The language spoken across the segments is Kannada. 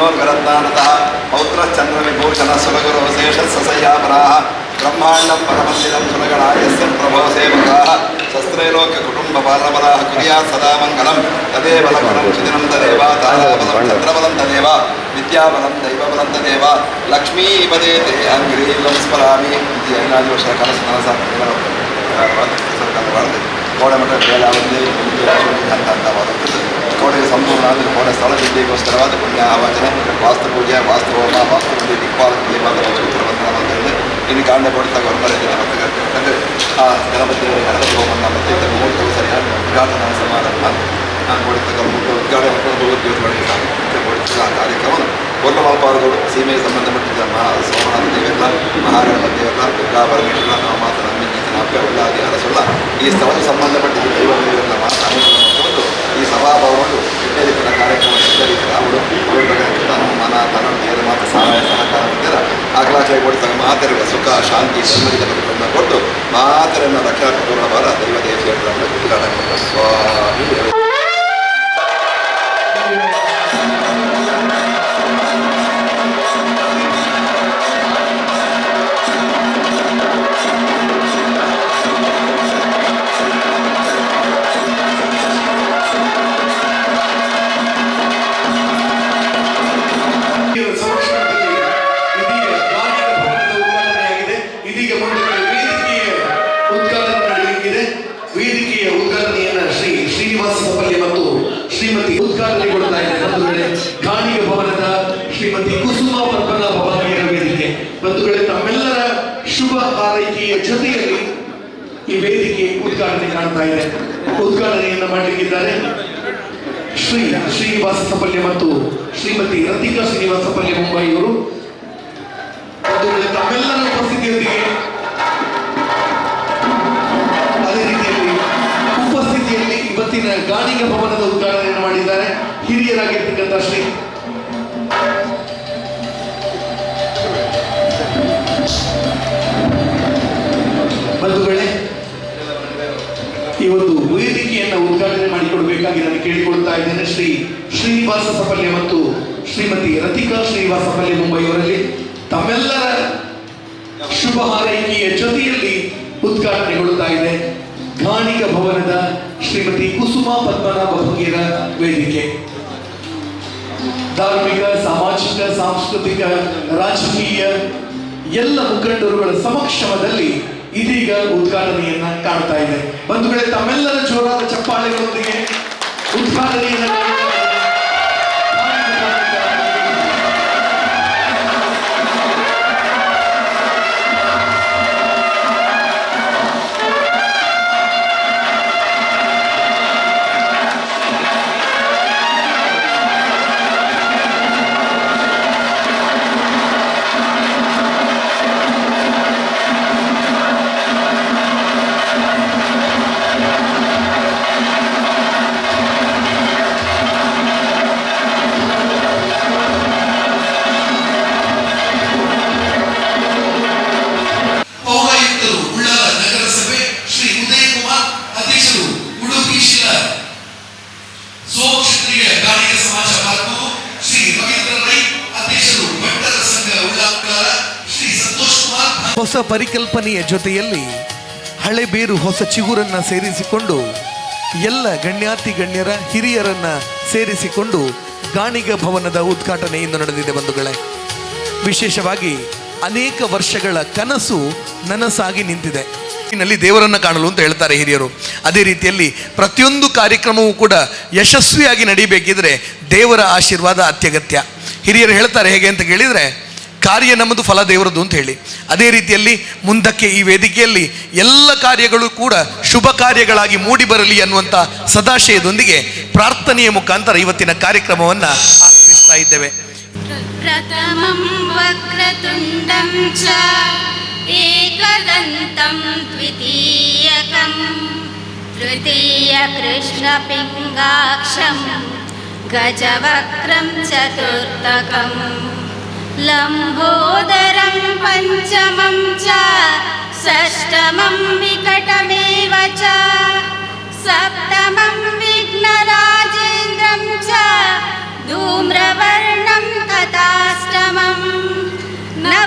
मनोर्गरत्नानतः पौत्रश्चन्द्रविभूषणः सुरगुरो शेषससह्यापराः ब्रह्माण्डं परमन्दिरं सुरगणायस्य प्रभो सेवकाः शस्त्रैलोक्यकुटुम्बपालबलाः कुर्यात् सदा मङ्गलं तदेव लग्नं सुदिनं तदेव ताराबलं चन्द्रबलं तदेव विद्याबलं दैवबलं तदेव लक्ष्मीपदे ते अङ्ग्रीलं स्मरामि ऐनादिवर्ष कलश ಕೋಡೆ ಮಠ ಬೇಲಾವತಿ ಹಂತವಾದ ಕೋಡೆಗೆ ಸಂಪೂರ್ಣ ಅಂದರೆ ಕೋಡೆ ಸ್ಥಳ ಸಿದ್ಧಿಗೋಸ್ಕರವಾದ ಪುಣ್ಯ ಆವಾಚನೆ ವಾಸ್ತು ಪೂಜೆ ವಾಸ್ತು ಹೋಮ ವಾಸ್ತು ಪೂಜೆ ದಿಕ್ಪಾಲಕ ದೇವಾಲಯ ಸೂತ್ರವಂತನ ಅಂತ ಹೇಳಿ ಇನ್ನು ಕಾಂಡ ಕೊಡ್ತಾ ಹೊರಬರಿದ್ದೀನಿ ಮತ್ತು ಆ ಗಣಪತಿ ಗಣಪತಿ ಹೋಮನ ಮತ್ತು ಇದರ ಮುಹೂರ್ತವು ಸರಿಯಾಗಿ ಉದ್ಘಾಟನಾ ಸಮಾರಂಭ ನಾನು ಕೊಡ್ತಕ್ಕ ಉದ್ಘಾಟನೆ ಮಾಡ್ಕೊಂಡು ಉದ್ಯೋಗಗಳಿಗೆ ಕೊಡ್ತಿದ್ದ ಆ ಕಾರ್ಯಕ್ರಮ ಕೊಲ್ಲಮಾಪಾರಗಳು ಸೀಮೆಗೆ ಸಂಬಂಧಪಟ್ಟಿದ್ದ ಸೋಮನಾಥ ದೇವೆಲ್ಲ ಮಹಾಗಣಪತಿ ದೇವೆಲ್ಲ ದುರ್ಗಾ ಪರಮೇಶ್ವರ ನಾವು ಮಾತನಾಡಿ ನಾಪ್ಯ ಉಳ್ಳಾದಿ ಅರಸುಲ್ಲ ಈ ಸ್ಥಳಕ್ಕೆ ಸಂಬಂಧಪಟ್ಟಿದ್ದ ದೈವಗಳಿಗೆಲ್ಲ ಮಾತನಾಡಿಕೊಂಡು ಈ ಸಭಾಭವನಗಳು ಇದೇ ರೀತಿಯ ಕಾರ್ಯಕ್ರಮ ಇದ್ದ ರೀತಿಯ ಅವರು ತನ್ನ ಮನ ತನ್ನ ನೇರ ಮಾತು ಸಹಾಯ ಸಹಕಾರ ಇದ್ದೀರ ಆಕಲಾಶಯ ಕೊಡ್ತಾರೆ ಮಾತರಿಗೆ ಸುಖ ಶಾಂತಿ ನೆಮ್ಮದಿಯ ಬದುಕನ್ನು ಕೊಟ್ಟು ಮಾತರನ್ನು ರಕ್ಷಣಾ ಕೊಡುವ ಬರ ದೈವ ದೇಶಗಳನ್ನು ಉದ್ಘಾಟನೆ ಸ್ವಾಮಿ. ವೇದಿಕೆಯ ಉದ್ಘಾಟನೆಯನ್ನ ಶ್ರೀನಿವಾಸ ಸಪಲ್ಯ ಮತ್ತು ಶ್ರೀಮತಿ ಉದ್ಘಾಟನೆಗೊಳ್ತಾ ಇದ್ದಾರೆ. ಗಾಣಿಗ ಭವನದ ಶ್ರೀಮತಿ ಕುಸುಮ ಪದ್ಮನಾಭ ಭಾಗಿಯರ ವೇದಿಕೆ ಬಂಧುಗಳೇ, ತಮ್ಮೆಲ್ಲರ ಶುಭ ಹಾರೈಕೆಯ ಜೊತೆಯಲ್ಲಿ ಈ ವೇದಿಕೆ ಉದ್ಘಾಟನೆ ಕಾಣ್ತಾ ಇದೆ. ಉದ್ಘಾಟನೆಯನ್ನ ಮಾಡಲಿಕ್ಕಿದ್ದಾರೆ ಶ್ರೀನಿವಾಸ ಸಪಲ್ಯ ಮತ್ತು ಶ್ರೀಮತಿ ರತಿಕಾ ಶ್ರೀನಿವಾಸ ಸಪಲ್ಯ ಮುಂಬೈ ಅವರು. ತಮ್ಮೆಲ್ಲರ ಉಪಸ್ಥಿತಿಯೊಂದಿಗೆ ಇವತ್ತಿನ ಗಾಣಿಗ ಭವನದ ಉದ್ಘಾಟನೆಯನ್ನು ಮಾಡಿದ್ದಾರೆ ಹಿರಿಯರಾಗಿರ್ತಕ್ಕಂಥ ಶ್ರೀ ಬಂಧುಗಳೇ, ಈ ಒಂದು ವೇದಿಕೆಯನ್ನು ಉದ್ಘಾಟನೆ ಮಾಡಿಕೊಡಬೇಕಾಗಿ ನಾನು ಕೇಳಿಕೊಳ್ತಾ ಇದ್ದೇನೆ. ಶ್ರೀನಿವಾಸ ಸಪಲ್ಯ ಮತ್ತು ಶ್ರೀಮತಿ ರತಿಕಾ ಶ್ರೀನಿವಾಸ ಸಪಲ್ಯ ಮುಂಬೈಯವರಲ್ಲಿ ತಮ್ಮೆಲ್ಲರ ಶುಭ ಹಾರೈಕೆಯ ಜೊತೆಯಲ್ಲಿ ಉದ್ಘಾಟನೆಗೊಳ್ಳುತ್ತಾ ಇದೆ ಗಾಣಿಗ ಭವನದ ಶ್ರೀಮತಿ ಕುಸುಮ ಪದ್ಮನಾಭ ಭಂಗಿರ ವೇದಿಕೆ. ಧಾರ್ಮಿಕ, ಸಾಮಾಜಿಕ, ಸಾಂಸ್ಕೃತಿಕ, ರಾಜಕೀಯ ಎಲ್ಲ ಮುಖಂಡರುಗಳ ಸಮಕ್ಷಮದಲ್ಲಿ ಇದೀಗ ಉದ್ಘಾಟನೆಯನ್ನ ಕಾಣ್ತಾ ಇದೆ. ಬಂಧುಗಳೇ, ತಮ್ಮೆಲ್ಲರ ಜೋರಾದ ಚಪ್ಪಾಳೆಗಳೊಂದಿಗೆ ಉದ್ಘಾಟನೆಯನ್ನ ಹೊಸ ಪರಿಕಲ್ಪನೆಯ ಜೊತೆಯಲ್ಲಿ ಹಳೆ ಬೇರು ಹೊಸ ಚಿಗುರನ್ನ ಸೇರಿಸಿಕೊಂಡು ಎಲ್ಲ ಗಣ್ಯಾತಿ ಗಣ್ಯರ ಹಿರಿಯರನ್ನ ಸೇರಿಸಿಕೊಂಡು ಗಾಣಿಗ ಭವನದ ಉದ್ಘಾಟನೆ ಇಂದು ನಡೆದಿದೆ. ಬಂಧುಗಳೇ, ವಿಶೇಷವಾಗಿ ಅನೇಕ ವರ್ಷಗಳ ಕನಸು ನನಸಾಗಿ ನಿಂತಿದೆ. ನಲ್ಲಿ ದೇವರನ್ನ ಕಾಣಲು ಅಂತ ಹೇಳ್ತಾರೆ ಹಿರಿಯರು. ಅದೇ ರೀತಿಯಲ್ಲಿ ಪ್ರತಿಯೊಂದು ಕಾರ್ಯಕ್ರಮವೂ ಕೂಡ ಯಶಸ್ವಿಯಾಗಿ ನಡೀಬೇಕಿದ್ರೆ ದೇವರ ಆಶೀರ್ವಾದ ಅತ್ಯಗತ್ಯ. ಹಿರಿಯರು ಹೇಳ್ತಾರೆ ಹೇಗೆ ಅಂತ ಕೇಳಿದರೆ, ಕಾರ್ಯ ನಮ್ಮದು, ಫಲ ದೇವರದು ಅಂತ ಹೇಳಿ. ಅದೇ ರೀತಿಯಲ್ಲಿ ಮುಂದಕ್ಕೆ ಈ ವೇದಿಕೆಯಲ್ಲಿ ಎಲ್ಲ ಕಾರ್ಯಗಳು ಕೂಡ ಶುಭ ಕಾರ್ಯಗಳಾಗಿ ಮೂಡಿ ಬರಲಿ ಅನ್ನುವಂಥ ಸದಾಶಯದೊಂದಿಗೆ ಪ್ರಾರ್ಥನೆಯ ಮುಖಾಂತರ ಇವತ್ತಿನ ಕಾರ್ಯಕ್ರಮವನ್ನು ಆರಂಭಿಸ್ತಾ ಇದ್ದೇವೆ. ಪ್ರಥಮಂ ವಕ್ರತುಂಡಂ ಚ ಏಕದಂತಂ ದ್ವಿತೀಯಕಂ ತೃತೀಯ ಕೃಷ್ಣ ಪಿಂಗಾಕ್ಷಂ ಗಜವಕ್ರಂ ಚತುರ್ಥಕಂ ಲಂಬೋದರಂ ಪಂಚಮಂ ಚ ಷಷ್ಠಮಂ ವಿಕಟಮೇವ ಚ ಸಪ್ತಮಂ ವಿಘ್ನರಾಜೇಂದ್ರಂ ಚ ಧೂಮ್ರವರ್ಣಂ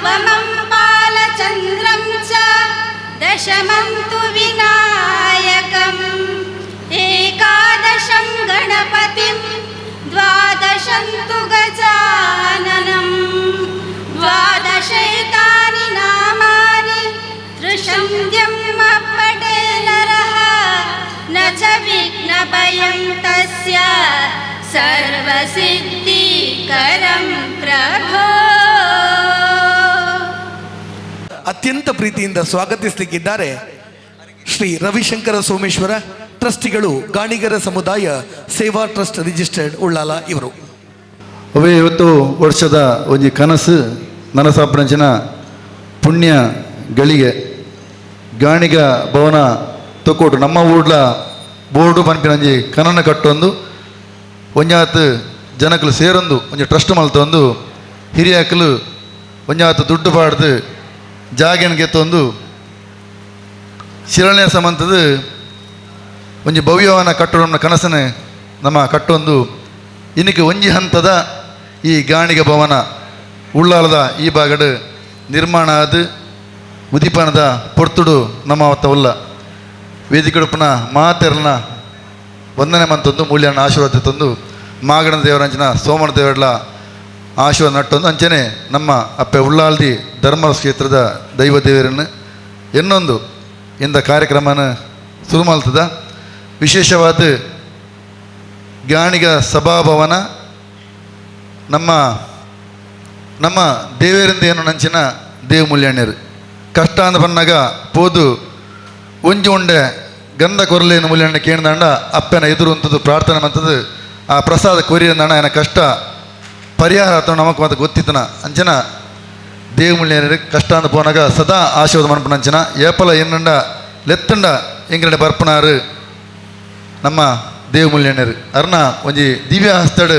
नवमं बालचन्द्रं च दशमं तु विनायकम् एकादशं गणपतिं द्वादशं तु गजाननं द्वादशैतानि नामानि त्रिशन्त्यं पठे नरः न च विघ्नभयं तस्य सर्वसिद्धिकरं प्रभो. ಅತ್ಯಂತ ಪ್ರೀತಿಯಿಂದ ಸ್ವಾಗತಿಸಲಿಕ್ಕಿದ್ದಾರೆ ಶ್ರೀ ರವಿಶಂಕರ ಸೋಮೇಶ್ವರ ಟ್ರಸ್ಟಿಗಳು, ಗಾಣಿಗರ ಸಮುದಾಯ ಸೇವಾ ಟ್ರಸ್ಟ್ ರಿಜಿಸ್ಟರ್ಡ್ ಉಳ್ಳಾಲ ಇವರು. ಅವೇ ಇವತ್ತು ವರ್ಷದ ಒಂಜಿ ಕನಸು ನನಸಾಪಣಂಚಿನ ಪುಣ್ಯ ಗಳಿಗೆ ಗಾಣಿಗ ಭವನ ತೊಕ್ಕೋಟು ನಮ್ಮ ಊರ್ಲ ಬೋರ್ಡು ಪನ್ಪಿನಂಜಿ ಕನನ ಕಟ್ಟೊಂದು ಒಂಜಾತ್ ಜನಕಲು ಸೇರೊಂದು ಒಂಜಿ ಟ್ರಸ್ಟ್ ಮಲ್ತೊಂದು ಹಿರಿಯಕಲು ಒಂಜಾತ್ ದುಡ್ಡು ಪಾಡ್ದು ಜಾಗನ್ ಗೆತ್ತೊಂದು ಶಿಲಾನ್ಯಾಸ ಮಂತದು ಒಂಜಿ ಭವ್ಯವಾನ ಕಟ್ಟಡ ಕನಸನೆ ನಮ್ಮ ಕಟ್ಟೊಂದು ಇನ್ನಕ್ಕೆ ಒಂಜಿ ಹಂತದ ಈ ಗಾಣಿಗ ಭವನ ಉಳ್ಳಾಲದ ಈ ಭಾಗಡ್ ನಿರ್ಮಾಣ ಆದ ಉದಿಪಾನದ ಪೊರ್ತುಡು ನಮ್ಮ ಅವತ್ತವಲ್ಲ ವೇದಿಕೆಡುಪನ ಮಾತೆರನ ವಂದನೆ ಮಂತೊಂದು ಮೂಲ್ಯನ ಆಶೀರ್ವಾದ ತಂದು ಮಾಗಣ ದೇವರಂಚನ ಸೋಮನ ದೇವರ ಆಶೀರ್ವಾದ ನಟ್ಟೊಂದು ಅಂಚನೆ ನಮ್ಮ ಅಪ್ಪೆ ಉಳ್ಳಾಲ್ದಿ ಧರ್ಮ ಕ್ಷೇತ್ರದ ದೈವ ದೇವರನ್ನು ಇನ್ನೊಂದು ಇಂದ ಕಾರ್ಯಕ್ರಮನ ಶುರು ಮಾಡ್ತದ. ವಿಶೇಷವಾದ ಗಾಣಿಗ ಸಭಾಭವನ ನಮ್ಮ ನಮ್ಮ ದೇವರಿಂದ ಏನು ನಂಚಿನ ದೇವ ಮೂಲ್ಯಣ್ಯರು ಕಷ್ಟ ಅಂದ ಬಂದಾಗ ಪೋದು ಒಂಜಿ ಉಂಡೆ ಗಂಧ ಕೊರಲೇನು ಮೂಲ್ಯಣ್ಣ ಕೇಳ್ದಂಡ ಅಪ್ಪನ ಎದುರು ಅಂತದ್ದು ಪ್ರಾರ್ಥನೆ ಮಂತದ್ದು ಆ ಪ್ರಸಾದ ಕೊರಿಯಂದಣ್ಣ ಏನ ಕಷ್ಟ ಪರಿಹಾರ ಅಥವಾ ನಮಕ್ ಮತ್ತೆ ಗೊತ್ತಿತ್ತನ ಅಂಚನ ದೇವ ಮೂಲ್ಯಣ್ಯರು ಕಷ್ಟ ಅಂದ ಪೋನಾಗ ಸದಾ ಆಶೀರ್ವಾದ ಮನ್ಪನ ಅಂಚನ ಏಪಲ ಏನಂಡ ಲೆತ್ತಂಡ ಎಂಗಡೆ ಬರ್ಪನಾರು ನಮ್ಮ ದೇವ ಮೂಲ್ಯಣ್ಯರು ಅರ್ನ ಒಂಜಿ ದಿವ್ಯ ಹಸ್ತಡ್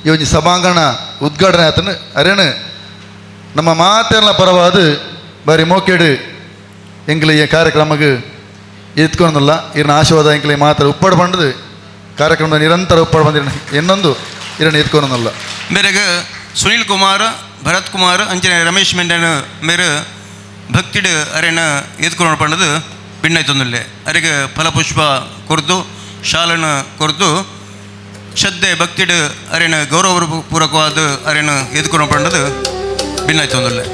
ಈ ಒಂಜಿ ಸಭಾಂಗಣ ಉದ್ಘಾಟನೆ ಆತನು ಅರೇನು ನಮ್ಮ ಮಾತೆಲ್ಲ ಪರವಾದ ಬಾರಿ ಮೋಕೆಡು ಎಂಗ್ಲ ಈ ಕಾರ್ಯಕ್ರಮಕ್ಕೆ ಎತ್ಕೊಂಡಿಲ್ಲ ಇರನ ಆಶೀರ್ವಾದ ಎಂಗ್ಲ ಮಾತ್ರ ಉಪ್ಪಡು ಬಂಡದು ಕಾರ್ಯಕ್ರಮದ ನಿರಂತರ ಉಪ್ಪಡು ಬಂದಿರ ಇನ್ನೊಂದು ಇರನ ಎತ್ಕೊಂಡಿಲ್ಲ. ಮೇರೆಗೆ ಸುನೀಲ್ ಕುಮಾರ್, ಭರತ್ ಕುಮಾರ್ ಅಂಚನೆ ರಮೇಶ್ ಮೆಂಡನ ಮೇರೆ ಭಕ್ತಿಡ್ ಅರೆನ ಎತ್ಕೊಂಡು ಪಂಡದು ಭಿನ್ನಾಯ್ತೊಂದಿಲ್ಲೆ ಅರೆಗೆ ಫಲಪುಷ್ಪ ಕೊರ್ದು ಶಾಲನ ಕೊರ್ದು ಶ್ರದ್ಧೆ ಭಕ್ತಿಡ್ ಅರೆನ ಗೌರವಪೂರ್ವಕವಾದ ಅರೆನ ಎತ್ಕೊಂಡು ಪಂಡದು ಭಿನ್ನಾಯ್ತೊಂದಿಲ್ಲೆ.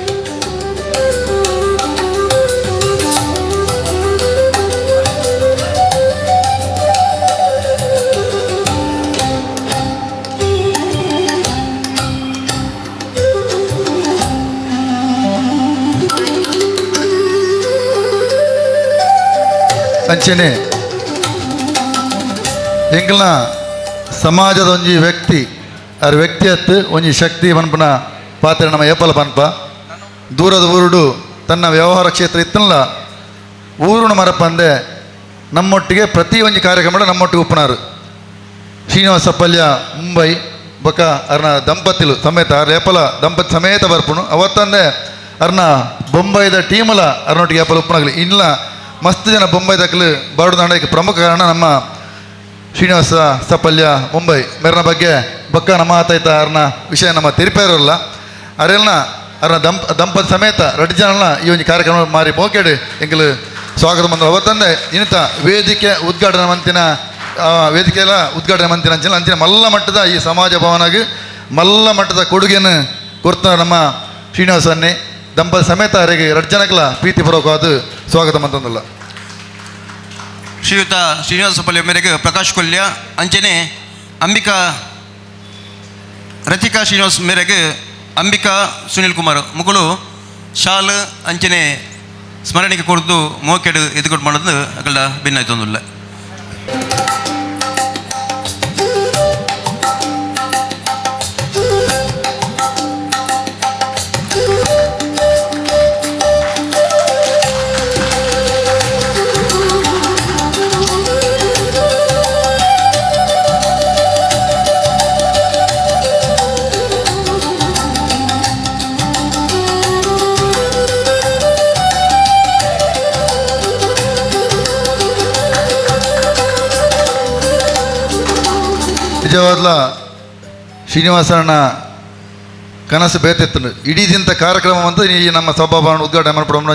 ಅಂಚನೆ ಎಂಗ್ಲ ಸಮಾಜದ ಒಂಜಿ ವ್ಯಕ್ತಿ ಅರ ವ್ಯಕ್ತಿಯತ್ತು ಒಂಜಿ ಶಕ್ತಿ ಪನ್ಪನ ಪಾತ್ರೆ ನಮ್ಮ ಏಪಲ ಪನ್ಪ ದೂರದ ಊರುಡು ತನ್ನ ವ್ಯವಹಾರ ಕ್ಷೇತ್ರ ಇತ್ತಲ್ಲ ಊರುಣ ಮರಪಂದೆ ನಮ್ಮೊಟ್ಟಿಗೆ ಪ್ರತಿ ಒಂಜಿ ಕಾರ್ಯಕ್ರಮ ನಮ್ಮೊಟ್ಟಿಗೆ ಉಪ್ಪನಾರು ಶ್ರೀನಿವಾಸ ಪಲ್ಯ ಮುಂಬೈ ಬೊಕ ಅರ್ನ ದಂಪತಿಲು ಸಮೇತ ಅರ್ ಏಪಲ ದಂಪತಿ ಸಮೇತ ಬರ್ಪುಣು ಅವತ್ತಂದೆ ಅರ್ನ ಬೊಂಬೈದ ಟೀಮಲ ಅರ್ನೊಟ್ಟಿಗೆ ಏಪಲ ಉಪ್ಪನಾಗಲಿ ಇಲ್ಲ ಮಸ್ತ್ ಜನ ಬೊಂಬೈ ದಕ್ಕಲು ಬಾಡು ದಾಂಡಕ್ಕೆ ಪ್ರಮುಖ ಕಾರಣ ನಮ್ಮ ಶ್ರೀನಿವಾಸ ಸಪಲ್ಯ ಮುಂಬೈ ಮೇರನ ಬಗ್ಗೆ ಬೊಕ್ಕ ನಮ್ಮ ಆತಾಯ್ತ ಅರ್ನ ವಿಷಯ ನಮ್ಮ ತಿರುಪೇರಲ್ಲ ಅರೆಲ್ನ ಅರ್ನ ದಂಪತಿ ಸಮೇತ ರೆಡ್ ಜನನ ಈ ಒಂದು ಕಾರ್ಯಕ್ರಮ ಮಾರಿ ಮೋಕೆಡು ಎಂಕಲು ಸ್ವಾಗತ ಬಂದರು ಅವತ್ತಂದೆ ಇನ್ನಿತ ವೇದಿಕೆ ಉದ್ಘಾಟನಾ ಮಂತಿನ ವೇದಿಕೆಯಲ್ಲ ಉದ್ಘಾಟನೆ ಮಂತಿನ ಅಂಚಿನ ಅಂಚಿನ ಮಲ್ಲ ಮಟ್ಟದ ಈ ಸಮಾಜ ಭವನಾಗ ಮಲ್ಲ ಮಟ್ಟದ ಕೊಡುಗೆಯನ್ನು ಕೊಡ್ತಾರೆ ನಮ್ಮ ಶ್ರೀನಿವಾಸನ್ನೇ ದಂಪತಿ ಸಮೇತ ಅವರಿಗೆ ರೆಡ್ ಜನಕ್ಲ ಪ್ರೀತಿಪೂರ್ವಕವಾದ ಸ್ವಾಗತ ಮಂತಂದಲ್ಲ. ಶ್ರೀಯುತ ಶ್ರೀನಿವಾಸ ಪಲ್ಯ ಮೇರೆಗೆ ಪ್ರಕಾಶ್ ಕೊಲ್ಯ ಅಂಚನೆ ಅಂಬಿಕಾ ರತಿಕಾ ಶ್ರೀನಿವಾಸ್ ಮೇರೆಗೆ ಅಂಬಿಕಾ ಸುನೀಲ್ ಕುಮಾರ್ ಮುಗಳು ಶಾಲ್ ಅಂಚನೆ ಸ್ಮರಣೆಗೆ ಕೊಡ್ದು ಮೋಕೆಡು ಎದುಕೊಟ್ಟು ಮಾಡೋದು ಅಗಲ ಭಿನ್ನಾಯ್ತೊಂದಿಲ್ಲ. ನಿಜವಾದ್ಲ ಶ್ರೀನಿವಾಸಣ್ಣ ಕನಸು ಬೇತೆತ್ತುಂಡು ಇಡೀ ದಿಂತ ಕಾರ್ಯಕ್ರಮ ಅಂತ ಈ ನಮ್ಮ ಸಭಾಭವನ ಉದ್ಘಾಟನೆ ಮಾಡ್ಬಿಡೋಣ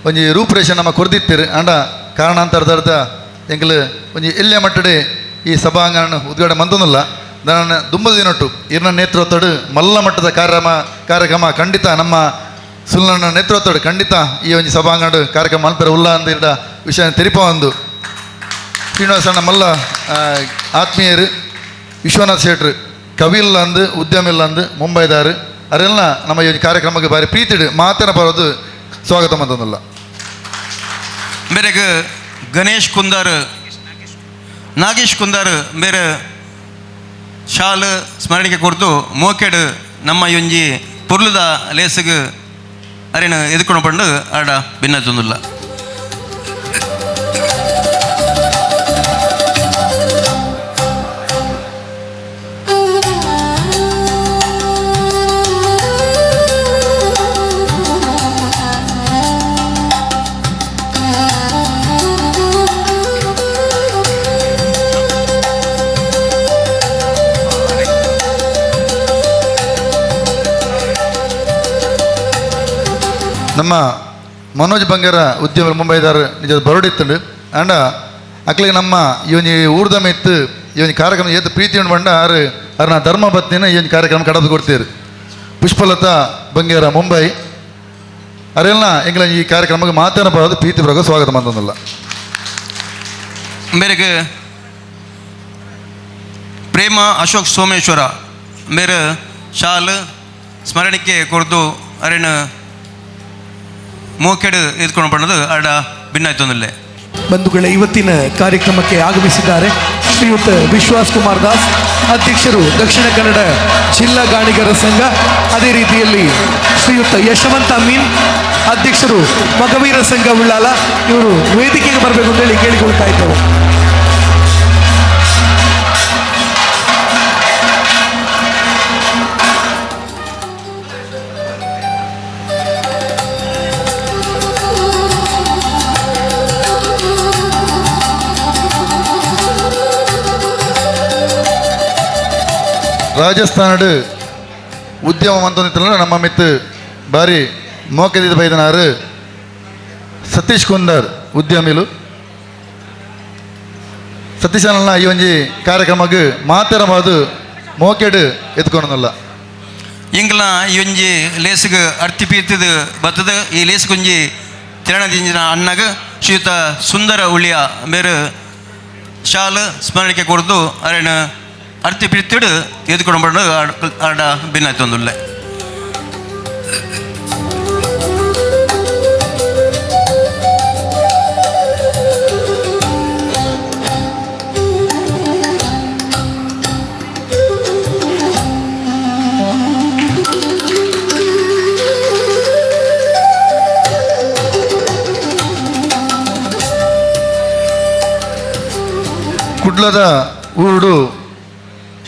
ಒಂಜಿ ರೂಪುರೇಷೆ ನಮ್ಮ ಕೊರ್ದಿತ್ತೀರಿ ಅಂಡ ಕಾರಣಾಂತರದ ಎಂಕಲು ಒಂಜಿ ಎಲ್ಲೆ ಮಟ್ಟಡೆ ಈ ಸಭಾಂಗಣ ಉದ್ಘಾಟನೆ ಮಂತೊಂದಿಲ್ಲ ನಾನು ದುಂಬದ ದಿನೊಟ್ಟು ಇರ್ನ ನೇತೃತ್ವಡು ಮಲ್ಲ ಮಟ್ಟದ ಕಾರ್ಯಕ್ರಮ ಖಂಡಿತ ನಮ್ಮ ಸುಲ್ನ ನೇತೃತ್ವಡು ಖಂಡಿತ ಈ ಒಂದು ಸಭಾಂಗಣ ಕಾರ್ಯಕ್ರಮ ಮಲ್ಪೆರ ಉಲ್ಲ ಅಂತ ಇಡ ವಿಷಯ ತೆರಿಪ ಒಂದು ಶ್ರೀನಿವಾಸಣ್ಣ ಮಲ್ಲ ಆತ್ಮೀಯರು ವಿಶ್ವನಾಥ್ ಶೆಟ್ರು ಕವಿಲ್ಲ ಅಂದು ಉದ್ಯಮಿಲ್ಲ ಅಂದು ಮುಂಬೈದಾರು ಅವರೆಲ್ಲ ನಮ್ಮ ಈ ಕಾರ್ಯಕ್ರಮಕ್ಕೆ ಬಾರಿ ಪ್ರೀತಿಡು ಮಾತೇನ ಬರೋದು ಸ್ವಾಗತ ಮಂತಂದಿಲ್ಲ ಮೇರೆಗೆ ಗಣೇಶ್ ಕುಂದಾರ್ ನಾಗೇಶ್ ಕುಂದಾರ್ ಬೇರೆ ಶಾಲು ಸ್ಮರಣಿಕೆ ಕೊಡ್ತು ಮೋಕೆಡು ನಮ್ಮ ಒಂಜಿ ಪೊರ್ಲುದ ಲೇಸಿಗೆ ಅರೇನು ಎದುಕೊಂಡು ಪಂಡು ಆಡ ಭಿನ್ನ ತೊಂದಿಲ್ಲ ನಮ್ಮ ಮನೋಜ್ ಬಂಗಾರ ಉದ್ಯಮ ಮುಂಬೈದಾರ ನಿಜ ಬರೋಡಿತ್ತುಂಡು ಅಂಡ ಅಕ್ಲಿಗೆ ನಮ್ಮ ಇವನಿ ಊರ್ದಮ ಇತ್ತು ಇವನಿ ಕಾರ್ಯಕ್ರಮ ಏತು ಪ್ರೀತಿ ಉಂಡು ಬಂಡ ಅವ್ರನ್ನ ಧರ್ಮಪತ್ನಿನ ಈ ಒಂದು ಕಾರ್ಯಕ್ರಮ ಕಡದು ಕೊಡ್ತೀರಿ ಪುಷ್ಪಲತಾ ಬಂಗಾರ ಮುಂಬೈ ಅವರೆಲ್ಲ ಎಂಗ್ಲ ಈ ಕಾರ್ಯಕ್ರಮಕ್ಕೆ ಮಾತೇನ ಬರೋದು ಪ್ರೀತಿ ಬರೋದು ಸ್ವಾಗತ ಮಂತಂದಿಲ್ಲ ಮೇರೆಗೆ ಪ್ರೇಮ ಅಶೋಕ್ ಸೋಮೇಶ್ವರ ಮೇರೆ ಶಾಲು ಸ್ಮರಣಿಕೆ ಕೊಡ್ದು ಅರೇನು ಮೋಕೆಡು ಎತ್ಕೊಂಡು ಬಣ್ಣದು ಆಡ ಭಿನ್ನ ತೊಂದಿಲ್ಲ ಬಂಧುಗಳೇ, ಇವತ್ತಿನ ಕಾರ್ಯಕ್ರಮಕ್ಕೆ ಆಗಮಿಸಿದ್ದಾರೆ ಶ್ರೀಯುತ ವಿಶ್ವಾಸ್ ಕುಮಾರ್ ದಾಸ್, ಅಧ್ಯಕ್ಷರು ದಕ್ಷಿಣ ಕನ್ನಡ ಜಿಲ್ಲಾ ಗಾಣಿಗರ ಸಂಘ. ಅದೇ ರೀತಿಯಲ್ಲಿ ಶ್ರೀಯುತ ಯಶವಂತ ಮೀನ್, ಅಧ್ಯಕ್ಷರು ಮಗವೀರ ಸಂಘ ಉಳ್ಳಾಲ. ಇವರು ವೇದಿಕೆಗೆ ಬರಬೇಕು ಅಂತೇಳಿ ಕೇಳಿಕೊಳ್ತಾ ಇದ್ದವು. ರಾಜಸ್ಥಾನಡು ಉದ್ಯಮ ಮಂತೊಂದಿತ್ತಲ್ಲ ನಮ್ಮ ಮಿತ್ತು ಬಾರಿ ಮೋಕೆದಿದ್ದ ಬೈದನಾರು ಸತೀಶ್ ಕುಂದರ್ ಉದ್ಯಮಿಲು ಸತೀಶ್ ಅನ್ನ ಈ ಒಂಜಿ ಕಾರ್ಯಕ್ರಮಕ್ಕೆ ಮಾತಾಡಬಹುದು ಮೋಕೆಡು ಎತ್ಕೊಂಡಲ್ಲ ಇಂಗ್ಲ ಈ ಒಂಜಿ ಲೇಸಿಗೆ ಅರ್ತಿ ಪೀರ್ತದ ಬತ್ತದ ಈ ಲೇಸಿಗೆ ಒಂಜಿ ತಿರಣದಿಂಜಿನ ಅಣ್ಣಗ ಶ್ರೀಯುತ ಸುಂದರ ಉಳಿಯ ಬೇರೆ ಶಾಲು ಸ್ಮರಣಿಕೆ ಕೊಡ್ದು ಅರೇನು ಅರ್ತಿ ಪ್ರೀತಿಡು ಎದ್ಕೊಂಡು ಬಂದು ಆಡ ಭಿನ್ನ ತೊಂದಿಲ್ಲ ಕುಡ್ಲದ ಊರುಡು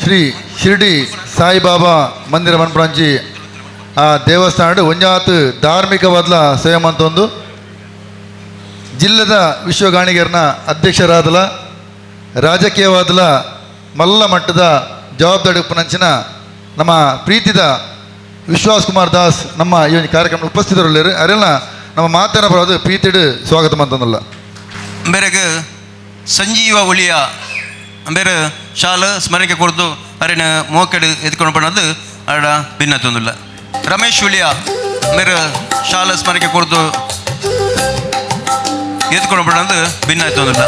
ಶ್ರೀ ಶಿರ್ಡಿ ಸಾಯಿಬಾಬಾ ಮಂದಿರ ಮನ್ಪುರಂಚಿ ಆ ದೇವಸ್ಥಾನ ಒಂಜಾತ್ ಧಾರ್ಮಿಕವಾದ ಸೇವೆ ಮಂತೊಂದು ಜಿಲ್ಲೆದ ವಿಶ್ವಗಾಣಿಗರನ ಅಧ್ಯಕ್ಷರಾದಲ ರಾಜಕೀಯವಾದಲ ಮಲ್ಲ ಮಟ್ಟದ ಜವಾಬ್ದಾರಿ ಉಪನಂಚಿನ ನಮ್ಮ ಪ್ರೀತಿದ ವಿಶ್ವಾಸ್ ಕುಮಾರ್ ದಾಸ್ ನಮ್ಮ ಈ ಒಂದು ಕಾರ್ಯಕ್ರಮ ಉಪಸ್ಥಿತರಲ್ಲಿರು ಅವರೆಲ್ಲ ನಮ್ಮ ಮಾತನ್ನ ಬರೋದು ಪ್ರೀತಿಡು ಸ್ವಾಗತ ಮಂತಂದಿಲ್ಲ ಬೇರೆಗೆ ಸಂಜೀವ ಉಳಿಯ ಬೇರೆ ಶಾಲು ಸ್ಮರಣಿಕೆ ಕೊಡ್ದು ಅರೇನು ಮೋಕೆಡು ಎತ್ಕೊಂಡು ಬಂದು ಆಡ ಭಿನ್ನ ತೊಂದಿಲ್ಲ ರಮೇಶ್ ಉಳಿಯ ಬೇರೆ ಶಾಲು ಸ್ಮರಣಿಕೆ ಕೊಡ್ದು ಎತ್ಕೊಂಡು ಬಂದು ಭಿನ್ನ ತೊಂದಿಲ್ಲ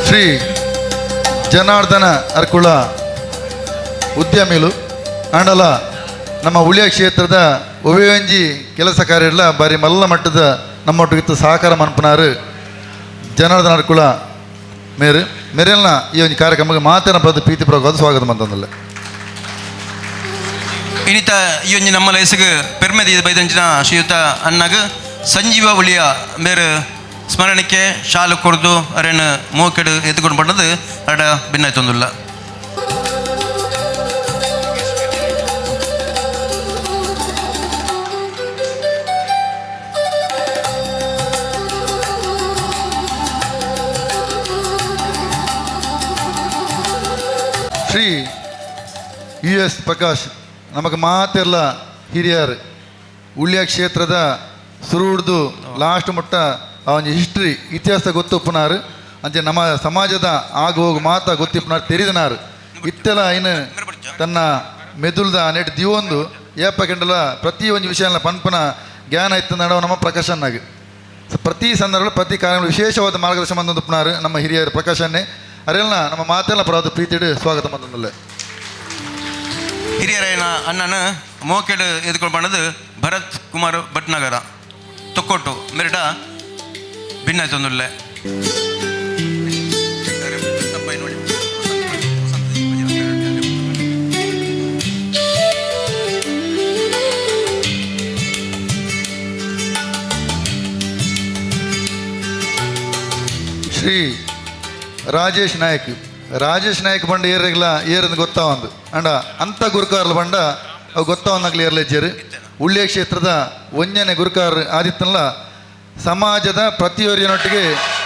ಶ್ರೀ ಜನಾರ್ದನ ಅರ್ಕುಳ ಉದ್ಯಮಿಲು ಆಂಡಲ ನಮ್ಮ ಉಳಿಯ ಕ್ಷೇತ್ರದ ಒವೆಯಂಜಿ ಕೆಲಸ ಕಾರ್ಯಲ್ಲ ಬಾರಿ ಮಲ್ಲ ಮಟ್ಟದ ನಮ್ಮೊಟ್ಟಿಗಿತ್ತು ಸಹಕಾರ ಮನ್ಪನಾರು ಜನಾರ್ದನ ಅರ್ಕುಳ ಮೇರೆಲ್ನ ಈ ಒಂದು ಕಾರ್ಯಕ್ರಮಕ್ಕೆ ಮಾತೇನ ಬರೋದು ಪ್ರೀತಿ ಬರೋದು ಸ್ವಾಗತ ಮಂತಂದಿಲ್ಲ ಇನಿತ ಈ ಒಂಜಿ ನಮ್ಮ ಲೇಸಿಗೆ ಪೆರ್ಮೆದಿ ಬೈದಂಚಿನ ಶ್ರೀಯುತ ಅಣ್ಣಗ ಸಂಜೀವ ಉಳಿಯ ಬೇರೆ ಸ್ಮರಣಕ್ಕೆ ಶಾಲು ಕೊಡ್ದು ಅರೇನು ಮೋಕೆಡು ಎತ್ಕೊಂಡು ಬಂದದ್ದು ಅಡ ಭಿನ್ನ ತೊಂದಿಲ್ಲ. ಶ್ರೀ US ಪ್ರಕಾಶ್ ನಮಗೆ ಮಾತೆಲ್ಲ ಹಿರಿಯರು ಉಳ್ಳಿಯ ಕ್ಷೇತ್ರದ ಸುರುಡ್ದು ಲಾಸ್ಟ್ ಮುಟ್ಟ ಅವನ ಹಿಸ್ಟ್ರಿ ಇತಿಹಾಸ ಗೊತ್ತುಪ್ಪನಾರು ಅಂಚೆ ನಮ್ಮ ಸಮಾಜದ ಆಗು ಹೋಗು ಮಾತ ಗೊತ್ತಿಪ್ಪನಾರು ತೆರಿದನಾರು ಇತ್ತೆಲ್ಲ ಇನ್ನು ತನ್ನ ಮೆದುಳ್ದ ನೆಟ್ ದಿವೊಂದು ಏಪ ಕೆಂಡಲ ಪ್ರತಿ ಒಂದು ವಿಷಯನ ಪನ್ಪನ ಜ್ಞಾನ ಇತ್ತು ನಡವ ನಮ್ಮ ಪ್ರಕಾಶನ್ನಾಗಿ ಪ್ರತಿ ಸಂದರ್ಭ ಪ್ರತಿ ಕಾರ್ಯ ವಿಶೇಷವಾದ ಮಾರ್ಗದರ್ಶನ ಬಂದೊಂದುಪ್ಪನಾರು ನಮ್ಮ ಹಿರಿಯರು ಪ್ರಕಾಶನ್ನೇ ಅರೆಲ್ಲ ನಮ್ಮ ಮಾತೆಲ್ಲ ಪರವಾದ ಪ್ರೀತಿಡು ಸ್ವಾಗತ ಬಂದೊಂದಲ್ಲ. ಹಿರಿಯರೈನ ಅಣ್ಣನ ಮೋಕೆಡು ಎದ್ಕೊಂಡು ಬಂದದ್ದು ಭರತ್ ಕುಮಾರ್ ಭಟ್ನಗರ ತೊಕ್ಕೊಟ್ಟು ಮೆರಟ ಭಿನ್ನ ತೊಂದಿಲ್ಲ. ಶ್ರೀ ರಾಜೇಶ್ ನಾಯಕ್ ಬಂಡ ಏರಿಗ್ಲ ಏರಂದು ಗೊತ್ತಾವಂದು ಅಂಡ ಅಂಥ ಗುರುಕಾರ್ಲು ಬಂಡ ಅವು ಗೊತ್ತಾವಂದಾಗ್ಲಿ ಏರ್ಲೆಜ್ಜರು ಉಳ್ಳಿಯ ಕ್ಷೇತ್ರದ ಒಂಜನೆ ಗುರುಕಾರ್ ಆದಿತ್ತಲ್ಲ ಸಮಾಜದ ಪ್ರತಿಯೊರಿಯನೊಟ್ಟಿಗೆ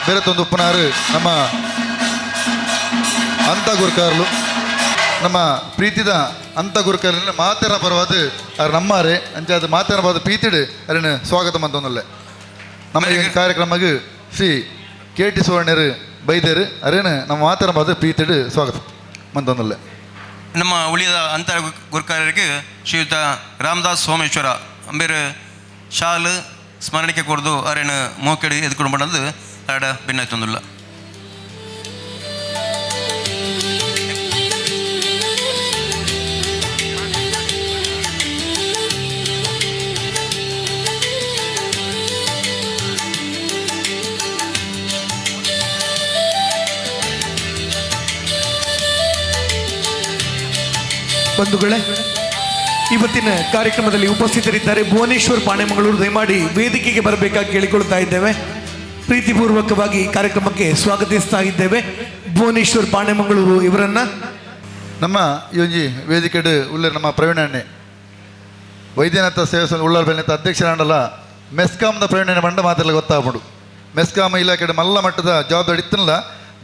ಬೆರೆತೊಂದು ಉಪ್ಪನಾರು ನಮ್ಮ ಅಂಥ ಗುರುಕಾರ್ಲು ನಮ್ಮ ಪ್ರೀತಿದ ಅಂಥ ಗುರುಕಾರ್ಲಿನ ಮಾತೆರ ಪರವಾದ ಅವ್ರು ನಮ್ಮಾರೆ ಅಂಚೆ ಅದು ಮಾತೆರ ಪರವಾದ ಪ್ರೀತಿಡು ಅರನ್ನು ಸ್ವಾಗತ ಮಂತೊಂದಲ್ಲ. ನಮ್ಮ ಈ ಕಾರ್ಯಕ್ರಮಕ್ಕೆ ಶ್ರೀ KT ಸುವರ್ಣರು ಬೈದರು ಅರೇನು ನಮ್ಮ ಮಾತಾಡಬಹುದು ಪ್ರೀತಿಡು ಸ್ವಾಗತ ಮಂತೊಂದಲ್ಲ. ನಮ್ಮ ಉಳಿದ ಅಂತರ ಗುರುಕಾರರಿಗೆ ಶ್ರೀಯುತ ರಾಮದಾಸ್ ಸೋಮೇಶ್ವರ ಅಂಬೇರು ಶಾಲು ಸ್ಮರಣಕ್ಕೆ ಕೊಡ್ದು ಅರೇನು ಮೋಕೆಡು ಎದ್ಕೊಂಡು ಬಂದದ್ದು ಅಡ ಭಿನ್ನ ತೊಂದಿಲ್ಲ. ಬಂಧುಗಳೇ, ಇವತ್ತಿನ ಕಾರ್ಯಕ್ರಮದಲ್ಲಿ ಉಪಸ್ಥಿತರಿದ್ದಾರೆ ಭುವನೇಶ್ವರ್ ಪಾಣೆಮಂಗಳೂರು. ದಯಮಾಡಿ ವೇದಿಕೆಗೆ ಬರಬೇಕಾಗಿ ಕೇಳಿಕೊಳ್ತಾ ಇದ್ದೇವೆ. ಪ್ರೀತಿಪೂರ್ವಕವಾಗಿ ಕಾರ್ಯಕ್ರಮಕ್ಕೆ ಸ್ವಾಗತಿಸ್ತಾ ಇದ್ದೇವೆ ಭುವನೇಶ್ವರ್ ಪಾಣೆಮಂಗಳೂರು ಇವರನ್ನ. ನಮ್ಮ ಈ ಒಂಜಿ ವೇದಿಕೆಡು ಉಳ್ಳ ನಮ್ಮ ಪ್ರವೀಣಣ್ಣೆ ವೈದ್ಯನಾಥ ಸೇವಾ ಸಂಘ ಉಳ್ಳಾರ ಬೆಳೆತ ಅಧ್ಯಕ್ಷರಾಂಡಲ್ಲ ಮೆಸ್ಕಾಮ್ದ ಪ್ರವೀಣಣ್ಣೆ ಬಂಡ ಮಾತೆಲ್ಲ ಗೊತ್ತಾಗ್ಬಿಡು. ಮೆಸ್ಕಾಮ್ ಇಲಾಖೆ ಮಲ್ಲ ಮಟ್ಟದ ಜವಾಬ್ದಾರಿ ಇತ್ತಲ್ಲ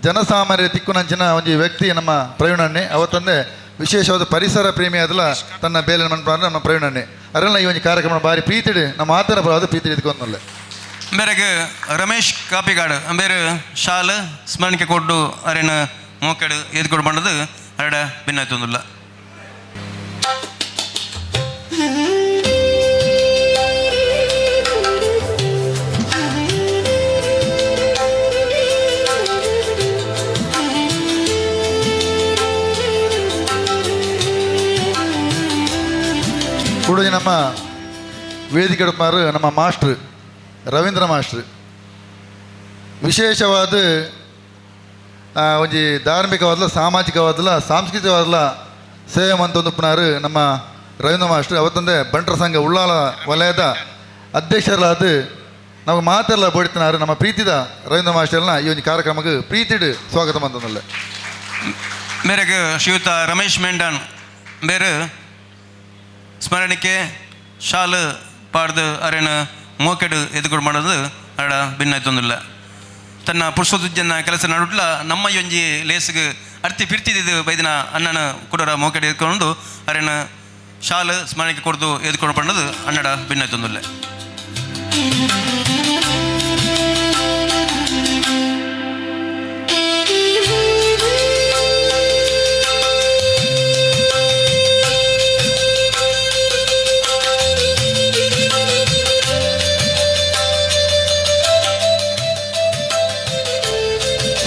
ಜನಸಾಮಾನ್ಯ ತಿಕ್ಕುನಂಚಿನ ಒಂಜಿ ವ್ಯಕ್ತಿ ನಮ್ಮ ಪ್ರವೀಣಣ್ಣೆ. ಅವತ್ತಂದೆ ವಿಶೇಷವಾದ ಪರಿಸರ ಪ್ರೇಮಿ ಅದಲ್ಲ ತನ್ನ ಬೇಲೆ ಮನ್ಪ ನಮ್ಮ ಪ್ರವೀಣಣ್ಣೆ ಅರೆಲ್ಲ ಈ ಒಂದು ಕಾರ್ಯಕ್ರಮ ಭಾರಿ ಪ್ರೀತಿಡು ನಮ್ಮ ಮಾತರ ಬರೋದು ಪ್ರೀತಿ ಇದ್ಕೊಂಡಲ್ಲ. ಬೇರೆಗೆ ರಮೇಶ್ ಕಾಪಿಗಾಡು ಬೇರೆ ಶಾಲು ಸ್ಮರಣಕ್ಕೆ ಕೊಟ್ಟು ಅರೇನು ಮೋಕೆಡು ಎದ್ಕೊಂಡು ಬಂದದ್ದು ಅರಡ ಭಿನ್ನ ತೊಂದಿಲ್ಲ. ಕೂಡಲಿ ನಮ್ಮ ವೇದಿಕೆ ಮಾರು ನಮ್ಮ ಮಾಸ್ಟ್ರು ರವೀಂದ್ರ ಮಾಸ್ಟ್ರು ವಿಶೇಷವಾದ ಒಂಜಿ ಧಾರ್ಮಿಕವಾದಲ್ಲ ಸಾಮಾಜಿಕವಾದಲ್ಲ ಸಾಂಸ್ಕೃತಿಕವಾದಲ್ಲ ಸೇವೆ ಮಂತೊಂದುಪ್ಪನಾರು ನಮ್ಮ ರವೀಂದ್ರ ಮಾಸ್ಟ್ರು. ಅವತ್ತಂದೆ ಬಂಟರ ಸಂಘ ಉಳ್ಳಾಲ ವಲಯದ ಅಧ್ಯಕ್ಷರಲಾದ ನಾವು ಮಾತೆಲ್ಲ ಬೋಡಿತನಾರು ನಮ್ಮ ಪ್ರೀತಿದ ರವೀಂದ್ರ ಮಾಸ್ಟರ್ನ ಈ ಒಂದು ಕಾರ್ಯಕ್ರಮಕ್ಕೆ ಪ್ರೀತಿಡು ಸ್ವಾಗತ ಮಂತೊಂದಲ್ಲ. ಮೇರೆಗೆ ಶ್ರೀಯುತ ರಮೇಶ್ ಮೆಂಡನ್ ಬೇರೆ ಸ್ಮರಣಕ್ಕೆ ಶಾಲು ಪಾಡ್ದು ಅರೇನು ಮೋಕೆಡು ಎದ್ಕೊಂಡು ಮಾಡೋದು ಅಡ ಭಿನ್ನ ತೊಂದಿಲ್ಲ. ತನ್ನ ಪುರುಷೋದ್ಯನ ಕೆಲಸ ನಡುಟ್ಲ ನಮ್ಮ ಒಂಜಿ ಲೇಸ್ಗೆ ಅರ್ತಿ ಪಿರ್ತಿದ್ದು ಬೈದಿನ ಅಣ್ಣನ ಕೊಡೋರ ಮೋಕೆಡು ಎದ್ಕೊಂಡು ಅರೇನು ಶಾಲು ಸ್ಮರಣಕ್ಕೆ ಕೊಡ್ದು ಎದ್ಕೊಂಡು ಬಂದದು ಅಣ್ಣಡ ಭಿನ್ನ ತೊಂದಿಲ್ಲ.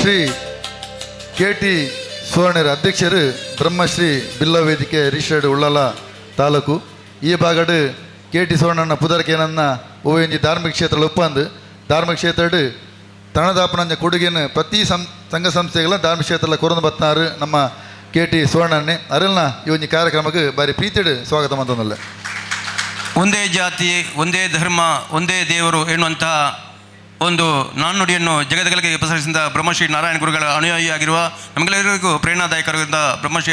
ಶ್ರೀ KT ಸುವರ್ಣರ ಅಧ್ಯಕ್ಷರು ಬ್ರಹ್ಮಶ್ರೀ ಬಿಲ್ಲ ವೇದಿಕೆ ರಿಜಿಸ್ಟರ್ಡ್ ಉಳ್ಳಾಲ ತಾಲೂಕು. ಈ ಭಾಗಡು KT ಸುವರ್ಣನ ಪುದರ್ಕೇನನ್ನ ಓವೆಂಜಿ ಧಾರ್ಮಿಕ ಕ್ಷೇತ್ರ ಒಪ್ಪಂದು ಧಾರ್ಮಿಕ ಕ್ಷೇತ್ರ ತಣದಾಪನ ಕೊಡುಗೆಯನ್ನು ಪ್ರತಿ ಸಂಘ ಸಂಸ್ಥೆಗಳ ಧಾರ್ಮಿಕ ಕ್ಷೇತ್ರ ಕೊರಂದು ಬತ್ನಾರು ನಮ್ಮ KT ಸುವರ್ಣನ್ನೇ ಅರೆಲ್ಲ ಈ ಒಂದು ಕಾರ್ಯಕ್ರಮಕ್ಕೆ ಬಾರಿ ಪ್ರೀತಿಡು ಸ್ವಾಗತ ಮಂತೊಂದಲ್ಲ. ಒಂದೇ ಜಾತಿ ಒಂದೇ ಧರ್ಮ ಒಂದೇ ದೇವರು ಎನ್ನುವಂತಹ ಒಂದು ನಾಣ್ಣುಡಿಯನ್ನು ಜಗದಗಲಿಗೆ ಪಸರಿಸಿದ ಬ್ರಹ್ಮಶ್ರೀ ನಾರಾಯಣ ಗುರುಗಳ ಅನುಯಾಯಿಯಾಗಿರುವ ನಮಗೆಲ್ಲರಿಗೂ ಪ್ರೇರಣಾದಾಯಕರಾಗಿದ್ದ ಬ್ರಹ್ಮಶ್ರೀ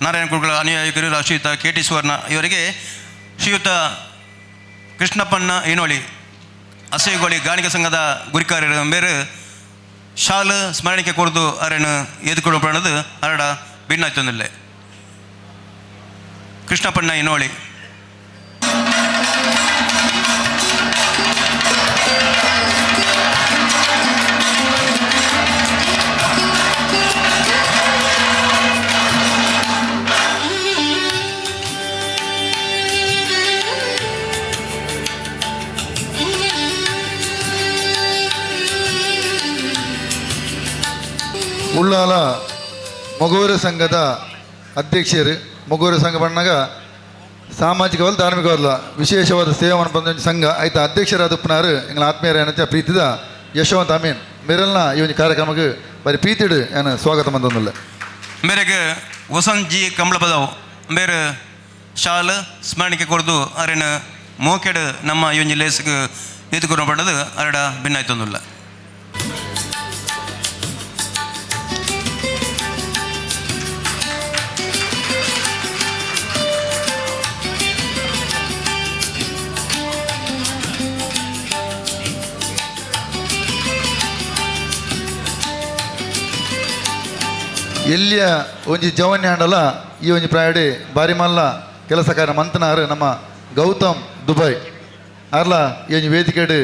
ನಾರಾಯಣ ಗುರುಗಳ ಅನುಯಾಯಿಗರು ಶ್ರೀಯುತ KT ಸುವರ್ಣ ಇವರಿಗೆ ಶ್ರೀಯುತ ಕೃಷ್ಣಪ್ಪಣ್ಣ ಏನೋಳಿ ಅಸೇಗೋಳಿ ಗಾಣಿಗ ಸಂಘದ ಗುರಿಕಾರ್ಯರ ಮೇರೆ ಶಾಲು ಸ್ಮರಣಿಕೆ ಕೊಡ್ದು ಅರನ್ನು ಎದುಕೊಂಡು ಪ್ರಾಣದು ಅರಡ ಭಿನ್ನಾಯ್ತೊಂದಿಲ್ಲ ಕೃಷ್ಣಪ್ಪಣ್ಣ ಏನೋಳಿ ಉಳ್ಳಾಲ ಮೊಗೂರು ಸಂಘದ ಅಧ್ಯಕ್ಷರು. ಮೊಗೂರು ಸಂಘ ಬಂದಾಗ ಸಾಮಾಜಿಕವಲ್ಲ ಧಾರ್ಮಿಕವಲ್ಲ ವಿಶೇಷವಾದ ಸೇವೆಯನ್ನು ಬಂದ ಸಂಘ ಆಯ್ತು ಅಧ್ಯಕ್ಷರಾದ ಉಪ್ಪನಾರು ಎಂಗಳ ಆತ್ಮೀಯರ ಏನಂತ ಪ್ರೀತಿದ ಯಶವಂತ ಅಮೀನ್ ಮೇರೆಲ್ಲ ಈ ಒಂದು ಕಾರ್ಯಕ್ರಮಕ್ಕೆ ಬರೀ ಪ್ರೀತಿಡು ಏನು ಸ್ವಾಗತ ಬಂದೊಂದಿಲ್ಲ ಮೇರೆಗೆ ವಸಂತ್ ಜಿ ಕಂಬಳಪದವು ಬೇರೆ ಶಾಲು ಸ್ಮರಣಿಕೆ ಕೊಡ್ದು ಅರೆನ ಮೋಕೆಡು ನಮ್ಮ ಈ ಒಂದು ಲೇಸ್ಗೆ ಎದುಕೊಂಡು ಪಡೆದು ಅರಡ ಭಿನ್ನಾಯ್ತೊಂದಿಲ್ಲ ಎಲ್ಲಿಯ ಒಂಜಿ ಜವನ್ಯ ಹಂಡಲ ಈ ಒಂಜಿ ಪ್ರಾಯಡಿ ಬಾರಿ ಮಲ್ಲ ಕೆಲಸ ಕಾರ್ಯ ಮಂತನಾರು ನಮ್ಮ ಗೌತಮ್ ದುಬೈ ಅರ್ಲ ಈ ಒಂಜಿ ವೇದಿಕೆಡು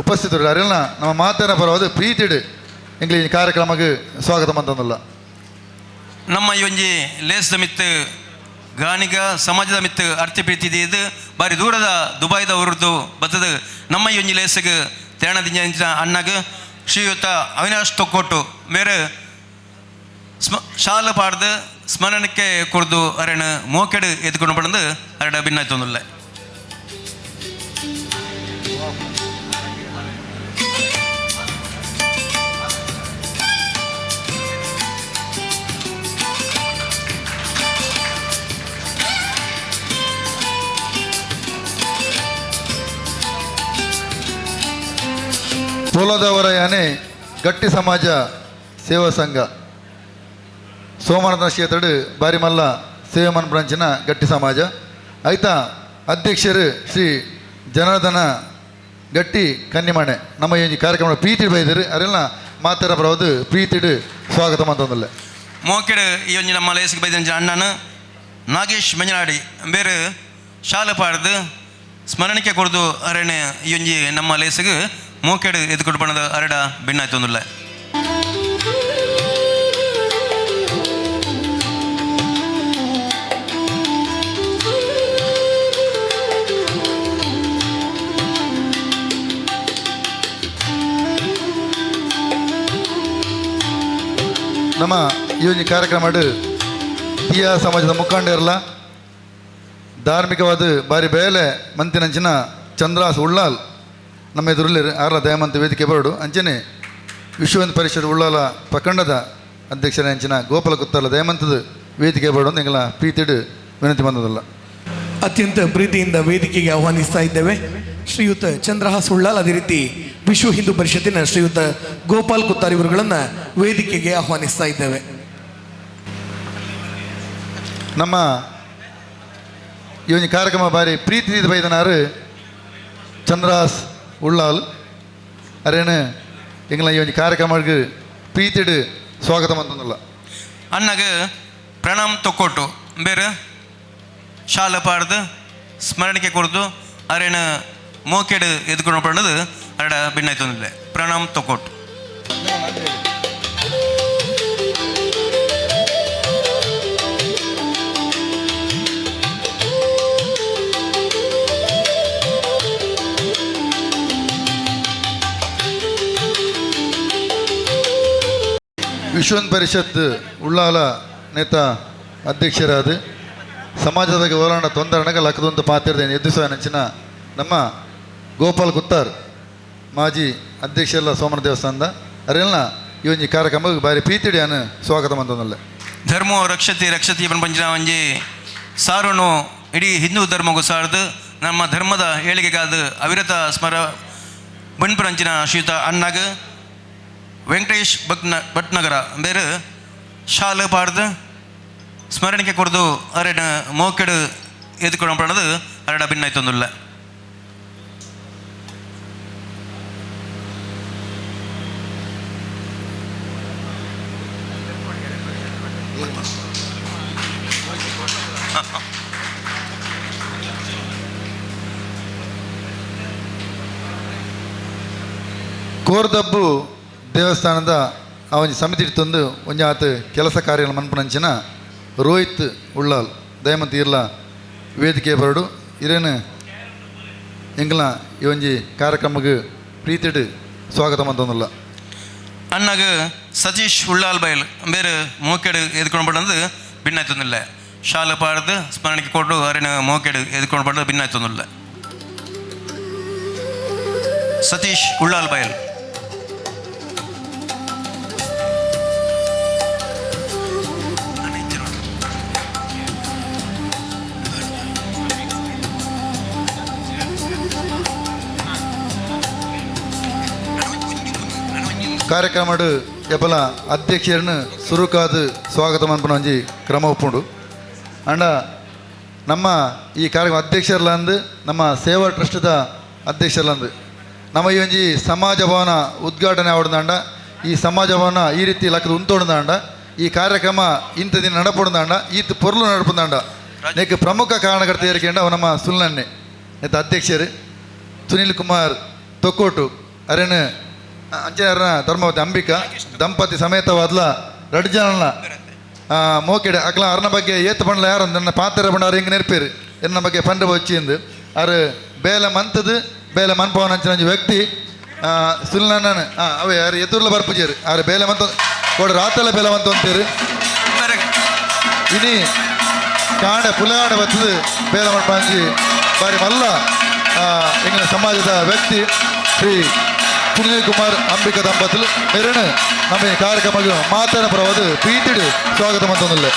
ಉಪಸ್ಥಿತರು ಅರೆಲ್ಲ ನಮ್ಮ ಮಾತೇನ ಪರವಾದ ಪ್ರೀತಿಡು ಎಂಗ್ಲಿ ಈ ಕಾರ್ಯಕ್ರಮಕ್ಕೆ ಸ್ವಾಗತ ಮಂತಂದಲ್ಲ ನಮ್ಮ ಈ ಒಂಜಿ ಲೇಸ್ದ ಮಿತ್ತು ಗಾಣಿಗ ಸಮಾಜದ ಮಿತ್ತು ಅರ್ಥ ಪ್ರೀತಿ ಇದು ಬಾರಿ ದೂರದ ದುಬೈದ ಉರ್ದು ಬತ್ತದ ನಮ್ಮ ಈ ಒಂಜಿ ಲೇಸ್ಗೆ ತೆರಣ ಅಣ್ಣಗೆ ಶ್ರೀಯುತ ಅವಿನಾಶ್ ತೊಕ್ಕೊಟ್ಟು ಮೇರೆ ಶಾಲು ಪಾಡ್ದು ಸ್ಮರಣಕ್ಕೆ ಕೊಡ್ದು ಅರೆಣ ಮೋಕೆಡು ಎದ್ಕೊಂಡು ಪಡೆದು ಅರಡ ಭಿನ್ನಾಯ್ತೊಂದಿಲ್ಲ ಪೋಲದವರ ಯಾನೆ ಗಟ್ಟಿ ಸಮಾಜ ಸೇವಾ ಸಂಘ ಸೋಮನಾಥ ಕ್ಷೇತ್ರಡು ಬಾರಿ ಮಲ್ಲ ಸೇವೆ ಮನ್ಪಂಚಿನ ಗಟ್ಟಿ ಸಮಾಜ ಆಯ್ತಾ ಅಧ್ಯಕ್ಷರು ಶ್ರೀ ಜನಾರ್ದನ ಗಟ್ಟಿ ಕನ್ನಿಮಣೆ ನಮ್ಮ ಈ ಕಾರ್ಯಕ್ರಮ ಪ್ರೀತಿ ಬೈದರು ಅರೆಲ್ಲ ಮಾತಾಡ ಬರೋದು ಪ್ರೀತಿಡು ಸ್ವಾಗತ ಮಂತಂದಿಲ್ಲ ಮೋಕೆಡು ಈ ಒಂಜಿ ನಮ್ಮ ಲೇಸಿಗೆ ಬೈದಂಜ ಅಣ್ಣನು ನಾಗೇಶ್ ಮೆಂಜನಾಡಿ ಬೇರೆ ಶಾಲೆ ಪಾಡ್ದು ಸ್ಮರಣಿಕೆ ಕೊಡ್ದು ಅರೆಣ ಈ ಒಂಜಿ ನಮ್ಮ ಲೇಸಿಗೆ ಮೋಕೆಡು ಎದ್ಕೊಂಡು ಬಣ್ಣದ ಅರಡ ಭಿನ್ನಾಯ್ತೊಂದಿಲ್ಲ ನಮ್ಮ ಈ ಒಂದು ಕಾರ್ಯಕ್ರಮ ತೀಯ ಸಮಾಜದ ಮುಖಂಡರಲ್ಲ ಧಾರ್ಮಿಕವಾದ ಬಾರಿ ಬೇಲೆ ಮಂತಿನಂಚಿನ ಚಂದ್ರಾಸ್ ಉಳ್ಳಾಲ್ ನಮ್ಮ ಎದುರಲ್ಲಿ ಆರ್ಲ ದಯಾಮಂತ ವೇದಿಕೆ ಬರಡು ಅಂಚನೆ ವಿಶ್ವ ಹಿಂದೂ ಪರಿಷತ್ ಉಳ್ಳಾಲ ಪ್ರಖಂಡದ ಅಧ್ಯಕ್ಷರ ಅಂಚಿನ ಗೋಪಾಲ ಕುತ್ತಲ ದಯಾಮಂತದ ವೇದಿಕೆ ಬರಡು ಅಂತ ಎಂಗಳ ಪ್ರೀತಿಡು ವಿನಂತಿ ಬಂದದಲ್ಲ ಅತ್ಯಂತ ಪ್ರೀತಿಯಿಂದ ವೇದಿಕೆಗೆ ಆಹ್ವಾನಿಸ್ತಾ ಇದ್ದೇವೆ ಶ್ರೀಯುತ ಚಂದ್ರಹಾಸ್ ಉಳ್ಳಾಲ್ ಅದೇ ರೀತಿ ವಿಶ್ವ ಹಿಂದೂ ಪರಿಷತ್ತಿನ ಶ್ರೀಯುತ ಗೋಪಾಲ್ ಕುತ್ತಾರ್ ಇವರುಗಳನ್ನು ವೇದಿಕೆಗೆ ಆಹ್ವಾನಿಸ್ತಾ ಇದ್ದೇವೆ. ನಮ್ಮ ಈ ಒಂದು ಕಾರ್ಯಕ್ರಮ ಬಾರಿ ಪ್ರೀತಿ ಬೈದನಾರು ಚಂದ್ರಹಾಸ್ ಉಳ್ಳಾಲ್ ಅರೇನು ಎಂಗಳ ಈ ಒಂದು ಕಾರ್ಯಕ್ರಮಕ್ಕೆ ಪ್ರೀತಿಡು ಸ್ವಾಗತ ಮಂತಂದಿಲ್ಲ ಅಣ್ಣಗೆ ಪ್ರಣಾಮ್ ತೊಕ್ಕೊಟ್ಟು ಬೇರೆ ಶಾಲೆ ಪಾಡ್ದು ಸ್ಮರಣಿಕೆ ಕೊಡ್ದು ಅರೇನ ಮೋಕೆಡು ಎದ್ಕೊಂಡು ಪಡೆದು ಅರಡ ಭಿನ್ನಾಯ್ತೊಂದಿಲ್ಲ ಪ್ರಣಾಮ್ ತೊಕ್ಕೊಟ್ಟು ವಿಶ್ವ ಹಿಂದೂ ಪರಿಷತ್ ಉಳ್ಳಾಲ ನೇತ ಅಧ್ಯಕ್ಷರಾದ ಸಮಾಜದಾಗ ಹೋರಾಟ ತೊಂದರೆನಾಗ ಲಕ್ಕದಂತ ಪಾತಿರ್ದೇನೆ ಎದ್ದಿಸುವ ನೆಂಚಿನ ನಮ್ಮ ಗೋಪಾಲ್ ಕುತ್ತಾರ್ ಮಾಜಿ ಅಧ್ಯಕ್ಷರೆಲ್ಲ ಸೋಮನ ದೇವಸ್ಥಾನದ ಅರೆಲ್ಲ ಈ ಒಂದು ಕಾರ್ಯಕ್ರಮಕ್ಕೆ ಬಾರಿ ಪ್ರೀತಿಡಿ ಅನ್ನು ಸ್ವಾಗತ ಮಂತಂದಲ್ಲ ಧರ್ಮೋ ರಕ್ಷತಿ ಪ್ರಪಂಚನ ಒಂಜಿ ಸಾರುನು ಇಡೀ ಹಿಂದೂ ಧರ್ಮಗೂ ಸಾರ್ದು ನಮ್ಮ ಧರ್ಮದ ಏಳಿಗೆಗಾದ ಅವಿರತ ಬಣ್ಪುರಂಚಿನ ಶ್ರೀಯುತ ಅಣ್ಣಗ ವೆಂಕಟೇಶ್ ಭಟ್ನಗರ ಬೇರೆ ಶಾಲೆ ಪಾಡ್ದು ಸ್ಮರಣಿಕೆ ಕೊಡ್ದು ಅರೆಡ ಮೋಕೆಡು ಎದ್ಕೊಂಡು ಅರೆಡ ಭಿನ್ನಾಯ್ತೊಂದಿಲ್ಲ. ಕೋರ್ದಬ್ಬು ದೇವಸ್ಥಾನದ ಅವನ ಸಮಿತಿ ತಂದು ಒಂಜಿ ಆತ ಕೆಲಸ ಕಾರ್ಯಗಳು ಮನ್ಪನಂಚಿನ ರೋಹಿತ್ ಉಳ್ಳಾಲ್ ದಯಮಂತ ಇರ್ಲ ವೇದಿಕೆ ಬರಡು ಇರೇನು ಎಂಗ್ಲ ಈ ಒಂಜಿ ಕಾರ್ಯಕ್ರಮಕ್ಕೆ ಪ್ರೀತಿಡ್ ಸ್ವಾಗತ ಮಂತೊಂದಿಲ್ಲ. ಅಣ್ಣಗ ಸತೀಶ್ ಉಳ್ಳಾಲ್ ಬೈಲ್ ಬೇರೆ ಮೋಕೆಡು ಎದ್ಕೊಂಡು ಭಿನ್ನಾಯ್ತೊಂದಿಲ್ಲ. ಶಾಲೆ ಪಾಡ್ದು ಸ್ಮರಣಿಕೆ ಕೊಟ್ಟು ಅರೆನ ಮೋಕೆಡು ಎದ್ಕೊಂಡು ಭಿನ್ನಾಯ್ತೊಂದಿಲ್ಲ. ಸತೀಶ್ ಉಳ್ಳಾಲ್ ಬೈಲ್ ಕಾರ್ಯಕ್ರಮಡು ಎಪ್ಪಲ ಅಧ್ಯಕ್ಷರನ್ನು ಸುರುಕಾದು ಸ್ವಾಗತ ಮನ್ಪನ ಒಂಜಿ ಕ್ರಮ ಒಪ್ಪುಂಡು. ಅಂಡ ನಮ್ಮ ಈ ಕಾರ್ಯಕ್ರಮ ಅಧ್ಯಕ್ಷರ್ಲಂದು ನಮ್ಮ ಸೇವಾ ಟ್ರಸ್ಟ್ದ ಅಧ್ಯಕ್ಷರ್ಲಂದು ನಮ್ಮ ಈ ಒಂಜಿ ಸಮಾಜ ಭವನ ಉದ್ಘಾಟನೆ ಆವಡ್ದಾಂಡ ಈ ಸಮಾಜ ಭವನ ಈ ರೀತಿ ಲಕ್ಕದ ಉಂತೋಡ್ದಾಂಡ ಈ ಕಾರ್ಯಕ್ರಮ ಇಂಥ ದಿನ ನಡಪೊಡ್ದಾಂಡ ಈತ ಪೊರ್ಲು ನಡಪುದಾಂಡ ನೆಕ್ ಪ್ರಮುಖ ಕಾರಣಕರ್ತ ಏರಿಕೆಂಡ ಅವ ನಮ್ಮ ಸುಲ್ನನ್ನೆ ನೆತ್ತ ಅಧ್ಯಕ್ಷರು ಸುನೀಲ್ ಕುಮಾರ್ ತೊಕ್ಕೋಟು ಅರೇನು ಅಂಚನ ಧರ್ಮವತಿ ಅಂಬಿಕಾ ದಂಪತಿ ಸಮೇತವಾದ್ಲ ರಡ್ ಜನಲ್ಲ ಮೋಕೆಡೆ ಅಕ್ಲ ಅರ್ನ ಬಗ್ಗೆ ಏತ್ ಪಂಡ್ಲ ಯಾರು ನನ್ನ ಪಾತ್ರ ಬಂಡಾರು ಹಿಂಗೆ ನೆನಪೇರು ಎನ್ನ ಬಗ್ಗೆ ಪಂಡ ಬಚ್ಚಿಂದು ಅರು ಬೇಲ ಮಂತದು ಬೇಲೆ ಮನ್ಪವನ ಅಂಚಿನ ವ್ಯಕ್ತಿ ಸುಲ್ನನ್ನ ಅವೇ ಯಾರು ಎದುರ್ಲ ಬರ್ಪುಜೇರು ಆರು ಬೇಲೆ ಮಂತ ಕೊಡ ರಾತೆಲ್ಲ ಬೇಲೆ ಮಂತ ಅಂತೀರು ಇನಿ ಕಾಂಡ ಪುಲಾಡ ಬತ್ತದು ಬೇಲೆ ಮನ್ಪಂಚಿ ಬಾರಿ ಮಲ್ಲ ಎಂಗ್ಲ ಸಮಾಜದ ವ್ಯಕ್ತಿ ಶ್ರೀ ಸುನೀಲ್ ಕುಮಾರ್ ಅಂಬಿಕಾ ದಂಪతులు ಮೇರಣ ನಮ್ಮ ಈ ಕಾರ್ಯಕ್ರಮಕ್ಕೆ ಮಾತನ ಪರವಾದ ಪ್ರೀತಿಡು ಸ್ವಾಗತ ಮಂತೊಂದಿಲ್ಲ.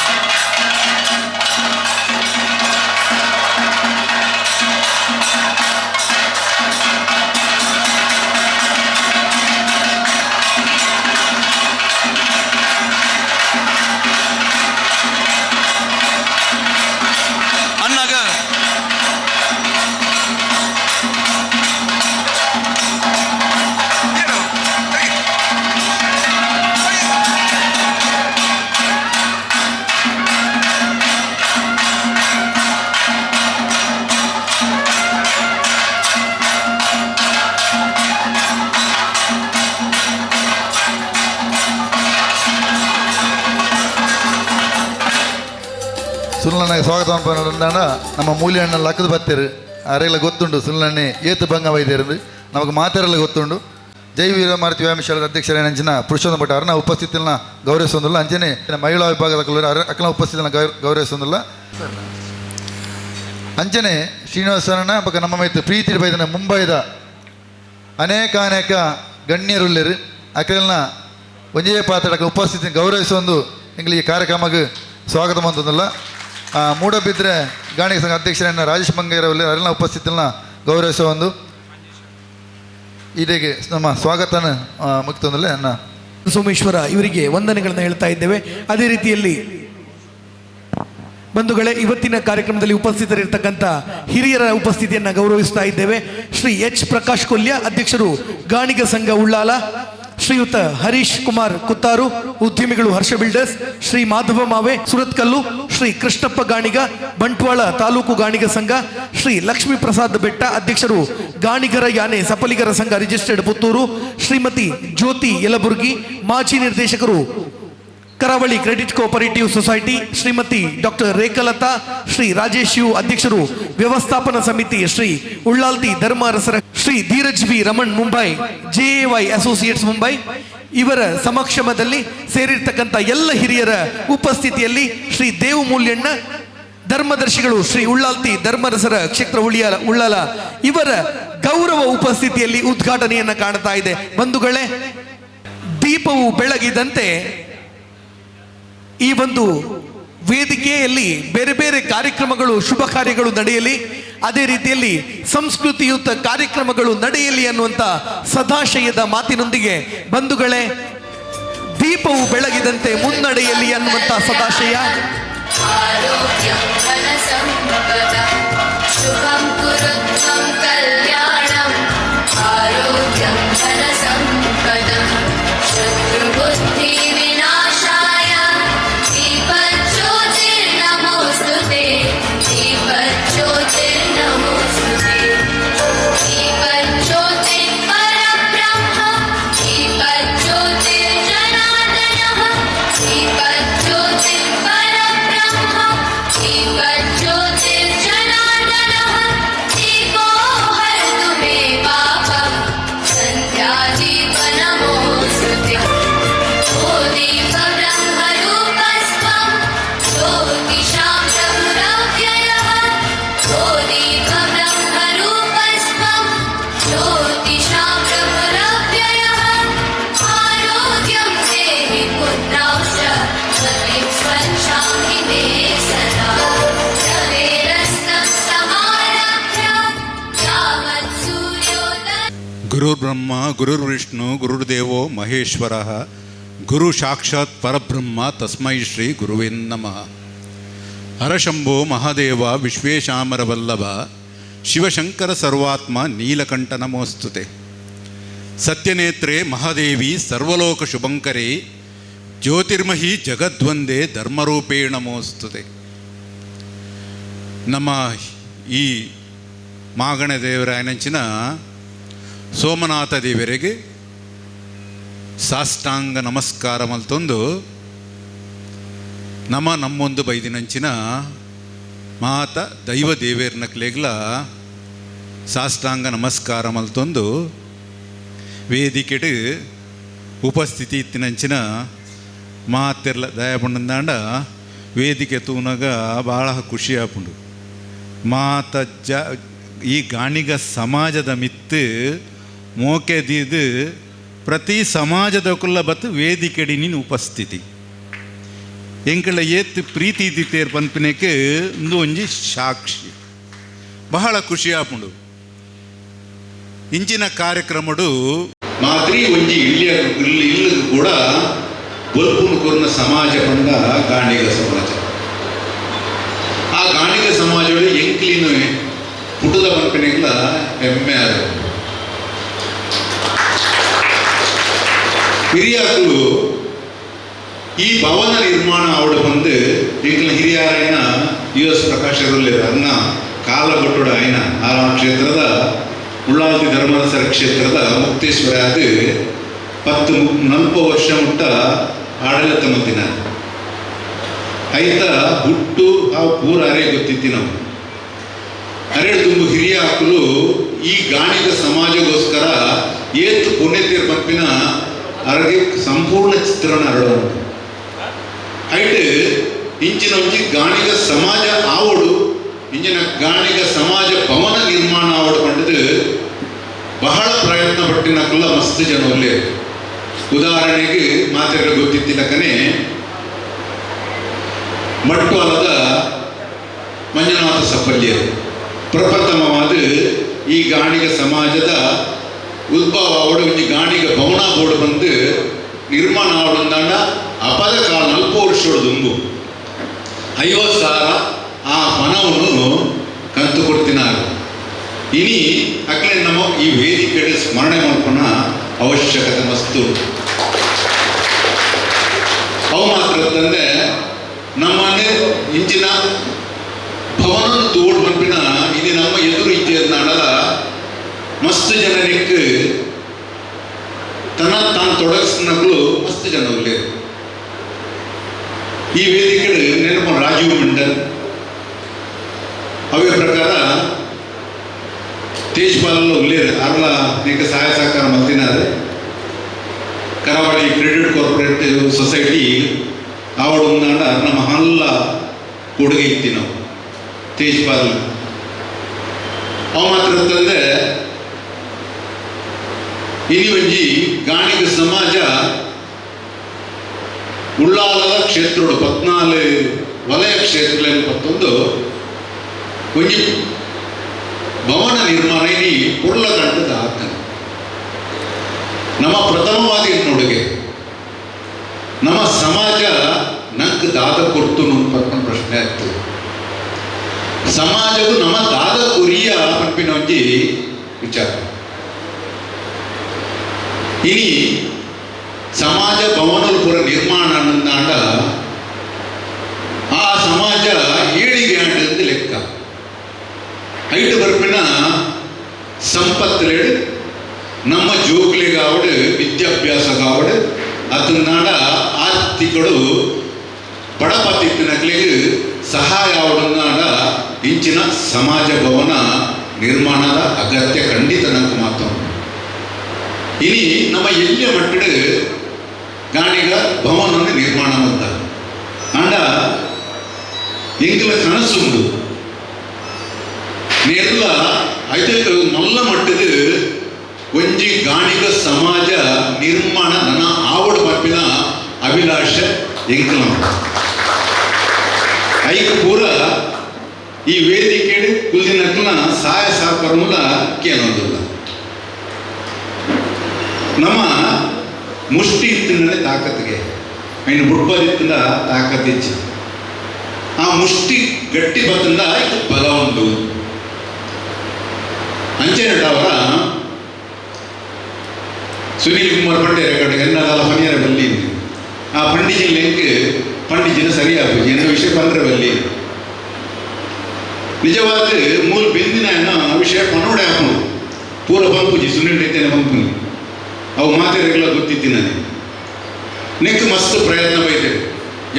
ಅಣ್ಣಗ ಸುಲ್ನಣ್ಣಗೆ ಸ್ವಾಗತ ಅನ್ಪಂಡ ನಮ್ಮ ಮೂಲ್ಯಣ್ಣ ಲಕ್ಕದ ಬತ್ತೇರು ಅರೆಲ್ಲ ಗೊತ್ತುಂಡು ಸುಲ್ನಣ್ಣೆ ಏತು ಭಂಗ ವೈದ್ಯರು ನಮಗೆ ಮಾತಾರೆಲ್ಲ ಗೊತ್ತುಂಡು. ಜೈ ವೀರಮಾರುತಿ ವ್ಯಾಯಾಮಶಾಲದ ಅಧ್ಯಕ್ಷರೇನಂಚಿನ ಪುರುಷೋತ್ತಮ ಭಟ್ ಅರ್ನ ಉಪಸ್ಥಿತಿನ ಗೌರವಿಸೋದಿಲ್ಲ ಅಂಚನೆ ಮಹಿಳಾ ವಿಭಾಗದ ಅಕ್ಕನ ಉಪಸ್ಥಿತಿನ ಗೌರವಿಸೋದಿಲ್ಲ ಅಂಚನೆ ಶ್ರೀನಿವಾಸನ ಬಕ ನಮ್ಮ ಮೈತು ಪ್ರೀತಿ ಬೈದನ ಮುಂಬೈದ ಅನೇಕ ಗಣ್ಯರುಲ್ಲೇರು ಅಕ್ಕಲ್ನ ಒಂಜೇ ಪಾತ್ರಕ್ಕೆ ಉಪಸ್ಥಿತಿ ಗೌರವಿಸೊಂದು ಎಂಗ್ಲಿ ಈ ಕಾರ್ಯಕ್ರಮಕ್ಕೆ ಸ್ವಾಗತ ಮಂತೊಂದಿಲ್ಲ. ಮೂಡಬಿದ್ರೆ ಗಾಣಿಗ ಸಂಘ ಅಧ್ಯಕ್ಷರನ್ನ ರಾಜೇಶ್ ಮಂಗೇರವಲ್ಲಿ ಅರೆಲ್ಲ ಉಪಸ್ಥಿತಿನ ಗೌರವಿಸೋ ಒಂದು ಇದಕ್ಕೆ ನಮ್ಮ ಸ್ವಾಗತನ ಮುಕ್ತಂದಿಲ್ಲ ಅನ್ನ ಸೋಮೇಶ್ವರ ಇವರಿಗೆ ವಂದನೆಗಳನ್ನು ಹೇಳ್ತಾ ಇದ್ದೇವೆ. ಅದೇ ರೀತಿಯಲ್ಲಿ ಬಂಧುಗಳೇ, ಇವತ್ತಿನ ಕಾರ್ಯಕ್ರಮದಲ್ಲಿ ಉಪಸ್ಥಿತರಿರ್ತಕ್ಕಂಥ ಹಿರಿಯರ ಉಪಸ್ಥಿತಿಯನ್ನು ಗೌರವಿಸ್ತಾ ಇದ್ದೇವೆ. ಶ್ರೀ ಎಚ್ ಪ್ರಕಾಶ್ ಕೊಲ್ಯ, ಅಧ್ಯಕ್ಷರು ಗಾಣಿಗ ಸಂಘ ಉಳ್ಳಾಲ. ಶ್ರೀಯುತ ಹರೀಶ್ ಕುಮಾರ್ ಕುತ್ತಾರು, ಉದ್ಯಮಿಗಳು ಹರ್ಷ ಬಿಲ್ಡರ್ಸ್. ಶ್ರೀ ಮಾಧವ ಮಾವೆ ಸುರತ್ಕಲ್ಲು. ಶ್ರೀ ಕೃಷ್ಣಪ್ಪ ಗಾಣಿಗ, ಬಂಟ್ವಾಳ ತಾಲೂಕು ಗಾಣಿಗ ಸಂಘ. ಶ್ರೀ ಲಕ್ಷ್ಮೀ ಪ್ರಸಾದ್ ಬೆಟ್ಟ, ಅಧ್ಯಕ್ಷರು ಗಾಣಿಗರ ಯಾನೆ ಸಫಲಿಗರ ಸಂಘ ರಿಜಿಸ್ಟರ್ಡ್ ಪುತ್ತೂರು. ಶ್ರೀಮತಿ ಜ್ಯೋತಿ ಯಲಬುರ್ಗಿ, ಮಾಜಿ ನಿರ್ದೇಶಕರು Karavali credit cooperative society. Shrimati doctor Rekhalata. Shri Rajesh U, ಅಧ್ಯಕ್ಷರು ವ್ಯವಸ್ಥಾಪನಾ ಸಮಿತಿ ಶ್ರೀ ಉಳ್ಳಾಲ್ತಿ ಧರ್ಮರಸರ. Shri Dheeraj B Raman Mumbai, JAY associates Mumbai. ಇವರ ಸಮಕ್ಷಮದಲ್ಲಿ ಸೇರಿರ್ತಕ್ಕಂಥ ಎಲ್ಲ ಹಿರಿಯರ ಉಪಸ್ಥಿತಿಯಲ್ಲಿ ಶ್ರೀ ದೇವು ಮೂಲ್ಯಣ್ಣ ಧರ್ಮದರ್ಶಿಗಳು ಶ್ರೀ ಉಳ್ಳಾಲ್ತಿ ಧರ್ಮರಸರ ಕ್ಷೇತ್ರ ಉಳ್ಳಾಲ ಇವರ ಗೌರವ ಉಪಸ್ಥಿತಿಯಲ್ಲಿ ಉದ್ಘಾಟನೆಯನ್ನ ಕಾಣ್ತಾ ಇದೆ. ಬಂಧುಗಳೇ, ದೀಪವು ಬೆಳಗಿದಂತೆ ಈ ಒಂದು ವೇದಿಕೆಯಲ್ಲಿ ಬೇರೆ ಬೇರೆ ಕಾರ್ಯಕ್ರಮಗಳು, ಶುಭ ಕಾರ್ಯಗಳು ನಡೆಯಲಿ. ಅದೇ ರೀತಿಯಲ್ಲಿ ಸಂಸ್ಕೃತಿಯುತ ಕಾರ್ಯಕ್ರಮಗಳು ನಡೆಯಲಿ ಅನ್ನುವಂಥ ಸದಾಶಯದ ಮಾತಿನೊಂದಿಗೆ ಬಂಧುಗಳೇ, ದೀಪವು ಬೆಳಗಿದಂತೆ ಮುನ್ನಡೆಯಲಿ ಅನ್ನುವಂಥ ಸದಾಶಯ. ಆರೋಗ್ಯಂ ಧನಸಂಪದಂ ಶುಭಂ ಕುರುತ್ವಂ ಕಲ್ಯಾಣಂ ಆರೋಗ್ಯಂ ಧನಸಂಪದಂ ಶತ್ರುಬುದ್ಧಿ ವಿನಾಶಾಯ ದೀಪಜ್ಯೋತಿರ್ನಮೋಸ್ತುತೆ ದೀಪಜ್ಯೋತಿರ್ನಮೋಸ್ತುತೆ ದೀಪಜ್ಯೋತಿರ್ ಪರಬ್ರಹ್ಮ ದೀಪಜ್ಯೋತಿರ್ಜನಾರ್ದನಃ ದೀಪಜ್ಯೋತಿರ್ ಪರಬ್ರಹ್ಮ दीपज्योतिर्जनार्दनः दीपो हरतु मे पापं सन्ध्यादीपनमोऽस्तुते ओ दीपब्रह्मरूपस्त्वं ज्योतिषां प्रभुरव्ययः ओ दीपब्रह्मरूपस्त्वं ज्योतिषां प्रभुरव्ययः आरोग्यं देहि पुत्रांश्च गतिं स्वच्छामि मे सदा ಗುರುರ್ಬ್ರಹ್ಮ ಗುರುರ್ವಿಷ್ಣು ಗುರುರ್ದೇವೋ ಮಹೇಶ್ವರ ಗುರು ಸಾಕ್ಷಾತ್ ಪರಬ್ರಹ್ಮ ತಸ್ಮೈ ಶ್ರೀ ಗುರುವೇ ನಮಃ. ಹರಶಂಭೋ ಮಹಾದೇವ ವಿಶ್ವೇಶಾಮರವಲ್ಲಭ ಶಿವಶಂಕರ ಸರ್ವಾತ್ಮ ನೀಲಕಂಠ ನಮೋಸ್ತುತೆ. ಸತ್ಯನೇತ್ರೇ ಮಹಾದೇವಿ ಸರ್ವಲೋಕ ಶುಭಂಕರೇ ಜ್ಯೋತಿರ್ಮಹಿ ಜಗದ್ವಂದೇ ಧರ್ಮರೂಪೇ ನಮೋಸ್ತುತೆ. ನಮ್ಮ ಈ ಮಾಗಣ ದೇವರಾಯನಂಚಿನ ಸೋಮನಾಥ ದೇವರಿಗೆ ಸಾಷ್ಟಾಂಗ ನಮಸ್ಕಾರ ಮಲ್ತೊಂದು ನಮ್ಮೊಂದು ಬೈದಿನಂಚಿನ ಮಾತ ದೈವ ದೇವೇರ್ನ ಕ್ಲೇಗ್ಲ ಸಾಷ್ಟಾಂಗ ನಮಸ್ಕಾರ ಮಲ್ತೊಂದು ವೇದಿಕೆಡು ಉಪಸ್ಥಿತಿ ಇತ್ತಿನಂಚಿನ ಮಾತೆರ್ಲ ದಯಪಂಡ ವೇದಿಕೆ ತೂನಗ ಭಾಳ ಖುಷಿ ಆಪುಂಡು. ಮಾತ ಈ ಗಾಣಿಗ ಸಮಾಜದ ಮಿತ್ತು ಮೋಕೆದಿದು ಪ್ರತಿ ಸಮಾಜದಕ್ಕುಲ್ಲ ಬತ್ತು ವೇದಿಕೆಡಿ ನೀನು ಉಪಸ್ಥಿತಿ ಎಂಕಳ ಏತ್ ಪ್ರೀತಿ ಇದ್ದಿತ್ತೇರ್ ಪನ್ಪಿನಕ್ಕೆ ಒಂದು ಒಂಜಿ ಸಾಕ್ಷಿ ಬಹಳ ಖುಷಿ ಆಪುಂಡು. ಇಂಚಿನ ಕಾರ್ಯಕ್ರಮಡು ಮಾತ್ರಿ ಒಂಜಿ ಇಲ್ಲದು ಕೂಡ ಬಲ್ಪುನು ಕೊರ್ನ ಸಮಾಜ ಪಂಡ ಗಾಣಿಗ ಸಮಾಜ. ಆ ಗಾಣಿಗ ಸಮಾಜಗಳು ಎಂಕ್ಲಿನ ಪುಟದ ಪನ್ಪಿನೆಗ್ಲ ಹೆಮ್ಮೆ ಆದ ಹಿರಿಯಾಕಲು ಈ ಭವನ ನಿರ್ಮಾಣ ಅವಡು ಬಂದು ಎಂಕ್ಲ ಹಿರಿಯಾರೈನ US ಪ್ರಕಾಶದಲ್ಲಿ ಅನ್ನ ಕಾಲ ಕೊಟ್ಟೋಡ ಆಯ್ನ ಆ ಕ್ಷೇತ್ರದ ಉಳ್ಳಾಲ್ತಿ ಧರ್ಮದಸರ ಕ್ಷೇತ್ರದ ಮುಕ್ತೇಶ್ವರ ಅದು 40 ವರ್ಷ ಮುಟ್ಟ ಆಡಳಿತ ಮತ್ತಿನ ಐತ ಹುಟ್ಟು ಆ ಪೂರ ಅರೆ ಗೊತ್ತಿತ್ತಿ ನಾವು ಅರೆ ತುಂಬ ಹಿರಿಯ ಹಾಕಲು ಈ ಗಾಣಿಗ ಸಮಾಜಗೋಸ್ಕರ ಏತು ಪುಣ್ಯತೀರ್ ಪಂಪಿನ ಅರಗೆ ಸಂಪೂರ್ಣ ಚಿತ್ರಣ ಹರಡೋಣ ಐಟ್ ಇಂಚಿನ ಒಂಜಿ ಗಾಣಿಗ ಸಮಾಜ ಆವಡು ಇಂಚಿನ ಗಾಣಿಗ ಸಮಾಜ ಭವನ ನಿರ್ಮಾಣ ಆವಡು ಪಂಡದು ಬಹಳ ಪ್ರಯತ್ನ ಪಟ್ಟಿನಕಲ್ಲ ಮಸ್ತ್ ಜನ ಒಳ್ಳೆ. ಉದಾಹರಣೆಗೆ ಮಾತೆಗಳು ಗೊತ್ತಿತ್ತಿಲ್ಲಕನೆ ಮಟ್ವಾಲದ ಮಂಜುನಾಥ ಸಪ್ಪಲ್ಯ ಪ್ರಪ್ರಥಮವಾದ ಈ ಗಾಣಿಗ ಸಮಾಜದ ಉದ್ಭವ ಆವಡು ಒಂಜಿ ಗಾಣಿಗ ಭವನ ಬೋರ್ಡ್ ಬಂದು ನಿರ್ಮಾಣ ಆವಡಂದಾಂಡ ಅಪದ ಕಾಲ 40 ವರ್ಷದ ದುಂಬು 50,000 ಆ ಹಣವನ್ನು ಕಂತು ಕೊಡ್ತಿನಾರು. ಇನಿ ಅಕ್ಲೆ ನಮ್ಮ ಈ ವೇದಿಕೆ ಸ್ಮರಣೆ ಮಾಡ್ಕೊಳ ಅವಶ್ಯಕತೆ ಮಸ್ತು. ಅವು ಮಾತ್ರ ತಂದೆ ನಮ್ಮನ್ನೇ ಇಂಚಿನ ಭವನ ತೋಡ್ ಪಂಪಿನ ಇದು ನಮ್ಮ ಎದುರು ಇದ್ದ ಅಡಲ ಮಸ್ತ್ ಜನರಿಗೆ ತಾನು ತೊಡಗಿಸಿನಗಳು ಮಸ್ತ್ ಜನ ಒಳ್ಳೆ. ಈ ವೇದಿಕೆ ನೆನಪು ರಾಜೀವ್ ಮಂಡಲ್ ಅವೇ ಪ್ರಕಾರ ತೇಜ್ಪಾಲಲ್ಲ ಒಳ್ಳೆಯದು ಅರ್ಲ ನೀಕ ಸಹಾಯ ಸಹಕಾರ ಮಲ್ತಿನಾರೆ ಕರಾವಳಿ ಕ್ರೆಡಿಟ್ ಕೋಆಪರೇಟಿವ್ ಸೊಸೈಟಿ ಆವಡು ಒಂದಾಂಡ ನಮ್ಮ ಹಲ್ಲ ಕೊಡುಗೆ ಇತ್ತಿ ನಾವು ತೇಜ್ಪಾಲ್ ಅವು ಮಾತ್ರ ತಂದೆ ಇನಿ ಒಂಜಿ ಗಾಣಿಗ ಸಮಾಜ ಉಳ್ಳಾಲದ ಕ್ಷೇತ್ರಗಳು 14 ವಲಯ ಕ್ಷೇತ್ರಗಳನ್ನು ಪತ್ತೊಂದು ಒಂಜಿ ಭವನ ನಿರ್ಮಾಣ ಇನಿ ಪುರ್ಲ ಗಂಟದ ಆತನ ನಮ್ಮ ಪ್ರಥಮವಾದಿ ನೋಡಿಗೆ ನಮ್ಮ ಸಮಾಜ ನಂಗೆ ದಾದ ಕೊಡ್ತು ಪರ್ಪನ ಪ್ರಶ್ನೆ ಆಯ್ತು ಸಮಾಜಕ್ಕೂ ನಮ್ಮ ದಾದ ಗುರಿಯ ಪಂಪಿನ ಒಂಜಿ ವಿಚಾರ ಇನಿ ಸಮಾಜ ಭವನಲು ಪೂರ ನಿರ್ಮಾಣ ಅಂದಾಂಡ ಆ ಸಮಾಜ ಏಳಿಗೆ ಆಂಡದ್ದು ಲೆಕ್ಕ ಐಟು ಬರ್ಪಿನ ಸಂಪತ್ತುಗಳು ನಮ್ಮ ಜೋಗ್ಲಿಗಾವಡು ವಿದ್ಯಾಭ್ಯಾಸಗಾವಡು ಅದನ್ನಾಡ ಆರ್ಥಿಕಗಳು ಬಡಪತಿನಗಳಿಗೆ ಸಹಾಯ ಆವಡನ್ನಾಡ ಇಂಚಿನ ಸಮಾಜ ಭವನ ನಿರ್ಮಾಣದ ಅಗತ್ಯ ಖಂಡಿತ ನಂಗೆ ಮಾತು ಇನಿ ನಮ್ಮ ಎಲ್ಲಿಯ ಮಟ್ಟದ ಗಾಣಿಗ ಭವನವನ್ನು ನಿರ್ಮಾಣ ಅಂತ ಅಂಡ ಎಂಕಲ ಕನಸುಂಡು ನೆಲ್ಲ ಐದಕ್ಕೆ ಮಲ್ಲ ಮಟ್ಟದ ಒಂಜಿ ಗಾಣಿಗ ಸಮಾಜ ನಿರ್ಮಾಣ ನನ್ನ ಆವಡ ಪಪ್ಪಿನ ಅಭಿಲಾಷ ಎಂಕಲ ಐದು ಪೂರ ಈ ವೇದಿಕೆ ಕುಲ್ದಿನಕ್ಲ ಸಹಾಯ ಸಹಕಾರముల ಕೇಳೋದಿಲ್ಲ ನಮ್ಮ ಮುಷ್ಟಿ ಇತ್ತಿನ ತಾಕತ್ತಿಗೆ ಐನು ಬುಡ್ಬದಿತ್ತಿಂದ ತಾಕತ್ತಿಚ್ಚಿ ಆ ಮುಷ್ಟಿ ಗಟ್ಟಿ ಬತ್ತಂದ ಇದು ಬಲ ಉಂಟು ಅಂಚೆನವರ ಸುನೀಲ್ ಕುಮಾರ್ ಪಂಡೆ ರೆಕಾರ್ಡ್ ಎನ್ನದಲ್ಲ ಪನಿಯರ ಬಲ್ಲಿ ಆ ಪಂಡಿಜಿನ ಲೆಂಕ್ ಪಂಡಿಜಿನ ಸರಿಯಾಗು ಎನ್ನ ವಿಷಯ ಬಂದ್ರೆ ಬಲ್ಲಿ ನಿಜವಾದ ಮೂಲ ಬೆಂದಿನ ವಿಷಯ ಪನ್ನೋಡೆ ಹಾಕೋದು ಪೂರ ಬಂಪುಜಿ ಸುನೀಲ್ ರೈತೇನೆ ಬಂಪುನಿ ಅವು ಮಾತೆರೆಲ್ಲ ಗೊತ್ತಿತ್ತಿ ನನಗೆ ನೆಕ್ ಮಸ್ತ್ ಪ್ರಯತ್ನ ಬೈತೆ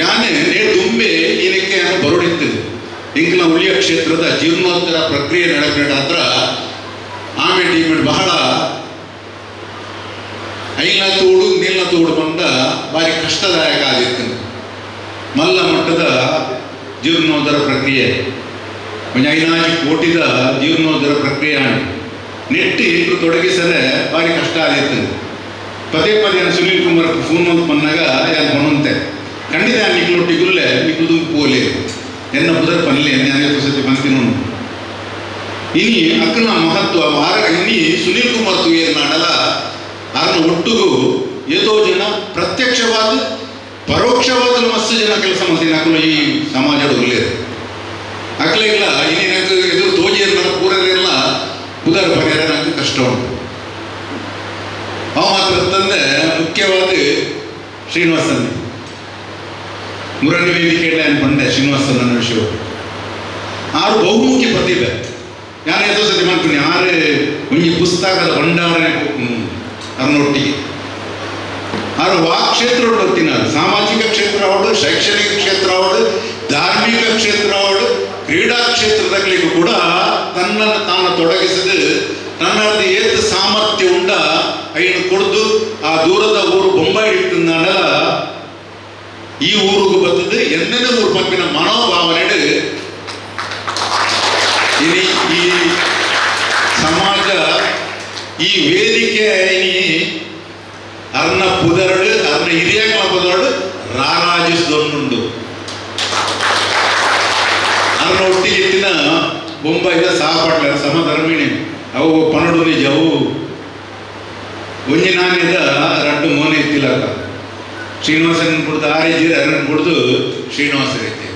ಯಾನೆ ನೇಡು ತುಂಬೆ ಏನಕ್ಕೆ ಬರೋಡಿತ್ತು ಇಂಗ್ಲ ಉಳಿಯ ಕ್ಷೇತ್ರದ ಜೀರ್ಣೋತ್ತರ ಪ್ರಕ್ರಿಯೆ ನಡೆಬೇಡ ಹತ್ರ ಆಮೇಲೆ ಟೀಮೇಟ್ ಬಹಳ ಐನ ತೋಡು ನೀಲ್ನ ತೋಡು ಬಂದ ಭಾರಿ ಕಷ್ಟದಾಯಕ ಆಗಿತ್ತು ಮಲ್ಲ ಮಟ್ಟದ ಜೀರ್ಣೋದ್ಧಾರ ಪ್ರಕ್ರಿಯೆ ಒಂದು 5 ಕೋಟಿದ ಜೀರ್ಣೋದ್ಧಾರ ಪ್ರಕ್ರಿಯೆ ನೆಟ್ಟು ಇಂಟ್ರು ತೊಡಗಿಸದೆ ಭಾರಿ ಕಷ್ಟ ಆಗಿತ್ತು ಪದೇ ಪದೇ ಸುನೀಲ್ ಕುಮಾರ್ ಫೋನ್ ಅಂತ ಬಂದಾಗ ಯಾರು ಬನ್ನುಂತೆ ಖಂಡಿತ ನಿಕ್ಲೊಟ್ಟಿಗುಲ್ಲೆ ನಿಕ್ಲು ಪೋಲೆ ಎನ್ನ ಬುಧರ್ ಪನ್ಲೆ ಎನ್ನೆ ಸತಿ ಬಂತಿನೋನು ಇನಿ ಅಕ್ಕನ ಮಹತ್ವ ವಾರ ಇನ್ನಿ ಸುನೀಲ್ ಕುಮಾರ್ ತುಯರ್ ನಾಡಲ ಆರನ ಒಟ್ಟಿಗೂ ಏತೋ ಜನ ಪ್ರತ್ಯಕ್ಷವಾದ ಪರೋಕ್ಷವಾದ ಮಸ್ತು ಜನ ಕೆಲಸ ಮಾಡ್ತೀನಿ ಅಕ್ಕಲು ಈ ಸಮಾಜದ ಒಳ್ಳೆಯದು ಅಕ್ಕಲೇ ಇಲ್ಲ ಇನಿ ನಂಗೆ ಎದುರು ತೋಜಿಯರ್ ನನ್ನ ಪೂರರೆಲ್ಲ ಉದಾರ ಪರಿಹಾರ ನಂಗೆ ಕಷ್ಟ ಉಂಟು ಅವ ಮಾತ್ರ ತಂದೆ ಮುಖ್ಯವಾದ ಶ್ರೀನಿವಾಸನ್ ಮುರಳಿ ವೇದಿಕೆಯಲ್ಲಿ ಏನು ಬಂದೆ ಶ್ರೀನಿವಾಸನ್ ಅನ್ನೋ ವಿಷಯ ಆರು ಬಹುಮುಖಿ ಪ್ರತಿಭೆ ನಾನು ಎಷ್ಟೋ ಸತಿ ಮಾಡ್ತೀನಿ ಆರು ಒಂಜಿ ಪುಸ್ತಕದ ಭಂಡಾರನೆ ಅನ್ನೊಟ್ಟಿಗೆ ಆರು ವಾಕ್ ಕ್ಷೇತ್ರ ಗೊತ್ತಿನ ಸಾಮಾಜಿಕ ಕ್ಷೇತ್ರ ಅವಳು ಶೈಕ್ಷಣಿಕ ಕ್ಷೇತ್ರ ಅವಳು ಧಾರ್ಮಿಕ ಕ್ಷೇತ್ರ ಅವಳು ಕ್ರೀಡಾ ಕ್ಷೇತ್ರದಲ್ಲಿಗೂ ಕೂಡ ತನ್ನನ್ನು ತಾನು ತೊಡಗಿಸಿದು ನನ್ನದು ಏತ್ ಸಾಮರ್ಥ್ಯ ಉಂಡ ಐನು ಕೊಡ್ದು ಆ ದೂರದ ಊರು ಬೊಂಬಾಯಿ ಇಟ್ಟಿಂದಲ್ಲ ಈ ಊರಿಗೂ ಬರ್ತದೆ ಎನ್ನೆನ ಊರು ಪಂಪಿನ ಮನೋಭಾವನೆ ಈ ಸಮಾಜ ಈ ವೇದಿಕೆ ಅರ್ನ ಪುದರಡು ಅರ್ನ ಹಿರಿಯ ಪುದರಡು ರಾರಾಜಿಸಿದೊಂದುಂಡು ಅರ್ನ ಒಟ್ಟಿಗೆ ಎತ್ತಿನ ಬೊಂಬಾಯಿದ ಸಹಪಾಟ್ಲ ಸಮಧರ್ಮಿಣಿ ಅವು ಪನ್ನಡು ನಿಜ ಅವು ಒಂಜಿ ನಾಣ್ಯದ ರಡ್ಡು ಮೋನೆ ಎತ್ತಿಲಕ್ಕ ಶ್ರೀನಿವಾಸನ್ ಕುಡ್ದು ಆರೇಜಿ ಅರನ್ ಕುಡ್ದು ಶ್ರೀನಿವಾಸ ರೀತಿ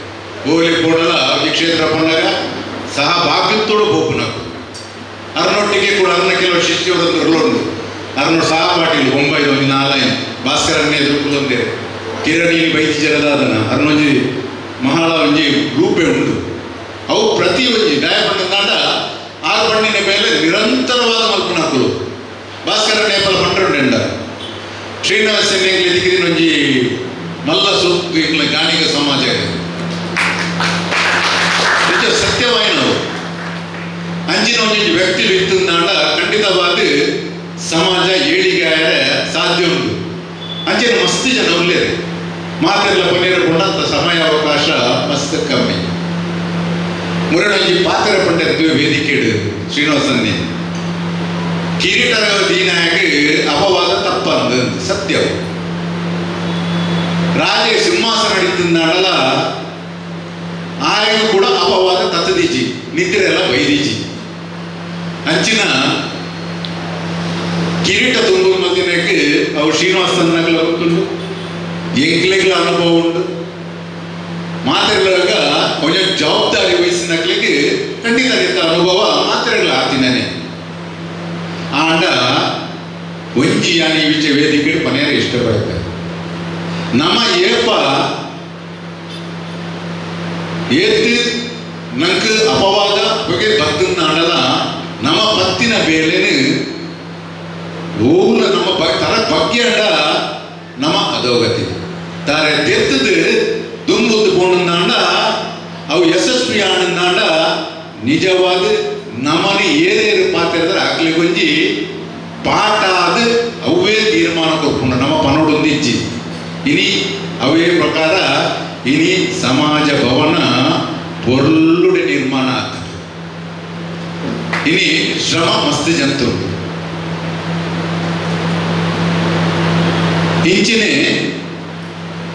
ಹೋಗ್ಲಿ ಕೊಡಲ್ಲ ಈ ಕ್ಷೇತ್ರ ಬಂದಾಗ ಸಹ ಭಾಗ್ಯತ್ತೋಡು ಹೋಗ್ಬೇಕು ಅರ್ನೊಟ್ಟಿಗೆ ಕೂಡ ಅರ್ನ ಕೆಲವು ಶಿಷ್ಯರೊಂದು ಇರಲೊಂದು ಅರ್ನ ಸಹ ಪಾಟೀಲ್ ಬೊಂಬೈದು ಒಂದು 4 ಭಾಸ್ಕರನ್ನೇ ಎದುರುಕುಲೊಂದೇ ಕಿರಣಿ ಬೈತಿ ಜರದಾದನ ಅರ್ನೊಂಜಿ ಮಹಾಳ ಒಂಜಿ ರೂಪೆ ಉಂಟು ಅವು ಪ್ರತಿ ಒಂಜಿ ಗಾಯ ಬಂದಾಂಡ 6 ಬಣ್ಣಿನ ಮೇಲೆ ನಿರಂತರವಾದ ಮಲ್ಪನಾಕುಲು ಭಾಸ್ಕರ ನೇಪಾಳ ಪಂಡ್ರೆಂಡ ಶ್ರೀನಿವಾಸನ್ ಎದಿಗಿರಿ ಒಂಜಿ ಮಲ್ಲ ಸೂಕ್ತು ಇಂಗ್ಲ ಗಾಣಿಗ ಸಮಾಜ ನಿಜ ಸತ್ಯವಾಯಿನವು ಅಂಜಿನ ಒಂಜಿ ವ್ಯಕ್ತಿ ಇತ್ತಂದಾಂಡ ಖಂಡಿತವಾದ ಸಮಾಜ ಏಳಿಗೆ ಸಾಧ್ಯ ಉಂಟು ಅಂಚಿನ ಮಸ್ತ್ ಜನ ಒಳ್ಳೆಯದು ಮಾತೆಲ್ಲ ಪನ್ನೀರ ಕೊಂಡಂತ ಸಮಯ ಅವಕಾಶ ಮಸ್ತ್ ಕಮ್ಮಿ ಮುರಳಂಜಿ ಪಾತ್ರ ಪಂಡಿತ ವೇದಿಕೆ ಶ್ರೀನಿವಾಸನ್ನೇ ಕಿರೀಟರ ದೀನಾಗ ಅಪವಾದ ತಪ್ಪಂದ ಸತ್ಯ ರಾಜ ಸಿಂಹಾಸನ ನಡಿತಂದಾಡಲ್ಲ ಆಯಗೂ ಕೂಡ ಅಪವಾದ ತತ್ತದೀಜಿ ನಿದ್ರೆ ಎಲ್ಲ ಬೈದೀಜಿ ಅಂಚಿನ ಕಿರೀಟ ತುಂಬ ಮಧ್ಯಕ್ಕೆ ಅವು ಶ್ರೀನಿವಾಸನಗಲ ಗೊತ್ತುಂಟು, ಎಂಕ್ಲೆಗಳ ಅನುಭವ ಉಂಟು. ಮಾತ್ರೆಗಳಾಗ ಕೊಂಚ ಜವಾಬ್ದಾರಿ ವಹಿಸಿನಕ್ಲಿಗೆ ಖಂಡಿತ ಇಂಥ ಅನುಭವ ಮಾತ್ರೆಗಳ ಆತಿನೇ ಆಂಡ ಒಂಜಿ ಯಾನಿ ವಿಚ ವೇದಿಕೆ ಪನೇರ ಇಷ್ಟಪಡ್ತಾರೆ. ನಮ್ಮ ಏಪ ಏತ್ ನಂಗೆ ಅಪವಾದ ಬಗ್ಗೆ ಬರ್ತನ್ನ ಆಡಲ ನಮ್ಮ ಪತ್ತಿನ ಬೇಲೆನು ಓಲ ನಮ್ಮ ತರ ಬಗ್ಗೆ ಅಂಡ ನಮ್ಮ ಅಧೋಗತಿ ತಾರೆ ತೆತ್ತದು ದುಂಬುದು ಪೋಣಂದಾಂಡ ಅವು ಯಶಸ್ವಿ ಆನಂದಾಂಡ ನಿಜವಾದ ನಮ್ಮನೆ ಏನೇನು ಪಾತ್ರೆ ಆಗ್ಲಿ ಕೊಂಜಿ ಪಾಠ ಅದು ಅವೇ ತೀರ್ಮಾನ ಕೊಟ್ಕೊಂಡು ನಮ್ಮ ಪನೋಡೊಂದಿಚ್ಚಿ ಇನಿ ಅವೇ ಪ್ರಕಾರ ಇನಿ ಸಮಾಜ ಭವನ ಪೊರ್ಲುಡೆ ನಿರ್ಮಾಣ ಆಗ್ತದೆ. ಇನಿ ಶ್ರಮ ಮಸ್ತ್ ಜಂತು ಇಂಚಿನೇ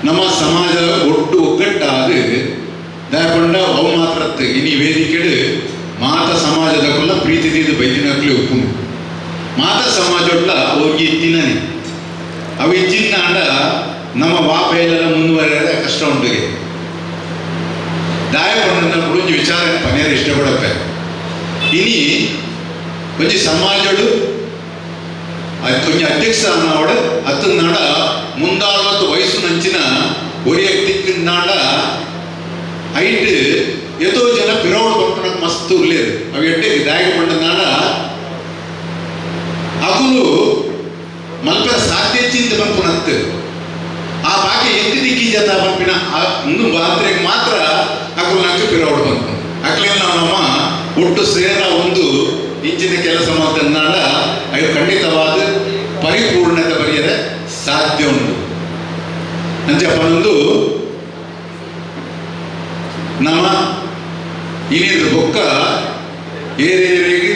ನಮ್ಮ ಸಮಾಜ ಒಟ್ಟು ಒಗ್ಗಟ್ಟಾದ ದಯಪಂಡ ಅವು ಮಾತ್ರ ಇನಿ ವೇದಿಕೆಡು ಮಾತ ಸಮಾಜದ ಕೊಲ್ಲ ಪ್ರೀತಿ ತೀದು ಬೈದಿನಕ್ಲಿ ಒಪ್ಪು ಮಾತ ಸಮಾಜೊಟ್ಲ ಹೋಗಿ ಇತ್ತಿನೇ ಅವು ಇಚ್ಚಿನ ಅಂಡ ನಮ್ಮ ವಾಪೆಲ್ಲ ಮುಂದುವರೆದ ಕಷ್ಟ ಉಂಟು. ದಾಯಪಂಡ ಕುಡಿಂಜಿ ವಿಚಾರ ಪನೇರ ಇಷ್ಟಪಡತ್ತೆ. ಇನಿ ಕೊಂಚ ಸಮಾಜಡು ಕೊಂಚ ಅಧ್ಯಕ್ಷ ಅನ್ನೋಡು ಹತ್ತು ನಾಡ ಮುಂದಾಳತ್ತು ವಯಸ್ಸು ನಂಚಿನ ಒರಿಯ ತಿಕ್ಕಿನಾಡ ಐಟ್ ಎಷ್ಟೋ ಜನ ಪಿರೋಡ್ ಬರ್ಕೊಳಕ್ ಮಸ್ತ್ ಉರ್ಲೇರು ಅವು ಎಟ್ಟೆ ದಾಯಕ ಪಂಡನಾಡ ಅಗುಲು ಮಲ್ಪ ಸಾಧ್ಯಚಿಂತ ಬಂಪುನತ್ತು ಆ ಬಾಕಿ ಎಂತ ದಿಕ್ಕಿ ಜತ ಬಂಪಿನ ಒಂದು ಮಾತ್ರೆಗೆ ಮಾತ್ರ ಅಗುಲು ನಂಗೆ ಪಿರೋಡ್ ಬಂತು ಅಕ್ಲೆಲ್ಲ ನಮ್ಮ ಒಟ್ಟು ಸೇರ ಒಂದು ಇಂಚಿನ ಕೆಲಸ ಮಾತನಾಡ ಅದು ಖಂಡಿತವಾದ ಪರಿಪೂರ್ಣತೆ ಬರೆಯದೆ ಸಾಧ್ಯ ಉಂಟು ಅಂಚಪ್ಪನೊಂದು ನಮ್ಮ ಇನ್ನಿದು ಬೊಕ್ಕ ಏರಿಯರಿಗೆ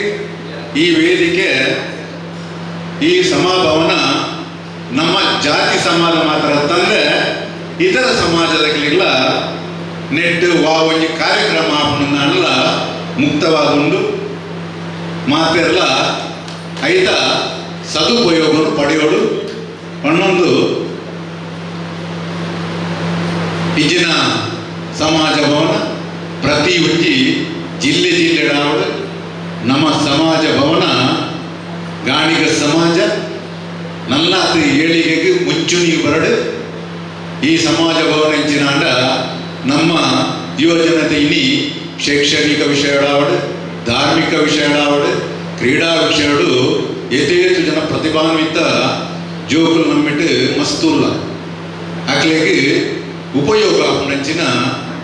ಈ ವೇದಿಕೆ ಈ ಸಮಾಭವನ ನಮ್ಮ ಜಾತಿ ಸಮಾಜ ಮಾತ್ರ ತಂದ್ರೆ ಇತರ ಸಮಾಜದಗಳಿಲ್ಲ ನೆಟ್ಟು ಒಂಜಿ ಕಾರ್ಯಕ್ರಮ ಎಲ್ಲ ಮುಕ್ತವಾದುಂಡು ಮಾತೆಲ್ಲ ಐತ ಸದುಪಯೋಗ ಪಡೆಯೋಡು ಅನ್ನೊಂದು ಇಜಿನ ಸಮಾಜ ಭವನ ಪ್ರತಿ ಒಂಜಿ ಜಿಲ್ಲೆ ಜಿಲ್ಲೆಡಾವಡು ನಮ್ಮ ಸಮಾಜ ಭವನ ಗಾಣಿಗ ಸಮಾಜ ನಲ್ಲಾತು ಏಳಿಗೆಗೆ ಮುಂಚೂಣಿಗೆ ಬರಡು ಈ ಸಮಾಜ ಭವನ ಇಂಚಿನಾಂಡ ನಮ್ಮ ಯುವಜನತೆ ಇನಿ ಶೈಕ್ಷಣಿಕ ವಿಷಯಡಾವಡು ಧಾರ್ಮಿಕ ವಿಷಯಡಾವಡು ಕ್ರೀಡಾ ವಿಷಯಡು ಯಥೇತು ಜನ ಪ್ರತಿಭಾನ್ವಿತ ಜೋಗುಲು ನಮ್ಮಿಟ್ಟು ಮಸ್ತೂಲ್ಲ ಅಕ್ಲೆಗೆ ಉಪಯೋಗ ನಂಚಿನ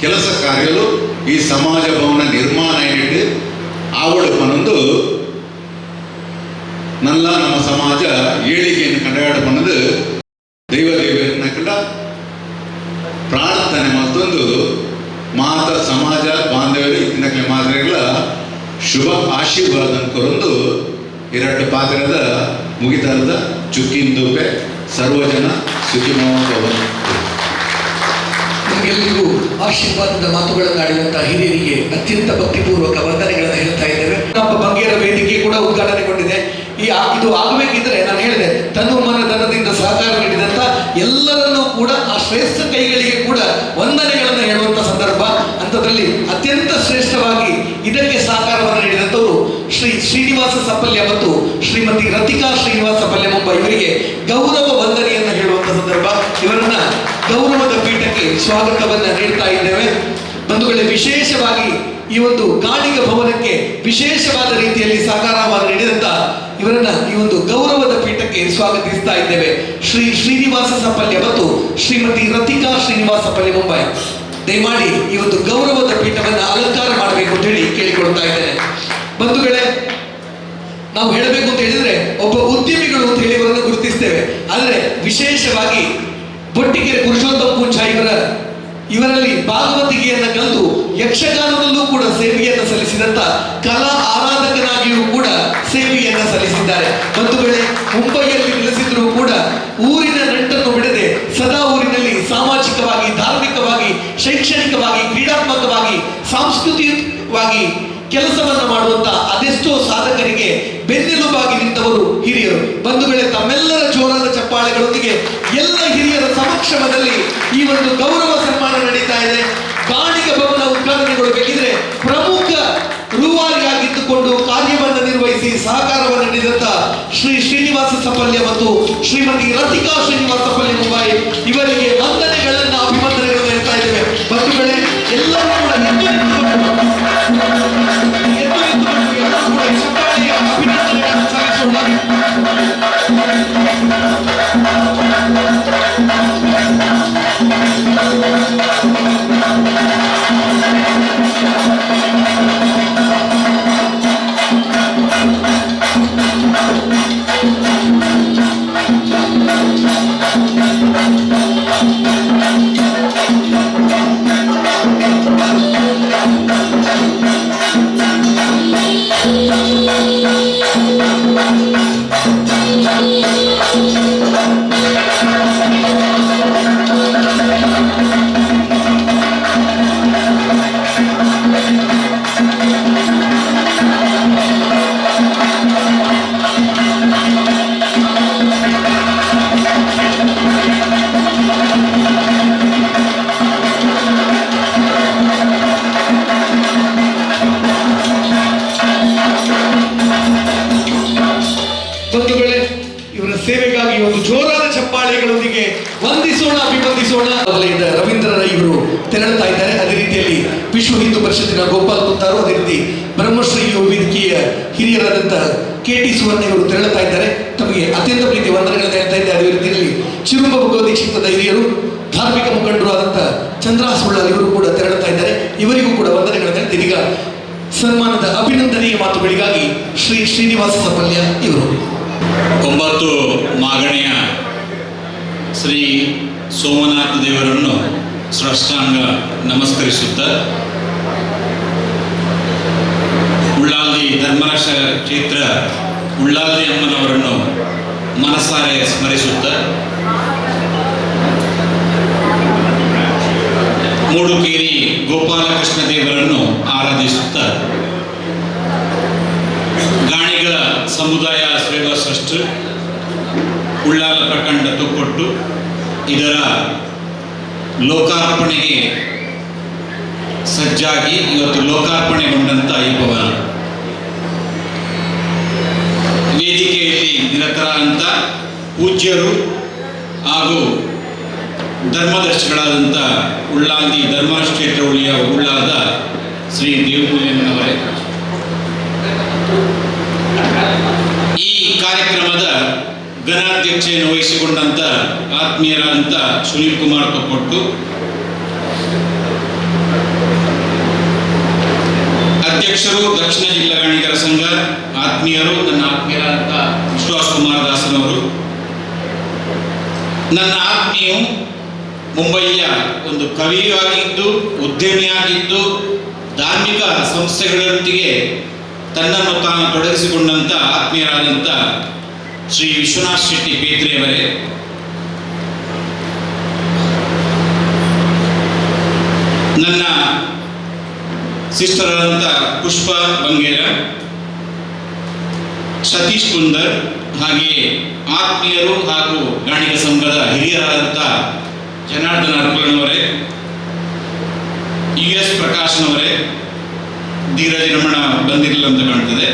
ಕೆಲಸ ಕಾರ್ಯಗಳು ಈ ಸಮಾಜ ಭವನ ನಿರ್ಮಾಣ ಏನಿಟ್ಟು ಆವಡು ಪನ್ನೊಂದು ನಲ್ಲ ನಮ್ಮ ಸಮಾಜ ಏಳಿಗೆಯನ್ನು ಕಂಡಾಡ ಪನ್ನದು ದೈವ ದೇವರನ್ನ ಕಂಡ ಪ್ರಾರ್ಥನೆ ಮತ್ತೊಂದು ಮಾತ ಸಮಾಜ ಬಾಂಧವ್ಯರು ಇತ್ತಿನಕ್ಲೆ ಮಾತ್ರೆಗಳ ಶುಭ ಆಶೀರ್ವಾದ ಕೊರೊಂದು ಎರಡು ಪಾತ್ರದ ಮುಗಿತರದ ಚುಕ್ಕಿಂದುಪೆ ಸರ್ವಜನ ಸುಖಿಮೋಭವಂತು. ನಮಗೆಲ್ಲರಿಗೂ ಆಶೀರ್ವಾದದ ಮಾತುಗಳನ್ನು ಆಡಿದಂತಹ ಹಿರಿಯರಿಗೆ ಅತ್ಯಂತ ಭಕ್ತಿಪೂರ್ವಕ ವಂದನೆಗಳನ್ನು ಹೇಳ್ತಾ ಇದ್ದೇವೆ. ನಮ್ಮ ಬಂಗೇರ ವೇದಿಕೆ ಕೂಡ ಉದ್ಘಾಟನೆಗೊಂಡಿದೆ. ಇದು ಆಗಬೇಕಿದ್ರೆ ನಾನು ಹೇಳಿದೆ ತನು ಮನ ಧನದಿಂದ ಸಹಕಾರ ನೀಡಿದಂತ ಎಲ್ಲರನ್ನೂ ಕೂಡ ಆ ಶ್ರೇಷ್ಠ ಕೈಗಳಿಗೆ ಕೂಡ ವಂದನೆಗಳನ್ನು ಹೇಳುವಂತ ಸಂದರ್ಭ. ಅಂಥದ್ರಲ್ಲಿ ಅತ್ಯಂತ ಶ್ರೇಷ್ಠವಾಗಿ ಇದಕ್ಕೆ ಸಹಕಾರವನ್ನು ನೀಡಿದಂಥವರು ಶ್ರೀ ಶ್ರೀನಿವಾಸ ಸಪಲ್ಯ ಮತ್ತು ಶ್ರೀಮತಿ ರತಿಕಾ ಶ್ರೀನಿವಾಸ ಸಪಲ್ಯ ಮುಂಬೈ ಇವರಿಗೆ ಗೌರವ ವಂದನೆಯನ್ನು ಹೇಳುವಂತ ಸಂದರ್ಭ. ಇವರನ್ನ ಗೌರವದ ಪೀಠಕ್ಕೆ ಸ್ವಾಗತವನ್ನ ನೀಡ್ತಾ ಇದ್ದೇವೆ. ಬಂಧುಗಳೇ, ವಿಶೇಷವಾಗಿ ಈ ಒಂದು ಗಾಣಿಗ ಭವನಕ್ಕೆ ವಿಶೇಷವಾದ ರೀತಿಯಲ್ಲಿ ಸಹಕಾರವನ್ನು ನೀಡಿದಂತ ಇವರನ್ನ ಈ ಒಂದು ಗೌರವದ ಪೀಠಕ್ಕೆ ಸ್ವಾಗತಿಸ್ತಾ ಇದ್ದೇವೆ. ಶ್ರೀ ಶ್ರೀನಿವಾಸ ಸಪಲ್ಯ ಮತ್ತು ಶ್ರೀಮತಿ ರತಿಕಾ ಶ್ರೀನಿವಾಸ ಸಪಲ್ಯ ಮುಂಬೈ ದಯಮಾಡಿ ಈ ಒಂದು ಗೌರವದ ಪೀಠವನ್ನು ಅಲಂಕಾರ ಮಾಡಬೇಕು ಅಂತ ಹೇಳಿ ಕೇಳಿಕೊಳ್ತಾ ಇದ್ದೇನೆ. ಬಂಧುಗಳೇ, ನಾವು ಹೇಳಬೇಕು ಅಂತ ಹೇಳಿದ್ರೆ ಒಬ್ಬ ಉದ್ಯಮಿಗಳು ಅಂತ ಹೇಳಿ ಇವರನ್ನು ಗುರುತಿಸ್ತೇವೆ. ಆದರೆ ವಿಶೇಷವಾಗಿ ಬೊಟ್ಟಿಗೆರೆ ಪುರುಷೋತ್ತಮ ಪೂಂಚಾ ಇವರಲ್ಲಿ ಭಾಗವತಿಗೆಯನ್ನು ಕಲಿತು ಯಕ್ಷಗಾನದಲ್ಲೂ ಕೂಡ ಸೇವೆಯನ್ನು ಸಲ್ಲಿಸಿದಂತ ಕಲಾ ಆರಾಧಕನಾಗಿಯೂ ಕೂಡ ಸೇವೆಯನ್ನು ಸಲ್ಲಿಸಿದ್ದಾರೆ. ಬಂಧುಗಳೇ, ಮುಂಬೈಯಲ್ಲಿ ನೆಲೆಸಿದ್ರು ಕೂಡ ಊರಿನ ನಂಟನ್ನು ಬಿಡದೆ ಸದಾ ಊರಿನಲ್ಲಿ ಸಾಮಾಜಿಕವಾಗಿ, ಧಾರ್ಮಿಕವಾಗಿ, ಶೈಕ್ಷಣಿಕವಾಗಿ, ಕ್ರೀಡಾತ್ಮಕವಾಗಿ, ಸಾಂಸ್ಕೃತಿಕವಾಗಿ ಕೆಲಸವನ್ನ ಮಾಡುವಂತ ಅದೆಷ್ಟೋ ಸಾಧಕರಿಗೆ ಬೆನ್ನೆಲುಬಾಗಿ ನಿಂತವರು ಹಿರಿಯರು. ಬಂಧುಗಳೇ, ತಮ್ಮೆಲ್ಲರ ಜೋರಾದ ಚಪ್ಪಾಳೆಗಳೊಂದಿಗೆ ಎಲ್ಲ ಹಿರಿಯರ ಸಮಕ್ಷಮದಲ್ಲಿ ಈ ಒಂದು ಗೌರವ ಸನ್ಮಾನ ನಡೀತಾ ಇದೆ. ಗಾಣಿಗ ಭವನ ಉದ್ಘಾಟನೆಗೊಳ್ಳಬೇಕಿದ್ರೆ ಪ್ರಮುಖ ರೂವಾರಿಯಾಗಿದ್ದುಕೊಂಡು ಕಾರ್ಯವನ್ನು ನಿರ್ವಹಿಸಿ ಸಹಕಾರವನ್ನು ನೀಡಿದಂತ ಶ್ರೀ ಶ್ರೀನಿವಾಸ ಸಪಲ್ಯ ಮತ್ತು ಶ್ರೀಮತಿ ರತಿಕಾ ಶ್ರೀನಿವಾಸ ಸಪಲ್ಯ ಮುಂಬೈ ಇವರಿಗೆ ವಂದನೆಗಳನ್ನ ಅಭಿವಂದನೆಗಳನ್ನು ಹೇಳ್ತಾ ಇದ್ದೇವೆ. ಬಂಧುಗಳೇ, ಎಲ್ಲರೂ ಕೂಡ ಚಪ್ಪಾಳೆಯ ಅಭಿನಂದನೆಗಳನ್ನು ಸಲ್ಲಿಸೋಣ. ಬಂಧುಗಳೇ, ಇವರ ಸೇವೆಗಾಗಿ ಒಂದು ಜೋರಾದ ಚಪ್ಪಾಳೆಗಳೊಂದಿಗೆ ವಂದಿಸೋಣ, ಅಭಿವಂದಿಸೋಣ. ವಲಯದ ರವೀಂದ್ರ ರೈ ಇವರು ತೆರಳುತ್ತಾ ಇದ್ದಾರೆ. ಅದೇ ರೀತಿಯಲ್ಲಿ ವಿಶ್ವ ಹಿಂದೂ ಪರಿಷತ್ತಿನ ಗೋಪಾಲ್ ಕುತ್ತಾರು, ಅದೇ ರೀತಿ ಬ್ರಹ್ಮಶ್ರೀ ಯುವ ವೇದಿಕೆಯ ಹಿರಿಯರಾದಂಥ KT ಸುವರ್ಣ ಇವರು ತೆರಳುತ್ತಾ ಇದ್ದಾರೆ. ತಮಗೆ ಅತ್ಯಂತ ಪ್ರೀತಿ ವಂದನೆಗಳನ್ನು ಹೇಳ್ತಾ ಇದ್ದಾರೆ. ಅದೇ ರೀತಿಯಲ್ಲಿ ಚಿರುಂಬ ಭಗವದೀಕ್ಷಿತದ ಹಿರಿಯರು, ಧಾರ್ಮಿಕ ಮುಖಂಡರು ಆದಂಥ ಚಂದ್ರಾಸ್ ಉಳ್ಳಾಲ್ ಇವರು ಕೂಡ ತೆರಳುತ್ತಾ ಇದ್ದಾರೆ. ಇವರಿಗೂ ಕೂಡ ವಂದನೆಗಳನ್ನು ಹೇಳ್ತಾ ಈಗ ಸನ್ಮಾನದ ಅಭಿನಂದನೆಯ ಮಾತುಗಳಿಗಾಗಿ ಶ್ರೀ ಶ್ರೀನಿವಾಸ ಸಪಲ್ಯ ಇವರು. 9 ಮಾಗಣಿಯ ಶ್ರೀ ಸೋಮನಾಥ ದೇವರನ್ನು ಸಾಷ್ಟಾಂಗ ನಮಸ್ಕರಿಸುತ್ತಾ, ಉಳ್ಳಾಲ್ದಿ ಧರ್ಮರಕ್ಷ ಕ್ಷೇತ್ರ ಉಳ್ಳಾಲ್ದಿ ಅಮ್ಮನವರನ್ನು ಮನಸಾರೆ ಸ್ಮರಿಸುತ್ತಾ, ಮೂಡುಕೇರಿ ಗೋಪಾಲಕೃಷ್ಣ ದೇವರನ್ನು ಆರಾಧಿಸುತ್ತಾ, ಗಾಣಿಗ ಸಮುದಾಯ ಸೇವಾ ಟ್ರಸ್ಟ್ ಉಳ್ಳಾಲ ಪ್ರಖಂಡ ತೊಕ್ಕೊಟ್ಟು ಇದರ ಲೋಕಾರ್ಪಣೆಗೆ ಸಜ್ಜಾಗಿ ಇವತ್ತು ಲೋಕಾರ್ಪಣೆಗೊಂಡಂಥ ಈ ಭವನ ವೇದಿಕೆಯಲ್ಲಿ ನಿರತರಾದಂಥ ಪೂಜ್ಯರು ಹಾಗೂ ಧರ್ಮದರ್ಶಿಗಳಾದಂಥ ಉಳ್ಳಾಲ್ದಿ ಧರ್ಮಕ್ಷೇತ್ರ ಉಳ್ಳಾಲದ ಶ್ರೀ ದೇವಪೂಜನವರೇ, ಈ ಕಾರ್ಯಕ್ರಮದ ಘನಾಧ್ಯಕ್ಷೆಯನ್ನು ವಹಿಸಿಕೊಂಡಂಥ ಆತ್ಮೀಯರಾದಂಥ ಸುನೀಲ್ ಕುಮಾರ್ ತೊಕ್ಕೊಟ್ಟು, ಅಧ್ಯಕ್ಷರು ದಕ್ಷಿಣ ಜಿಲ್ಲಾ ಗಾಣಿಗರ ಸಂಘ, ಆತ್ಮೀಯರು, ನನ್ನ ಆತ್ಮೀಯರಾದಂಥ ವಿಶ್ವಾಸ್ ಕುಮಾರ್ ದಾಸನವರು, ನನ್ನ ಆತ್ಮೀಯು ಮುಂಬಯಿಯ ಒಂದು ಕವಿಯಾಗಿದ್ದು, ಉದ್ಯಮಿಯಾಗಿದ್ದು, ಧಾರ್ಮಿಕ ಸಂಸ್ಥೆಗಳೊಂದಿಗೆ ತನ್ನನ್ನು ತಾನು ತೊಡಗಿಸಿಕೊಂಡಂಥ ಆತ್ಮೀಯರಾದಂಥ ಶ್ರೀ ವಿಶ್ವನಾಥ್ ಶೆಟ್ಟಿ ಬೇತ್ರೆಯವರೇ, ನನ್ನ ಸಿಸ್ಟರ್ ಆದಂಥ ಪುಷ್ಪ ಬಂಗೇರ, ಸತೀಶ್ ಕುಂದರ್, ಹಾಗೆಯೇ ಆತ್ಮೀಯರು ಹಾಗೂ ಗಾಣಿಗ ಸಂಘದ ಹಿರಿಯರಾದಂಥ ಜನಾರ್ದನ ಅರ್ಪಣವರೇ, US ಪ್ರಕಾಶ್ನವರೇ, ಧೀರಜ್ ರಮಣ ಬಂದಿರಲಿಲ್ಲ ಅಂತ ಕಾಣ್ತದೆ,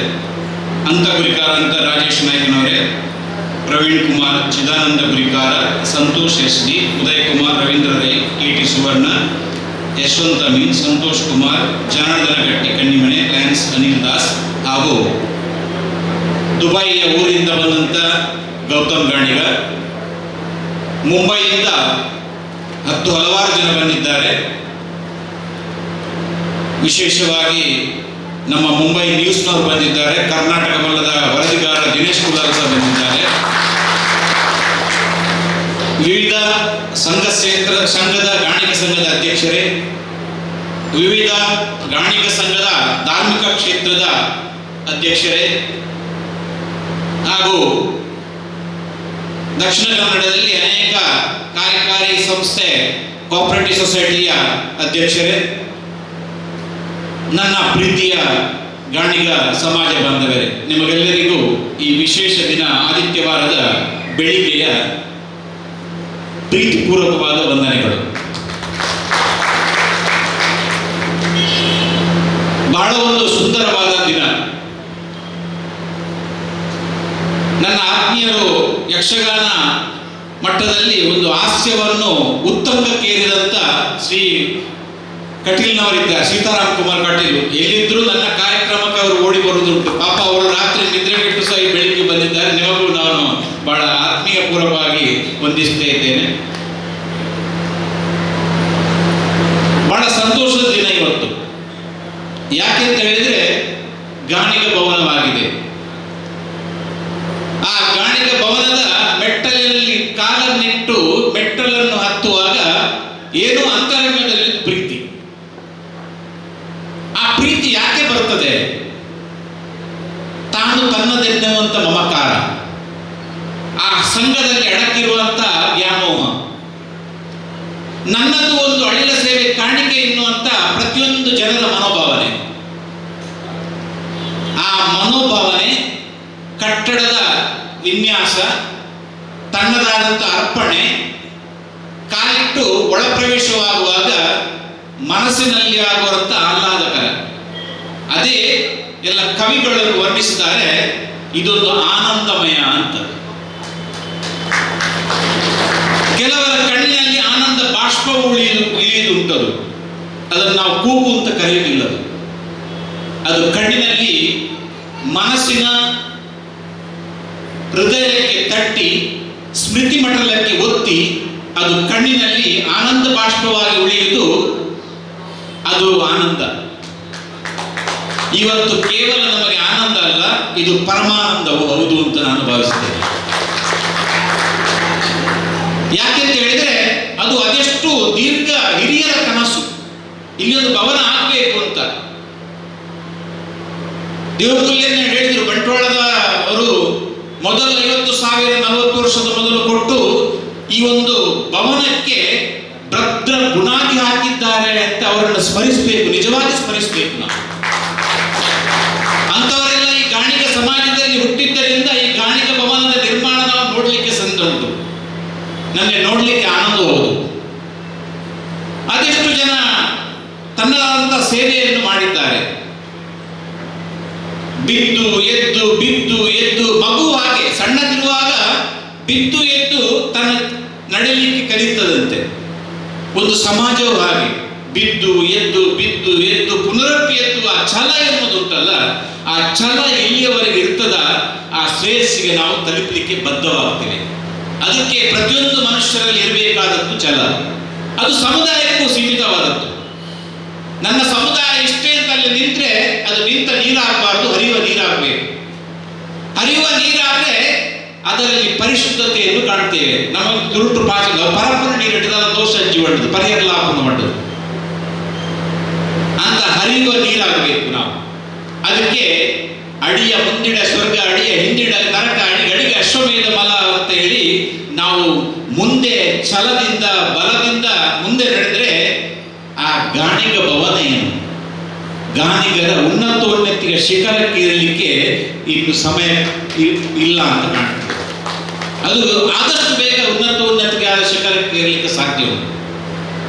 ಅಂತಗುರಿಕಾರ ಅಂತ ರಾಜೇಶ್ ನಾಯ್ಕನವರೇ, ಪ್ರವೀಣ್ ಕುಮಾರ್, ಚಿದಾನಂದ ಗುರಿಕಾರ, ಸಂತೋಷ್ SD, ಉದಯ್ ಕುಮಾರ್, ರವೀಂದ್ರ ರೈ, KT ಸುವರ್ಣ, ಯಶವಂತ ಅಮೀನ್, ಸಂತೋಷ್ ಕುಮಾರ್, ಜನಾರ್ದನ ಗಟ್ಟಿ ಕಣ್ಣಿಮನೆ, ಲ್ಯಾನ್ಸ್ ಅನಿಲ್ ದಾಸ್ ಹಾಗೂ ದುಬೈಯ ಊರಿಂದ ಬಂದಂಥ ಗೌತಮ್ ಗಾಣಿಗ, ಮುಂಬೈಯಿಂದ ಹಲವಾರು ಜನ ಬಂದಿದ್ದಾರೆ. ವಿಶೇಷವಾಗಿ ನಮ್ಮ ಮುಂಬೈ ನ್ಯೂಸ್ನವರು ಬಂದಿದ್ದಾರೆ, ಕರ್ನಾಟಕ ಮೂಲದ ವರದಿಗಾರ ದಿನೇಶ್ ಕುಲಾಲ್ ಸಹ ಬಂದಿದ್ದಾರೆ. ವಿವಿಧ ಸಂಘದ ಗಾಣಿಗ ಸಂಘದ ಅಧ್ಯಕ್ಷರೇ, ವಿವಿಧ ಗಾಣಿಗ ಸಂಘದ ಧಾರ್ಮಿಕ ಕ್ಷೇತ್ರದ ಅಧ್ಯಕ್ಷರೇ ಹಾಗೂ ದಕ್ಷಿಣ ಕನ್ನಡದಲ್ಲಿ ಅನೇಕ ಕಾರ್ಯಕಾರಿ ಸಂಸ್ಥೆ ಕೋಆಪರೇಟಿವ್ ಸೊಸೈಟಿಯ ಅಧ್ಯಕ್ಷರೇ, ನನ್ನ ಪ್ರೀತಿಯ ಗಾಣಿಗ ಸಮಾಜ ಬಾಂಧವರೇ, ನಿಮಗೆಲ್ಲರಿಗೂ ಈ ವಿಶೇಷ ದಿನ ಆದಿತ್ಯವಾರದ ಬೆಳಿಗ್ಗೆಯ ಪ್ರೀತಿಪೂರ್ವಕವಾದ ವಂದನೆಗಳು. ಬಹಳ ಒಂದು ಸುಂದರವಾದ ದಿನ. ನನ್ನ ಆತ್ಮೀಯರು ಯಕ್ಷಗಾನ ಮಟ್ಟದಲ್ಲಿ ಒಂದು ಹಾಸ್ಯವನ್ನು ಉತ್ತುಂಗಕ್ಕೇರಿದಂಥ ಶ್ರೀ ಕಟೀಲ್ನವರಿದ್ದಾರೆ, ಸೀತಾರಾಮ್ ಕುಮಾರ್ ಕಟೀಲ್. ಎಲ್ಲಿದ್ದರೂ ನನ್ನ ಕಾರ್ಯಕ್ರಮಕ್ಕೆ ಅವರು ಓಡಿ ಬರುವುದುಂಟು. ಪಾಪ ಅವರು ರಾತ್ರಿ ನಿದ್ರೆಗೆಟ್ಟು ಸಹ ಬೆಳಿಗ್ಗೆ ಬಂದಿದ್ದಾರೆ. ನಿಮಗೂ ನಾನು ಬಹಳ ಆತ್ಮೀಯ ಪೂರ್ವಕವಾಗಿ ವಂದಿಸ್ತಾ ಇದ್ದೇನೆ. ಬಹಳ ಸಂತೋಷದ ದಿನ ಇವತ್ತು. ಯಾಕೆಂತ ಹೇಳಿದ್ರೆ ಗಾಣಿಗ ಭವನವಾಗಿದೆ. ಆ ಗಾಣಿಗ ಭವನದ ಮೆಟ್ಟಲಲ್ಲಿ ಕಾಲನ್ನಿಟ್ಟು ಮೆಟ್ಟಲನ್ನು ಹತ್ತುವಾಗ ಏನೋ ಅಂತರಂಗದಲ್ಲಿ ಪ್ರೀತಿ. ಆ ಪ್ರೀತಿ ಯಾಕೆ ಬರ್ತದೆ? ತಾನು ತನ್ನದೆನ್ನುವಂತ ಮಮಕಾರ, ಆ ಸಂಘದಲ್ಲಿ ಅಡಗಿರುವಂತ ವ್ಯಾಮೋಹ, ನನ್ನದು ಒಂದು ಅಳಿಲ ಸೇವೆ ಕಾಣಿಕೆ ಎನ್ನುವಂತ ಪ್ರತಿಯೊಂದು ಜನರ ಮನೋಭಾವನೆ. ಆ ಮನೋಭಾವನೆ, ಕಟ್ಟಡದ ವಿನ್ಯಾಸ, ತನ್ನದಾದಂಥ ಅರ್ಪಣೆ, ಕಾಲಿಟ್ಟು ಒಳಪ್ರವೇಶವಾಗುವಾಗ ಮನಸ್ಸಿನಲ್ಲಿ ಆಗುವಂಥ ಆಹ್ಲಾದಕರ. ಅದೇ ಎಲ್ಲ ಕವಿಗಳನ್ನು ವರ್ಣಿಸಿದ್ದಾರೆ, ಇದೊಂದು ಆನಂದಮಯ ಅಂತ. ಕೆಲವರ ಕಣ್ಣಿನಲ್ಲಿ ಆನಂದ ಬಾಷ್ಪವು ಇಳಿಯುವುದುಂಟದು. ಅದನ್ನು ನಾವು ಕೂಗು ಅಂತ ಕರೆಯುವುದಿಲ್ಲ. ಅದು ಕಣ್ಣಿನಲ್ಲಿ ಮನಸ್ಸಿನ ಹೃದಯಕ್ಕೆ ತಟ್ಟಿ ಸ್ಮೃತಿ ಮಟಲಕ್ಕೆ ಒತ್ತಿ ಅದು ಕಣ್ಣಿನಲ್ಲಿ ಆನಂದ ಬಾಷ್ಪವಾಗಿ ಉಳಿಯುವುದು, ಅದು ಆನಂದ. ಇವತ್ತು ಕೇವಲ ನಮಗೆ ಆನಂದ ಅಲ್ಲ, ಇದು ಪರಮಾನಂದವು ಹೌದು ಅಂತ ನಾನು ಭಾವಿಸ್ತೇನೆ. ಯಾಕೆಂತ ಹೇಳಿದ್ರೆ ಅದು ಅದೆಷ್ಟು ದೀರ್ಘ ಹಿರಿಯರ ಕನಸು. ಇಲ್ಲಿ ಒಂದು ಭವನ ಆಗಬೇಕು ಅಂತ ದೇವಕುಲ್ಯನ ಹೇಳಿದ್ರು. ಬಂಟ್ವಾಳದ ಅವರು ಮೊದಲು 50,000 40 ವರ್ಷದ ಮೊದಲು ಕೊಟ್ಟು ಈ ಒಂದು ಭವನಕ್ಕೆ ಭದ್ರ ಬುನಾದಿ ಹಾಕಿದ್ದಾರೆ ಅಂತ ಅವರನ್ನು ಸ್ಮರಿಸಬೇಕು, ನಿಜವಾಗಿ ಸ್ಮರಿಸಬೇಕು ನಾವು. ಅಂತವರೆಲ್ಲ ಈ ಗಾಣಿಗ ಸಮಾಜದಲ್ಲಿ ಹುಟ್ಟಿದ್ದರಿಂದ ಈ ಗಾಣಿಗ ಭವನದ ನಿರ್ಮಾಣ ನಾವು ನೋಡ್ಲಿಕ್ಕೆ ಸಂತ ಉಂಟು. ನನಗೆ ನೋಡ್ಲಿಕ್ಕೆ ಆನಂದ ಹೌದು. ಅದೆಷ್ಟು ಜನ ತನ್ನದಾದಂಥ ಸೇವೆಯನ್ನು ಮಾಡಿದ್ದಾರೆ. ಬಿದ್ದು ಎದ್ದು ಬಿದ್ದು ಎದ್ದು, ಮಗು ಹಾಗೆ ಸಣ್ಣದಿರುವಾಗ ಬಿದ್ದು ಎದ್ದು ತನ್ನ ನಡೀಲಿಕ್ಕೆ ಕಲಿತದಂತೆ. ಒಂದು ಸಮಾಜವು ಹಾಗೆ ಬಿದ್ದು ಎದ್ದು ಬಿದ್ದು ಎದ್ದು ಪುನರಪಿ ಎದ್ದು ಆ ಛಲ ಎನ್ನುವುದುಂಟಲ್ಲ, ಆ ಛಲ ಎಲ್ಲಿಯವರೆಗೆ ಇರ್ತದ ಆ ಶ್ರೇಯಸ್ಸಿಗೆ ನಾವು ತಲುಪಲಿಕ್ಕೆ ಬದ್ಧವಾಗ್ತೇವೆ. ಅದಕ್ಕೆ ಪ್ರತಿಯೊಂದು ಮನುಷ್ಯರಲ್ಲಿ ಇರಬೇಕಾದದ್ದು ಛಲ. ಅದು ಸಮುದಾಯಕ್ಕೂ ಸೀಮಿತವಾದದ್ದು. ನನ್ನ ಸಮುದಾಯ ಇಷ್ಟೇ ಅಂತ ಅಲ್ಲಿ ನಿಂತ್ರೆ ಅದು ನಿಂತ ನೀರಾಗಬಾರ್ದು, ಹರಿಯುವ ನೀರಾಗಬೇಕು. ಹರಿಯುವ ನೀರಾದ್ರೆ ಅದರಲ್ಲಿ ಪರಿಶುದ್ಧತೆಯನ್ನು ಕಾಣ್ತೇವೆ. ನಮಗೆ ತುರುಟು ಭಾಷೆ ಪರಪುರ ನೀರಿಟ್ಟದ ದೋಷ ಜೀವನದ್ದು ಪರಿಹಾರ ಲಾಭವನ್ನು ಮಾಡೋದು ಅಂತ ಹರಿಯುವ ನೀರಾಗಬೇಕು ನಾವು. ಅದಕ್ಕೆ ಅಡಿಯ ಮುಂದಿಡ ಸ್ವರ್ಗ, ಅಡಿಯ ಹಿಂದಿಡ ನರಕ, ಅಡಿಗೆ ಅಶ್ವಮೇಧ ಮಲ ಅಂತ ಹೇಳಿ ನಾವು ಮುಂದೆ ಛಲದಿಂದ ಬಲದಿಂದ ಮುಂದೆ ನಡೆದ್ರೆ ಆ ಗಾಣಿಗ ಭವನ ಏನು, ಗಾಣಿಗರ ಉನ್ನತೋನ್ನತಿಗೆ ಶಿಖರಕ್ಕೆ ಇರಲಿಕ್ಕೆ ಇನ್ನು ಸಮಯ ಇಲ್ಲ ಅಂತ ಕಾಣ್ತದೆ. ಅದು ಆದಷ್ಟು ಬೇಗ ಉನ್ನತಿಗೆ ಆದ ಶಿಖರಕ್ಕೆ ಇರಲಿಕ್ಕೆ ಸಾಧ್ಯ ಉಂಟು.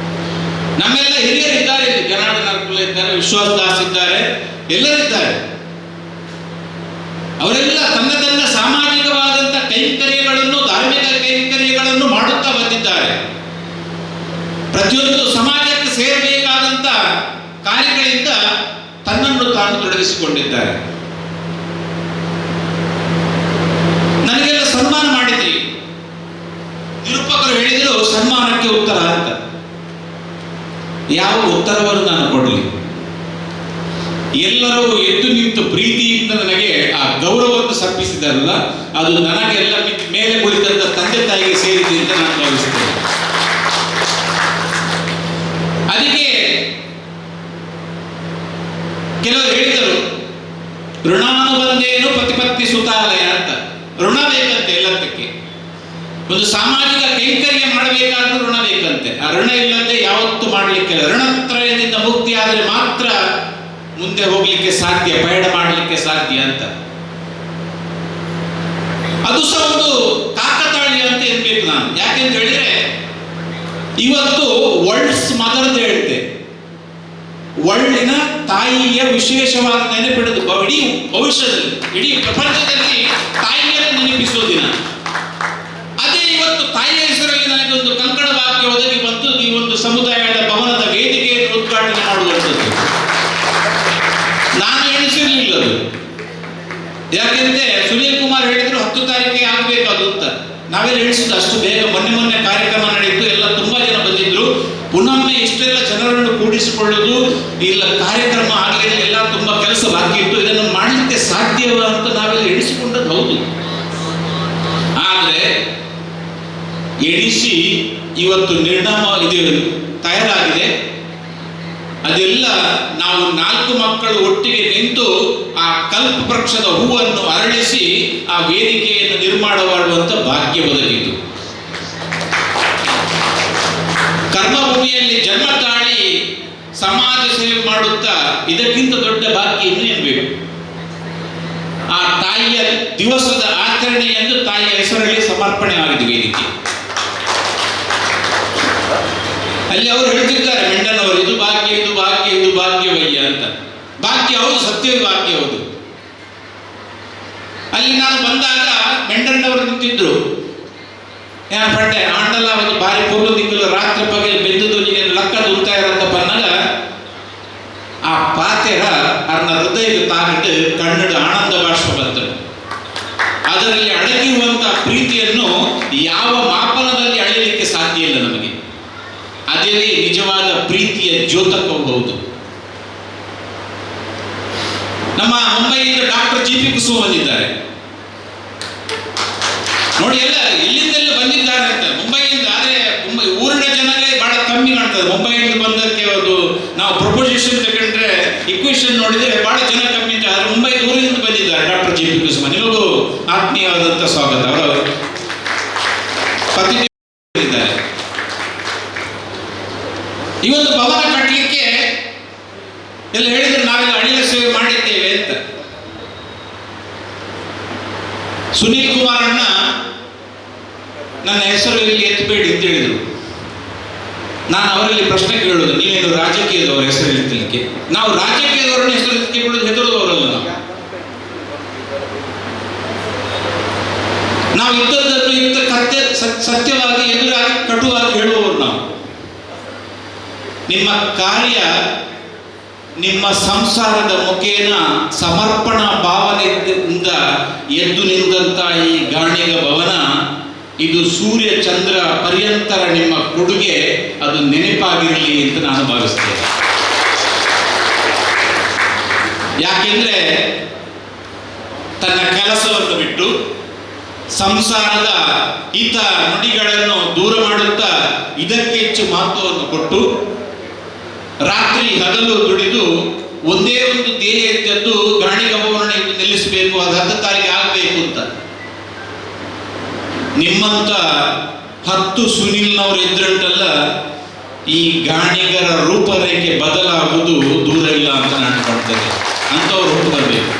ನಮ್ಮೆಲ್ಲ ಹಿರಿಯರಿದ್ದಾರೆ, ಜನಾರ್ದನ ನರಕುಲ ಇದ್ದಾರೆ, ವಿಶ್ವಾಸ ದಾಸ್ ಇದ್ದಾರೆ, ಎಲ್ಲರಿದ್ದಾರೆ. ಅವರೆಲ್ಲ ತನ್ನ ಸಾಮಾಜಿಕವಾದಂಥ ಕೈಂಕರ್ಯಗಳನ್ನು, ಧಾರ್ಮಿಕ ಕೈಂಕರ್ಯಗಳನ್ನು ಮಾಡುತ್ತಾ ಬಂದಿದ್ದಾರೆ. ಪ್ರತಿಯೊಂದು ಸಮಾಜಕ್ಕೆ ಸೇರಬೇಕಾದಂಥ ಕಾರ್ಯಗಳಿಂದ ತನ್ನನ್ನು ತಾನು ತೊಡಗಿಸಿಕೊಂಡಿದ್ದಾರೆ. ನನಗೆಲ್ಲ ಸನ್ಮಾನ ಮಾಡಿದ್ರಿ, ನಿರೂಪಕರು ಹೇಳಿದ್ರು ಸನ್ಮಾನಕ್ಕೆ ಉತ್ತರ ಅಂತ. ಯಾವ ಉತ್ತರವನ್ನು ನಾನು ಕೊಡಲಿ? ಎಲ್ಲರೂ ಎದ್ದು ನಿಂತು ಪ್ರೀತಿಯಿಂದ ನನಗೆ ಆ ಗೌರವವನ್ನು ಸಮರ್ಪಿಸಿದಾರಲ್ಲ, ಅದು ನನಗೆಲ್ಲ ಮೇಲೆ ಕುಳಿತಂತ ತಂದೆ ತಾಯಿಗೆ ಸೇರಿದೆ ಅಂತ ನಾನು ಭಾವಿಸ್ತೇನೆ. ಅದಕ್ಕೆ ಕೆಲವರು ಹೇಳಿದರು, ಋಣಾನುಬಂಧೇನು ಪತಿಪತ್ನಿ ಸುತಾಲಯ ಅಂತ. ಋಣ ಬೇಕಂತೆ ಎಲ್ಲದಕ್ಕೆ. ಒಂದು ಸಾಮಾಜಿಕ ಕೈಂಕರ್ಯ ಮಾಡಬೇಕಾದ್ರೂ ಋಣ ಬೇಕಂತೆ. ಆ ಋಣ ಇಲ್ಲದೆ ಯಾವತ್ತೂ ಮಾಡಲಿಕ್ಕಿಲ್ಲ. ಋಣತ್ರಯದಿಂದ ಮುಕ್ತಿ ಆದರೆ ಮಾತ್ರ ಮುಂದೆ ಹೋಗ್ಲಿಕ್ಕೆ ಸಾಧ್ಯ, ಪಯಣ ಮಾಡಲಿಕ್ಕೆ ಸಾಧ್ಯ ಅಂತ. ಅದು ಸಹ ಒಂದು ಕಾಕತಾಳೀಯ ಅಂತ ಇರ್ಬೇಕು ನಾನು. ಯಾಕೆಂತ ಹೇಳಿದ್ರೆ ಇವತ್ತು ವರ್ಲ್ಡ್ಸ್ ಮದರ್ ಹೇಳ್ತೆ, ವರ್ಲ್ಡಿನ ತಾಯಿಯ ವಿಶೇಷವಾದ ನೆನಪಿಡುದು ಇಡೀ ಭವಿಷ್ಯದಲ್ಲಿ, ಇಡೀ ಪ್ರಪಂಚದಲ್ಲಿ ತಾಯಿಯನ್ನು ನೆನಪಿಸುವ ದಿನ. ಅದೇ ಇವತ್ತು ತಾಯಿಯ ಹೆಸರಲ್ಲಿ ನನಗೆ ಒಂದು ಕಂಕಣ ಭಾಗ್ಯ ಒದಗಿ ಬಂತು, ಈ ಒಂದು ಸಮುದಾಯದ ಭವನದ ವೇದಿಕೆಯನ್ನು ಉದ್ಘಾಟನೆ ಮಾಡುವಂಥದ್ದು. ನಾನು ಎಣಿಸಿರ್ಲಿಲ್ಲ ಅದು. ಯಾಕೆಂದ್ರೆ ಸುನೀಲ್ ಕುಮಾರ್ ಹೇಳಿದ್ರು 10 ತಾರೀಕಿಗೆ ಆಗಬೇಕು ಅದು ಅಂತ. ನಾವೆಲ್ಲ ಎಣಿಸಿದ್ದು ಅಷ್ಟು ಬೇಗ. ಮೊನ್ನೆ ಕಾರ್ಯಕ್ರಮ ನಡೆಯಿತು, ಎಲ್ಲ ತುಂಬಾ ಜನ ಬಂದಿದ್ರು. ಪುನೊಮ್ಮೆ ಇಷ್ಟೆಲ್ಲ ಜನರನ್ನು ಕೂಡಿಸಿಕೊಳ್ಳುವುದು, ಇಲ್ಲ ಕಾರ್ಯಕ್ರಮ ಆಗಲಿಲ್ಲ, ಎಲ್ಲ ತುಂಬಾ ಕೆಲಸ ಬಾಕಿ ಇತ್ತು. ಇದನ್ನು ಮಾಡಲಿಕ್ಕೆ ಸಾಧ್ಯವ ಅಂತ ನಾವೆಲ್ಲ ಎಣಿಸಿಕೊಂಡದ್ದು ಹೌದು. ಆದರೆ ಎಣಿಸಿ ಇವತ್ತು ನಿರ್ಣಾಮ ಇದು ತಯಾರಾಗಿದೆ. ಅದೆಲ್ಲ ನಾವು 4 ಮಕ್ಕಳು ಒಟ್ಟಿಗೆ ನಿಂತು ಆ ಕಲ್ಪ ವೃಕ್ಷದ ಹೂವನ್ನು ಅರಳಿಸಿ ಆ ವೇದಿಕೆಯನ್ನು ನಿರ್ಮಾಣ ಮಾಡುವಂತ ಭಾಗ್ಯ ಒದಗಿತು. ಕರ್ಮಭೂಮಿಯಲ್ಲಿ ಜನ್ಮ ತಾಳಿ ಸಮಾಜ ಸೇವೆ ಮಾಡುತ್ತಾ ಇದಕ್ಕಿಂತ ದೊಡ್ಡ ಭಾಗ್ಯ ಇನ್ನೇನು ಬೇಕು? ಆ ತಾಯಿಯ ದಿವಸದ ಆಚರಣೆಯೆಂದು ತಾಯಿಯ ಹೆಸರಲ್ಲಿ ಸಮರ್ಪಣೆ ಆಗಿದೆ ವೇದಿಕೆ. ಅಲ್ಲಿ ಅವರು ಹೇಳ್ತಿದ್ದಾರೆ, ಮೆಂಡನವರು, ಇದು ಭಾಗ್ಯ, ಇದು ಭಾಗ್ಯ, ಇದು ಭಾಗ್ಯವಯ್ಯ ಅಂತ. ಭಾಗ್ಯ ಹೌದು, ಸತ್ಯ ಭಾಗ್ಯ ಹೌದು. ಅಲ್ಲಿ ನಾನು ಬಂದಾಗ ಮೆಂಡನ್ನವರು ನಿಂತಿದ್ರು. ಪಂಡೆ ಆಂಡಲ ಒಂದು ಬಾರಿ ಪೂರ್ವ ದಿಕ್ಕಲು ರಾತ್ರಿ ಪಗಲು ಬೆಂದುದು ನೀನು ಲಕ್ಕದ ಉಂತಾ ಇರಂತ ಬಂದಾಗ ಆ ಪಾತೆರ ಅರ್ನ ಹೃದಯದ ತಾಗಿಟ್ಟು ಕಣ್ಣಡು ಆನಂದ ಬಾಷ್ಪ ಬಂತು. ಅದರಲ್ಲಿ ಅಡಗಿರುವಂತಹ ಪ್ರೀತಿಯನ್ನು ಯಾವ ಮಾಪನದಲ್ಲಿ ಅಳೆಯಲಿಕ್ಕೆ ಸಾಧ್ಯ ಇಲ್ಲ ನಮಗೆ. ಅದೇ ನಿಜವಾದ ಪ್ರೀತಿಯ ದ್ಯೋತಕವು ಹೌದು. ನಮ್ಮ ಮುಂಬೈಯಿಂದ ಡಾಕ್ಟರ್ ಜಿ ಪಿ ಕುಸುಮ ಬಂದಿದ್ದಾರೆ ನೋಡಿ, ಎಲ್ಲ ಎಲ್ಲಿಂದೆಲ್ಲ ಬಂದಿದ್ದಾರೆ ಅಂತ ಮುಂಬೈಯಿಂದ. ಆದರೆ ಮುಂಬೈ ಊರಿನ ಜನರೇ ಬಹಳ ಕಮ್ಮಿ ಕಾಣ್ತದೆ. ಮುಂಬೈಯಿಂದ ಬಂದಕ್ಕೆ ಒಂದು ನಾವು ಪ್ರಪೋಸಿಷನ್ ತಗೊಂಡ್ರೆ ಇಕ್ವೇಷನ್ ನೋಡಿದ್ರೆ ಬಹಳ ಜನ ಕಮ್ಮಿ ಅಂತ. ಆದರೆ ಮುಂಬೈ ಊರಿನಿಂದ ಬಂದಿದ್ದಾರೆ ಡಾಕ್ಟರ್ ಜಿ ಪಿ ಕುಸುಮ. ನಿಮಗೂ ಆತ್ಮೀಯವಾದಂಥ ಸ್ವಾಗತ. ಅವರು ಇದ್ದಾರೆ. ಈ ಒಂದು ಭವನ ಕಟ್ಟಲಿಕ್ಕೆ ಎಲ್ಲ ಹೇಳಿದ್ರು, ನಾವೆಲ್ಲ ಅಳಿಲ ಸೇವೆ ಮಾಡಿದ್ದೇವೆ ಅಂತ. ಸುನೀಲ್ ಕುಮಾರ್ ಅಣ್ಣ ನನ್ನ ಹೆಸರು ಇಲ್ಲಿ ಎತ್ತಬೇಡಿ ಅಂತ ಹೇಳಿದ್ರು. ನಾನು ಅವರಲ್ಲಿ ಪ್ರಶ್ನೆ ಕೇಳುವುದು, ನೀವೇನು ರಾಜಕೀಯದವರ ಹೆಸರು ಎತ್ತಲಿಕ್ಕೆ? ನಾವು ರಾಜಕೀಯದವರನ್ನ ಹೆಸರು ಎತ್ತಿಕೊಳ್ಳೋದು ಹೆದರುದವರಲ್ಲ. ನಾವು ಇದ್ದದ್ದನ್ನು ಇಂಥ ಸತ್ಯವಾಗಿ ಎದುರಾಗಿ ಕಟುವಾಗಿ ಹೇಳುವವರು ನಾವು. ನಿಮ್ಮ ಕಾರ್ಯ, ನಿಮ್ಮ ಸಂಸಾರದ ಮುಖೇನ ಸಮರ್ಪಣಾ ಭಾವನೆಯಿಂದ ಎದ್ದು ನಿಂತ ಈ ಗಾಣಿಗ ಭವನ, ಇದು ಸೂರ್ಯ ಚಂದ್ರ ಪರ್ಯಂತರ ನಿಮ್ಮ ಕೊಡುಗೆ, ಅದು ನೆನಪಾಗಿರಲಿ ಅಂತ ನಾನು ಭಾವಿಸ್ತೇನೆ. ಯಾಕೆಂದ್ರೆ ತನ್ನ ಕೆಲಸವನ್ನು ಬಿಟ್ಟು ಸಂಸಾರದ ಹಿತ ನುಡಿಗಳನ್ನು ದೂರ ಮಾಡುತ್ತಾ ಇದಕ್ಕೆ ಹೆಚ್ಚು ಮಹತ್ವವನ್ನು ಕೊಟ್ಟು ರಾತ್ರಿ ಹಗಲು ದುಡಿದು ಒಂದೇ ಒಂದು ಧ್ಯೇಯ ಇದ್ದದ್ದು ಗಾಣಿಗ ಭವನ ಇದು ನಿಲ್ಲಿಸಬೇಕು, ಅದು 10 ತಾರೀಕು ಆಗಬೇಕು ಅಂತ. ನಿಮ್ಮಂತ 10 ಸುನಿಲ್ನವರು ಇದ್ರಂಟಲ್ಲ, ಈ ಗಾಣಿಗರ ರೂಪರೇಖೆ ಬದಲಾಗುವುದು ದೂರ ಇಲ್ಲ ಅಂತ ನಾನು ಕಾಣ್ತೇನೆ. ಅಂತವ್ರು ಹುಟ್ಟು ಬರಬೇಕು.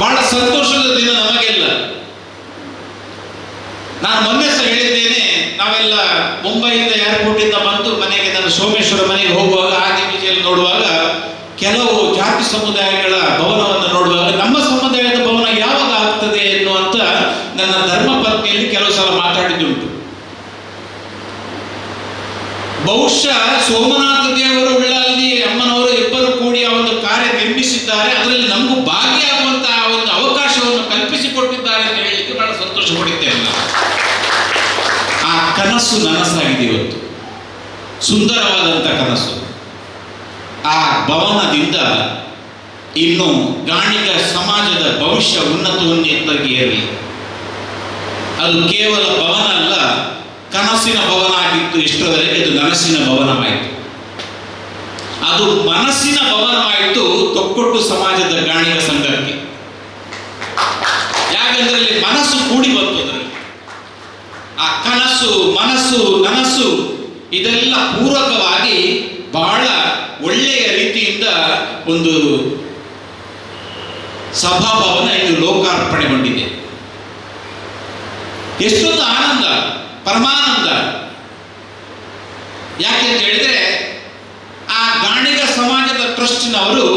ಬಹಳ ಸಂತೋಷದ ದಿನ ನಮಗೆಲ್ಲ. ನಾನು ಮೊನ್ನೆ ಸಹ ಹೇಳಿದ್ದೇನೆ, ನಾವೆಲ್ಲ ಮುಂಬೈಯಿಂದ ಏರ್ಪೋರ್ಟ್ ಇಂದ ಬಂದು ಮನೆಗೆ, ನನ್ನ ಸೋಮೇಶ್ವರ ಮನೆಗೆ ಹೋಗುವಾಗ ಆದಿಬೀಜಲ್ಲಿ ನೋಡುವಾಗ ಕೆಲವು ಜಾತಿ ಸಮುದಾಯಗಳ ಭವನವನ್ನು ನೋಡುವಾಗ ನಮ್ಮ ಸಮುದಾಯದ ಭವನ ಯಾವಾಗ ಆಗ್ತದೆ ಎನ್ನುವಂತ ನನ್ನ ಧರ್ಮ ಪತ್ನಿಯಲ್ಲಿ ಕೆಲವು ಸಲ ಮಾತಾಡಿದ್ದುಂಟು. ಬಹುಶಃ ಸೋಮನಾಥ ದೇವರು, ಉಳ್ಳಾಲ್ದಿ ಅಮ್ಮನವರು ಇಬ್ಬರು ಕೂಡಿ ಆ ಒಂದು ಕಾರ್ಯ ನಿರ್ಮಿಸಿದ್ದಾರೆ. ಅದರಲ್ಲಿ ನಮಗೂ ಭಾಗಿಯಾಗುವಂತಹ ಒಂದು ಅವಕಾಶವನ್ನು ಕಲ್ಪಿಸಿಕೊಟ್ಟಿದ್ದಾರೆ ಅಂತ ಹೇಳಲಿಕ್ಕೆ ಬಹಳ ಸಂತೋಷ ಪಡಿದ್ದೇನೆ. ಆ ಕನಸು ನನಸಾಗಿದೆ ಇವತ್ತು, ಸುಂದರವಾದಂಥ ಕನಸು. ಆ ಭವನದಿಂದ ಇನ್ನು ಗಾಣಿಗ ಸಮಾಜದ ಭವಿಷ್ಯ ಉನ್ನತೋನ್ನತವಾಗಿ ಏರಲಿ. ಅದು ಕೇವಲ ಭವನ ಅಲ್ಲ, ಕನಸಿನ ಭವನ ಆಗಿತ್ತು. ಇಷ್ಟರವರೆಗೆ ಅದು ನನಸಿನ ಭವನವಾಯಿತು. ಅದು ಮನಸ್ಸಿನ ಭವನವಾಯಿತು ತೊಕ್ಕೊಟ್ಟು ಸಮಾಜದ ಗಾಣಿಗ ಸಂಘಕ್ಕೆ. ಯಾಕೆಂದ್ರೆ ಅಲ್ಲಿ ಮನಸ್ಸು ಕೂಡಿ ಬಂತು. ಅದರಲ್ಲಿ ಆ ಕನಸು, ಮನಸ್ಸು, ನನಸು ಇದೆಲ್ಲ ಪೂರಕವಾಗಿ ಬಹಳ ಒಳ್ಳೆಯ ರೀತಿಯಿಂದ ಒಂದು ಸಭಾಭವನ ಇದು ಲೋಕಾರ್ಪಣೆಗೊಂಡಿದೆ. ಎಷ್ಟೊಂದು ಆನಂದ, ಪರಮಾನಂದ. ಯಾಕೆ ಅಂತ ಹೇಳಿದ್ರೆ ಆ ಗಾಣಿಗ ಸಮಾಜದ ಟ್ರಸ್ಟ್ನವರು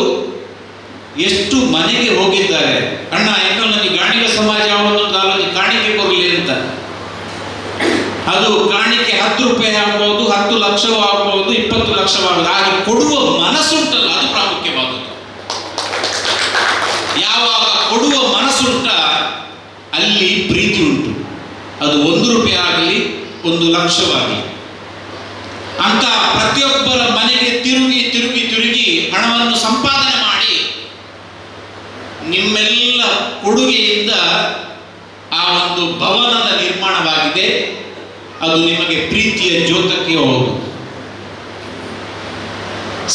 ಎಷ್ಟು ಮನೆಗೆ ಹೋಗಿದ್ದಾರೆ. ಅಣ್ಣ ಯಾಕಂದ್ರೆ ನನಗೆ ಗಾಣಿಗ ಸಮಾಜ ಒಂದು ಕಾಣಿಕೆ ಕೊರಲಿ ಅಂತ. ಅದು ಕಾಣಿಕೆ 10 ರೂಪಾಯಿ ಆಗ್ಬೋದು, 10 ಲಕ್ಷವೂ ಆಗ್ಬೋದು, 20 ಲಕ್ಷವಾಗ್ಬೋದು. ಹಾಗೆ ಕೊಡುವ ಮನಸ್ಸುಂಟಲ್ಲ, ಅದು ಪ್ರಾಮುಖ್ಯವಾದದ್ದು. ಯಾವಾಗ ಕೊಡುವ ಮನಸ್ಸುಂಟ ಅಲ್ಲಿ ಪ್ರೀತಿ ಉಂಟು. ಅದು 1 ರೂಪಾಯಿ ಆಗಲಿ, 1 ಲಕ್ಷವಾಗಲಿ. ಅಂತ ಪ್ರತಿಯೊಬ್ಬರ ಮನೆಗೆ ತಿರುಗಿ ತಿರುಗಿ ತಿರುಗಿ ಹಣವನ್ನು ಸಂಪಾದನೆ ಮಾಡಿ ನಿಮ್ಮೆಲ್ಲ ಕೊಡುಗೆಯಿಂದ ಆ ಒಂದು ಭವನದ ನಿರ್ಮಾಣವಾಗಿದೆ. ಅದು ನಿಮಗೆ ಪ್ರೀತಿಯ ಜ್ಯೋತಕ್ಕೆ ಹೋಗುವುದು.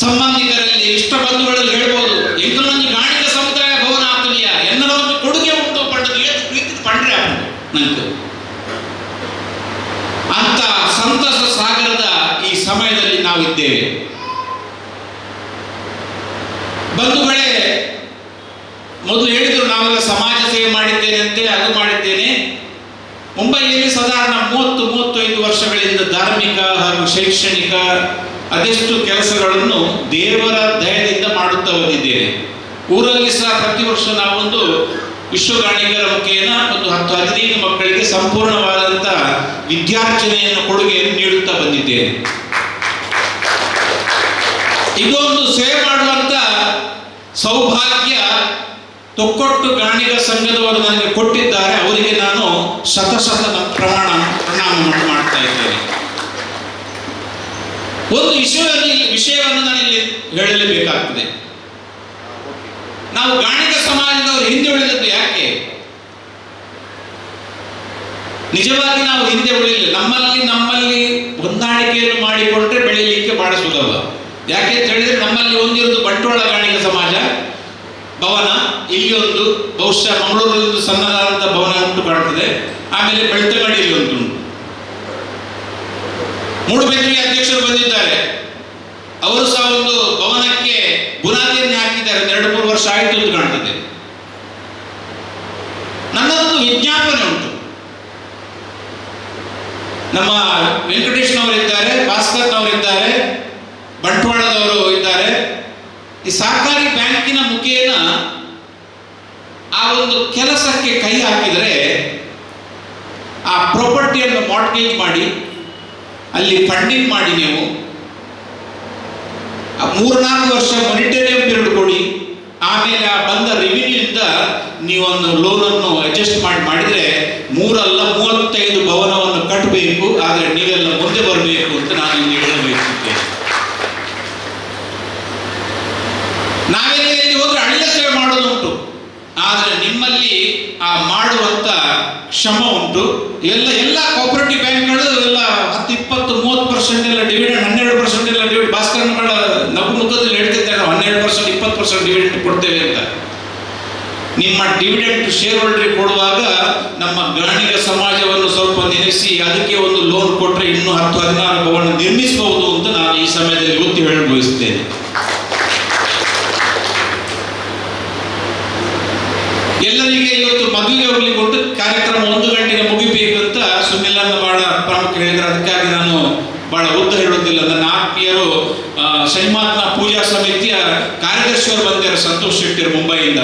ಸಂಬಂಧಿಕರಲ್ಲಿ, ಇಷ್ಟ ಬಂಧುಗಳಲ್ಲಿ ಹೇಳ್ಬೋದು, ಎಂಕಲೊಂದು ಗಾಣಿಗ ಸಮುದಾಯ ಭವನ ಆತಲಿಯ ಎನ್ನರ ಒಂದು ಕೊಡುಗೆ ಉಂಟು ಪಂಡದು ಏತು ಪ್ರೀತಿ ಪಂಡ್ರೆ ಆಗುದು ನಂಗೆ ಅಂತ ಸಂತಸ ಸಾಗರದ ಈ ಸಮಯದಲ್ಲಿ ನಾವಿದ್ದೇವೆ. ಬಂಧುಗಳೇ, ಮೊದಲು ಹೇಳಿದ್ರು ನಾವೆಲ್ಲ ಸಮಾಜ ಸೇವೆ ಮಾಡಿದ್ದೇನೆ ಅಂತೆ, ಅದು ಮಾಡಿದ್ದೇನೆ. ಮುಂಬೈಯಲ್ಲಿ ಸಾಧಾರಣ 30-35 ವರ್ಷಗಳಿಂದ ಧಾರ್ಮಿಕ ಹಾಗೂ ಶೈಕ್ಷಣಿಕ ಅದೆಷ್ಟು ಕೆಲಸಗಳನ್ನು ದೇವರ ದಯದಿಂದ ಮಾಡುತ್ತಾ ಬಂದಿದ್ದೇನೆ. ಊರಲ್ಲಿ ಸಹ ಪ್ರತಿ ವರ್ಷ ನಾವೊಂದು ವಿಶ್ವಗಾಣಿಗರ ಮುಖೇನ ಒಂದು 10-15 ಮಕ್ಕಳಿಗೆ ಸಂಪೂರ್ಣವಾದಂಥ ವಿದ್ಯಾರ್ಜನೆಯನ್ನು ಕೊಡುಗೆಯನ್ನು ನೀಡುತ್ತಾ ಬಂದಿದ್ದೇನೆ. ಇದೊಂದು ಸೇವೆ ಮಾಡುವಂತ ಸೌಭಾಗ್ಯ ತೊಕ್ಕೊಟ್ಟು ಗಾಣಿಗ ಸಂಘದವರು ನನಗೆ ಕೊಟ್ಟಿದ್ದಾರೆ. ಅವರಿಗೆ ನಾನು ಶತಶತ ಪ್ರಣಾಮ ಮಾಡ್ತಾ ಇದ್ದೇನೆ. ಒಂದು ವಿಷಯವನ್ನು ನಾನಿಲ್ಲಿ ಹೇಳಲೇಬೇಕಾಗ್ತದೆ. ನಾವು ಗಾಣಿಗ ಸಮಾಜದವರು ಹಿಂದೆ ಉಳಿದದ್ದು ಯಾಕೆ? ನಿಜವಾಗಿ ನಾವು ಹಿಂದೆ ಉಳಿಲಿಲ್ಲ. ನಮ್ಮಲ್ಲಿ ಹೊಂದಾಣಿಕೆಯನ್ನು ಮಾಡಿಕೊಂಡ್ರೆ ಬೆಳೀಲಿಕ್ಕೆ ಬಹಳ ಸುಲಭ. ಯಾಕೆ ಅಂತ ಹೇಳಿದ್ರೆ ನಮ್ಮಲ್ಲಿ ಒಂದಿರೋದು ಬಂಟ್ವಾಳ ಗಾಣಿಗ ಸಮಾಜ ಭವನ, ಇಲ್ಲಿ ಒಂದು ಬಹುಶಃ ಮಂಗಳೂರಲ್ಲಿ ಒಂದು ಸಣ್ಣದಾದಂಥ ಭವನ ಉಂಟು ಕಾಣ್ತದೆ. ಆಮೇಲೆ ಬೆಳ್ತಂಗಡಿಯಲ್ಲಿ ಒಂದು ಉಂಟು. ಮೂಡುಬೆದರಿಗೆ ಅಧ್ಯಕ್ಷರು ಬಂದಿದ್ದಾರೆ. ಅವರು ಸಹ ಒಂದು ಭವನಕ್ಕೆ ಬುನಾದಿಯನ್ನೇ ಹಾಕಿದ್ದಾರೆ. 2-3 ವರ್ಷ ಆಯಿತು ಅಂತ ಕಾಣ್ತದೆ. ನನ್ನದೊಂದು ವಿಜ್ಞಾಪನೆ ಉಂಟು. ನಮ್ಮ ವೆಂಕಟೇಶ್ನವರಿದ್ದಾರೆ, ಭಾಸ್ಕರ್ನವರಿದ್ದಾರೆ, ಬಂಟ್ವಾಳದವರು ಇದ್ದಾರೆ. ಈ ಸಹಕಾರಿ ಬ್ಯಾಂಕಿನ ಮುಖೇನ ಆ ಒಂದು ಕೆಲಸಕ್ಕೆ ಕೈ ಹಾಕಿದರೆ ಆ ಪ್ರಾಪರ್ಟಿಯನ್ನು ಮಾರ್ಟ್ಗೇಜ್ ಮಾಡಿ ಅಲ್ಲಿ ಫಂಡಿಂಗ್ ಮಾಡಿ ನೀವು 3-4 ವರ್ಷ ಮಾನಿಟರಿಯಂ ಪೀರಿಯಡ್ ಕೊಡಿ. ಆಮೇಲೆ ಆ ಬಂದ ರೆವಿನ್ಯೂಯಿಂದ ನೀವೊಂದು ಲೋನನ್ನು ಅಡ್ಜಸ್ಟ್ ಮಾಡಿದರೆ 3 ಅಲ್ಲ 35 ಭವನವನ್ನು ಕಟ್ಟಬೇಕು. ಆದರೆ ನೀವೆಲ್ಲ ಮುಂದೆ ಬರಬೇಕು ಅಂತ ನಾನು ಇಲ್ಲಿ ಹೇಳಬಯಸುತ್ತೇನೆ. ನಾವೆಲ್ಲಿ ಹೋದ್ರೆ ಅಳಿಲ ಸೇವೆ ಮಾಡೋದುಂಟು, ಆದರೆ ನಿಮ್ಮಲ್ಲಿ ಆ ಮಾಡುವಂತ ಶ್ರಮ ಉಂಟು. ಎಲ್ಲ ಕೋಆಪರೇಟಿವ್ ಬ್ಯಾಂಕ್ಗಳು ಎಲ್ಲ 10-20-30% ಎಲ್ಲ ಡಿವಿಡೆಂಡ್, 12% ಎಲ್ಲ ಡಿವಿಡೆಂಡ್. ಭಾಸ್ಕರಗಳ ನಗು ಮುಖದಲ್ಲಿ ಹೇಳ್ತಿದ್ದಾರೆ, 12%, 20% ಡಿವಿಡೆಂಡ್ ಕೊಡ್ತೇವೆ ಅಂತ. ನಿಮ್ಮ ಡಿವಿಡೆಂಡ್ ಶೇರ್ ಹೋಲ್ಡರಿಗೆ ಕೊಡುವಾಗ ನಮ್ಮ ಗಾಣಿಗ ಸಮಾಜವನ್ನು ಸ್ವಲ್ಪ ನೆನೆಸಿ ಅದಕ್ಕೆ ಒಂದು ಲೋನ್ ಕೊಟ್ಟರೆ ಇನ್ನೂ 10-16 ಭವನ ನಿರ್ಮಿಸಬಹುದು ಅಂತ ನಾನು ಈ ಸಮಯದಲ್ಲಿ ಒತ್ತಿ ಹೇಳಲು ಬಯಸುತ್ತೇನೆ. ಎಲ್ಲರಿಗೆ ಇವತ್ತು ಮದುವೆಗೆ ಹೋಗ್ಲಿಕ್ಕೆ ಕೊಟ್ಟು ಕಾರ್ಯಕ್ರಮ 1 ಗಂಟೆಗೆ ಮುಗಿಬೇಕು ಅಂತ ಸುಮ್ಮಿಲ್ಲನ್ನು ಬಹಳ ಪ್ರಾಮುಖ್ಯ ಹೇಳಿದ್ರೆ, ಅದಕ್ಕಾಗಿ ನಾನು ಬಹಳ ಉದ್ದ ಹೇಳುವುದಿಲ್ಲ. ನನ್ನ ಆತ್ಮೀಯರು ಶನಿಮಾತ್ಮ ಪೂಜಾ ಸಮಿತಿಯ ಕಾರ್ಯದರ್ಶಿಯವರು ಬಂದಿದ್ದಾರೆ, ಸಂತೋಷ್ ಶೆಟ್ಟಿ ಮುಂಬೈಯಿಂದ.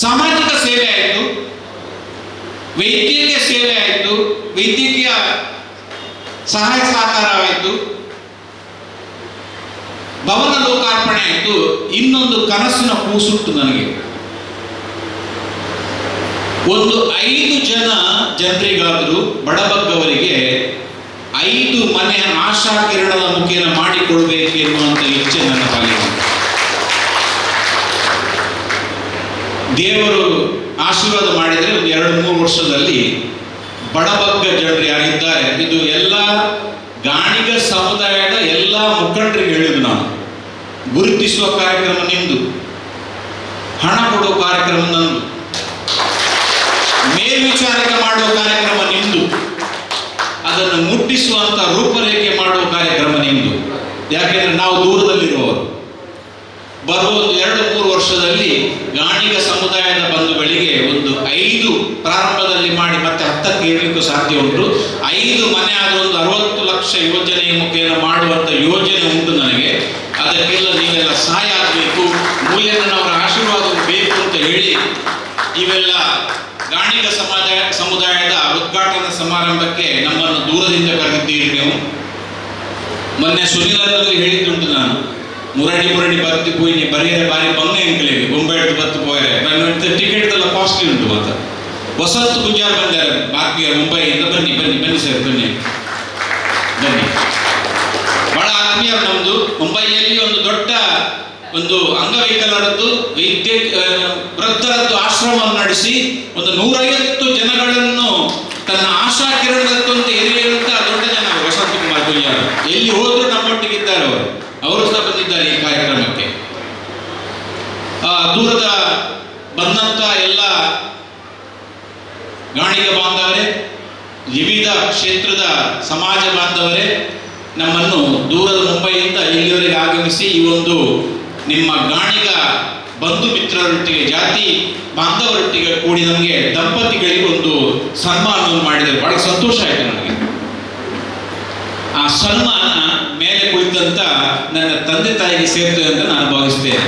ಸಾಮಾಜಿಕ ಸೇವೆ ಆಯಿತು, ವೈದ್ಯಕೀಯ ಸೇವೆ ಆಯಿತು, ವೈದ್ಯಕೀಯ ಸಹಾಯ ಸಹಕಾರವಾಯಿತು, ಭವನ ಲೋಕಾರ್ಪಣೆ ಆಯಿತು. ಇನ್ನೊಂದು ಕನಸಿನ ಕೂಸುಟ್ಟು ನನಗೆ. ಒಂದು 5 ಜನರಿಗಾದರೂ ಬಡಬಗ್ಗವರಿಗೆ 5 ಮನೆ ಆಶಾ ಕಿರಣದ ಮುಖೇನ ಮಾಡಿಕೊಡ್ಬೇಕು ಎನ್ನುವಂತ ಇಚ್ಛೆ ನನ್ನ ಪಾಲಿಗೆ. ದೇವರು ಆಶೀರ್ವಾದ ಮಾಡಿದರೆ ಒಂದು 2-3 ವರ್ಷದಲ್ಲಿ ಬಡಬಗ್ಗ ಜನರು ಯಾರಿದ್ದಾರೆ, ಇದು ಎಲ್ಲ ಗಾಣಿಗ ಸಮುದಾಯದ ಎಲ್ಲ ಮುಖಂಡರಿಗೆ ಹೇಳಿದ್ದು ನಾನು, ಗುರುತಿಸುವ ಕಾರ್ಯಕ್ರಮ ನಿಮ್ದು, ಹಣ ಕೊಡುವ ಕಾರ್ಯಕ್ರಮ ನಂದು, ಮೇಲ್ವಿಚಾರಕ ಮಾಡುವ ಕಾರ್ಯಕ್ರಮ ನಿಮ್ದು. ಅದನ್ನು ಮುಟ್ಟಿಸುವಂಥ ರೂಪರೇಖೆ ಮಾಡುವ ಕಾರ್ಯಕ್ರಮ ನಿಮ್ಮದು. ಯಾಕೆಂದರೆ ನಾವು ದೂರದಲ್ಲಿರುವವರು. ಬರುವ 2-3 ವರ್ಷದಲ್ಲಿ ಗಾಣಿಗ ಸಮುದಾಯದ ಬಂಧುಗಳಿಗೆ ಒಂದು 5 ಪ್ರಾರಂಭದಲ್ಲಿ ಮಾಡಿ ಮತ್ತೆ 10ಕ್ಕೆ ಏರಲಿಕ್ಕೂ ಸಾಧ್ಯ ಉಂಟು. 5 ಮನೆ ಆದ ಒಂದು 60 ಲಕ್ಷ ಯೋಜನೆಯ ಮುಖೇನ ಮಾಡುವಂಥ ಯೋಜನೆ ಉಂಟು ನನಗೆ. ಅದಕ್ಕೆಲ್ಲ ನೀವೆಲ್ಲ ಸಹಾಯ ಆಗಬೇಕು, ಮೂಲ್ಯನವರ ಆಶೀರ್ವಾದ ಬೇಕು ಅಂತ ಹೇಳಿ ಇವೆಲ್ಲ ಗಾಣಿಗ ಸಮುದಾಯದ ಉದ್ಘಾಟನಾ ಸಮಾರಂಭಕ್ಕೆ ನಮ್ಮನ್ನು ದೂರದಿಂದ ಕರೆದಿದ್ದೀರಿ ನೀವು. ಮೊನ್ನೆ ಸುನಿಲರಲ್ಲಿ ಹೇಳಿದ್ದುಂಟು ನಾನು, ಮುರಡಿ ಬತ್ತು ಪೋಯಿ ಬರೆಯರೆ ಬಾರಿ ಬಂಗ ಎಂಕ್ಲೇವಿ ಬೊಂಬೆ ಬತ್ತು ಪೋಯರೆ ಟಿಕೆಟ್ ಎಲ್ಲ ಕಾಸ್ಟ್ಲಿ ಉಂಟು. ಮಾತ್ರ ವಸಂತ ಗುಂಜಾರ್ ಬಂದಾರೆ ಬಾಕಿ ಮುಂಬೈಯಿಂದ. ಬನ್ನಿ ಸರ್, ಬನ್ನಿ ಬಹಳ ಆತ್ಮೀಯ ನಮ್ದು. ಮುಂಬೈಯಲ್ಲಿ ಒಂದು ದೊಡ್ಡ ಒಂದು ಅಂಗವೈಕಲರದ್ದು ವೃದ್ಧರದ್ದು ಆಶ್ರಮವನ್ನು ನಡೆಸಿ ಒಂದು 150 ಜನಗಳನ್ನು ತನ್ನ ಆಶಾ ಕಿರಣದತ್ತಂತ ಎರಿಯುವಂತ ದೊಡ್ಡ ಜನ ವಸಂತ ಕುಮಾರ್ ಗುಂಜಾರ್. ಎಲ್ಲಿ ಹೋದ್ರು ನಮ್ಮೊಟ್ಟಿಗಿದ್ದಾರೆ ಅವರು ಸಹ ಬಂದಿದ್ದಾರೆ ಈ ಕಾರ್ಯಕ್ರಮಕ್ಕೆ. ದೂರದ ಬಂದಂತ ಎಲ್ಲ ಗಾಣಿಗ ಬಾಂಧವರೇ, ವಿವಿಧ ಕ್ಷೇತ್ರದ ಸಮಾಜ ಬಾಂಧವರೇ, ನಮ್ಮನ್ನು ದೂರದ ಮುಂಬೈಯಿಂದ ಇಲ್ಲಿವರೆಗೆ ಆಗಮಿಸಿ ಈ ಒಂದು ನಿಮ್ಮ ಗಾಣಿಗ ಬಂಧು ಮಿತ್ರರೊಟ್ಟಿಗೆ, ಜಾತಿ ಬಾಂಧವರೊಟ್ಟಿಗೆ ಕೂಡಿ ನಮಗೆ ದಂಪತಿಗಳಿಗೆ ಒಂದು ಸನ್ಮಾನವನ್ನು ಮಾಡಿದರೆ ಬಹಳ ಸಂತೋಷ ಆಯಿತು ನನಗೆ. ಆ ಸನ್ಮಾನ ಮೇಲೆ ಕುಳಿತಂತ ನನ್ನ ತಂದೆ ತಾಯಿಗೆ ಸೇರ್ತದೆ ಅಂತ ನಾನು ಭಾವಿಸ್ತೇನೆ.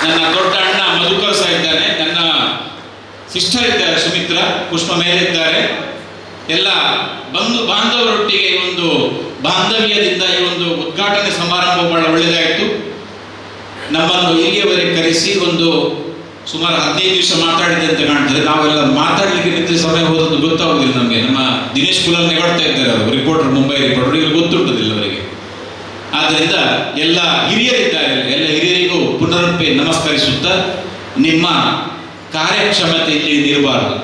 ನನ್ನ ದೊಡ್ಡ ಅಣ್ಣ ಮಧುಕರ್ ಸಹ ಇದ್ದಾನೆ, ನನ್ನ ಸಿಸ್ಟರ್ ಇದ್ದಾರೆ ಸುಮಿತ್ರ, ಪುಷ್ಪ ಮೇಲೆ ಇದ್ದಾರೆ. ಎಲ್ಲ ಬಂಧು ಬಾಂಧವರೊಟ್ಟಿಗೆ ಈ ಒಂದು ಬಾಂಧವ್ಯದಿಂದ ಈ ಒಂದು ಉದ್ಘಾಟನೆ ಸಮಾರಂಭ ಬಹಳ ಒಳ್ಳೆಯದಾಯಿತು. ನಮ್ಮನ್ನು ಇಲ್ಲಿಯವರೆಗೆ ಕರೆಸಿ ಒಂದು ಸುಮಾರು 15 ದಿವಸ ಮಾತಾಡಿದೆ ಅಂತ ಕಾಣ್ತದೆ. ನಾವೆಲ್ಲ ಮಾತಾಡಲಿಕ್ಕೆ ನಿಂತ ಸಮಯ ಹೋದದ್ದು ಗೊತ್ತಾಗೋದಿಲ್ಲ ನಮಗೆ. ನಮ್ಮ ದಿನೇಶ್ ಕುಲಲ್ ನೆಗೊಡ್ತಾ ಇದ್ದಾರೆ, ಅವರು ರಿಪೋರ್ಟರ್, ಮುಂಬೈ ರಿಪೋರ್ಟರ್, ಈಗ ಗೊತ್ತುಂಟದಿಲ್ಲ ಅವರಿಗೆ. ಆದ್ದರಿಂದ ಎಲ್ಲ ಹಿರಿಯರಿದ್ದಾರೆ, ಎಲ್ಲ ಹಿರಿಯರಿಗೂ ಪುನರೊಪ್ಪಿ ನಮಸ್ಕರಿಸುತ್ತಾ, ನಿಮ್ಮ ಕಾರ್ಯಕ್ಷಮತೆ ಇಲ್ಲಿ ಇರಬಾರದು.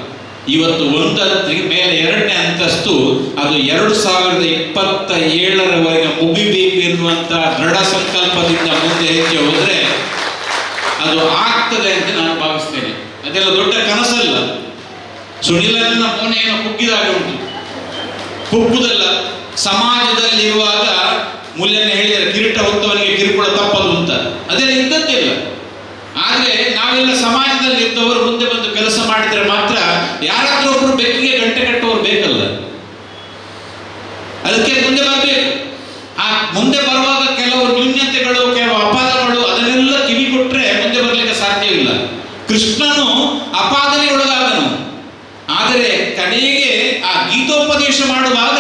ಇವತ್ತು 1 ಮೇಲೆ 2ನೇ ಅಂತಸ್ತು ಅದು 2027ರವರೆಗೆ ಮುಗಿಬೇಕು ಎನ್ನುವಂಥ ದೃಢ ಸಂಕಲ್ಪದಿಂದ ಮುಂದೆ ಹೆಜ್ಜೆ ಹೋದರೆ ಅದು ಆಗ್ತದೆ ಅಂತ ನಾನು ಭಾವಿಸ್ತೇನೆ. ಅದೆಲ್ಲ ದೊಡ್ಡ ಕನಸಲ್ಲ. ಸುನಿಲನ ಮೋನೆಯನ್ನು ಕುಗ್ಗಿದಾಗ ಉಂಟು, ಕುಗ್ಗುದಲ್ಲ. ಸಮಾಜದಲ್ಲಿರುವಾಗ ಮೂಲ್ಯನ ಹೇಳಿದರೆ ಕಿರೀಟ ಹೊತ್ತವನಿಗೆ ಕಿರುಕುಳ ತಪ್ಪದು ಅಂತ, ಅದೆಲ್ಲ ಇದ್ದದ್ದಿಲ್ಲ. ಆದರೆ ನಾವೆಲ್ಲ ಸಮಾಜದಲ್ಲಿ ಇದ್ದವರು ಮುಂದೆ ಬಂದು ಕೆಲಸ ಮಾಡಿದರೆ ಮಾತ್ರ ಯಾರಾದ್ರೂ ಒಬ್ರು ಬೆಕ್ಕಿಗೆ ಗಂಟೆ ಕಟ್ಟುವವರು ಬೇಕಲ್ಲ, ಅದಕ್ಕೆ ಮುಂದೆ ಬರಬೇಕು. ಆ ಮುಂದೆ ಬರುವಾಗ ಕೆಲವು ನ್ಯೂನ್ಯತೆಗಳು, ಕೆಲವು ಅಪಾದಗಳು, ಅದನ್ನೆಲ್ಲ ಕಿವಿ ಕೊಟ್ಟರೆ ಮುಂದೆ ಬರಲಿಕ್ಕೆ ಸಾಧ್ಯವಿಲ್ಲ. ಕೃಷ್ಣನು ಅಪಾದನೆಯೊಳಗಾದನು, ಆದರೆ ಕಡೆಗೆ ಆ ಗೀತೋಪದೇಶ ಮಾಡುವಾಗ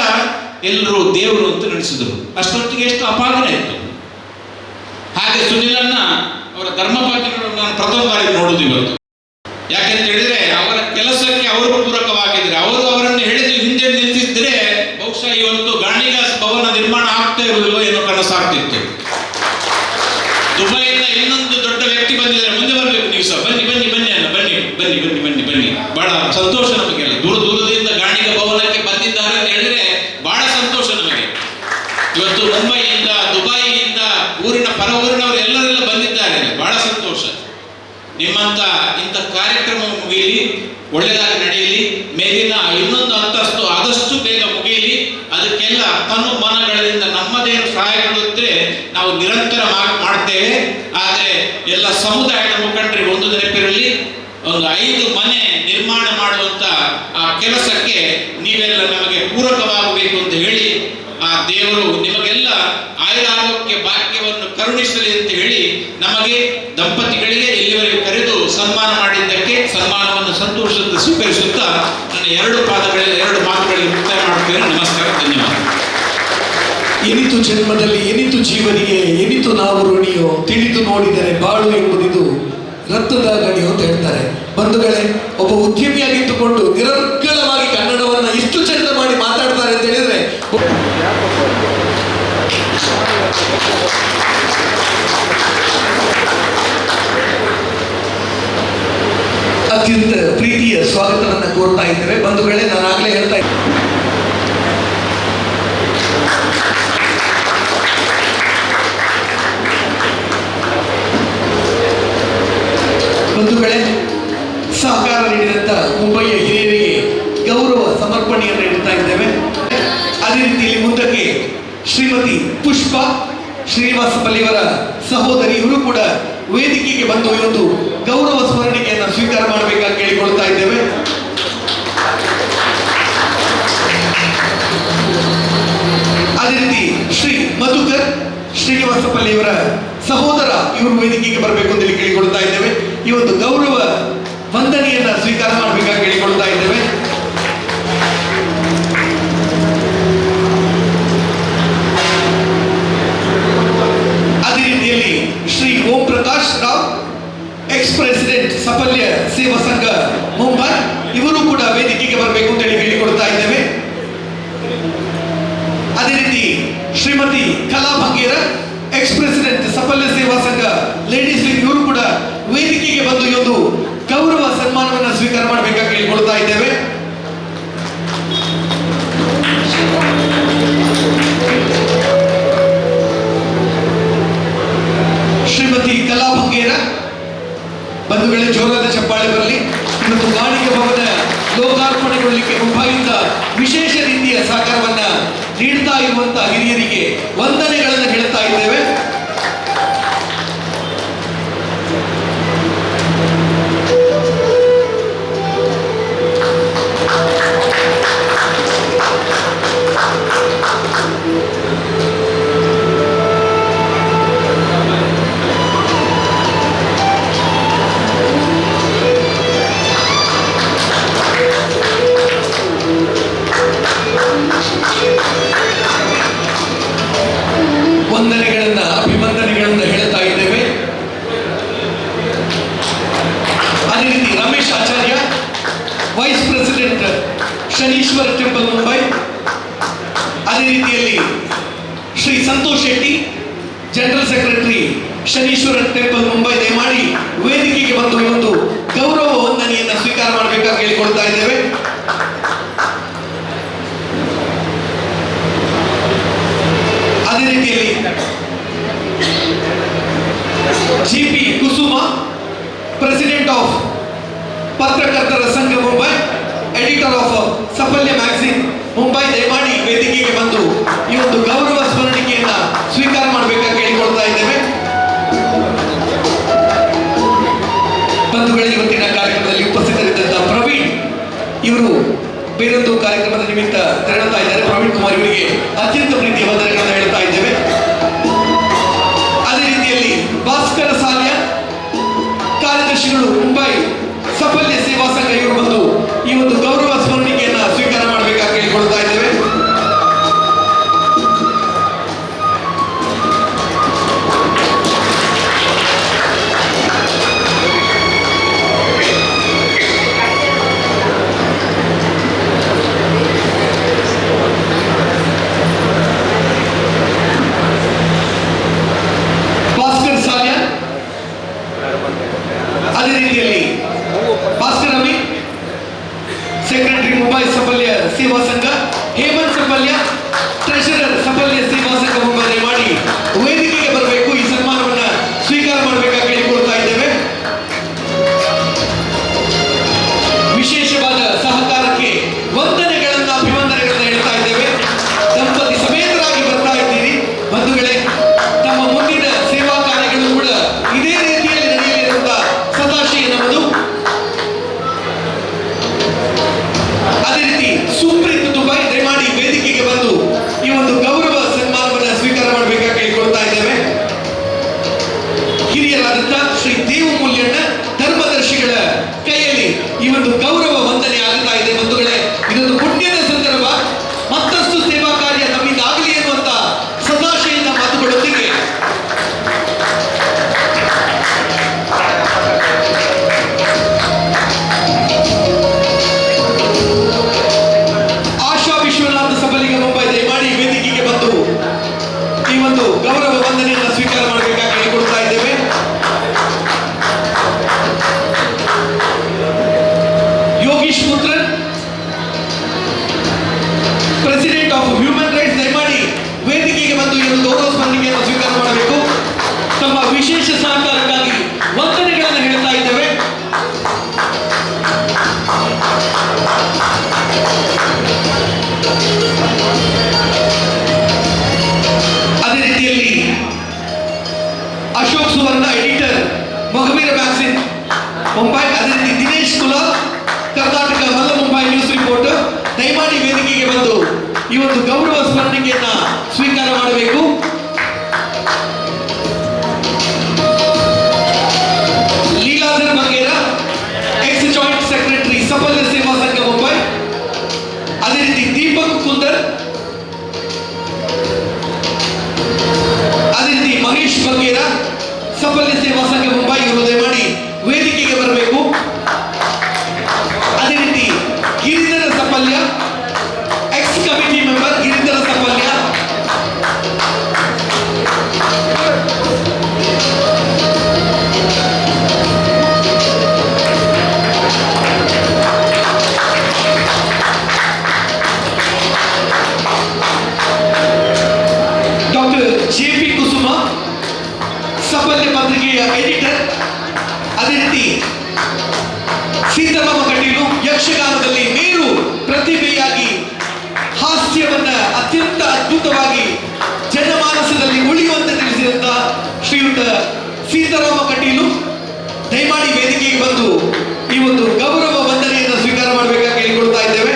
ಎಲ್ಲರೂ ದೇವರು ಅಂತ ನಡೆಸಿದರು. ಅಷ್ಟೊತ್ತಿಗೆ ಎಷ್ಟು ಅಪಾದನೆ ಇತ್ತು. ಹಾಗೆ ಸುನಿಲನ್ನ ಅವರ ಧರ್ಮಪತ್ನಿಗಳು ನಾನು ಪ್ರಥಮ ಬಾರಿ ನೋಡುದು ಇವತ್ತು. ಯಾಕೆಂತ ಹೇಳಿದ್ರೆ ಅವರ ಕೆಲಸಕ್ಕೆ ಅವರು ಪೂರಕವಾಗಿದ್ರೆ, ಅವರು ಅವರನ್ನು ಹೇಳಿದ್ದು ಹಿಂದೆ ನಿಂತಿದ್ರೆ ಬಹುಶಃ ಇವತ್ತು ಗಾಣಿಗ ಭವನ ನಿರ್ಮಾಣ ಆಗ್ತಾ ಇರುವುದಿಲ್ಲ ಏನೋ ಕನಸಾಗ್ತಿತ್ತು. ದುಬೈಯಿಂದ ಇನ್ನೊಂದು ದೊಡ್ಡ ವ್ಯಕ್ತಿ ಬಂದಿದ್ದಾರೆ, ಮುಂದೆ ಬರಬೇಕು ನೀವು ಸಹ. ಬನ್ನಿ ಬಹಳ ಸಂತೋಷ ನಮಗೆಲ್ಲ. ದೂರದಿಂದ ಗಾಣಿಗ ಭವನಕ್ಕೆ ಬಂದಿದ್ದಾರೆ ಅಂತ ಹೇಳಿದ್ರೆ ಬಹಳ ಸಂತೋಷ ನಮಗೆ. ಇವತ್ತು ಮುಂಬೈಯಿಂದ, ದುಬೈಯಿಂದ, ಊರಿನ ಪರ ಊರಿನವರು ಎಲ್ಲರೆಲ್ಲ ಬಂದಿದ್ದಾರೆ, ಬಹಳ ಸಂತೋಷ. ನಿಮ್ಮಂತ ಇಂಥ ಕಾರ್ಯಕ್ರಮ ಮುಗಿಯಲಿ, ಒಳ್ಳೆಯದಾಗಿ ನಡೆಯಲಿ, ಮೇಲಿನ ಇನ್ನೊಂದು ಅಂತಸ್ತು ಆದಷ್ಟು ಬೇಗ ಮುಗಿಯಲಿ. ಅದಕ್ಕೆಲ್ಲ ತನು ಮನಗಳಿಂದ ನಮ್ಮದೇನು ಸಹಾಯಗಳಿದ್ರೆ ನಾವು ನಿರಂತರ ಮಾಡ್ತೇವೆ. ಆದರೆ ಎಲ್ಲ ಸಮುದಾಯದ ಮುಖಂಡರಿಗೆ ಒಂದು ನೆನಪಿರಲಿ, ಒಂದು 5 ಮನೆ ನಿರ್ಮಾಣ ಮಾಡುವಂತ ಆ ಕೆಲಸಕ್ಕೆ ನೀವೆಲ್ಲ ನಮಗೆ ಪೂರಕವಾಗಬೇಕು ಅಂತ ಹೇಳಿ, ಆ ದೇವರು ನಿಮಗೆಲ್ಲ ಆಯುರಾರೋಗ್ಯ ಭಾಗ್ಯವನ್ನು ಕರುಣಿಸಲಿ ಅಂತ ಹೇಳಿ ನಮಗೆ ದಂಪತಿಗಳಿಗೆ ಇಲ್ಲಿವರೆಗೆ ಕರೆದು ಸನ್ಮಾನ ಮಾಡಿದ್ದಕ್ಕೆ ಸನ್ಮಾನವನ್ನು ಸಂತೋಷದಿಂದ ಸ್ವೀಕರಿಸುತ್ತಾ ನನ್ನ 2 ಮಾತುಗಳಿಗೆ ಮುಕ್ತಾಯ ಮಾಡುತ್ತೇನೆ. ನಮಸ್ಕಾರ, ಧನ್ಯವಾದ. ಎನಿತು ಜನ್ಮದಲ್ಲಿ ಎನಿತು ಜೀವನಿಗೆ ಎನಿತು ನಾವು ಋಣಿಯೋ, ತಿಳಿದು ನೋಡಿದರೆ ಬಾಳು ಎಂಬುದಿದು ರಕ್ತದ ಗಣಿಯೋ ಅಂತ ಹೇಳ್ತಾರೆ. ಬಂಧುಗಳೇ, ಒಬ್ಬ ಉದ್ಯಮಿಯಾಗಿದ್ದುಕೊಂಡು ನಿರರ್ಗಳವಾಗಿ ಕನ್ನಡವನ್ನು ಇಷ್ಟು ಚಂದ ಮಾಡಿ ಮಾತಾಡ್ತಾರೆ ಅಂತ ಹೇಳಿದ್ರೆ ಅತ್ಯಂತ ಪ್ರೀತಿಯ ಸ್ವಾಗತವನ್ನು ಕೋರ್ತಾ ಇದ್ದೇವೆ. ಬಂಧುಗಳೇ, ನಾನು ಆಗಲೇ ಹೇಳ್ತಾ ಇದ್ದೆ, ಬಂಧುಗಳೇ, ಸಹಕಾರ ನೀಡಿದಂಥ ಮುಂಬಯಿಯ ಹಿರಿಯರಿಗೆ ಗೌರವ ಸಮರ್ಪಣೆಯನ್ನು ನೀಡುತ್ತಾ ಇದ್ದೇವೆ. ಶ್ರೀನಿವಾಸ ಪಲ್ಲಿಯವರ ಸಹೋದರಿ ಇವರು ಕೂಡ ವೇದಿಕೆಗೆ ಬಂದು ಇವತ್ತು ಗೌರವ ಸ್ಮರಣಿಕೆಯನ್ನು ಸ್ವೀಕಾರ ಮಾಡಬೇಕಾಗಿ ಕೇಳಿಕೊಳ್ತಾ ಇದ್ದೇವೆ. ಅದೇ ರೀತಿ ಶ್ರೀ ಮಧುಕರ್ ಶ್ರೀನಿವಾಸ ಪಲ್ಲಿಯವರ ಸಹೋದರ ಇವರು ವೇದಿಕೆಗೆ ಬರಬೇಕು ಅಂತ ಕೇಳಿಕೊಳ್ತಾ ಇದ್ದೇವೆ. ಈ ಒಂದು ಗೌರವ ವಂದನೆಯನ್ನ ಸ್ವೀಕಾರ ಮಾಡಬೇಕಾಗಿ ಕೇಳಿಕೊಳ್ತಾ ಇದ್ದೇವೆ. ಅದೇ ರೀತಿಯಲ್ಲಿ ಶ್ರೀ ಓಂ ಪ್ರಕಾಶ್ ರಾವ್ ಎಕ್ಸ್ ಪ್ರೆಸಿಡೆಂಟ್ ಸಫಲ್ಯ ಸೇವಾ ಸಂಘ ಮುಂಬೈ ಇವರು ಕೂಡ ವೇದಿಕೆಗೆ ಬರಬೇಕು ಅಂತ ಹೇಳಿಕೊಳ್ತಾ ಇದ್ದೇವೆ. ಅದೇ ರೀತಿ ಶ್ರೀಮತಿ ಕಲಾ ಭಂಗೇರ ಎಕ್ಸ್ ಪ್ರೆಸಿಡೆಂಟ್ ಸಫಲ್ಯ ಸೇವಾ ಸಂಘ ಲೇಡೀಸ್ ಲೀಗ್ ಇವರು ಕೂಡ ವೇದಿಕೆಗೆ ಬಂದು ಈ ಒಂದು ಗೌರವ ಸನ್ಮಾನವನ್ನು ಸ್ವೀಕಾರ ಮಾಡಬೇಕಾಗಿ ಹೇಳಿಕೊಳ್ತಾ ಇದ್ದೇವೆ. ಶ್ರೀಮತಿ ಕಲಾ ಭಂಗೇರ ಬಂಧುಗಳೇ, ಜೋರಾದ ಚಪ್ಪಾಳೆ ಬರಲಿ. ಇವತ್ತು ಗಾಣಿಗ ಭವನ ಲೋಕಾರ್ಪಣೆಗೊಳ್ಳಲಿಕ್ಕೆ ಮುಂಬೈಯಿಂದ ವಿಶೇಷ ರೀತಿಯ ಸಹಕಾರವನ್ನ ನೀಡ್ತಾ ಇರುವಂತಹ ಹಿರಿಯರಿಗೆ ವಂದನೆಗಳನ್ನು ಹೇಳ್ತಾ ಇದ್ದೇವೆ. ವಂದನೆಗಳನ್ನ ಅಭಿವಂದನೆಗಳನ್ನ ಹೇಳ್ತಾ ಇದ್ದೇವೆ. ಅದೇ ರೀತಿ Ramesh Acharya vice president Shanishwara temple Mumbai, ಅದೇ ರೀತಿಯಲ್ಲಿ Shri Santosh Shetty general secretary Shanishwara temple Mumbai ದಯಮಾಡಿ ವೇದಿಕೆಗೆ ಬಂದು ಈ ಒಂದು ಗೌರವ ವಂದನೆಯನ್ನ ಸ್ವೀಕಾರ ಮಾಡಬೇಕಾಗಿ ಹೇಳಿಕೊಳ್ತಾ ಇದ್ದೇವೆ. ಅದೇ ರೀತಿಯಲ್ಲಿ ಜಿಪಿ ಕುಸುಮ ಪ್ರೆಸಿಡೆಂಟ್ ಆಫ್ ಪತ್ರಕರ್ತರ ಸಂಘ Mumbai, editor of Saphalya magazine Mumbai ದಯಮಾಡಿ ವೇದಿಕೆಗೆ ಬಂದು ಈ ಒಂದು ಗೌರವ ಸ್ಮರಣಿಕೆಯನ್ನ ಸ್ವೀಕಾರ ಮಾಡಬೇಕಾಗಿ ಕೇಳಿಕೊಳ್ತಾ ಇದ್ದೇವೆ. ಬಂಧುಗಳೇ, ಇವತ್ತಿನ ಕಾರ್ಯಕ್ರಮದಲ್ಲಿ ಉಪಸ್ಥಿತರಿದ್ದಂತಹ ಪ್ರವೀಣ್ ಇವರು ಬೇರೊಂದು ಕಾರ್ಯಕ್ರಮದ ನಿಮಿತ್ತ ತೆರಳುತ್ತಾ ಇದ್ದಾರೆ. ಪ್ರವೀಣ್ ಕುಮಾರ್ ಇವರಿಗೆ ಅತ್ಯಂತ ಪ್ರೀತಿಯ ವಂದನೆಗಳನ್ನು ಹೇಳ್ತಾ ಇದ್ದೇವೆ. ಅದೇ ರೀತಿಯಲ್ಲಿ ಭಾಸ್ಕರ ಸಾಲ್ಯ ಕಾರ್ಯದರ್ಶಿಗಳು ಮುಂಬೈ ಸಫಲ್ಯ ಸೇವಾ ಸಂಘ ಇವರು ಬಂದು ಈ ಒಂದು ಗೌರವ ಸ್ಮರಣಿಕೆಯನ್ನ ಸ್ವೀಕಾರ ಮಾಡಬೇಕಾಗಿ ಕೇಳಿಕೊಳ್ತಾ ಇದ್ದೇವೆ. ಭಾಸ್ಕರ್ ಸಾಲ್ಯ, ಅದೇ ರೀತಿಯಲ್ಲಿ ಭಾಸ್ಕರ್ ಅಮಿ ಸೆಕ್ರೆಟರಿ ಮುಂಬೈ ಸಫಲ್ಯ ಸೇವಾ ಸಂಘ, ಹೇಮಂತ್ ಸಫಲ್ಯ ಟ್ರೆಷರರ್ ಸಫಲ್ಯ ಸೇವಾ ಸಂಘ ಮುಂಬೈ ಮಾಡಿ ವೇದಿಕೆಗೆ ಬರಬೇಕು, ಈ ಸನ್ಮಾನವನ್ನ ಸ್ವೀಕಾರ ಮಾಡಬೇಕಾಗಿ ಕೇಳಿಕೊಳ್ತಾ ಇದ್ದೇವೆ. ವಿಶೇಷವಾದ ಸಹಕಾರಕ್ಕೆ ವಂದನೆಗಳನ್ನ ಅಭಿವಂದನೆಗಳನ್ನ ಹೇಳ್ತಾ ಇದ್ದೇವೆ. ದಂಪತಿ ಸಮೇತರಾಗಿ ಬರ್ತಾ ಇದ್ದೀರಿ ಬಂಧುಗಳೇ. ತಮ್ಮ ಮುಂದಿನ ಸೇವಾ ಕಾರ್ಯಗಳು ಕೂಡ ಇದೇ ರೀತಿಯಲ್ಲಿ ನಡೆಯಲಿರುವಂತಹ ಸದಾಶಯ ನಮ್ಮದು. ಅದೇ ರೀತಿ ಸುಪ್ರೀತ್ ದುಬೈ ದಯಮಾಡಿ ವೇದಿಕೆಗೆ ಬಂದು ಈ ಒಂದು ಗೌರವ ಸನ್ಮಾನವನ್ನು ಸ್ವೀಕಾರ ಮಾಡಬೇಕಾಗಿ ಕೇಳಿಕೊಳ್ತಾ ಇದ್ದೇವೆ. ಹಿರಿಯರಾದಂತಹ ಶ್ರೀ ದೇವು ಮೂಲ್ಯಣ್ಣ ಧರ್ಮದರ್ಶಿಗಳ ಕೈಯಲ್ಲಿ ಈ ಒಂದು ಗೌರವ ವಂದನೆ ಆಗುತ್ತಾ ಇದೆ. ಬಂಧುಗಳೇ, ಇದೊಂದು ಪುಣ್ಯದ ಸಂದರ್ಭ. ಮತ್ತಷ್ಟು ಸೇವಾ ಕಾರ್ಯ ನಮ್ಮಿಂದ ಆಗಲಿ ಎನ್ನುವಂತ ಸದಾಶಯದ ಮಾತುಗಳೊಂದಿಗೆ ಆಶಾ ವಿಶ್ವನಾಥ ಸಬಲಿಗ ಮುಂಬೈ ದಯಮಾಡಿ ವೇದಿಕೆಗೆ ಬಂದು ಈ ಒಂದು ಗೌರವ ವಂದನೆಯನ್ನು ಸ್ವೀಕಾರ ಮಾಡಬೇಕಾಗಿ ಹೇಳಿಕೊಳ್ತಾ ಇದ್ದೇವೆ. Yogish Puthran president of human rights ದಯಮಾಡಿ ವೇದಿಕೆಗೆ ಬಂದು ಈ ಒಂದು ಗೌರವ ಸ್ಮರಣಿಕೆಯನ್ನು ಸ್ವೀಕಾರ ಮಾಡಬೇಕು. ತಮ್ಮ ವಿಶೇಷ ಸಹಕಾರಕ್ಕಾಗಿ ವಂದನೆಗಳನ್ನು ಹೇಳ್ತಾ ಇದ್ದೇವೆ. ಅದೇ ರೀತಿಯಲ್ಲಿ ಅಶೋಕ್ ಸುವರ್ಣ ಎಡಿಟರ್ ಮೊಗವೀರ ಮ್ಯಾಗ್ಝಿನ್ ಮುಂಬೈ. ಅದೇ ರೀತಿ ದಿನೇಶ್ ಕುಲಾಲ್ ಕರ್ನಾಟಕ ಮಲ್ಲ ಮುಂಬೈ ನ್ಯೂಸ್ ರಿಪೋರ್ಟರ್. ದಯಮಾಡಿ ವೇದಿಕೆಗೆ ಬಂದು ಈ ಒಂದು ಗೌರವ ಸ್ಮರಣಿಕೆಯನ್ನ ಸ್ವೀಕಾರ ಮಾಡಬೇಕು. Leeladhar Bangera, ex joint secretary Saphalya Seva Sangha Mumbai. ಅದೇ ರೀತಿ ದೀಪಕ್ ಕುಂದರ್, ಅದೇ ರೀತಿ ಮಹೇಶ್ ಬಂಗೇರ ಸಫಲ್ಯ ಸೇವಾ ಸಂಘ ಮುಂಬೈ. ಇವರು ದಯಮಾಡಿ ವೇದಿಕೆಗೆ ಬರಬೇಕು. ಅದೇ ರೀತಿ Giridhara Saphalya, ex committee member Giridhara Saphalya. Doctor J P. Kusuma Saphalya ಪತ್ರಿಕೆಯ ಎಡಿಟರ್. ಅದೇ ರೀತಿ ಸೀತಾರಾಮ ಕಟೀಲು ಯಕ್ಷಗಾನದಲ್ಲಿ ಮೇರು ಪ್ರತಿಭೆಯಾಗಿ ಹಾಸ್ಯವನ್ನ ಅತ್ಯಂತ ಅದ್ಭುತವಾಗಿ ಜನಮಾನಸದಲ್ಲಿ ಉಳಿಯುವಂತೆ ತಿಳಿಸಿದಂತ ಶ್ರೀಯುತ ಸೀತಾರಾಮ ಕಟೀಲು ದಯಮಾಡಿ ವೇದಿಕೆಗೆ ಬಂದು ಈ ಒಂದು ಗೌರವ ವಂದನೆಯನ್ನು ಸ್ವೀಕಾರ ಮಾಡಬೇಕಾಗಿ ಕೇಳಿಕೊಳ್ತಾ ಇದ್ದೇವೆ.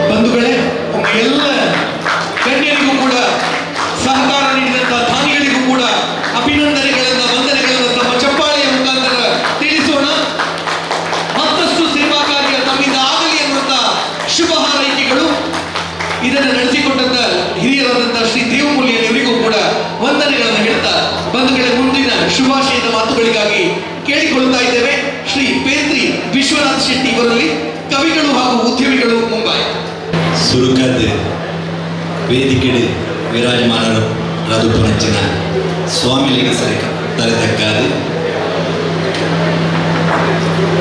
ಬಂಧುಗಳೇ, ಎಲ್ಲ ಗಣ್ಯರಿಗೂ ಕೂಡ ಸಹಕಾರ ನೀಡಿದಂತಹ ದಾನಿಗಳಿಗೂ ಕೂಡ ಅಭಿನಂದನೆಗಳನ್ನ ವಂದನೆಗಳನ್ನ ತಮ್ಮ ಚಪ್ಪಾಳೆಯ ಮುಖಾಂತರ ತಿಳಿಸೋಣ. ಮತ್ತಷ್ಟು ಸೇವಾ ಕಾರ್ಯ ತಮ್ಮಿಂದ ಆಗಲಿ ಅನ್ನುವಂತ ಶುಭ ಹಾರೈಕೆಗಳು. ಇದನ್ನು ನಡೆಸಿಕೊಂಡಂತ ಹಿರಿಯರಾದಂತಹ ಶ್ರೀ ದೇವಮೂಲ್ಯನವರಿಗೂ ಕೂಡ ವಂದನೆಗಳನ್ನು ಹೇಳ್ತಾ ಬಂಧುಗಳೇ, ಮುಂದಿನ ಶುಭಾಶಯದ ಮಾತುಗಳಿಗಾಗಿ ಕೇಳಿಕೊಳ್ತಾ ಇದ್ದೇವೆ. ಶ್ರೀ ಪೇದ್ರಿ ವಿಶ್ವನಾಥ್ ಶೆಟ್ಟಿ ಇವರಲ್ಲಿ ಕವಿಗಳು ಹಾಗೂ ಉದ್ಯಮಿಗಳು ಮುಂಬೈ. ಸುರುಕದ್ದು ವೇದಿಕೆಡು ವಿರಾಜಮಾನರು ರದುಪುನಂಚಿನ ಸ್ವಾಮಿಲಿಗೆ ಸರಿ ತರತಕ್ಕಾದು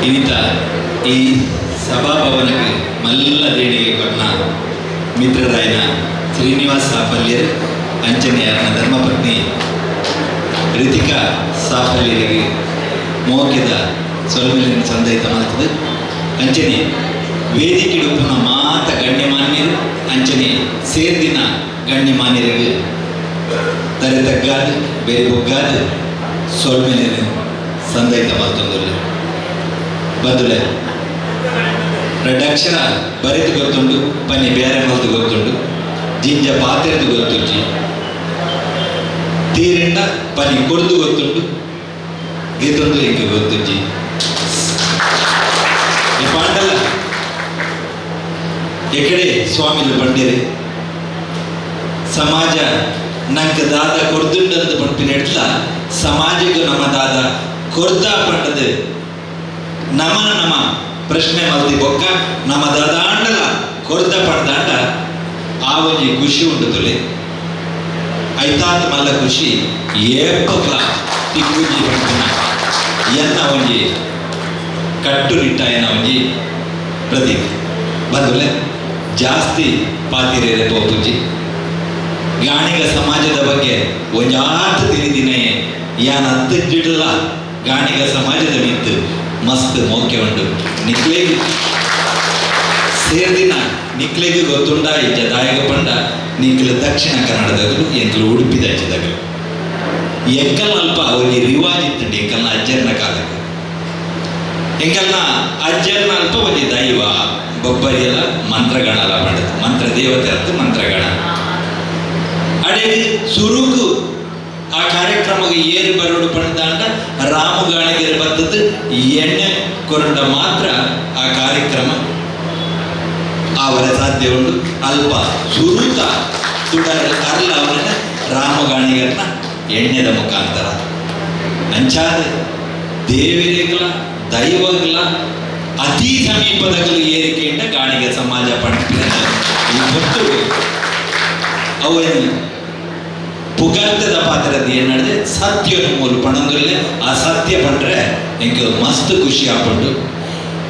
ಇನಿತ ಈ ಸಭಾಭವನಕ್ಕೆ ಮಲ್ಲ ದೇಣಿಗೆ ಕೊಟ್ಟ ಮಿತ್ರರಾಯನ ಶ್ರೀನಿವಾಸ್ ಸಾಫಲ್ಯರ್ ಅಂಚನೆಯ ಧರ್ಮಪತ್ನಿ ರಿತಿಕಾ ಸಾಫಲ್ಯರಿಗೆ ಮೋಕ್ಯದ ಸೊಲಮೆಲಿನ ಸಂದೈತ ಮಾಡ್ತದೆ. ಅಂಚನೆ ವೇದಿಕೆ ಉಪ್ಪನ ಮಾತ ಗಣ್ಯಮಾನ್ಯರು ಅಂಚನೆ ಸೇರ್ದಿನ ಗಣ್ಯಮಾನ್ಯರಿಗೆ ತರೆತಗ್ಗಾದು ಬೇರೆ ಬೊಗ್ಗಾದು ಸೊಲ್ಮೆಲಿನ ಸಂದೈತ ಮಾಡ್ತಂದಿಲ್ಲ. ಬದುಲೆ ರೆಡಕ್ಷರ ಬರೆದು ಗೊತ್ತುಂಡು, ಪನಿ ಬೇರೆ ಮಲ್ದು ಗೊತ್ತುಂಡು, ಜಿಂಜ ಪಾತ್ರೆದು ಗೊತ್ತುಂಜಿ, ತೀರಿಂಡ ಪನಿ ಕೊಡ್ದು ಗೊತ್ತುಂಡು, ಗೀತೊಂದು ಹಿಂಗೆ ಗೊತ್ತುಂಜಿ. ಈ ಪಾಂಡಲ ಎಕಡೆ ಸ್ವಾಮಿಲು ಬಂಡಿರೆ ಸಮಾಜ ನಂಗೆ ದಾದ ಕೊಡ್ದುಂಡಂದು ಪಂಪಿನ ಇಡ್ಲ ಸಮಾಜಕ್ಕೆ ನಮ್ಮ ದಾದ ಕೊಡ್ದ ಪಂಡದು ನಮನ ನಮ್ಮ ಪ್ರಶ್ನೆ ಮಲ್ದಿ ಬೊಕ್ಕ ನಮ್ಮ ದಾದಾಂಡಲ ಕೊಡ್ದ ಪಡ್ದಾಂಡ ಆ ಒಂಜಿ ಖುಷಿ ಉಂಟು ತೊಲೆ ಐತಾತ್ ಮಲ್ಲ ಖುಷಿ ಏಪಕ್ಲ ತಿಕ್ಕುಜಿ ಪಂಪಿನ ಎನ್ನ ಒಂಜಿ ಕಟ್ಟುನಿಟ್ಟಾಯನ ಒಂಜಿ ಪ್ರತೀಕ ಬಂದುಲೆ ಜಾಸ್ತಿ ಪಾತಿರೇರೆ ಪೋಪುಜಿ ಗಾಣಿಗ ಸಮಾಜದ ಬಗ್ಗೆ ಒಂಜಾತ್ ತಿಳಿದಿನೇ ಯಾನ್ ಹತ್ತಿಡ್ಲ ಗಾಣಿಗ ಸಮಾಜದ ಮಿತ್ತು ಮಸ್ತ್ ಮೋಕೆ ಉಂಟು ನಿಕ್ಲೆಗೆ ಸೇರ್ದಿನ ನಿಕ್ಲೆಗೆ ಗೊತ್ತುಂಡ ಇಜ್ಜ ದಾಯಕ ಪಂಡ ನಿಕ್ಲು ದಕ್ಷಿಣ ಕನ್ನಡದಗಲು ಎಂಕ್ಲು ಉಡುಪಿ ದಜ್ಜದಗಲು ಎಂಕಲ್ ಅಲ್ಪ ಅವರಿಗೆ ರಿವಾಜ್ ಇತ್ತಂಡಿ ಎಂಕಲ್ನ ಅಜ್ಜರ್ನ ಕಾಲಕ್ಕೆ ಎಂಕಲ್ನ ಅಜ್ಜರ್ನ ಅಲ್ಪ ಒಂಜಿ ದೈವ ಬೊಬ್ಬರಿಯಲ್ಲ ಮಂತ್ರಗಣಲ ಪಂಡದು ಮಂತ್ರ ದೇವತೆ ಅರ್ಥ ಮಂತ್ರಗಣ ಅಡೆಗೆ ಸುರುಕು ಆ ಕಾರ್ಯಕ್ರಮಕ್ಕೆ ಏರಿ ಬರೋಡು ಪಂಡದಾಂಡ ರಾಮಗಾಣಿಗೆರೆ ಬರ್ತದ್ದು ಎಣ್ಣೆ ಕೊರಂಡ ಮಾತ್ರ ಆ ಕಾರ್ಯಕ್ರಮ ಅವರ ಸಾಧ್ಯ ಉಂಟು ಅಲ್ಪ ಸುರುತ ತುಡರ ಅರ್ಲ ಅವರನ್ನ ರಾಮಗಾಣಿಗರನ್ನ ಎಣ್ಣೆದ ಮುಖಾಂತರ ಅಂಚಾದ ದೇವರಿಗಲ ದೈವಗಲ ಅತಿ ಸಮೀಪದಗಲು ಏರಿಕೆಯಿಂದ ಗಾಣಿಗೆ ಸಮಾಜ ಪಂಪಿನ ಈ ಹೊತ್ತು ಅವನು ಪುಗರ್ತದ ಪಾತ್ರದ ಏನಾಡಿದೆ ಸತ್ಯನ ಮೂಲ ಪಣಂದ್ರೆ ಆ ಸತ್ಯ ಪಂಡ್ರೆ ಎಂಗೆ ಮಸ್ತ್ ಖುಷಿ ಆಗ್ಬಿಟ್ಟು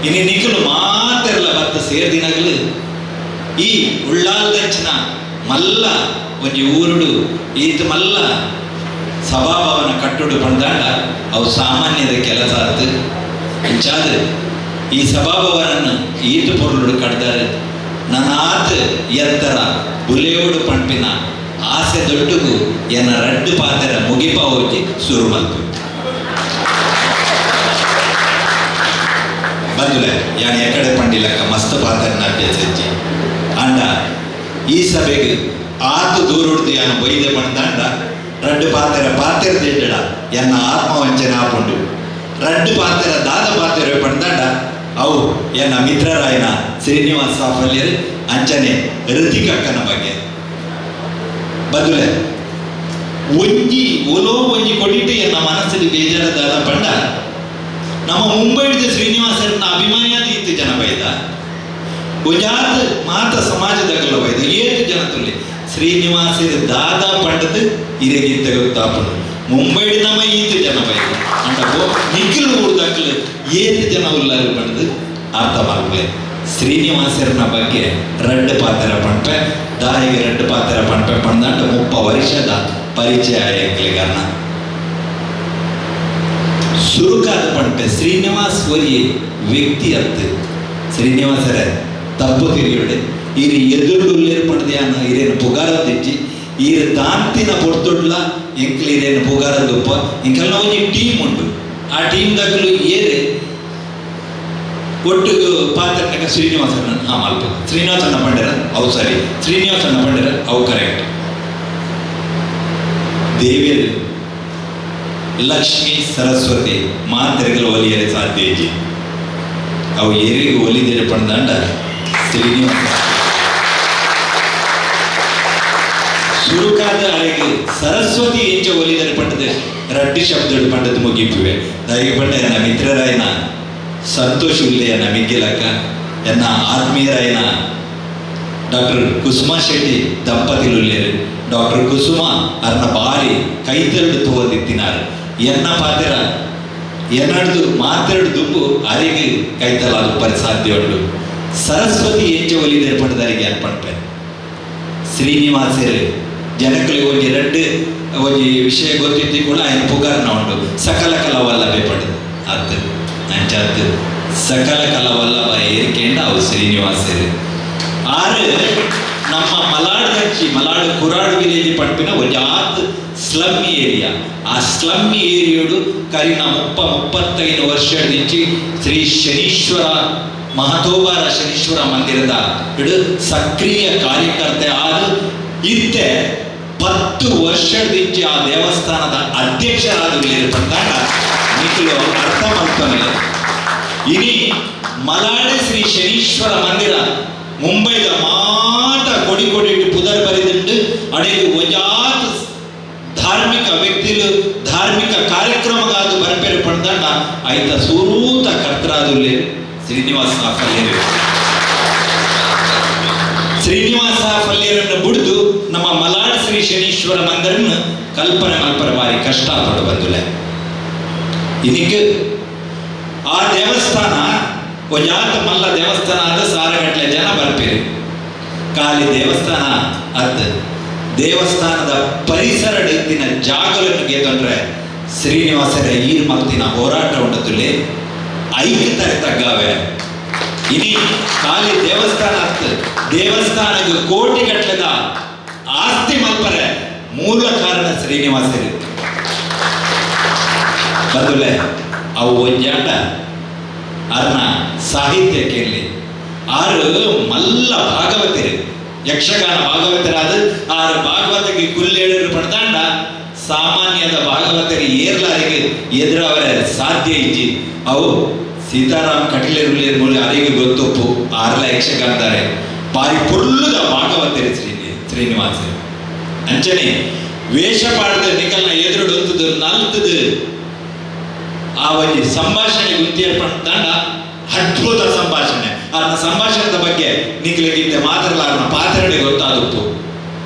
ಇನ್ನು ನಿಖಲು ಮಾತೆಲ್ಲ ಬತ್ತ ಸೇರ್ದಿನಾಗಲು ಈ ಉಳ್ಳಾಲ್ದಂಚಿನ ಮಲ್ಲ ಒಂಜಿ ಊರುಡು ಈತ ಮಲ್ಲ ಸಭಾಭವನ ಕಟ್ಟುಡು ಪಂದಾಂಡ ಅವು ಸಾಮಾನ್ಯದ ಕೆಲಸ ಆಯ್ತು ಇಂಚಾದ ಈ ಸಭಾಭವನನ್ನು ಈತ ಪೊರ್ಲುಡು ಕಡ್ದಾರೆ ನನಾತ್ ಎತ್ತರ ಬುಲೆಯೋಡು ಪಂಪಿನ ಆಸೆ ದೊಡ್ಡಗೂ ಎನ್ನ ರಡ್ಡು ಪಾತ್ರ ಮುಗಿಪ ಹೋಗಿ ಶುರು ಮಾಡ್ತು ಬಂದುಲೆ ಯಾನ್ ಎಕಡೆ ಪಂಡಿಲಕ್ಕ ಮಸ್ತ್ ಪಾತ್ರ ಅಭ್ಯಾಸ ಅಂಡ ಈ ಸಭೆಗೆ ಆತು ದೂರುಡ್ದು ಯಾನು ಬೈದೆ ಪಂದಾಂಡ ರಡ್ಡು ಪಾತ್ರ ದೇಡ ಎನ್ನ ಆತ್ಮವಂಚನೆ ಆಪುಂಡು ರಡ್ಡು ಪಾತ್ರ ದಾದ ಪಾತ್ರ ಪಂದಾಂಡ ಅವು ಎನ್ನ ಮಿತ್ರರಾಯನ ಶ್ರೀನಿವಾಸ ಸಾಫಲ್ಯರು ಅಂಚನೆ ಋತಿಕಕ್ಕನ ಬಗ್ಗೆ ಬದುಲೆ ಒಂಜಿ ಒಲೋ ಒಂಜಿ ಕೊಟ್ಟಿಟ್ಟು ಎನ್ನ ಮನಸ್ಸಲ್ಲಿ ಬೇಜಾರದಾದ ಪಂಡ ನಮ್ಮ ಮುಂಬೈದ ಶ್ರೀನಿವಾಸರನ್ನ ಅಭಿಮಾನಿಯಾದ ಇತ್ತು ಜನ ಬೈದ ಗುಜರಾತ್ ಮಾತ ಸಮಾಜದಾಗಲ್ಲ ಬೈದ ಏಳು ಜನ ತುಲ್ಲಿ ಶ್ರೀನಿವಾಸರ ದಾದ ಪಂಡದ ಇರೆಗಿಂತ ಗೊತ್ತಾಪಡು ಮುಂಬೈಡ್ ನಮ್ಮ ಈತ ಜನ ಬೈದ ಅಂಡೋ ನಿಖಿಲ್ ಊರ್ದಾಕಲು ಏಳು ಜನ ಉಲ್ಲಾರ ಪಡೆದು ಅರ್ಥ ಮಾಡ್ಕೊಳ್ಳಿ ಶ್ರೀನಿವಾಸರನ ಬಗ್ಗೆ ರಡ್ಡು ಪಾತ್ರ ಪಂಪೆ ದಾರಿಗೆ ರಡ್ಡು ಪಾತ್ರ ಪಂಪೆ ಪಂದಾಂಡ 30 ವರ್ಷದ ಪರಿಚಯ ಎಂಕ್ಲಿಗರ್ನ ಸುರುಕಾದ ಪಂಪೆ ಶ್ರೀನಿವಾಸ್ ಒರಿ ವ್ಯಕ್ತಿ ಅರ್ಥ ಶ್ರೀನಿವಾಸರ ತಪ್ಪು ತಿರಿಯೋಡೆ ಇರು ಎದುರುಳ್ಳೇರು ಪಡೆದ ಇರೇನು ಪುಗಾರ ತೆಚ್ಚಿ ಇರು ದಾಂತಿನ ಪೊರ್ತೊಡ್ಲ ಎಂಕ್ಲಿ ಇರೇನು ಪುಗಾರ ದುಪ್ಪ ಇಂಕಲ್ಲ ಒಂಜಿ ಟೀಮ್ ಉಂಟು ಆ ಟೀಮ್ದಾಗಲು ಏರೆ ಒಟ್ಟು ಪಾತ್ರನಾಗ ಶ್ರೀನಿವಾಸನ ಮಲ್ಪ ಶ್ರೀನಿವಾಸನ ಪಂಡಿರ ಅವು ಸರಿ ಶ್ರೀನಿವಾಸನ ಪಂಡಿರ ಅವು ಕರೆಕ್ಟ್ ದೇವಿಯರು ಲಕ್ಷ್ಮೀ ಸರಸ್ವತಿ ಮಾತ್ರೆಗಳು ಒಲಿಯರೆ ಸಾಧ್ಯ ಇಜ್ಜಿ ಅವು ಏರಿಗೆ ಒಲಿದರೆ ಪಂದಾಂಡ ಶ್ರೀನಿವಾಸ ಸುರುಕಾದ ಅರೆಗೆ ಸರಸ್ವತಿ ಎಂಚ ಒಲಿದರೆ ಪಂಡದ ರಡ್ಡಿ ಶಬ್ದಗಳು ಪಂಡದ ಮುಗಿಪಿವೆ ದಾರಿಗೆ ಪಂಡ ಎನ್ನ ಮಿತ್ರರಾಯನ ಸಂತೋಷ್ ಉಲ್ಲೆಯನ್ನ ಮಿಗ್ಗಿಲಕ್ಕ ಎನ್ನ ಆತ್ಮೀಯರಾಯನ ಡಾಕ್ಟರ್ ಕುಸುಮಾ ಶೆಟ್ಟಿ ದಂಪತಿಲುಲ್ಲೇರು ಡಾಕ್ಟರ್ ಕುಸುಮ ಅರ್ನ ಬಾರಿ ಕೈತೆರಡು ತೋದಿತ್ತಿನಾರು ಎನ್ನ ಪಾತ್ರ ಎನ್ನಡ್ದು ಮಾತೆರಡು ದುಂಬು ಅರಿಗೆ ಕೈತಲಾದ ಪರಿ ಸಾಧ್ಯ ಉಂಟು ಸರಸ್ವತಿ ಎಂಚ ಒಲಿದರೆ ಪಂಡದಾರಿಗೆ ಅನ್ಪಣ್ಪೆ ಶ್ರೀನಿವಾಸರು ಜನಗಳಿಗೆ ಒಂಜಿ ರಡ್ಡು ಒಂಜಿ ವಿಷಯ ಗೊತ್ತಿದ್ದು ಕೂಡ ఆయన ಪುಗಾರ್ನ ಉಂಟು ಸಕಲ ಕಲವಲ್ಲಭೆ ಪಡೆದು ಅರ್ಥ ಅಂಚಾತ್ ಸಕಲ ಕಲವಲ್ಲಭ ಏರಿಕೆಂಡ ಅವು ಶ್ರೀನಿವಾಸರು ಆರು ನಮ್ಮ ಮಲಾಡು ಕುರಾಡು ವಿಲೇಜ್ ಪಂಪಿನ ಒಂಜಾತ್ ಸ್ಲಮ್ ಏರಿಯಾ ಆ ಸ್ಲಮ್ ಏರಿಯೋಡು ಕರಿನ 35 ವರ್ಷದಿಂಚಿ ಶ್ರೀ ಶನೀಶ್ವರ ಮಹತೋಬಾರ ಶನೀಶ್ವರ ಮಂದಿರದ ಇಡು ಸಕ್ರಿಯ ಕಾರ್ಯಕರ್ತೆ ಆದ ಇತ್ತೆ 10 ವರ್ಷದಿಂಚಿ ಆ ದೇವಸ್ಥಾನದ ಅಧ್ಯಕ್ಷರಾದ ಪಂದಾಗ ನಿಖಲು ಅರ್ಥ ಮಾಡ್ತಾನೆ ಇನಿ ಮಲಾಡೆ ಶ್ರೀ ಶನೀಶ್ವರ ಮಂದಿರ ಮುಂಬೈದ ಮಾತ ಕೊಡಿ ಪುದರ್ ಬರಿದುಂಡು ಅಡೆಗೆ ಒಂಜಾತ್ ಧಾರ್ಮಿಕ ವ್ಯಕ್ತಿಲು ಧಾರ್ಮಿಕ ಕಾರ್ಯಕ್ರಮಗಾದು ಬರ್ಪೇರು ಪಂದಾಗ ಐತ ಸೂರೂತ ಕರ್ತರಾದುಲ್ಲೆ ಶ್ರೀನಿವಾಸ ಸಾಫಲ್ಯರು ಶ್ರೀನಿವಾಸ ಸಾಫಲ್ಯರನ್ನು ಬಿಡಿದು ನಮ್ಮ ಮಲಾಡ್ ಶ್ರೀ ಶನೀಶ್ವರ ಮಂದಿರನ್ನು ಕಲ್ಪನೆ ಮಲ್ಪರ ಬಾರಿ ಕಷ್ಟಪಟ್ಟು ಬಂದುಲೆ ಇದಕ್ಕೆ ಆ ದೇವಸ್ಥಾನ ಒಂಜಾತ ಮಲ್ಲ ದೇವಸ್ಥಾನ ಆದ ಸಾರಗಟ್ಲೆ ಜನ ಬರ್ಪೇರಿ ಖಾಲಿ ದೇವಸ್ಥಾನ ಅರ್ಥ ದೇವಸ್ಥಾನದ ಪರಿಸರ ಡೆತ್ತಿನ ಜಾಗವನ್ನು ಗೆದ್ದರೆ ಶ್ರೀನಿವಾಸರ ಈರ್ ಮಲ್ತಿನ ಹೋರಾಟ ಉಂಟದಲ್ಲಿ ಐಕ್ಯತೆ ತಗ್ಗಾವೆ ಇನಿ ಖಾಲಿ ದೇವಸ್ಥಾನ ಅರ್ಥ ದೇವಸ್ಥಾನಕ್ಕೆ ಕೋಟಿ ಗಟ್ಟಲೆದ ಆಸ್ತಿ ಮಲ್ಪರೆ ಮೂಲ ಕಾರಣ ಶ್ರೀನಿವಾಸರು ಬದಲೆ ಅವು ಒಂಜಾಟ ಅರ್ನ ಸಾಹಿತ್ಯಕ್ಕೆ ಆರು ಮಲ್ಲ ಭಾಗವತರು ಯಕ್ಷಗಾನ ಭಾಗವತರಾದ ಆರು ಭಾಗವತಕ್ಕೆ ಕುಲ್ಲೇಳರು ಪಡ್ದಾಂಡ ಸಾಮಾನ್ಯದ ಭಾಗವತರು ಏರ್ಲಾರಿಗೆ ಎದುರವರ ಸಾಧ್ಯ ಇಜ್ಜಿ ಅವು ಸೀತಾರಾಮ್ ಕಟೀಲೇರುಲ್ಲೇರ್ ಮೂಲ ಅರಿಗೆ ಗೊತ್ತೊಪ್ಪು ಆರ್ಲ ಯಕ್ಷಗಾನದಾರೆ ಬಾರಿ ಪುರ್ಲುದ ಭಾಗವತರು ಶ್ರೀನಿವಾಸರು ಅಂಚನೆ ವೇಷ ಪಾಡದ ನಿಕಲ್ನ ಎದುರು ಹೊತ್ತದು ನಲ್ತದು ಆ ಒಂದು ಸಂಭಾಷಣೆ ಗುಂತಿಯರ್ಪಟ್ಟಾಂಡ ಅದ್ಭುತ ಸಂಭಾಷಣೆ ಅದನ್ನ ಸಂಭಾಷಣದ ಬಗ್ಗೆ ನಿಕ್ಲಿಗಿಂತ ಮಾತ್ರಲ್ಲ ಅದನ್ನ ಪಾತ್ರಡೆ ಗೊತ್ತಾದತ್ತು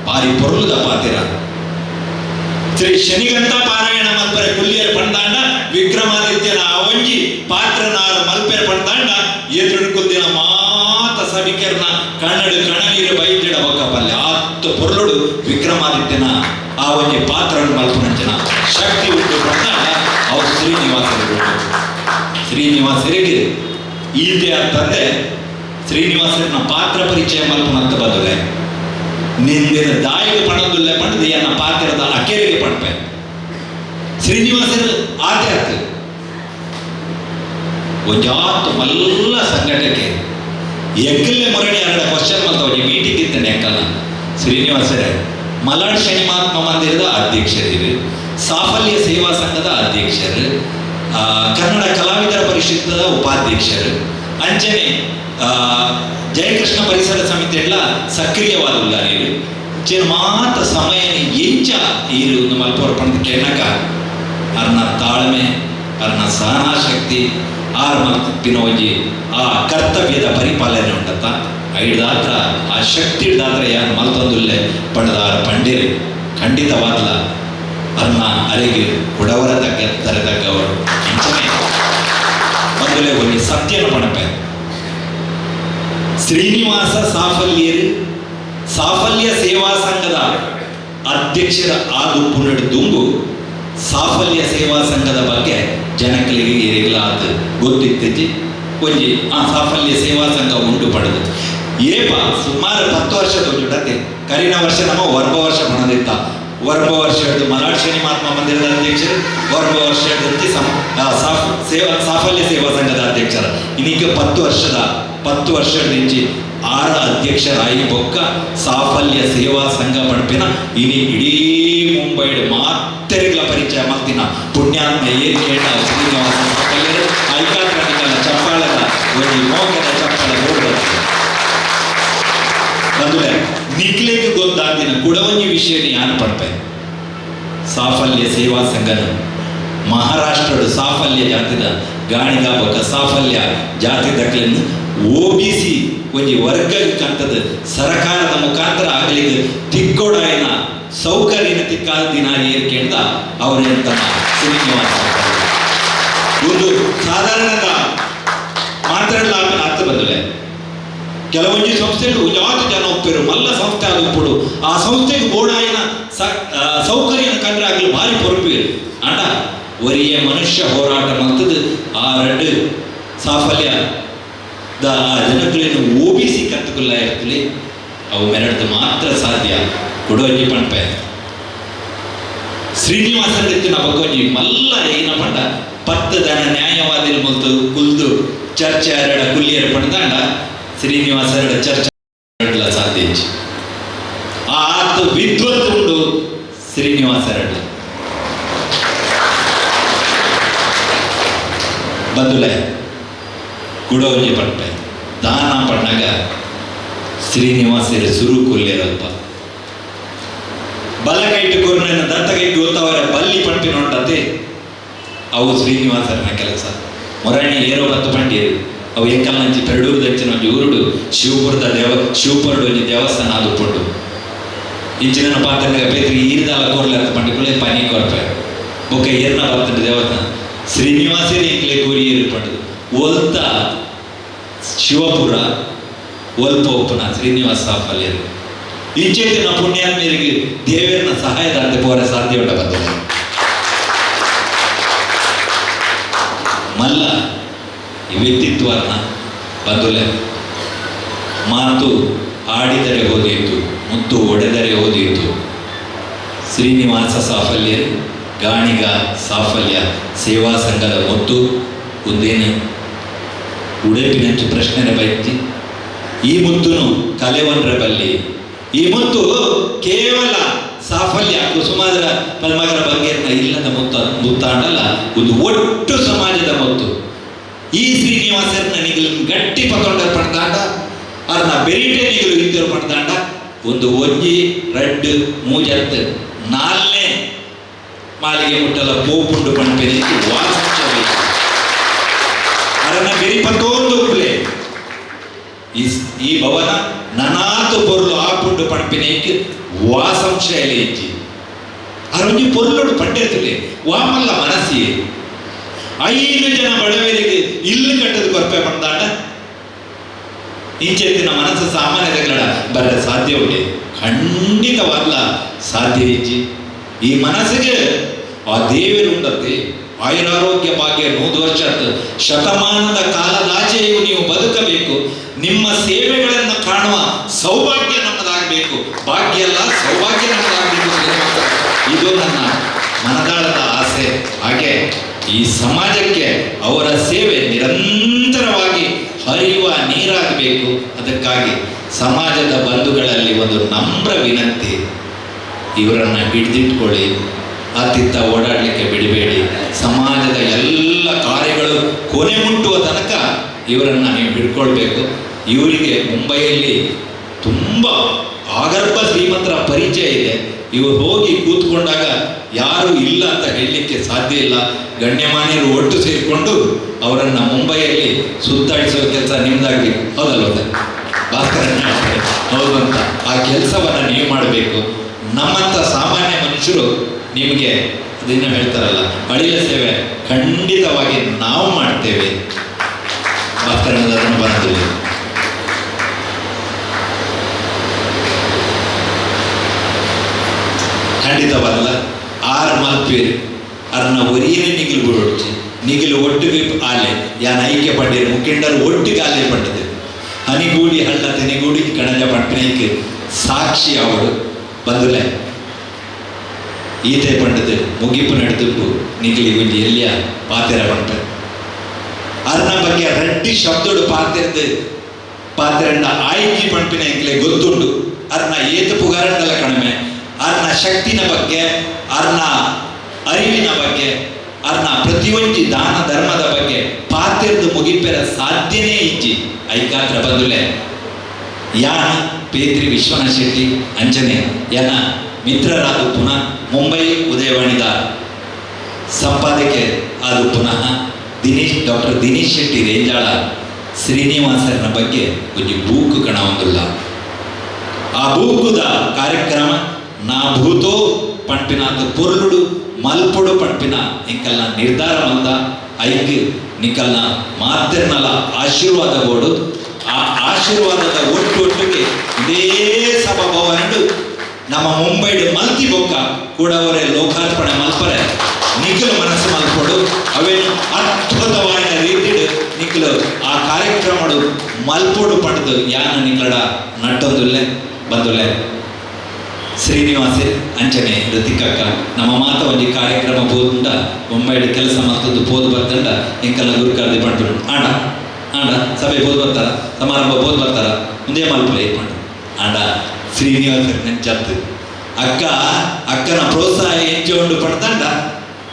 ಭಾರಿ ಪೊರ್ಲುದ ಪಾತ್ರ ಶ್ರೀ ಶನಿಗಂಧ ಪಾರಾಯಣ ಮಲ್ಪರೆ ಕುಲ್ಲಿಯರ್ ಪಂದಾಂಡ ವಿಕ್ರಮಾದಿತ್ಯನ ಅವಂಜಿ ಪಾತ್ರನಾರ ಮಲ್ಪೆರ ಪಂದಾಂಡ ಎದುರು ಕುಲ್ದಿನ ಮಾತ ಸಭಿಕರ್ನ ಕಣ್ಣಡು ಕಣನೀರು ವೈದ್ಯಡ ಬಕ್ಕಪಲ್ಲೆ ಆತ್ತು ಪೊರ್ಲುಡು ವಿಕ್ರಮಾದಿತ್ಯನ ಆ ಒಂಜಿ ಪಾತ್ರ ಮಲ್ಪನಂಚಿನ ಶಕ್ತಿ ಉಂಟು ಪಂದಾಂಡ ಅವು ಶ್ರೀನಿವಾಸರಿಗೆ ಈತೆ ಅಂತಂದ್ರೆ ಶ್ರೀನಿವಾಸನ ಪಾತ್ರ ಪರಿಚಯ ಮಲ್ಪನಂತ ಬದುಲೆ ನಿಂದಿನ ದಾಯಿಗೆ ಪಣದುಲ್ಲೆ ಪಣದು ಎನ್ನ ಪಾತ್ರದ ಅಕೆರೆಗೆ ಪಡ್ಪೆ ಶ್ರೀನಿವಾಸನ ಆತೆ ಆತ ಒಂಜಾತು ಮಲ್ಲ ಸಂಘಟಕ್ಕೆ ಎಕ್ಕಲ್ಲೇ ಮೊರಡಿ ಎರಡ ಕ್ವಶನ್ ಮಲ್ತವಜಿ ಮೀಟಿಂಗ್ ಇತ್ತನೆ ಎಕ್ಕಲ್ಲ ಶ್ರೀನಿವಾಸರೇ ಮಲಾಡ್ ಶನಿ ಮಹಾತ್ಮ ಮಂದಿರದ ಅಧ್ಯಕ್ಷರಿರು, ಸಾಫಲ್ಯ ಸೇವಾ ಸಂಘದ ಅಧ್ಯಕ್ಷರು, ಕನ್ನಡ ಕಲಾವಿದರ ಪರಿಷತ್ತದ ಉಪಾಧ್ಯಕ್ಷರು, ಅಂಚನೆ ಜಯಕೃಷ್ಣ ಪರಿಸರ ಸಮಿತಿ ಎಲ್ಲ ಸಕ್ರಿಯವಾದುಲ್ಲ ನೀರು ಚಿನ್ನ ಮಾತ ಸಮಯ ಎಂಚ ಈರು ಮಲ್ಪೋರ್ ಪಣದ ಕೆಣಕ ಅರ್ನ ತಾಳ್ಮೆ ಅರ್ನ ಸಹನಾಶಕ್ತಿ ಆರ್ ಮಲ್ಪಿನ ಒಂಜಿ ಆ ಕರ್ತವ್ಯದ ಪರಿಪಾಲನೆ ಉಂಟತ್ತ ಐದಾತ್ರ ಆ ಶಕ್ತಿ ಹಿಡ್ದಾತ್ರ ಯಾರು ಮಲ್ತೊಂದುಲ್ಲೆ ಪಡೆದಾರ ಪಂಡಿರು ಖಂಡಿತವಾದ್ಲ ಅರ್ನ ಅರೆಗೆ ಉಡವರ ತರದಕ್ಕವರು ಅಂಚನೆ ಮೊದಲೇ ಒಂದು ಸತ್ಯನ ಪಣಪೆ ಶ್ರೀನಿವಾಸ ಸಾಫಲ್ಯ ಸೇವಾ ಸಂಘದ ಅಧ್ಯಕ್ಷರ ಆದು ಪುನಡ್ ದುಂಬು ಸಾಫಲ್ಯ ಸೇವಾ ಸಂಘದ ಬಗ್ಗೆ ಜನಕಲಿಗೆ ಇರಲಾದ ಗೊತ್ತಿತ್ತಿ ಒಂಜಿ ಆ ಸಾಫಲ್ಯ ಸೇವಾ ಸಂಘ ಉಂಟು ಪಡೆದು ಏಪ ಸುಮಾರು 10 ವರ್ಷದ ಜೊತೆ ಕರಿನ ವರ್ಷ ನಮ್ಮ ವರ್ಬ ವರ್ಷ ಪಣದಿತ್ತ ವರ್ಬ ವರ್ಷ ಹಿಡಿದು ಮಲಾಡ್ ಶನಿ ಮಹಾತ್ಮ ಮಂದಿರದ ಅಧ್ಯಕ್ಷರು, ವರ್ಬ ವರ್ಷ ಹಿಡಿದು ಸಾಫಲ್ಯ ಸೇವಾ ಸಂಘದ ಅಧ್ಯಕ್ಷರ ಇನ್ನೀಗ 10 ವರ್ಷದಿಂಚಿ 6 ಅಧ್ಯಕ್ಷರಾಯಿ ಬೊಕ್ಕ ಸಾಫಲ್ಯ ಸೇವಾ ಸಂಘ ಪಡ್ಪಿನ ಇನಿ ಇಡೀ ಮುಂಬೈಡ್ ಮಾತೆರೆಗಳ ಪರಿಚಯ ಮಾಡ್ತಿನ ಪುಣ್ಯಾತ್ಮ ಏನ್ ಕೇಳ ಶ್ರೀನಿವಾಸ ಸಾಫಲ್ಯರು ಐಕಾತ್ರಿಕಲ ಚಪ್ಪಾಳದ ಒಂದು ಮೋಗದ ಚಪ್ಪಾಳ ಬಂದುಲೆ ನಿಕ್ಲೆಗೆ ಗೊತ್ತಾದಿನ ಗುಡವಂಜಿ ವಿಷಯನ ಯಾನು ಪಡ್ಪೆ ಸಾಫಲ್ಯ ಸೇವಾ ಸಂಘನ ಮಹಾರಾಷ್ಟ್ರದ ಸಾಫಲ್ಯ ಜಾತಿದ ಗಾಣಿಗ ಬೊಕ್ಕ ಸಾಫಲ್ಯ ಜಾತಿ ದಕ್ಕಲಿನ OBC ಒಂಜಿ ವರ್ಗ ಕಂತದ ಸರ್ಕಾರದ ಮುಖಾಂತರ ಆಗಲಿಕ್ಕೆ ತಿಕ್ಕೋಡಾಯಿನ ಸೌಕರ್ಯನ ತಿಕ್ಕಾದ ದಿನ ಏರ್ಕೆಂದ ಅವರೆಂತ ಶ್ರೀನಿವಾಸ ಒಂದು ಸಾಧಾರಣದ ಮಾತಾಡಲಾಗ ಅರ್ಥ ಬಂದಲೆ ಕೆಲವೊಂದು ಸಂಸ್ಥೆಗಳು ಯಾವ್ದು ಜನ ಒಪ್ಪಿರು ಮಲ್ಲ ಸಂಸ್ಥೆ ಆಗುಪ್ಪಡು ಆ ಸಂಸ್ಥೆಗೆ ಬೋಡಾಯಿನ ಸೌಕರ್ಯನ ಕಂಡ್ರೆ ಆಗಲಿ ಭಾರಿ ಪೊರಪಿರು ಅಂಡ ಒರಿಯ ಮನುಷ್ಯ ಹೋರಾಟ ಮಂತದ್ದು ಆ 2 ಸಾಫಲ್ಯ ಆ ಜನಗಳನ್ನು OBC ಕತ್ತುಕುಲ್ಲ ಇರ್ತಲಿ ಅವು ಮೆರಡ್ದು ಮಾತ್ರ ಸಾಧ್ಯ ಕೊಡೋಜಿ ಪಣಪೆ ಶ್ರೀನಿವಾಸನ ಬಗ್ಗೋಜಿ ಮಲ್ಲ ಏನ ಪಂಡ 10 ಜನ ನ್ಯಾಯವಾದಿನ ಮೊದಲು ಕುಲ್ದು ಚರ್ಚೆ ಎರಡ ಕುಲ್ಲಿಯರ ಪಣದಾಂಡ ಶ್ರೀನಿವಾಸ ಚರ್ಚೆ ಸಾಧ್ಯ ಆತ ವಿದ್ವತ್ ಉಂಡು ಶ್ರೀನಿವಾಸ ಬಂದುಲೆ ಕುಡೋಜಿ ಪಡ್ಪೆ ದಾನ ಪಣ್ಣಾಗ ಶ್ರೀನಿವಾಸರ ಸುರು ಕೊಲ್ಲಿರಲ್ಪ ಬಲಗೈಟು ಕೊರ್ನ ದತ್ತಗೈಟು ಗೊತ್ತವರ ಬಲ್ಲಿ ಪಂಪಿ ನೋಡತ್ತೆ ಅವು ಶ್ರೀನಿವಾಸರನ ಕೆಲಸ ಮೊರಣಿ ಏರೋ 10 ಪಂಡಿಯರು ಅವು ಎಂಕಲ್ನಂಚಿ ಪೆರಡೂರು ದಚ್ಚಿನ ಒಂಜಿ ಊರುಡು ಶಿವಪುರಡು ಒಂಜಿ ದೇವಸ್ಥಾನ ಅದು ಪುಂಡು ಇಂಚಿನ ಪಾತ್ರನ ಬೇತ್ರಿ ಈರ್ದಾಲ ಕೋರ್ಲೆ ಅಂತ ಪಂಡಿಕುಳೆ ಪನಿ ಕೊರ್ಪೆ ಬೊಕ್ಕ ಏರ್ನ ಬರ್ತದೆ ದೇವಸ್ಥಾನ ಶ್ರೀನಿವಾಸರೇ ಇಂಕ್ಲೆ ಕೋರಿ ಏರ್ಪಂಡು ಒಲ್ತ ಶಿವಪುರ ಒಲ್ಪ ಒಪ್ಪನ ಶ್ರೀನಿವಾಸ ಸಾಫಲ್ಯರು ಇಂಚೆತ್ತಿನ ಪುಣ್ಯಾತ್ಮರಿಗೆ ದೇವರನ್ನ ಸಹಾಯದಾಂತೆ ಪೋರ ಸಾಧ್ಯ ಉಂಟ ಬಂದ ಮಲ್ಲ ಈ ವ್ಯಕ್ತಿತ್ವನ ಬಂದುಲೆ ಮಾತು ಆಡಿದರೆ ಹೋದೀತು ಮುತ್ತು ಒಡೆದರೆ ಹೋದೀತು ಶ್ರೀನಿವಾಸ ಸಾಫಲ್ಯರು ಗಾಣಿಗ ಸಾಫಲ್ಯ ಸೇವಾ ಸಂಘದ ಮುತ್ತು ಒಂದೇನು ಉಡುಪಿನಂಚು ಪ್ರಶ್ನೆ ಬೈತಿ ಈ ಮುತ್ತುನು ಕಲೆವನ್ರ ಬಲ್ಲಿ ಈ ಮುತ್ತು ಕೇವಲ ಸಾಫಲ್ಯ ಕುಸುಮಾದರ ಪಲ್ಮಗರ ಬಗ್ಗೆ ಇಲ್ಲದ ಮುತ್ತಾಂಡಲ್ಲ ಒಂದು ಒಟ್ಟು ಸಮಾಜದ ಮುತ್ತು ಈ ಶ್ರೀನಿವಾಸರನ್ನ ನಿಗಲು ಗಟ್ಟಿ ಪಕೊಂಡ ಪಡ್ದಾಂಡ ಅದನ್ನ ಬೆರಿಟೆ ನಿಗಲು ಇದ್ದರು ಪಡ್ದಾಂಡ ಒಂದು ಒಂಜಿ 2 ಮೂಜತ್ತು 4ನೇ ಮಾಲಿಗೆ ಮುಟ್ಟಲ ಪೋಪುಂಡು ಪಣಪೆನಿ ವಾಸಂಚ ಅದನ್ನ ಬೆರಿಪತ್ತೊಂದು ಪ್ಲೇ ಈ ಭವನ ನನಾತು ಪೊರ್ಲು ಆಪುಂಡು ಪಣಪಿನೇಕ್ ವಾಸಂಶ ಎಲೆ ಇಜ್ಜಿ ಅರೊಂಜಿ ಪೊರ್ಲೋಡು ಪಂಡಿರ್ತಲೆ ವಾಮಲ್ಲ ಮನಸ್ಸಿ 5 ಜನ ಬಡವರಿಗೆ ಇಲ್ಲು ಕಟ್ಟದು ಕೊರಪೆ ಬಂದಾಡ ಇಂಚೆತ್ತಿನ ಮನಸ್ಸು ಸಾಮಾನ್ಯಗಳ ಬರ ಸಾಧ್ಯ ಉಂಟೆ ಖಂಡಿತವಾಗಲ್ಲ ಸಾಧ್ಯ ಇಜ್ಜಿ ಈ ಮನಸ್ಸಿಗೆ ಆ ದೇವರು ಉಂಡತ್ತೆ ಆಯುರಾರೋಗ್ಯ ಭಾಗ್ಯ 100 ವರ್ಷ ಶತಮಾನದ ಕಾಲದಾಚೆಯೂ ನೀವು ಬದುಕಬೇಕು ನಿಮ್ಮ ಸೇವೆಗಳನ್ನು ಕಾಣುವ ಸೌಭಾಗ್ಯ ನಮ್ಮದಾಗಬೇಕು ಭಾಗ್ಯ ಅಲ್ಲ ಸೌಭಾಗ್ಯ ನಮ್ಮದಾಗಬೇಕು ಇದು ನನ್ನ ಮನದಾಳದ ಆಸೆ ಹಾಗೆ ಈ ಸಮಾಜಕ್ಕೆ ಅವರ ಸೇವೆ ನಿರಂತರವಾಗಿ ಹರಿಯುವ ನೀರಾಗಬೇಕು ಅದಕ್ಕಾಗಿ ಸಮಾಜದ ಬಂಧುಗಳಲ್ಲಿ ಒಂದು ನಮ್ರ ವಿನಂತಿ ಇವರನ್ನು ಹಿಡಿದಿಟ್ಕೊಳ್ಳಿ ಅತ್ತಿತ್ತ ಓಡಾಡಲಿಕ್ಕೆ ಬಿಡಬೇಡಿ ಸಮಾಜದ ಎಲ್ಲ ಕಾರ್ಯಗಳು ಕೊನೆ ಮುಟ್ಟುವ ತನಕ ಇವರನ್ನು ನೀವು ಹಿಡ್ಕೊಳ್ಬೇಕು ಇವರಿಗೆ ಮುಂಬೈಯಲ್ಲಿ ತುಂಬ ಆಗರ್ಭ ಶ್ರೀಮಂತರ ಪರಿಚಯ ಇದೆ ಇವರು ಹೋಗಿ ಕೂತ್ಕೊಂಡಾಗ ಯಾರು ಇಲ್ಲ ಅಂತ ಹೇಳಲಿಕ್ಕೆ ಸಾಧ್ಯ ಇಲ್ಲ ಗಣ್ಯಮಾನ್ಯರು ಒಟ್ಟು ಸೇರಿಕೊಂಡು ಅವರನ್ನು ಮುಂಬೈಯಲ್ಲಿ ಸುತ್ತಾಡಿಸುವ ಕೆಲಸ ನಿಮ್ದಾಗಬೇಕು ಹೌದಲ್ವ ಭಾಸ್ಕರ ಹೌದು ಅಂತ ಆ ಕೆಲಸವನ್ನು ನೀವು ಮಾಡಬೇಕು ನಮ್ಮಂಥ ಸಾಮಾನ್ಯ ಮನುಷ್ಯರು ನಿಮಗೆ ಅದನ್ನು ಹೇಳ್ತಾರಲ್ಲ ಅಳಿಲ ಸೇವೆ ಖಂಡಿತವಾಗಿ ನಾವು ಮಾಡ್ತೇವೆ ಭಾಸ್ಕರಣ್ಣದ ಅದನ್ನು ಬರೋದಿಲ್ಲ ಖಂಡಿತವಾಗಲ್ಲ 6 ಮಲ್ಪೇರು ಅರ್ನ ಒರಿಯೇ ನಿಗಿಲು ಬಿಡೊಡ್ಚಿ ನಿಗಿಲು ಒಟ್ಟಿಗೆ ಆಲೆ ಯಾನ ಐಕ್ಯ ಪಂಡಿರು ಮುಖಂಡರು ಒಟ್ಟಿಗೆ ಆಲೆ ಪಂಡದು ಹನಿಗೂಡಿ ಹಳ್ಳ ತೆನಿಗೂಡಿ ಕಣಜ ಪಂಪಿನೈಕ್ಕೆ ಸಾಕ್ಷಿ ಅವಳು ಬಂದುಲೆ ಈತೆ ಪಂಡದು ಮುಗಿಪು ನಡೆದುಂಟು ನಿಗಿಲಿ ಗುಂಜಿ ಎಲ್ಲಿಯ ಪಾತೆರ ಪಂಟ ಅರ್ನ ಬಗ್ಗೆ ರೆಡ್ಡಿ ಶಬ್ದೋಡು ಪಾತೆರಂಡ ಆಯ್ಕೆ ಪಂಪಿನ ಎಂಕ್ಲೆ ಗೊತ್ತುಂಡು ಅರ್ನ ಏತು ಪುಗಾರಂಡಲ ಕಡಿಮೆ ಅರ್ನ ಶಕ್ತಿನ ಬಗ್ಗೆ ಅರ್ನ ಅರಿವಿನ ಬಗ್ಗೆ ಅರ್ನ ಪ್ರತಿಯೊಂದು ದಾನ ಧರ್ಮದ ಬಗ್ಗೆ ಪಾತೆರ್ದು ಮುಗಿಪೆರ ಸಾಧ್ಯನೇ ಇಜ್ಜಿ ಐಕಾತ್ರ ಬಂದುಲೆ ಯಾನ ಪೇತ್ರಿ ವಿಶ್ವನಾಥ್ ಶೆಟ್ಟಿ ಅಂಚನೆ ಯನ ಮಿತ್ರರಾದ ಪುನಃ ಮುಂಬೈ ಉದಯವಾಣಿದ ಸಂಪಾದಕೆ ಆದ ಪುನಃ ಡಾಕ್ಟರ್ ದಿನೇಶ್ ಶೆಟ್ಟಿ ರೇಂಜಾಳ ಶ್ರೀನಿವಾಸರನ ಬಗ್ಗೆ ಒಂದು ಬೂಕು ಕಣ ಒಂದಿಲ್ಲ ಆ ಬೂಕುದ ಕಾರ್ಯಕ್ರಮ ನಾ ಭೂತೋ ಪಂಪಿನ ಪೊರ್ಲುಡು ಮಲ್ಪೊಡು ಪಂಪಿನ ಇಂಕಲ್ನ ನಿರ್ಧಾರ ಮಂದ ಐಕ್ ನಿಕಲ್ನ ಮಾತಿರ್ನಲ ಆಶೀರ್ವಾದ ಬೋಡು ಆ ಆಶೀರ್ವಾದದ ಒಟ್ಟಿಗೆ ಇದೇ ಸಭಾಭವನಡು ನಮ್ಮ ಮುಂಬೈಡು ಮಲ್ತಿ ಬೊಕ್ಕ ಕೂಡ ಅವರೇ ಲೋಕಾರ್ಪಣೆ ಮಲ್ಪರೆ ನಿಖಲು ಮನಸ್ಸು ಮಲ್ಪಡು ಅವೇನು ಅದ್ಭುತವಾದ ರೀತಿಡು ನಿಖಲು ಆ ಕಾರ್ಯಕ್ರಮಡು ಮಲ್ಪೊಡು ಪಡೆದು ಯಾನ ನಿಕಡ ನಟ್ಟೊಂದುಲ್ಲೆ ಬಂದುಲ್ಲೆ ಶ್ರೀನಿವಾಸ ಅಂಚನೆ ಋತಿಕಕ್ಕ ನಮ್ಮ ಮಾತ ಒಂದು ಕಾರ್ಯಕ್ರಮ ಬೋದುಂಡ ಮುಂಬೈಡು ಕೆಲಸ ಮತ್ತೊಂದು ಪೋದು ಬರ್ತಂಡ ಇಂಕಲ್ಲ ಗುರು ಕರೆದು ಪಂಡು ಆಂಡ ಆಂಡ ಸಭೆ ಬೋದು ಬರ್ತಾರ ಸಮಾರಂಭ ಬೋದು ಬರ್ತಾರ ಮುಂದೆ ಮಲ್ಪಲೆ ಪಂಡು ಆಂಡ ಶ್ರೀನಿವಾಸ ನೆಂಚತ್ತು ಅಕ್ಕನ ಪ್ರೋತ್ಸಾಹ ಎಂಚೊಂಡು ಪಡ್ತಂಡ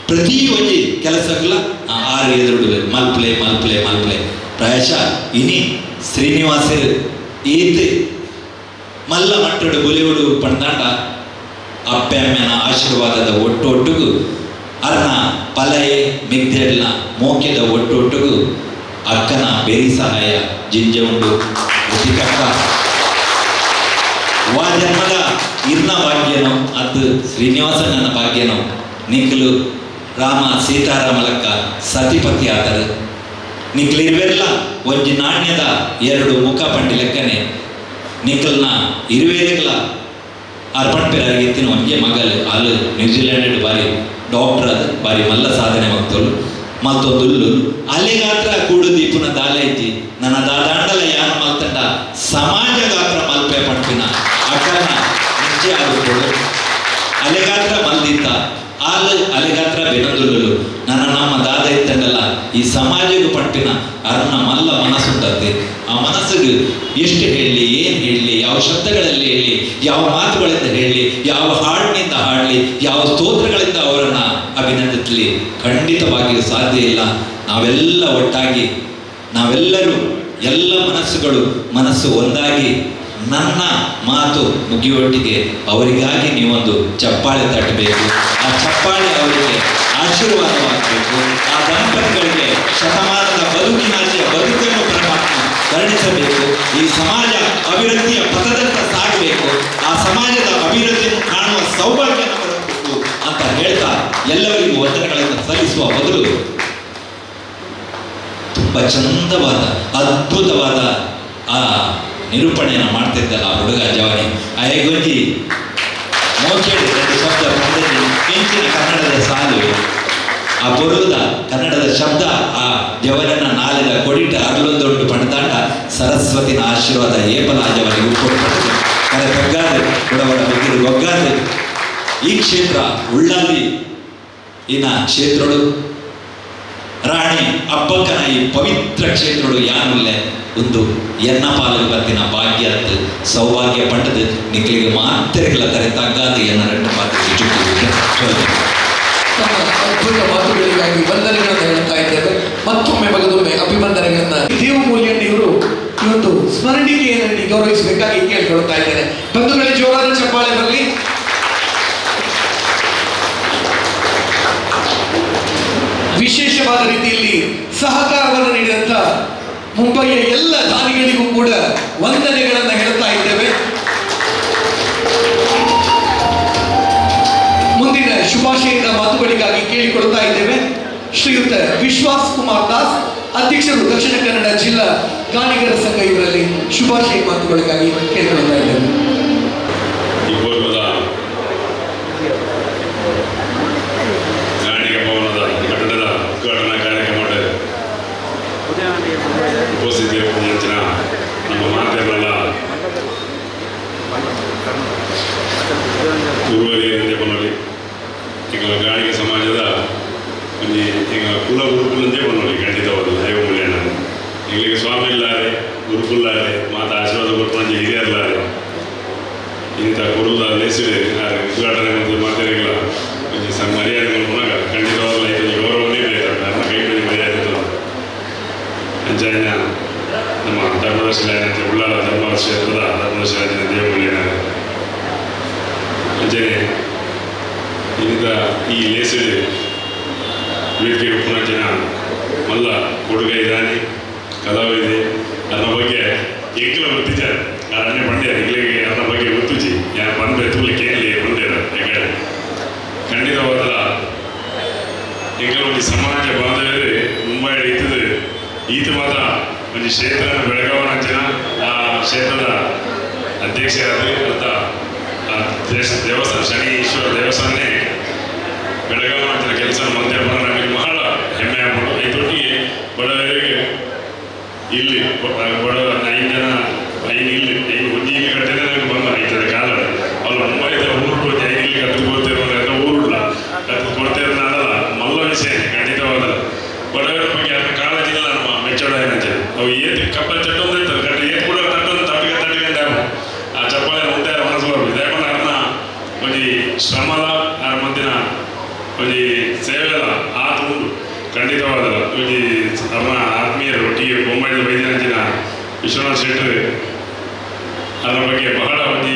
ಪ್ರತಿ ಒಂಜಿ ಕೆಲಸಕ್ಕಲ್ಲ 6 ಎದುರುಡು ಮಲ್ಪಲೆ ಪ್ರಾಯಶಃ ಇನಿ ಶ್ರೀನಿವಾಸ ಈತ್ ಮಲ್ಲ ಮಟ್ಟಡು ಬುಲಿವುಡು ಪಡ್ದಾಂಡ ಅಪ್ಪೆಮ್ಮನ ಆಶೀರ್ವಾದದ ಒಟ್ಟೊಟ್ಟಿಗೂ ಅರ್ನ ಪಲಯೆ ಮಿಗ್ದೆಡ್ನ ಮೋಕ್ಯದ ಒಟ್ಟೊಟ್ಟಿಗೂ ಅಕ್ಕನ ಬೇರಿ ಸಹಾಯ ಜಿಂಜೆ ಉಂಡು ಋತಿಕಕ್ಕ ವಾ ಜನ್ಮದ ಇರ್ನ ಭಾಗ್ಯನೋ ಅದು ಶ್ರೀನಿವಾಸನ ಭಾಗ್ಯನೋ ನಿಖಲು ರಾಮ ಸೀತಾರಾಮಲಕ್ಕ ಸತಿಪತಿ ಆದರು ನಿಖಲಿರುವೆಲ್ಲ ಒಂಜಿ ನಾಣ್ಯದ 2 ಮುಖ ಪಂಡಿ ಲೆಕ್ಕನೆ ನಿಖಲ್ನ ಇರುವೇರಿಗಳ ಅರ್ಪಣ್ಪೆರಾಗಿತ್ತಿನ ಒಂಜೆ ಮಗಲು ಅಲ್ಲಿ ನ್ಯೂಜಿಲೆಂಡ್ ಬಾರಿ ಡಾಕ್ಟರ್ ಅದು ಬಾರಿ ಮಲ್ಲ ಸಾಧನೆ ಮತ್ತೊಲು ಮತ್ತೊಂದುಲ್ಲು ಅಲ್ಲಿಗಾತ್ರ ಕೂಡು ದೀಪುನ ದಾಲ ಐತಿ ನನ್ನ ದಾದಾಂಡಲ ಯಾನ ಮಲ್ತಂಡ ಸಮಾಜ ಗಾತ್ರ ಮಲ್ಪೆ ಪಂಪಿನ ಅಕ್ಕನ ನಿಜ ಆಗುತ್ತಳು ಅಲೆಗಾತ್ರ ಮಲ್ದಿತ್ತ ಅಲೆಗಾತ್ರ ಬೆನದುಲ್ಲು ನನ್ನ ನಮ್ಮ ದಾದ ಇತ್ತಂಡಲ್ಲ ಈ ಸಮಾಜಗೂ ಪಂಪಿನ ಅರ್ನ ಮಲ್ಲ ಮನಸ್ಸುಂಟತ್ತೆ ಆ ಮನಸ್ಸಿಗೆ ಎಷ್ಟು ಹೇಳಲಿ ಏನು ಹೇಳಲಿ ಯಾವ ಶಬ್ದಗಳಲ್ಲಿ ಹೇಳಲಿ ಯಾವ ಮಾತುಗಳಿಂದ ಹೇಳಲಿ ಯಾವ ಹಾಡಿನಿಂದ ಹಾಡಲಿ ಯಾವ ಸ್ತೋತ್ರಗಳಿಂದ ಅವರನ್ನು ಅಭಿನಂದಿಸಲಿ ಖಂಡಿತವಾಗಿಯೂ ಸಾಧ್ಯ ಇಲ್ಲ ನಾವೆಲ್ಲ ಒಟ್ಟಾಗಿ ನಾವೆಲ್ಲರೂ ಎಲ್ಲ ಮನಸ್ಸು ಒಂದಾಗಿ ನನ್ನ ಮಾತು ಮುಗಿಯೊಟ್ಟಿಗೆ ಅವರಿಗಾಗಿ ನೀವೊಂದು ಚಪ್ಪಾಳೆ ತಟ್ಟಬೇಕು ಆ ಚಪ್ಪಾಳೆ ಅವರಿಗೆ ಆಶೀರ್ವಾದವಾಗಬೇಕು ಆ ದಂಪತಿಗಳಿಗೆ ಶತಮಾನದ ಬದುಕಿನಾಚೆಯ ಬದುಕನ್ನು ಪರಮಾತ್ಮ ಕರುಣಿಸಬೇಕು ಈ ಸಮಾಜ ಅಭಿವೃದ್ಧಿಯ ಪಥದತ್ತ ಸಾಗಬೇಕು ಆ ಸಮಾಜದ ಅಭಿವೃದ್ಧಿಯನ್ನು ಕಾಣುವ ಸೌಭಾಗ್ಯ ನಮಗೆ ಅಂತ ಹೇಳ್ತಾ ಎಲ್ಲರಿಗೂ ವಂದನೆಗಳನ್ನು ಸಲ್ಲಿಸುವ ಮೊದಲು ತುಂಬ ಚಂದವಾದ ಅದ್ಭುತವಾದ ಆ ನಿರೂಪಣೆಯನ್ನು ಮಾಡ್ತಿದ್ದಲ್ಲ ಆ ಹುಡುಗ ಜವಾನಿ ಅಯ್ಯಗೊಂಜಿ ಮೋಚೇಡಿ ಎರಡು ಶಬ್ದ ಬಂದಲ್ಲಿ ಮಿಂಚಿನ ಕನ್ನಡದ ಸಾಲು ಆ ಬರುವುದ ಕನ್ನಡದ ಶಬ್ದ ಆ ಜವನನ ನಾಲಿನ ಕೊಡಿಟ ಅರ್ಲೊಂದೊಂದು ಪಣದಾಟ ಸರಸ್ವತಿನ ಆಶೀರ್ವಾದ ಏಪಲ ಆ ಜವನಿಗೆ ಉಟ್ಕೊಡ್ತದೆ ಕರೆ ಬಗ್ಗಾದೆ ಬುಡಬಡ ಬಗ್ಗಿರು ಬಗ್ಗಾದೆ ಈ ಕ್ಷೇತ್ರ ಉಳ್ಳಲ್ಲಿ ಇನ್ನ ಕ್ಷೇತ್ರಗಳು ರಾಣಿ ಅಬ್ಬಕ್ಕನ ಈ ಪವಿತ್ರ ಕ್ಷೇತ್ರಗಳು ಯಾನುಲ್ಲೆ ಒಂದು ಎನ್ನ ಪಾಲಿಗೆ ಬರ್ತಿನ ಭಾಗ್ಯ ಅಂತ ಸೌಭಾಗ್ಯ ಪಂಡದು ನಿಕ್ಲಿಗೆ ಮಾತ್ರೆಗಳ ತರ ತಗ್ಗಾದ ಎನ್ನ ರೆಂಡು ಪಾತ್ರ ತಮ್ಮ ಅದ್ಭುತ ಮಾತುಗಳಿಗಾಗಿ ವಂದನೆಗಳನ್ನು ಹೇಳ್ತಾ ಇದ್ದೇವೆ. ಮತ್ತೊಮ್ಮೆ ಮಗದೊಮ್ಮೆ ಅಭಿವಂದನೆಗಳನ್ನ ದೇವಮೂಲ್ಯಣ್ಣಿಯವರು ಇವತ್ತು ಸ್ಮರಣಿಕೆಯನ್ನು ನೀಡಿ ಗೌರವಿಸಬೇಕಾಗಿ ಕೇಳಿಕೊಳ್ತಾ ಇದ್ದೇನೆ. ಬಂಧುಗಳೇ, ಜೋರಾದ ಚಪ್ಪಾಳೆ ಬರಲಿ. ವಿಶೇಷವಾದ ರೀತಿಯಲ್ಲಿ ಸಹಕಾರವನ್ನು ನೀಡಿದಂಥ ಮುಂಬಯಿಯ ಎಲ್ಲ ದಾನಿಗಳಿಗೂ ಕೂಡ ವಂದನೆಗಳನ್ನು ಹೇಳ್ತಾ ಇದ್ದೇವೆ. ಮುಂದಿನ ಶುಭಾಶಯದ ಮಾತುಗಳಿಗಾಗಿ ಕೇಳಿಕೊಳ್ತಾ ಇದ್ದೇವೆ. ಶ್ರೀಯುತ ವಿಶ್ವಾಸ್ ಕುಮಾರ್ ದಾಸ್, ಅಧ್ಯಕ್ಷರು ದಕ್ಷಿಣ ಕನ್ನಡ ಜಿಲ್ಲಾ ಗಾಣಿಗರ ಸಂಘ, ಇವರಲ್ಲಿ ಶುಭಾಶಯ ಮಾತುಗಳಿಗಾಗಿ ಕೇಳಿಕೊಳ್ತಾ ಇದ್ದೇವೆ. ಈ ಪೂರ್ವದ ಗಾಣಿಗ ಭವನದ ಕಟ್ಟಡದ ಉದ್ಘಾಟನಾ ಕಾರ್ಯಕ್ರಮದ ಉಪಸ್ಥಿತಿಯ ಮುಂಚಿನ ನಮ್ಮ ಮಾತೆಲ್ಲ ಗುರುವರಿಯಂತೆ ಬನ್ನೋಲಿ ಈಗ ಗಾಣಿಗ ಸಮಾಜದ ಒಂದು ಈಗ ಕುಲ ಗುರುಕುಲಂತೆ ಬನ್ನೋಲಿ ಖಂಡಿತವಾದ ದೈವ ಮೂಲ್ಯನ ಇಲ್ಲಿಗೆ ಸ್ವಾಮಿ ಇಲ್ಲಾರೆ ಗುರುಕುಲ್ಲಾರೆ ಮಾತಾ ಆಶೀರ್ವಾದ ಕೊಟ್ಟು ಹಿರಿಯರ್ಲಾರೆ ಇಂಥ ಕುರುದ ಲೇಸಿದೆ ಉದ್ಘಾಟನೆ ಮತ್ತು ಮಾತೆಗಳ ಮರ್ಯಾದೆಗಳು ಪುನಃ ಖಂಡಿತವಾಗಲ್ಲ ಇದು ಗೌರವನೇ ಬೇಕು. ನನ್ನ ಕೈ ಬಿಡಿ ಮರ್ಯಾದೆ ಅಂಚಾಯನ ನಮ್ಮ ಧರ್ಮದರ್ಶಿಲಾಯನಂತೆ ಉಳ್ಳಾಲ ಧರ್ಮ ಕ್ಷೇತ್ರದ ಧರ್ಮದರ್ಶಿಲಾಯನ ದೇವಮೂಲ್ಯನ ಅಂಚನೆ ಇನ್ನಿತ ಈ ಲೇಸಿದೆ ವೇದಿಕೆ ಪುನರ್ಜನ ಮಲ್ಲ ಹುಡುಗ ಇದ್ದಾನೆ, ಕಲಾವಿದೆ, ಅದರ ಬಗ್ಗೆ ಎಂಕಲ ಗೊತ್ತಿದ್ದಾರೆ. ಅರಣ್ಯ ಬಂದೆ ಇಲ್ಲಿಗೆ ಅದರ ಬಗ್ಗೆ ಗೊತ್ತುಜಿ ಯಾರು ಬಂದರೆ ತೂಲಿಕ್ಕೆ ಏನಲ್ಲಿ ಬಂದಿರ ಯಾಕಂದ್ರೆ ಖಂಡಿತವಾದಲ್ಲ ಎಂಕಲ ಒಂದು ಸಮಾಜ ಬಾಂಧವ್ಯರು ಮುಂಬೈ ಇದ್ದದು ಈತ ಮಾತ್ರ ಒಂದು ಕ್ಷೇತ್ರನ ಬೆಳಗಾವನ ಜನ ಆ ಕ್ಷೇತ್ರದ ಅಧ್ಯಕ್ಷ ಅಂತ ದೇವಸ್ಥಾನ ಶನಿ ಈಶ್ವರ ದೇವಸ್ಥಾನನೇ ಬೆಳಗಾವನ ಜನ ಕೆಲಸ ಮಂದಿರ ನಮಗೆ ಬಹಳ ಹೆಮ್ಮೆ ಆಗ್ಬೋದು. ಇದೊಟ್ಟಿಗೆ ಬಡವರಿಗೆ ಇಲ್ಲಿ ಬಡ 5 ಜನ 5 ಇಲ್ಲಿ 5 ಒಂದು ಇಲ್ಲಿ ಕಟ್ಟಿದ್ರೆ ನನಗೆ ಬಂದು ಆಯ್ತದೆ ಕಾಲ ಅವ್ರು ಮುಂಬೈದ ಊರು 5 ಇಲ್ಲಿ ಕತ್ತು ಕೊಡ್ತಿರೋ ಊರುಲ್ಲ ಕತ್ತು ಕೊಡ್ತಿರೋ ನಾನಲ್ಲ ಮಲ್ಲ ವಿಷಯ ಖಂಡಿತವಾದಲ್ಲ. ಬಡವರ ಬಗ್ಗೆ ಅದನ್ನ ಕಾಳಜಿ ಇಲ್ಲ ನಮ್ಮ ಮೆಚ್ಚೋಡ ಏನಂತೆ ಅವು ಏತ್ ಕಪ್ಪಲ್ ಚಟ್ಟೊಂದು ಇರ್ತದೆ ಕಟ್ಟಿ ಏತ್ ಕೂಡ ತಟ್ಟೊಂದು ತಟ್ಟಿಗೆ ಆ ಚಪ್ಪಾಳೆ ಮುಂದೆ ಮನಸ್ಸು ಬರ್ಬೋದು. ಯಾಕಂದ್ರೆ ಅದನ್ನ ಒಂದು ಶ್ರಮದ ಆ ಮುಂದಿನ ಒಂದು ಸೇವೆದ ಆತ ಉಂಟು ಖಂಡಿತವಾದಲ್ಲ. ಒಂದು ನಮ್ಮ ಆತ್ಮೀಯರು ಒಟ್ಟಿಗೆ ಮುಂಬೈದ ವೈದ್ಯರಂಚಿನ ವಿಶ್ವನಾಥ್ ಶೆಟ್ಟರ್ ಅದರ ಬಗ್ಗೆ ಬಹಳ ಒಂದು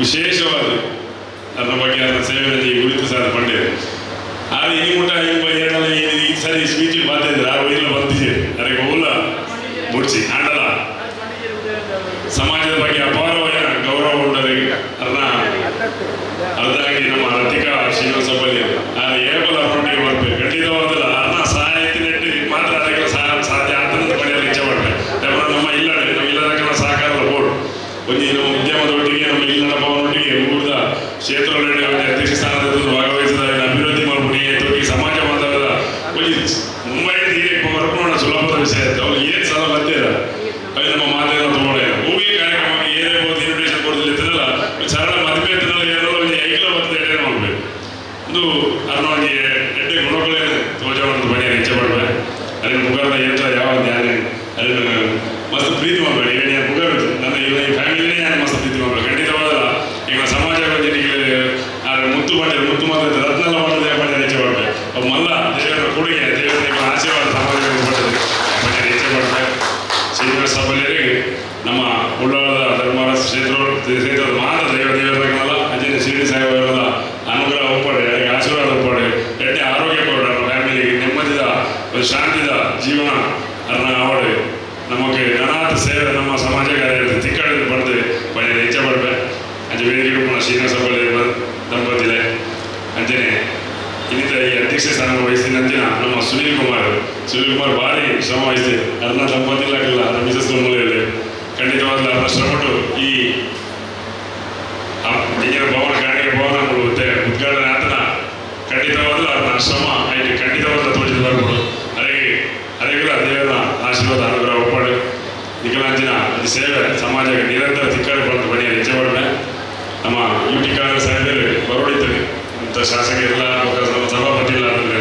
ವಿಶೇಷವಾದ ಅದರ ಬಗ್ಗೆ ಅದರ ಸೇವೆಯಲ್ಲಿ ಗುರುತು ಸಾಧ ಪಂಡಿದೆ. ಆದರೆ ಈ ಮುಟ್ಟ ಈ ಸರಿ ಸ್ಪೀಚ್ ಬರ್ತಿದ್ರು ಆ ವೈದ್ಯ ಬರ್ತಿದ್ದೀರಿ ಅದಕ್ಕೆ ಮೂಲ ಮುಡ್ಸಿ ಆಂಡಲ ಸಮಾಜದ ಬಗ್ಗೆ ಅಪಾರವಾದ ಗೌರವ ಉಂಟರಿಗೆ ಅದನ್ನ ಅದಾಗಿ ನಮ್ಮ ರತಿಕಾ ಶ್ರೀನಿವಾಸ ಬಲ್ಲಿ ಆ ಏಬಲ್ ಅಪ್ರೋಟಿಗೆ ಬರ್ಬೇಕು ಖಂಡಿತವಾದಲ್ಲ ಅದನ್ನ ಸಹಾಯತಿನೆಟ್ಟು ಮಾತ್ರ ಅದಕ್ಕೆ ಸಾಧ್ಯ ಅಂತ ಪಡೆಯಲು ಇಚ್ಛೆ ಪಡ್ಬೇಕು. ಯಾಕಂದ್ರೆ ನಮ್ಮ ಇಲ್ಲಡೆ ನಮ್ಮ ಇಲ್ಲದ ಸಹಕಾರದ ಬೋರ್ಡ್ ಒಂದು ನಮ್ಮ ಉದ್ಯಮದೊಟ್ಟಿಗೆ ನಮ್ಮ ಇಲ್ಲದ ಭವನೊಟ್ಟಿಗೆ ಊರಿದ ಕ್ಷೇತ್ರದೊಳಗೆ ಅಧ್ಯಕ್ಷ ಸ್ಥಾನದ ಭಾಗವಹಿಸಿದ ಅಭಿವೃದ್ಧಿ ಮಾಡ್ಬಿಟ್ಟು ಈ ಸಮಾಜ ಬಾಂಧವ್ಯದ ಒಂದು ಮುಂಬೈ ತೀರೆ ಬರ್ಕೋಣ ಸುಲಭದ ವಿಷಯ ಆಯ್ತು. ಅವ್ರು ಏನು ಸಲ ಬರ್ತೀರ ಅದು ನಮ್ಮ ಮಾತೆಲ್ಲ ತಗೊಳ್ಳೇ ಹೂವಿಗೆ ಕಾರ್ಯಕ್ರಮಕ್ಕೆ ಏನೇ ಹೋಗಿ ಇನ್ವಿಟೇಷನ್ ಕೊಡಲಿಲ್ಲ ಸರಳ ಮದುವೆ ಇರ್ತದಲ್ಲ ಏನೋ ಒಂದು ಐಕ್ಲ ಬರ್ತದೆ ಎಡೆ ಮಾಡ್ಬೇಕು ಒಂದು ಅದನ್ನೊಂದು ಎಡ್ಡೆ ಗುಣಗಳೇನು ತೋಜವನ್ನು ಬನ್ನಿ ಇಚ್ಛೆ ಪಡ್ಬೇಕು. ಅದನ್ನ ಮುಗಾರದ ಏನ್ರ ಯಾವ ಯಾರೇ ಅದನ್ನ ಮಸ್ತ್ ಪ್ರೀತಿ ಮಾಡ್ಬೇಡಿ. ಈಗ ನಾನು ಮುಗಾರ ನನ್ನ ಈ ಫ್ಯಾಮಿಲಿನೇ ನಾನು ಮಸ್ತ್ ಪ್ರೀತಿ ಮಾಡ್ಬೇಕು ಖಂಡಿತವಾದಲ್ಲ. ಈಗ ಸಮಾಜ ಮುತ್ತು ಮಾಡಿದ್ರೆ ಮುತ್ತು ಮಾತ್ರ ರತ್ನೆಲ್ಲ ಮಾಡೋದು ಯಾಕೆ ಹೆಚ್ಚೆ ಮಾಡ್ಬೇಕು. ಅವು ಮಲ್ಲ ದೇವರ ಕೊಡುಗೆ ದೇವರ ಆಶೀರ್ವಾದ ಸಮಾಜಕ್ಕೆ ಪಡೆದು ಹೆಚ್ಚೆ ಮಾಡ್ಬೇಕು. ಶ್ರೀನಿವಾಸ ಬಲ್ಯರಿಗೆ ನಮ್ಮ ಉಳ್ಳಾಳದ ಧರ್ಮರ ಕ್ಷೇತ್ರದ ಮಾತ್ರ ದೇವರಲ್ಲ ಅಂಜನೆ ಶಿರಡಿ ಸಾಹೇಬರಲ್ಲ ಅನುಗ್ರಹ ಒಪ್ಪಡೆ ಅದಕ್ಕೆ ಆಶೀರ್ವಾದ ಒಪ್ಪಡೆ ಎಡ್ಡೆ ಆರೋಗ್ಯ ಕೊಡ ನಮ್ಮ ಫ್ಯಾಮಿಲಿಗೆ ನೆಮ್ಮದಿದ ಒಂದು ಶಾಂತಿದ ಜೀವನ ಅದನ್ನ ಅವಡೆ ನಮಗೆ ಅನಾಥ ಸೇವೆ ನಮ್ಮ ಸಮಾಜಕ್ಕೆ ತಿಕ್ಕಡೆ ಪಡೆದು ಹೆಚ್ಚೆ ಪಡ್ಬೇಕು. ಅಂಜೆ ವೇದಿಕೆ ಶ್ರೀನಿವಾಸ ಬಲ್ಯ ದಂಪತಿಲೆ ಇನ್ನಿತರ ಈ ಅಧ್ಯಕ್ಷ ಸ್ಥಾನ ವಹಿಸಿದಂತೆ ನಮ್ಮ ಸುನೀಲ್ ಕುಮಾರ್ ಭಾರಿ ಶ್ರಮ ವಹಿಸಿದೆ. ಅದನ್ನ ದಂಪತಿಗಳಾಗಿಲ್ಲ ಮಿಸಸ್ ಮೂಲೆಯಲ್ಲಿ ಖಂಡಿತವಾಗ್ಲೂ ಅವರ ಶ್ರಮಟ್ಟು ಈ ಈಗಿನ ಭವನ ಗಾಣಿಗೆ ಭವನ ಉದ್ಘಾಟನೆ ಆತನ ಖಂಡಿತವಾಗ್ಲೂ ಅದನ್ನ ಶ್ರಮ ಆಯ್ತು ಖಂಡಿತವಾಗ್ಲೂ ತೋರಿಸಿ ಬರ್ಬೋದು. ಅರೆಗಳ ದೇವರ ಆಶೀರ್ವಾದ ಅನುಗ್ರಹ ಒಪ್ಪಡು ನಿಖಲಾಂಚಿನ ಅದು ಸೇವೆ ಸಮಾಜಕ್ಕೆ ನಿರಂತರ ತಿಕ್ಕಾಡು ಬಂದು ಬನ್ನಿ ಹೆಚ್ಚೆ ಮಾಡಿದೆ. ನಮ್ಮ ಯುಟಿ ಕಾಂಗ್ರೆಸ್ ಸಾಹೇಬರು ಬರೋಡಿತಾರೆ ಅಂತ ಶಾಸಕ ಇಲ್ಲ ನಮ್ಮ ಸಭಾಪತಿ ಇಲ್ಲ ಅಂದ್ರೆ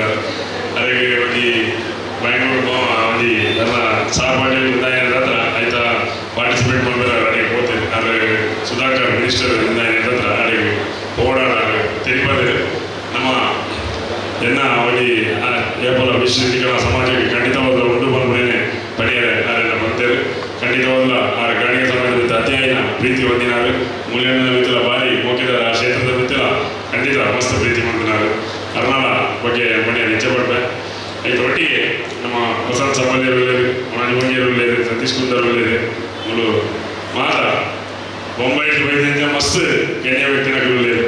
ಅರೆಗೆ ಒಂದು ಬ್ಯಾಂಗ್ಳೂರು ಒಂದು ಎಲ್ಲ ಸಹಪಾಠಿ ಹತ್ರ ಆಯ್ತಾ ಪಾರ್ಟಿಸಿಪೇಟ್ ಮಾಡಿದ್ರೆ ಅಡಿಗೆ ಹೋಗ್ತೇನೆ. ಆದರೆ ಸುಧಾಕರ್ ಮಿನಿಸ್ಟರ್ ಹತ್ರ ಅಡಿಗೆ ಓಡಾಡ ತಿರುಪತಿ ನಮ್ಮ ಎನ್ನ ಅವಳಿ ಏಪಲ ವಿಶ್ವವಿದ್ಯಾಲಯ ಸಮಾಜಕ್ಕೆ ಖಂಡಿತವಾದ ಉಂಟು ಬಂದ್ಮೇಲೆ ಪಡೆಯರೆ ಆರೆಲ್ಲ ಬರ್ತೇವೆ. ಖಂಡಿತವಾಗ್ಲ ಆ ಗಾಣಿಗೆ ಸಮಾಜದ ಅತ್ಯಾಯನ ಪ್ರೀತಿ ಹೊಂದಿನಾರು ಮೂಲ್ಯನ ಮಿತ್ತಲ ಬಾರಿ ಮೋಕಿದಾರ ಆ ಕ್ಷೇತ್ರದ ಮಿತ್ತಲ ಖಂಡಿತ ಮಸ್ತ್ ಪ್ರೀತಿ ಹೊಂದಿನಾರು ಅರ್ನಾಳ ಬಗ್ಗೆ ಮನೆಯ ನಿಜ ಪಡ್ಬೆ ಐದು ಒಟ್ಟಿಗೆ ನಮ್ಮ ವಸಂತ ಸಮಾಜರು ಒಳ್ಳೆಯದು ಮನೋಜ್ ಒಳ್ಳೆಯದು ಸತೀಶ್ ಕುಂದರ್ ಒಳ್ಳೆಯದು ಮೂರು ಮಾತ ಬೊಂಬೈ ಬೈದಿಂದ ಮಸ್ತ್ ಗಣ್ಯ ವ್ಯಕ್ತಿನಾಗಲು ಒಳ್ಳೆಯದು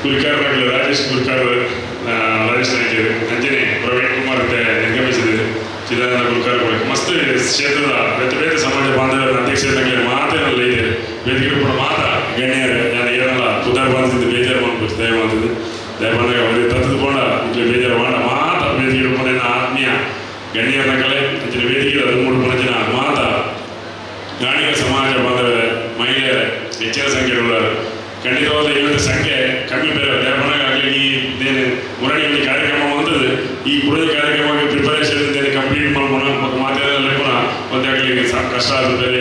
ಕುರಿಕಾರನಾಗಲು ರಾಜೇಶ್ ನಾಯ್ಕರು ಅಂಜನೆ ಪ್ರವೀಣ್ ಕುಮಾರ್ ಅಂತ ನಿರ್ಗಮಿಸಿದರು. ಚಿದಾನಂದ ಕುಲ್ಕರ್ ಮಸ್ತ್ ಕ್ಷೇತ್ರದ ಬೇರೆ ಸಮಾಜ ಬಾಂಧವ್ಯರ ಅಧ್ಯಕ್ಷರಾಗಲಿ ಮಾತೇನಲ್ಲ ಇದೆ ವೇದಿಕೆ ಕೂಡ ಮಾತ ಗಣ್ಯರು ನಾನು ಏನೆಲ್ಲ ಉದಾರ ಬಂದಿದ್ದು ಬೇಜಾರು ಮಾಡ್ಬೇಕು ದಯ ಬಂದಿದ್ದು ದಯ ಬಂದಾಗ ಅವರಿಗೆ ತತ್ತುಕೊಂಡ ಇಲ್ಲಿ ಬೇಜಾರು ಮಾಡ ಮಾತ ವೇದಿಕೆ ರೂಪದ ಆತ್ಮೀಯ ಗಣ್ಯರ ಕಲೆ ಅಂಚಿನ ವೇದಿಕೆ 13 ಜನ ಮಾತ ಗಾಣಿಗ ಸಮಾಜ ಬಾಂಧವ್ಯರ ಮಹಿಳೆಯರ ಹೆಚ್ಚಿನ ಸಂಖ್ಯೆಯುಳ್ಳವರು ಖಂಡಿತವಾದ ಇವತ್ತು ಸಂಖ್ಯೆ ಕಮ್ಮಿ ಬೇರೆ ದೇವನಾಗಲಿ ಈ ಇದೇನು ಮುರಳಿ ಕಾರ್ಯಕ್ರಮ ಬಂದದ್ದು ಈ ಕುಡಿದ ಕಾರ್ಯಕ್ರಮಕ್ಕೆ ಪ್ರಿಪರೇಷನ್ ಇದ್ದೇನೆ ಕಂಪ್ಲೀಟ್ ಮಾಡ್ಕೊಂಡು ಮಾತೆಲ್ಲ ಕೂಡ ಒಂದಾಗಲಿ ಕಷ್ಟ ಆದ ಬೇರೆ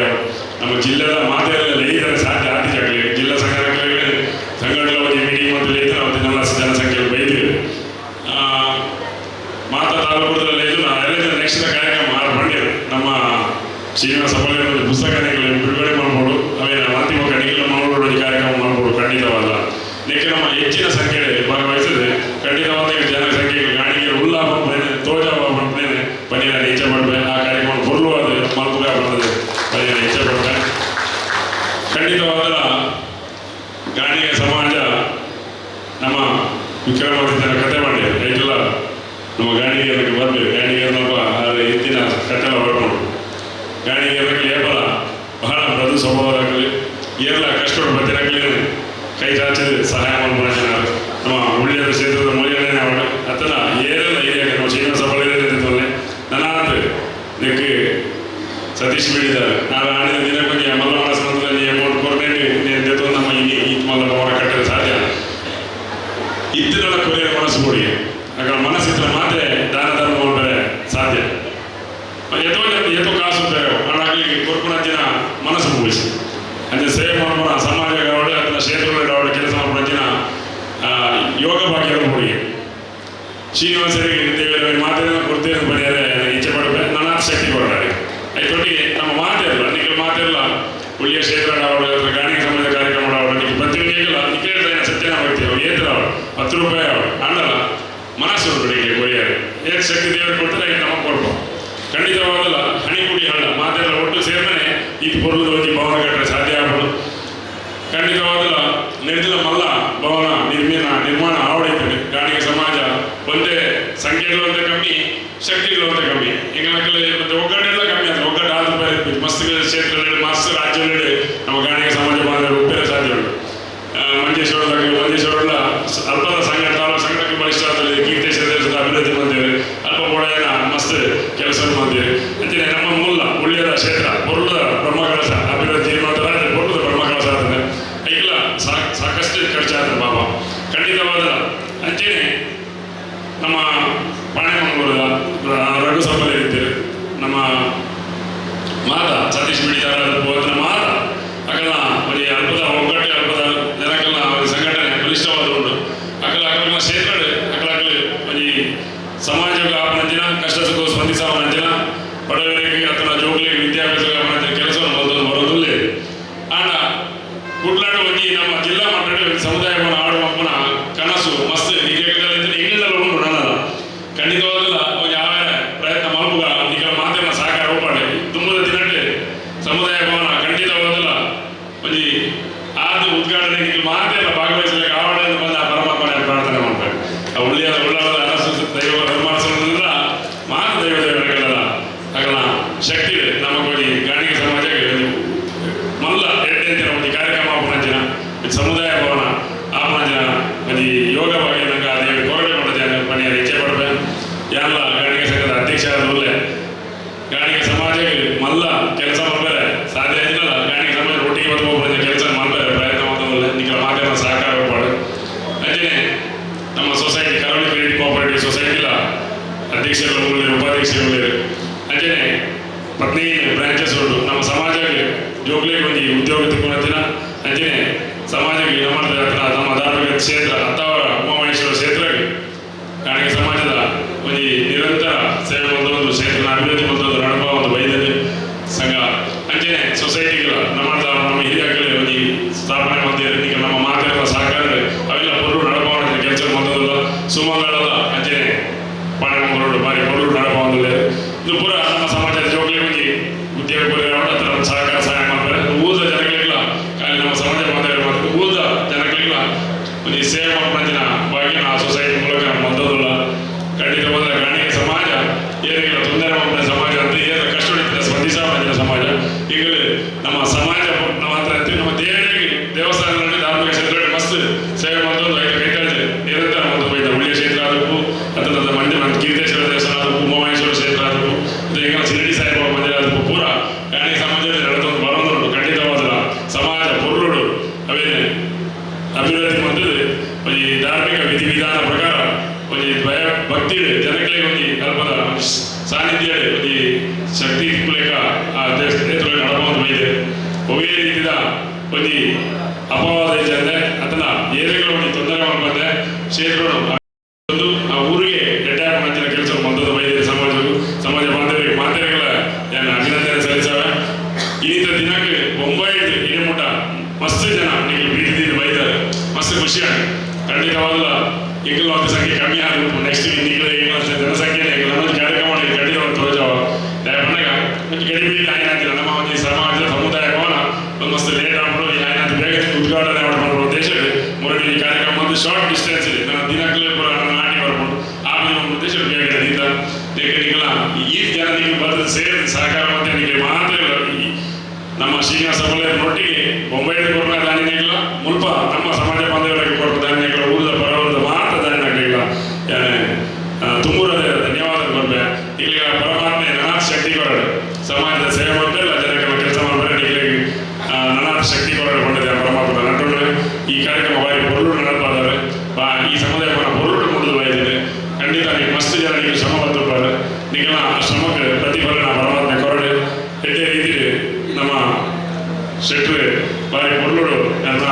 ನಮ್ಮ ಜಿಲ್ಲೆದ ಮಾತೆಲ್ಲ ಲೈತಾರೆ ಸಾಧ್ಯ ಆದಿಜಾಗಲಿ ಜಿಲ್ಲಾ ಸಂಘಟನೆ ಒಂದು ಮೀಟಿಂಗ್ ಮತ್ತು ಲೈತಾರೆ ಅವತ್ತೆಲ್ಲ ಜನಸಂಖ್ಯೆ ಬೈದಿವೆ ಮಾತಾ ತಾಲೂಕುದಲ್ಲಿ ಎಲ್ಲ ನೆಕ್ಸ್ಟ್ ಕಾರ್ಯಕ್ರಮ ಬಂದಿರು ನಮ್ಮ ಶ್ರೀನಿವಾಸ ಸಭೆ ಪುಸ್ತಕಗಳು ಬಿಡುಗಡೆ ಮಾಡ್ಬೋದು ಅವೇನು ಅಂತಿಮ ಕಣಿಗೆ ಮಾಡೋದು ಕಾರ್ಯಕ್ರಮ ಮಾಡ್ಬೋದು. ಖಂಡಿತವಲ್ಲ ನೆಕ್ಕೆ ನಮ್ಮ ಹೆಚ್ಚಿನ ಸಂಖ್ಯೆಯಲ್ಲಿ ಭಾಗವಹಿಸಿದ್ರೆ ಖಂಡಿತವಾದ ಜನಸಂಖ್ಯೆಗೆ ಗಾಣಿಗೆ ಉಲ್ಲಾಭ ತೋಜಾಭ ಬಂದೇನೆ ಪನಿಯ ಹೆಚ್ಚೆ ಮಾಡ್ಬೇಕು. ಆ ಕಾರ್ಯಕ್ರಮ ಬರುವಾದ ಮಲ್ಪುಗ ಬಂದದೆ ಪನಿಯ ಹೆಚ್ಚೆ ಮಾಡ್ಬೇಕು. ಖಂಡಿತವಾದ ಗಾಣಿಗೆ ಸಮಾಜ ನಮ್ಮ ವಿಕ್ರಮಾದಿತ್ಯನ ಕತೆ ಮಾಡಿ ರೈತಲ್ಲ ನಮ್ಮ ಗಾಣಿಗೆ ಬರ್ಬೇಕು. ಗಾಣಿಗೆ ಹಿಂದಿನ ಕತೆ ಬರ್ಕೊಂಡು ಗಾಣಿಗೆ ಏಪಲ ಬಹಳ ಮೃದು ಸ್ವಭಾವದಾಗಲಿ ಏರ್ಲ ಕಷ್ಟಪಟ್ಟು ಬರ್ತಿರಾಗಲಿ ಕೈ ಚಾಚಿದ ಸಹಾಯ ಮಾಡ್ತಾರೆ. ನಮ್ಮ ಉಳ್ಳಿಯ ಕ್ಷೇತ್ರದ ಮೂಲ್ಯನೇ ಅವಳ ಅತನ ಏರೆಲ್ಲ ಇದೆ ನಾವು ಶ್ರೀನಿವಾಸ ಬಳಿದಿದ್ದಲ್ಲೇ ನನಾದ ಇದಕ್ಕೆ ಸತೀಶ್ ಬಿಡಿದ್ದಾರೆ ನಾನು ಆಡಿದ ದಿನ ಬಗ್ಗೆ ಮಲ್ಲ ಮನಸ್ಸಲ್ಲಿ ಅಮೌಂಟ್ ಕೊರಬೇಕು ನಮ್ಮ ಈ ಮಲ್ಲ ಭವನ ಕಟ್ಟಲು ಸಾಧ್ಯ ಇತ್ತಿನ ಕೊರೆಯ ಮನಸ್ಸು ಕೊಡಿ ಆಗ ಮನಸ್ಸಿದ್ರೆ ಮಾತ್ರ ದಾನ ಧರ್ಮ ಮಾಡ್ತಾರೆ ಸಾಧ್ಯ. ಎತ್ತೋ ಕಾಸು ಬೇರೆ ಹಾಗಾಗಿ ಕೊರ್ಪುಣಂಚಿನ ಮನಸ್ಸು ಮುಗಿಸಿ ಅಂದರೆ ಸೇವೆ ಮಾಡೋಣ ಸಮಾಜ ಅವಳು ಅದನ್ನ ಕ್ಷೇತ್ರಗಳಲ್ಲಿ ಅವಳು ಕೆಲಸ ಮಾಡೋಣ ಯೋಗ ಭಾಗ್ಯದ ಹುಡುಗಿ ಶ್ರೀನಿವಾಸರಿಗೆ ದೇವರ ಮಾತೇನ ಕೊಡ್ತೇನೆ ಬರೆಯರೆ ಇಚ್ಛೆ ಪಡಬೇಕು ನನ್ನ ಶಕ್ತಿ ಕೊಡ್ತಾರೆ. ಐತೊಟ್ಟಿಗೆ ನಮ್ಮ ಮಾತಿರಲ್ಲ ನಿಖಿಲ್ ಮಾತಿರಲ್ಲ ಉಳಿಯ ಕ್ಷೇತ್ರ ಅವಳು ಗಾಣಿಗೆ ಸಮಾಜ ಕಾರ್ಯಕ್ರಮ ಅವಳು ಪ್ರತಿಯೊಂದಿಗೆಲ್ಲ ನಿಖಿಲ ಸತ್ಯನ ಹೋಗ್ತೀವಿ ಅವ್ರು ಏತರ ಅವಳು 10 ರೂಪಾಯಿ ಅವಳು ಅಣ್ಣಲ್ಲ ಮನಸ್ಸು ಹುಡುಗಿಗೆ ಕೊರಿಯರು ಏಕ ಶಕ್ತಿ ದೇವರು ಕೊಡ್ತಾರೆ ನಮಗೆ ಕೊಡ್ಬೋದು. ಖಂಡಿತವಾಗಲ್ಲ ಹಣಿ ಕುಡಿ ಹಳ್ಳ ಮಾತೆಲ್ಲ ಒಟ್ಟು ಸೇರ್ಮನೆ ಇದು ಬರುವುದು ಹೋಗಿ ಭವನ ಕಟ್ಟರೆ ಸಾಧ್ಯ ಆಗ್ಬೋದು. ಖಂಡಿತವಾಗಲ್ಲ ನಿರ್ದಿಲ ಮಲ್ಲ ಭವನ ನಿರ್ಮಾಣ ಆವಡೈತದೆ. ಗಾಣಿಗೆ ಸಮಾಜ ಒಂದೇ ಸಂಖ್ಯೆಗಳು ಅಂತ ಕಮ್ಮಿ ಶಕ್ತಿಗಳು ಅಂತ ಕಮ್ಮಿ ಈಗ ಮತ್ತೆ ಒಗ್ಗಟ್ಟೆಲ್ಲ ಕಮ್ಮಿ ಆಗ್ತದೆ. ಒಗ್ಗಟ್ಟು ಆದ ಮಸ್ತ್ ಕ್ಷೇತ್ರದಲ್ಲಿ ಮಸ್ತ್ ರಾಜ್ಯದಲ್ಲಿ ನಮ್ಮ ಗಾಣಿಗೆ ಸಮಾಜ ಬಾಂಧವರು ಒಪ್ಪೇರೆ ಸಾಧ್ಯ ಉಂಟು. ಮಂಜೇಶ್ವರಲ್ಲ ಅಲ್ಪದ ಸಂಘಟನೆ ಬಲಿಷ್ಠ ಆಗ್ತದೆ. ಕೀರ್ತಿಶೇಷ ಅಭಿವೃದ್ಧಿ ಬಂದಿವೆ ಅಲ್ಪ ಬೋಳೇನ ಮಸ್ತ್ ಕೆಲಸ ಬಂದಿವೆ ಅಂತೀನಿ. ನಮ್ಮ ಮೂಲ ಉಳ್ಳಿಯದ ಕ್ಷೇತ್ರ ಬೊರ್ಲದ ಬ್ರಹ್ಮಕಲಶ ಅಭಿವೃದ್ಧಿ ಮಾತ್ರ ಬೊರ್ಲದ ಬ್ರಹ್ಮಕಲಶ ಆಗ್ತದೆ ಐಕ್ಲ ಸಾಕಷ್ಟು ಖರ್ಚಾಗ್ತದೆ ಬಾಬಾ. ಖಂಡಿತವಾದ ಅಂಚೆನೆ ನಮ್ಮ ಪಾಣೆಮಂಗಳೂರದ ರಘು ಸಭೆಯಲ್ಲಿ ಇರ್ತೀರಿ ನಮ್ಮ ಮಾತ ಸತೀಶ್ ಬಿಡಿದಾರ ಮಾತ ಅಕಲ ಒಂದು ಅಲ್ಪದ ಒಗ್ಗಟ್ಟೆ ಅಲ್ಪದ ಜನಕ್ಕೆಲ್ಲ ಸಂಘಟನೆ ಬಲಿಷ್ಠವಾದ ಉಂಟು ಅಕಲ ಅಕಲ ಕ್ಷೇತ್ರ ಅಕಲಕಲಿ ಒಂದು ಸಮಾಜ ಆಪನಂಚಿನ ಕಷ್ಟ ಸುಖ ಸ್ಪಂದಿಸಾವನಂಚಿನ ಬಡವರಿಗೆ ಅಥವಾ ಜೋಗ್ಲಿಗೆ ವಿದ್ಯಾಭ್ಯಾಸ ಕೆಲಸವನ್ನು ಬರೋದಿಲ್ಲ ಆಂಡ ಕುಡ್ಲಾಡು ಒಂದು ನಮ್ಮ ಜಿಲ್ಲಾ ಮಟ್ಟದಲ್ಲಿ ಸಮುದಾಯವನ್ನು ಆಡುವ ಕನಸು ಮಸ್ತ್ ಈಗಲಿಂದಲೂ ಉಂಟು ನನ್ನಲ್ಲ. ಖಂಡಿತವಾಗಲ್ಲ ಯಾವ ಪ್ರಯತ್ನ ಮಲ್ಪುಗ ಈಗ ಮಾತಿನ ಸಹಕಾರ ಒಪ್ಪಾಡೆ ತುಂಬದ ದಿನಕ್ಕೆ ಸಮುದಾಯ ಭವನ ಖಂಡಿತವಾಗಲ್ಲ ಒಂದು ಆದ ಉದ್ಘಾಟನೆ ಮಾತೆಲ್ಲ ಭಾಗವಹಿಸಲಿಕ್ಕೆ ಆವರಣೆಯನ್ನು ಬಂದ ಪರಮಾತ್ಮನ ಪ್ರಾರ್ಥನೆ ಒಂದು ಯೋಗ ಬಗ್ಗೆ ನಂಗೆ ಅದೇ ಕೊರಡೆ ಮಾಡಿದೆ ಮನೆಯ ಇಚ್ಛೆ ಪಡ್ಬೇ ಎಲ್ಲ ಗಾಣಿಗೆ ಸಂಘದ ಅಧ್ಯಕ್ಷ ಆದೂಲೆ ಗಾಣಿಗೆ ಸಮಾಜಕ್ಕೆ ಮಲ್ಲ ಕೆಲಸ ಮಾಡ್ಬೇರೆ ಸಾಧ್ಯ ಆಗಿಲ್ಲ ಗಾಣಿಗೆ ಸಮಾಜ ಒಟ್ಟಿಗೆ ಬರ್ಬೋದು ಕೆಲಸ ಮಾಡ್ಬೇರೆ ಪ್ರಯತ್ನ ಮಾಡೋದಿಲ್ಲ ನಿಖರ ಮಾಧ್ಯಮ ಸಹಕಾರ ಮಾಡು ಅಂಜನೆ ನಮ್ಮ ಸೊಸೈಟಿ ಕರಾವಳಿ ಕ್ರೆಡಿಟ್ ಕೋಆಪರೇಟಿವ್ ಸೊಸೈಟಿಲ ಅಧ್ಯಕ್ಷರು ಉಪಾಧ್ಯಕ್ಷರು ಅಂಜನೆ ಪತ್ನಿ ಬ್ರಾಂಚಸ್ ಉಂಟು ನಮ್ಮ ಸಮಾಜಕ್ಕೆ ಜೋಗ್ಲಿಗೆ ಒಂದು ಉದ್ಯೋಗ ತಿಳ್ಕೊಳ್ತೀನ ಅಂಜನೆ ಸಮಾಜಕ್ಕೆ ನಮ್ಮ ಧಾರ್ಮಿಕ ಕ್ಷೇತ್ರ ಹತ್ತಾವರ ಉಮಾಮಹೇಶ್ವರ ಕ್ಷೇತ್ರಕ್ಕೆ ಗಾಣಿಗೆ ಸಮಾಜದ ಒಂದು ನಿರಂತರ ಸೇವೆ ಒಂದು ಕ್ಷೇತ್ರ ಅಭಿವೃದ್ಧಿ ಒಂದು ಅನುಭವ ಒಂದು ವೈದ್ಯತೆ ಸಂಘ ಅಂಜನೆ ಸೊಸೈಟಿಗಳ ನಮ್ಮ ಹಿರಿಯಗಳ ಒಂದು ಸ್ಥಾಪನೆ ಹೊಂದಿದೆ ಈಗ ನಮ್ಮ ಮಾತೆಲ್ಲ ಸಹಕಾರ ಅವೆಲ್ಲ ಪೊರು ನಡಪಾವ ಕೆಲಸ ಹೊಂದೋದಿಲ್ಲ ಸುಮಂಗಳದ ಅಂಜನೆ ಪಾಣಿ ಬರೋಡು ಬಾರಿ ಪೊರು ನಡಪ ಹೊಂದಿಲ್ಲ ಇದು ಪೂರ ನಮ್ಮ ಸಮಾಜದ ಜೋಗ್ಲಿ ಒಂದು ಉದ್ಯೋಗ ಸಹಕಾರ ಸಹಾಯ ಮಾಡ್ತಾರೆ ಊದ ಜನಗಳಿಲ್ಲ ಖಾಲಿ ನಮ್ಮ ಸಮಾಜ ಮಾತಾಡಿ ಊದ ಜನಗಳಿಲ್ಲ ಒಂದು ಸೇವೆ ಮಾಡಿನ ಭಾಗ್ಯ ಆ ಸೊಸೈಟಿ ಮೂಲಕ ಹೊಂದೋದಿಲ್ಲ ಖಂಡಿತವಾದ ಗಾಣಿಗೆ ಸಮಾಜ ಏನಿಲ್ಲ ತೊಂದರೆ ಮಾಡಿದ ಸಮಾಜ ಅಂತ ಏನು ಕಷ್ಟ ಹೊಡಿತಿದೆ ಸ್ಪಂದಿಸ ಮಾಡಿದ ಸಮಾಜ ಈಗಲೇ ನಮ್ಮ ಸಮಾಜ ನಮ್ಮ ಹತ್ರ ನಮ್ಮ ದೇವರಿಗೆ ದೇವಸ್ಥಾನಗಳಲ್ಲಿ ಧಾರ್ಮಿಕ ಕ್ಷೇತ್ರಗಳಲ್ಲಿ ಮಸ್ತ್ ಸೇವೆ ಮಾಡೋದು ಐದು ಕೈತಾಳೆ ನಿರಂತರ ಒಂದು ಬೈದ ಉಳಿಯ ಕ್ಷೇತ್ರ ಆದಕ್ಕೂ ಅದರ ಮಂಡ್ಯ ಕೀರ್ತೇಶ್ವರ ದೇವಸ್ಥಾನ ಆದಕ್ಕೂ ಉಮಾಮಹೇಶ್ವರ ಕ್ಷೇತ್ರ ಆದಕ್ಕೂ ಈಗ ಶಿರಡಿ ಸಾಯಿಬಾಬಾ ಮಂದಿರ ಆದಕ್ಕೂ ಪೂರ ಗಾಣಿಗೆ ಸಮಾಜದಲ್ಲಿ ನಡೆದೊಂದು ಬರೋದು ಖಂಡಿತವಾದ ಸಮಾಜ ಪೊರುಳು ಅವೇನೆ ಅಭಿವೃದ್ಧಿ ಹೊಂದಿದೆ ಈ ಧಾರ್ಮಿಕ ವಿಧಿವಿಧಾನ ಪ್ರಕಾರ ಒಂದು ಭಯ ಭಕ್ತಿ ಜನಗಳಿಗೆ ಒಂದು ಕಲ್ಪದ ಸಾನ್ನಿಧ್ಯ ಒಂದು ಶಕ್ತಿ ಮೂಲಕ ಆ ನೇತೃತ್ವ ನಡಬಹುದು ಇದೆ ಒವೇ ರೀತಿಯ ಒಂದು ಅಪವಾದ ಇದೆ ಅದನ್ನ ಏರಿಗಳು ಒಂದು ತೊಂದರೆ ಮಾಡ್ಬಂದೆ ಕ್ಷೇತ್ರಗಳು ಒಂದು ಆ ಊರಿಗೆ ರಿಟೈರ್ ಮಾಡಿದ ಕೆಲಸ ಬಂದದ ವೈದ್ಯ ಸಮಾಜ ಬಾಂಧವರಿಗೆ ಮಾತೆಗಳ ಅಭಿನಂದನೆ ಸಲ್ಲಿಸವೆ ಈತ ದಿನಕ್ಕೆ ಮುಂಬೈದು ಹಿಡಿಮುಟ ಮಸ್ತ್ ಜನ ನೀವು ಪ್ರೀತಿ ಬೈತಾರೆ ಮಸ್ತ್ ಖುಷಿ ಆಗಿ ಖಂಡಿತವಾಗಲ್ಲ ಈಗಲೂ ಒಂದು ಸಂಖ್ಯೆ ಕಮ್ಮಿ ಆಗಬೇಕು ನೆಕ್ಸ್ಟ್ ಈಗಲೇ ಈಗ ಜನಸಂಖ್ಯೆ ನಮ್ಮ ಕಾರ್ಯಕ್ರಮ ಖಂಡಿತವಾಗಿ ತೋರಿಸವ ದಯಪಣ್ಣಗ ಗಡಿಬಿಡಿ ಆಯ್ನಾತಿಲ್ಲ ನಮ್ಮ ಒಂದು ಸಮಾಜ ಸಮುದಾಯ ಭವನ ಒಂದು ಮಸ್ತ್ ಲೇಟ್ ಆಗ್ಬಿಡು ಆಯ್ನಾತಿ ಬೇಗ ಉದ್ಘಾಟನೆ ಮಾಡ್ಬೋದು ದೇಶಕ್ಕೆ ಮುರಳಿ ಕಾರ್ಯಕ್ರಮ ಒಂದು ಶಾರ್ಟ್ ಡಿಸ್ಟೆನ್ಸ್ ಇದೆ ನನ್ನ ದಿನಕ್ಕೂ ಕೂಡ ನಾಟಿ ಬರ್ಬೋದು ಆಮೇಲೆ ಒಂದು ದೇಶ ಬೇಗ ನಿಂತ ಈಗಲ್ಲ ಈ ಜನ ನೀವು ಬರೆದು ಸೇರಿ ಸಹಕಾರ ಮತ್ತೆ ನಿಮಗೆ ಮಾತ್ರ ನಮ್ಮ ಶ್ರೀನಿವಾಸ ನೊಟ್ಟಿಗೆ ಮುಂಬೈದ ಕೊರೋನಾ ಧಾನ್ಯಗಳಿಲ್ಲ ಮುಲ್ಪ ನಮ್ಮ ಸಮಾಜ ಬಾಂಧವರಿಗೆ ಕೊಡುವ ಧಾನ್ಯಗಳು ಊರದ ಪರವರದ ಮಾತ್ರ ಧಾನ್ಯಗಳಿಲ್ಲ ತುಂಬೂರದ ಧನ್ಯವಾದ ಕೊಡ್ಬೆ ಈಗ ಪರಮಾತ್ಮೆ ನನಾಥ್ ಶಕ್ತಿ ಕೊರಡು ಸಮಾಜದ ಸೇವೆ ಮಾಡ್ತಿಲ್ಲ ಜನಗಳ ಕೆಲಸ ಮಾಡ್ತಾರೆ ಈಗ ನನಾಥ್ ಶಕ್ತಿ ಕೊರಡು ಕೊಂಡಿದೆ ಪರಮಾತ್ಮ ನಟು ಈ ಕಾರ್ಯಕ್ರಮ ಬಾರಿ ಪೊರುಳು ನಡೆದಾರೆ ಈ ಸಮುದಾಯ ಪೊರುಳು ಮುಂದೆ ಬಾಯಿದೆ ಖಂಡಿತ ನೀವು ಮಸ್ತ್ ಜನ ನೀವು ಶ್ರಮ ಬರ್ತಾರೆ ನಿಗಳ ಶ್ರಮಕ್ಕೆ ಪ್ರತಿಫಲನ ಪರಮಾತ್ಮೆ ಕೊರಡು ಇದೇ ರೀತಿ ನಮ್ಮ ಶೆಟ್ರು ಬಾರಿ ಪೊರುಳು ನನ್ನ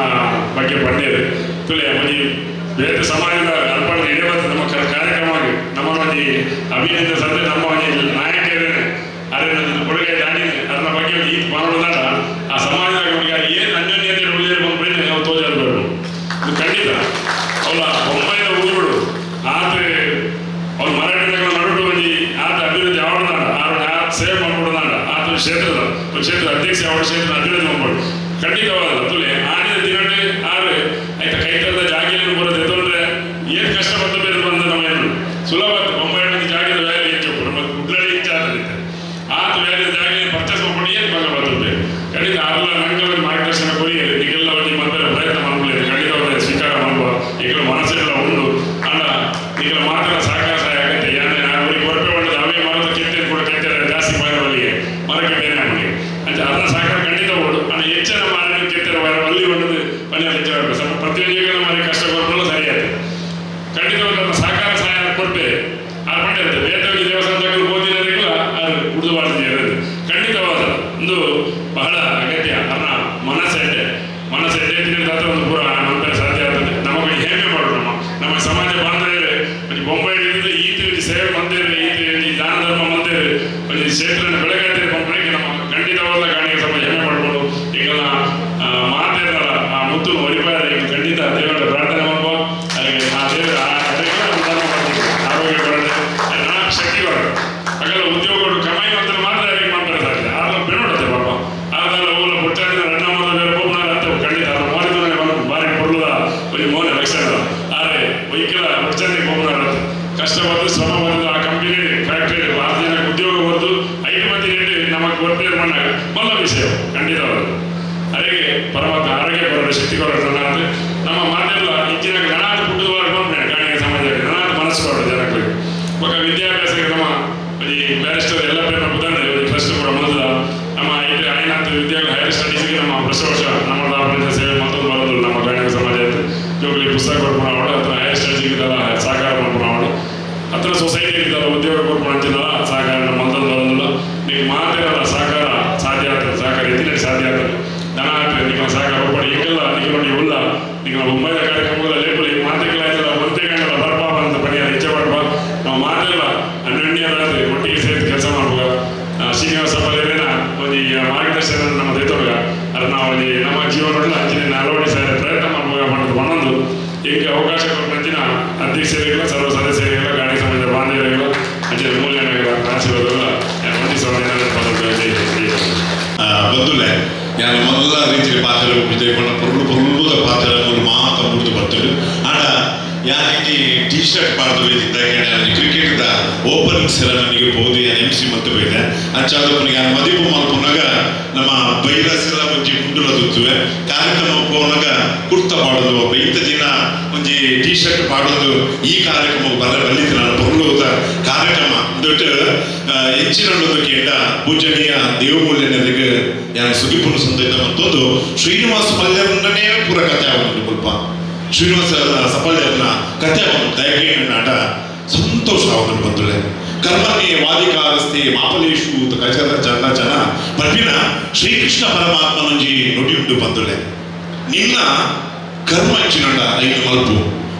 ಬಗ್ಗೆ ಬಂದಿದೆ ತುಲೆ ಮನಿ ಬೇರೆ ಸಮಾಜದ ಅರ್ಪಣೆ ಇಡಬಾರ್ದು ನಮ್ಮ ಕಾರ್ಯಕ್ರಮವಾಗಿ ನಮ್ಮ ಒಂದು ಅಭಿನಂದನೆ ಸಂದ್ರೆ ನಮ್ಮ ಒಂದು ನಾಯಕರೇನೆ ಅದೇ ಕೊಡುಗೆ ದಾಡಿ ಅದರ ಬಗ್ಗೆ ಈ ಮಾಡೋದಾದ ಆ ಸಮಾಜದಾಗ ಏನು ಅನ್ಯೋನ್ಯತೆ ಉಳಿದ ಬಂದ್ಬಿಟ್ಟು ನಾವು ತೋರಿಸಬೇಕು ಇದು ಖಂಡಿತ ಅವಳ ಮುಂಬೈನ ಊರುಗಳು ಆದ್ರೆ ಅವ್ರ ಮರಾಠಿಗಳ ನಡುವೆ ಬಂದು ಆತ ಅಭಿವೃದ್ಧಿ ಯಾವ್ದಾಡ ಆ ಸೇವೆ ಮಾಡ್ಕೊಡೋದಾಡ ಆತ ಕ್ಷೇತ್ರದ ಅಧ್ಯಕ್ಷ ಅವರ ಕ್ಷೇತ್ರ ಅಭಿವೃದ್ಧಿ ಮಾಡ್ಬೋದು ಖಂಡಿತವಾದ ತುಲೆ ಆಡಿದ ದಿನಕ್ಕೆ ಆದ್ರೆ ಆಯ್ತಾ ಕೈತರದ ಜಾಗಿಯನ್ನು ಬರೋದು ಎತ್ತೊಂಡ್ರೆ ಏನು ಕಷ್ಟ ಬಂದ ಬೇರೆ ಬಂದ ನಮ್ಮ ಏನು ಸುಲಭ ಮುಂಬೈ ಜಾಗದ ವ್ಯಾಲಿ ಹೆಚ್ಚು ಉಗ್ರಡಿ ಹೆಚ್ಚಾಗುತ್ತೆ ಆತ ವ್ಯಾಲಿಯ ಜಾಗ ಪರ್ಚೇಸ್ ಮಾಡ್ಕೊಂಡು ಏನು ಭಾಗ ಬರ್ತದೆ ಖಂಡಿತ ಅಲ್ಲ ನಂಗೆ ಮಾರ್ಗದರ್ಶನ ಕೊಡಿ ಈಗೆಲ್ಲ ಒಂದು ಮಕ್ಕಳ ಪ್ರಯತ್ನ ಮಾಡ್ಕೊಳ್ಳಿ ಖಂಡಿತವಾದ ಸ್ವೀಕಾರ ಮಾಡ್ಬೋದು ಈಗ ಮನಸ್ಸೆಲ್ಲ ಉಂಟು ಅಲ್ಲ ಈಗ ಮಾತ್ರ ಸಹಕಾರ ಸಹಾಯ ಆಗುತ್ತೆ ಯಾಕಂದ್ರೆ ಅವ್ರಿಗೆ ಹೊರಪೆ ಮಾಡಿದ ಅವೇ ಮರದ ಕೆತ್ತನೆ ಕೂಡ ಕೆತ್ತನೆ ಜಾಸ್ತಿ ಬಾಯಿಗೆ ಮರಕ್ಕೆ ಬೇರೆ ಆಗಲಿ ಅಂತ ಅದನ್ನ ಸಹಕಾರ ಖಂಡಿತ ಉಂಟು ಅಲ್ಲ ಹೆಚ್ಚಿನ ಮಾರಿನ ಕೆತ್ತನೆ ಅಲ್ಲಿ ಬಂದದ್ದು ಮನೆಯಲ್ಲಿ ಹೆಚ್ಚಾಗಬೇಕು ಸ್ವಲ್ಪ ಪ್ರತಿಯೊಂದಿಗೆ ಮಾರಿ ಕಷ್ಟ ಬರೋದು ಸರಿಯಾಗುತ್ತೆ ಖಂಡಿತವಾದ ಸಹಕಾರ ಸಹಾಯ ಕೊಡ್ತೇವೆ ಆ ಮಾಡಿರುತ್ತೆ ಬೇರೆ ದೇವಸ್ಥಾನದಲ್ಲಿ ಓದಿರೋದಿಲ್ಲ ಅದು ಉಳಿದುಬಾರ್ದು ಇರೋದು ಖಂಡಿತವಾದ ಒಂದು ಬಹಳ ಅಗತ್ಯ ಅದನ್ನ ಮನಸ್ಸೆಡ್ಡೆ ಹತ್ರ ಒಂದು ಪೂರ ನಂತರ ಸಾಧ್ಯ ಆಗ್ತದೆ ನಮಗೆ ಹೇಮೆ ಮಾಡೋದು ನಮ್ಮ ಸಮಾಜ ಬಾಂಧವ್ಯರೇ ಬೊಂಬೈ ಈತ ಸೇವೆ ಮಂದಿರ ಈತ ದಾನ ಧರ್ಮ ಮಂದಿರ ಒಂದು ಕ್ಷೇತ್ರ ಬೆಳಗಾವಿ ಬಂದ್ರೆ ನಮ್ಮ ಖಂಡಿತವಾದ ಗಾಣಿಗೆ ಸಮಾಜ ಹೆಮ್ಮೆ ಮಾಡ್ಬೋದು ಈಗೆಲ್ಲ ಮಾತಾಡಲ್ಲ ಆ ಮುತ್ತು ಹೊಡಿಬಾರ ಈಗ ಖಂಡಿತ ದೇವರ ಪ್ರಾರ್ಥನೆ ಮಾಡ್ಬೋದು ಅದಕ್ಕೆ ಆ ದೇವರ ಆರೋಗ್ಯ ಕೊಡೋದು ಶಕ್ತಿ ಕೊಡೋದು ಹಾಗೆಲ್ಲ ಉದ್ಯೋಗಗಳು ಕಮಾಯಿ ಮಾಡ್ತಾರೆ ಮಾತ್ರ ಯಾರಿಗೆ ಮಾಡ್ತಾರೆ ಸಾಧ್ಯ ಆಗ ಬೆಳೋಡುತ್ತೆ ಪಾಪ ಆಗ ಊರ ಪುಟ್ಟಾಡಿದ ರಣ್ಣ ಬೇರೆ ಹೋಗ್ನಾರ ಅಂತ ಖಂಡಿತ ಅವ್ರ ಮೋದಿದ್ರೆ ಬಂದು ಬಾರಿ ಕೊಡದ ಒಂದು ಮೌನ ಲಕ್ಷಣ ಆದರೆ ವೈಕಲ ಪುಟ್ಟಾಡಿಗೆ ಹೋಗ್ನಾರ ಕಷ್ಟಪಟ್ಟು ಶ್ರಮ ಬಂದು ಆ ಕಂಪನಿ ಫ್ಯಾಕ್ಟ್ರಿ 6 ಜನಕ್ಕೆ ಉದ್ಯೋಗ ಬಂದು 5 ಮಂದಿ ರೇಟ್ ನಮಗೆ ವರ್ಪೇರ್ ಮಾಡಾಗ ಮೊದಲ ವಿಷಯ ಖಂಡಿತವಾದ ಅದಕ್ಕೆ ಪರಮಾತ್ಮ ಆರೋಗ್ಯ ಕೊಡೋದು ಶಕ್ತಿ ಕೊಡೋದು ನಮ್ಮ ಮಾತೆಲ್ಲ ಇಂಚಿನ ಗಣಾಟ ಪುಟ್ಟದ ಬರ್ಕೊಂಡು ಗಾಣಿಗ ಸಮಾಜಕ್ಕೆ ಗಣಾಟ ಮನಸ್ಸು ಕೊಡು ಜನಗಳಿಗೆ ఒక విద్యాభ్యాస ನಮ್ಮ ಈ ಬ್ಯಾರಿಸ್ಟರ್ ಎಲ್ಲ ಪೇಪರ್ ಬುದ್ಧಂಡೆ ಫಸ್ಟ್ ಕೂಡ ಮೊದಲ ನಮ್ಮ ಐಟಿ ಐನಾಥ ವಿದ್ಯಾರ್ಥಿ ಹೈಯರ್ ಸ್ಟಡೀಸ್ಗೆ ನಮ್ಮ ಪ್ರತಿ ವರ್ಷ ನಮ್ಮ ದಾಪನ ಸೇವೆ ಮತ್ತೊಂದು ಬರೋದು ನಮ್ಮ ಗಾಣಿಗ ಸಮಾಜ ಜೋಗಲಿ ಪುಸ್ತಕ ಕೊಡ್ಕೊಂಡು ಅವಳು ಹತ್ರ ಹೈಯರ್ ಸ್ಟಡೀಸ್ಗೆ ಸಹಕಾರ ಮಾಡ್ಕೊಂಡು ಅವಳು ಹತ್ರ ಸೊಸೈಟಿ ಇದ್ದಾರ ಉದ್ಯೋಗ ಕೊಡ್ಕೊಂಡು ಅಂತಿಲ್ಲ ಸಹಕಾರ ನಮ್ಮ ಮತ್ತೊಂದು ಬರೋದಿಲ್ಲ ನೀವು ಮಾತಿರಲ್ಲ ಸಹಕಾರ ಸಾಧ್ಯ ಆಗ್ತದೆ ಸಹಕಾರ ಎತ್ತಿನ ಸಾಧ್ಯ ಆಗ್ತದೆ ದನ ಆಗ್ತದೆ ನಿಮ್ಮ ಸಹಕಾರ ಒಬ್ಬಡಿ ಈಗೆಲ್ಲ ನೀವು ನೋಡಿ ಉಲ್ಲ ಈಗ ನಾವು ಮುಂಬೈದ ಕಾರ್ಯಕ್ರಮದ ಲೇಬಲ್ ಈಗ ಮಾತಿಗಳಾಯ್ತಲ್ಲ ಮಂತ್ರಿಗಳೆಲ್ಲ ಬರ್ಬಾ ಅಂತ ಪಡೆಯ ಹೆಚ್ಚೆ ಬರ್ಬಾ ನಾವು ಮಾತೆಲ್ಲ ಅನ್ಯೋನ್ಯರಾದ್ರೆ ಒಟ್ಟಿಗೆ ಸೇರಿ ಕೆಲಸ ಮಾಡ್ಬೋದ ಶ್ರೀನಿವಾಸ ಪಲ್ಯನ ಒಂದು ಮಾರ್ಗದರ್ಶನ ನಮ್ಮ ದೈತೊಳಗ ಅದು ನಾವು ಅಲ್ಲಿ ನಮ್ಮ ಜೀವನದಲ್ಲಿ ಅಂಚಿನ ಅಳವಡಿ ಸೇರಿ ಪ್ರಯತ್ನ ಮಾಡ್ಬೋದ ಮಾಡೋದು ಒಂದೊಂದು ಈಗ ಅವಕಾಶ ಕೊಟ್ಟಂಚಿನ ಅಧ್ಯಕ್ಷರಿಗೆಲ್ಲ ಸರ್ವ ಸದಸ್ಯರಿಗೆಲ್ಲ ಗಾಡಿ ಸಮಾಜದ ಬಾಂಧವರಿಗೆಲ್ಲ ಅಂಚಿನ ಮೂಲ್ಯಗಳ ಆಶೀರ್ವಾದಗಳ ಬಂದುಲೆ ಯಾರು ಮೊದಲ ರೀತಿಯ ಪಾತ್ರ ವಿಜಯ್ ಪೊರುಳುದ ಪಾತ್ರ ಮಾತ ಮುರಿದು ಬರ್ತದೆ ಆಡ ಯಾರಿಗೆ ಟಿ ಶರ್ಟ್ ಪಾಡ್ದು ಕ್ರಿಕೆಟ್ ಓಪನಿಂಗ್ ಸೆರೆಮನಿಗೆ ಹೋಗಿ MC ಮತ್ತು ಬೈದೆ ಅಂಚಾದಪ್ಪನಿಗೆ ಮದಿಪು ಮಲ್ಪುನಾಗ ನಮ್ಮ ಬೈರಸೆಲ್ಲ ಒಂಜಿ ಮುಂದುಳದುತ್ತುವೆ ಕಾರ್ಯಕ್ರಮ ಹೋನಾಗ ಕುರ್ತ ಪಾಡೋದು ಇಂಥ ದಿನ ಒಂಜಿ ಟಿ ಶರ್ಟ್ ಪಾಡೋದು ಈ ಕಾರ್ಯಕ್ರಮ ಬಲ್ಲಿತ್ತು ನಾನು ಪೊರುಳುದ ಕಾರ್ಯಕ್ರಮ ದೊಡ್ಡ ಹೆಚ್ಚಿನ ಕೇಂದ್ರ ಪೂಜನೀಯ ದೇವಮೂಲ್ಯನಿಗೆ ಯಾರು ಸುಗಿಪುನ ಸಂತೈತ ಮತ್ತೊಂದು ಶ್ರೀನಿವಾಸ ಪಲ್ಯರನ್ನೇ ಪೂರ ಕಥೆ ಆಗೋದು ಸ್ವಲ್ಪ ಶ್ರೀನಿವಾಸ ಸಪಲ್ಯರನ್ನ ಕಥೆ ಆಗೋದು ದಯಕೆ ನಾಟ ಸಂತೋಷ ಆಗೋದು ಬಂದುಳೆ ಕರ್ಮನೇ ವಾದಿಕಾರಸ್ತೆ ಮಾಪಲೇಶು ಕಚರ ಜನ ಜನ ಪರ್ವಿನ ಶ್ರೀಕೃಷ್ಣ ಪರಮಾತ್ಮನಂಜಿ ನುಡಿಯುಂಡು ಬಂದುಳೆ ನಿನ್ನ ಕರ್ಮ ಹಂಚಿನಂಡ ಐದು ಮಲ್ಪು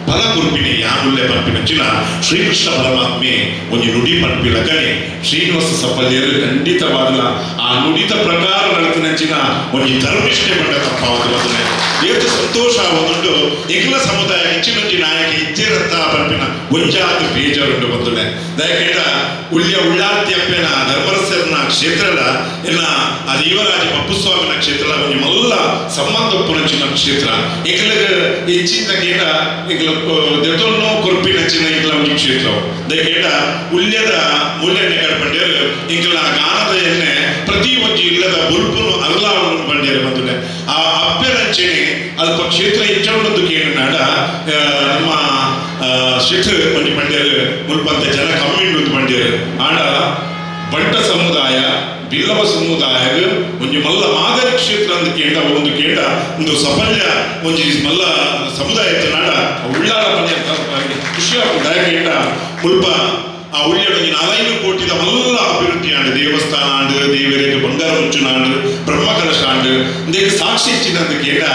ಫಲ ಗುರುಪಿನಿ ಯಾನುಲ್ಲೆ ಪಂಪಿನಂಚಿನ ಶ್ರೀಕೃಷ್ಣ ಪರಮಾತ್ಮೆ ಒಂದು ನುಡಿ ಪಂಪಿಲಗನೆ ಶ್ರೀನಿವಾಸ ಸಪಲ್ಯರು ಖಂಡಿತವಾದಲ್ಲ ಆ ನುಡಿತ ಪ್ರಕಾರ ನಡತಿನಂಚಿನ ಒಂದು ಧರ್ಮಿಷ್ಠೆ ಬಂದ ತಪ್ಪಾವದು ಬಂದರೆ ಎಷ್ಟು ಸಂತೋಷ ಆಗುದುಂಟು ಎಲ್ಲ ಸಮುದಾಯ ಹೆಚ್ಚಿನಂಚಿ ನಾಯಕ ಇಚ್ಚಿರಂತ ಪಂಪಿನ ಒಂಜಾತ ಬೇಜಾರುಂಟು ಬಂದುಳೆ ದಯಕೆಂಡ ಉಳ್ಳಾರ್ತಿಯಪ್ಪನ ಧರ್ಮರಸರನ ಕ್ಷೇತ್ರಲ ಎಲ್ಲ ಅದು ಯುವರಾಜ ಪಪ್ಪುಸ್ವಾಮಿನ ಕ್ಷೇತ್ರ ಒಂದು ಮಲ್ಲ ಸಂಬಂಧಪ್ಪುನಂಚಿನ ಕ್ಷೇತ್ರ ಈಗಲಿಗೆ ಹೆಚ್ಚಿನ ಕೇಟ ಈಗ ದೆತೊನ್ನು ಕೊರ್ಪಿನಂಚಿನ ಇಲ್ಲ ಒಂದು ಕ್ಷೇತ್ರ ದಯಕೆಂಡ ಉಲ್ಯದ ಮೂಲ್ಯನೆ ಕಡ್ಪಂಡ್ಯರು ಇಂಕಲ ಗಾನದ ಎಣ್ಣೆ ಪ್ರತಿ ಒಂದು ಇಲ್ಲದ ಬುಲ್ಪುನು ಅರ್ಲಾವನ್ನು ಬಂಡ್ಯರು ಬಂದುಲೆ ಆ ಅಪ್ಪೆನಂಚೆನೆ ಅಲ್ಪ ಕ್ಷೇತ್ರ ಹೆಚ್ಚೊಂದು ಕೇಳಿನಾಡ ನಮ್ಮ ಕ್ಷೇತ್ರ ಒಂದು ಬಂಡ್ಯರು ಮುಲ್ಪಂತ ಜನ ಕಮ್ಮಿ ಬಂಡ್ಯರು ಆಡ ಬಂಟ ಸಮುದಾಯ ಬಿಲ್ಲವ ಸಮುದಾಯ ಒಂದು ಮಲ್ಲ ಮಾದರಿ ಕ್ಷೇತ್ರ ಅಂತ ಕೇಂದ್ರ ಒಂದು ಕೇಂದ್ರ ಒಂದು ಸಫಲ್ಯ ಒಂದು ಮಲ್ಲ ಸಮುದಾಯ ನಾಡ ಉಳ್ಳಾಳ ಪಲ್ಯ ಖುಷಿ ಆಗುದಾಯ ಕೇಂದ್ರ ಮುಲ್ಪ ಆ ಉಳ್ಳಿಯ 4 ಕೋಟಿದ ಮಲ್ಲ ಅಭಿವೃದ್ಧಿ ಆಂಡು ದೇವಸ್ಥಾನ ಆಂಡು ದೇವರಿಗೆ ಬಂಗಾರ ಮುಂಚುನ ಆಂಡು ಬ್ರಹ್ಮಕಲಶ ಆಂಡು ಇಂದಕ್ಕೆ ಸಾಕ್ಷಿ ಇಚ್ಚಿದಂತ ಕೇಂದ್ರ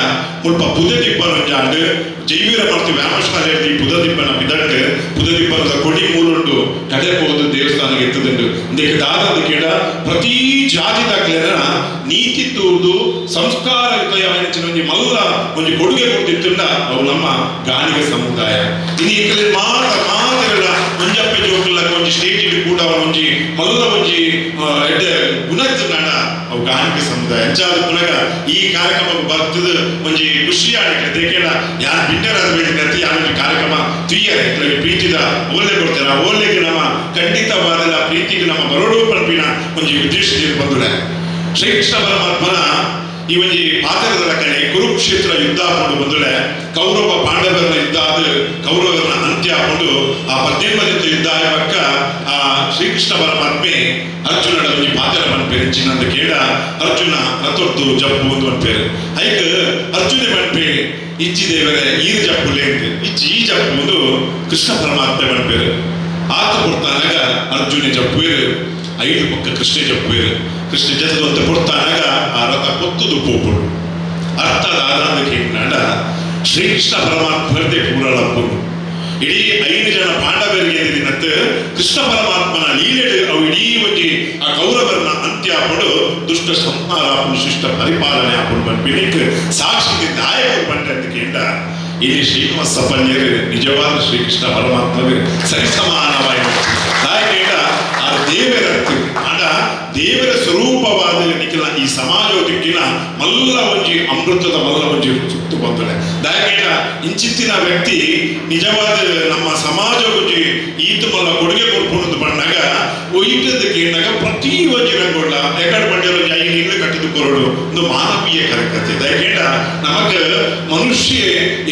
ಮುಲ್ಪ ಪುದದಿಪ್ಪನ ಆಂಡು ಜೈವೀರ ಮಾಡ್ತೀವಿ ವ್ಯಾಮಶಾಲೆ ಪುದದಿಪ್ಪನ ಬಿದಂಡು ಪುದದಿಪ್ಪನದ ಕೊಡಿ ಮೂಲುಂಟು ಕಡೆ ಹೋದ ದೇವಸ್ಥಾನಕ್ಕೆ ಎತ್ತದುಂಟು ಇಂದಕ್ಕೆ ದಾದ ಕೇಳ ಪ್ರತಿ ಜಾತಿದಾಗಲೇನ ನೀತಿ ತೂರ್ದು ಸಂಸ್ಕಾರಯುತಯವೆನಿಚಿನ ಒಂದು ಮಲ್ಲ ಒಂದು ಕೊಡುಗೆ ಕೊಡ್ತಿತ್ತುಂಡ ಅವು ನಮ್ಮ ಗಾಣಿಗ ಸಮುದಾಯ ಇನ್ನು ಈ ಮಾತುಗಳ ಮುಂಜಪ್ಪೆ ಜೋಕಲ್ಲ ಒಂಜಿ ಸ್ಟೇಜ್ ಕೂಡ ಒಂಜಿ ಮಲ್ಲ ಒಂಜಿ ಎಡ್ಡೆ ಗುಣತ್ತು ನಾಡ ಅವು ಗಾಣಿಗ ಸಮುದಾಯ ಅಂಚಾದ ಪುನಗ ಈ ಕಾರ್ಯಕ್ರಮ ಬರ್ತದ ಒಂಜಿ ಖುಷಿ ಆಡಕ್ಕೆ ಕೇಳ ಯಾರು ಬಿಟ್ಟರಾದ ಬೇಡಿಕೆ ಯಾರು ಕಾರ್ಯಕ್ರಮ ತುಯ್ಯರೆ ಪ್ರೀತಿದ ಓಲೆ ಕೊಡ್ತಾರ ಓಲೆಗೆ ನಮ್ಮ ಖಂಡಿತವಾದ ಪ್ರೀತಿಗೆ ನಮ್ಮ ಬರೋಡು ಪಂಪಿನ ಒಂಜಿ ಉದ್ದೇಶದಿಂದ ಬಂದುಳೆ ಶ್ರೀಕೃಷ್ಣ ಪರಮಾತ್ಮನ ಈ ಒಂದು ಪಾತ್ರದ ಕಡೆ ಕುರುಕ್ಷೇತ್ರ ಯುದ್ಧ ಹಾಕೊಂಡು ಬಂದುಳೆ ಕೌರವ ಪಾಂಡವರನ್ನ ಯುದ್ಧ ಆದ ಕೌರವರನ್ನ ಅಂತ್ಯ ಹಾಕೊಂಡು ಆ 18 ಯುದ್ಧ ಆಯಕ್ಕ ಆ ಶ್ರೀಕೃಷ್ಣ ಪರಮಾತ್ಮೆ ಅರ್ಜುನನ ಒಂದು ಪಾತ್ರ ಪನ್ಪೇರು ಅಂತ ಕೇಳ ಅರ್ಜುನ ರಥೊರ್ದು ಜಪ್ಪು ಒಂದು ಪನ್ಪೇರು ಐಕ್ ಅರ್ಜುನ ಪನ್ಪೇ ಇಚ್ಚಿ ದೇವರೇ ಈರು ಜಪ್ಪುಲೆ ಅಂತ ಇಚ್ಚಿ ಈ ಜಪ್ಪು ಒಂದು ಕೃಷ್ಣ ಪರಮಾತ್ಮೆ ಪನ್ಪೇರು ಆತ ಕೊಡ್ತಾನಾಗ ಅರ್ಜುನ ಜಪ್ಪುವೇರು 5 ಪಕ್ಕ ಕೃಷ್ಣ ಜಪ್ಪುವೇರು ಕೃಷ್ಣ ಜತದಂತ ಕೊಡ್ತಾನಾಗ ಆ ರಥ ಕೊತ್ತುದು ಪೋಪುಡು ಅರ್ಥದ ಕೇಳಿನಾಡ ಶ್ರೀಕೃಷ್ಣ ಪರಮಾತ್ಮರದೇ ಪೂರಳಪ್ಪನು ಇಡೀ 5 ಜನ ಪಾಂಡವರಿಗೆ ದಿನತ್ತು ಕೃಷ್ಣ ಪರಮಾತ್ಮನ ಲೀಲೆಡು ಅವು ಇಡೀ ಒಂದು ಆ ಕೌರವರನ್ನ ಅಂತ್ಯ ಹಾಕೊಂಡು ದುಷ್ಟ ಸಂಹಾರ ಹಾಕೊಂಡು ಶಿಷ್ಟ ಪರಿಪಾಲನೆ ಹಾಕೊಂಡು ಬಂದ್ಬಿಟ್ಟು ಸಾಕ್ಷಿ ದಾಯಕರು ಬಂದ್ರೆ ಅಂತ ಕೇಳ ಇಲ್ಲಿ ಶ್ರೀನಿವಾಸ ಸಪಲ್ಯರು ನಿಜವಾದ ಶ್ರೀಕೃಷ್ಣ ಪರಮಾತ್ಮಗೆ ಸರಿಸಮಾನವಾಗಿ ದಾಯಕ ಆ ದೇವರತ್ತು ಆಡ ದೇವರ ಸ್ವರೂಪವಾದ ನಿಖಿಲ ಈ ಸಮಾಜೋದಿಕ್ಕಿನ ಮಲ್ಲ ಒಂಜಿ ಅಮೃತದ ಮಲ್ಲ ಒಂಜಿ ಸುತ್ತು ಬಂದಳೆ ದಾಯಕೇಟ ಇಂಚಿತ್ತಿನ ವ್ಯಕ್ತಿ ನಿಜವಾದ ನಮ್ಮ ಸಮಾಜ ಒಂಜಿ ಈತ ಮಲ್ಲ ಕೊಡುಗೆ ಕೊಡ್ಕೊಂಡು ಬಂದಾಗ ಒಯ್ಟದ ಕೇಳಿದಾಗ ಪ್ರತಿ ಒಂಜಿ ರಂಗೊಳ್ಳ ಎಕಡೆ ಬಂಡಿರೋ ಜಾಗಿ ನೀರು ಕಟ್ಟಿದು ಕೊರಡು ಒಂದು ಮಾನವೀಯ ಕರೆಕತೆ ದಾಯಕೇಟ ನಮಗ ಮನುಷ್ಯ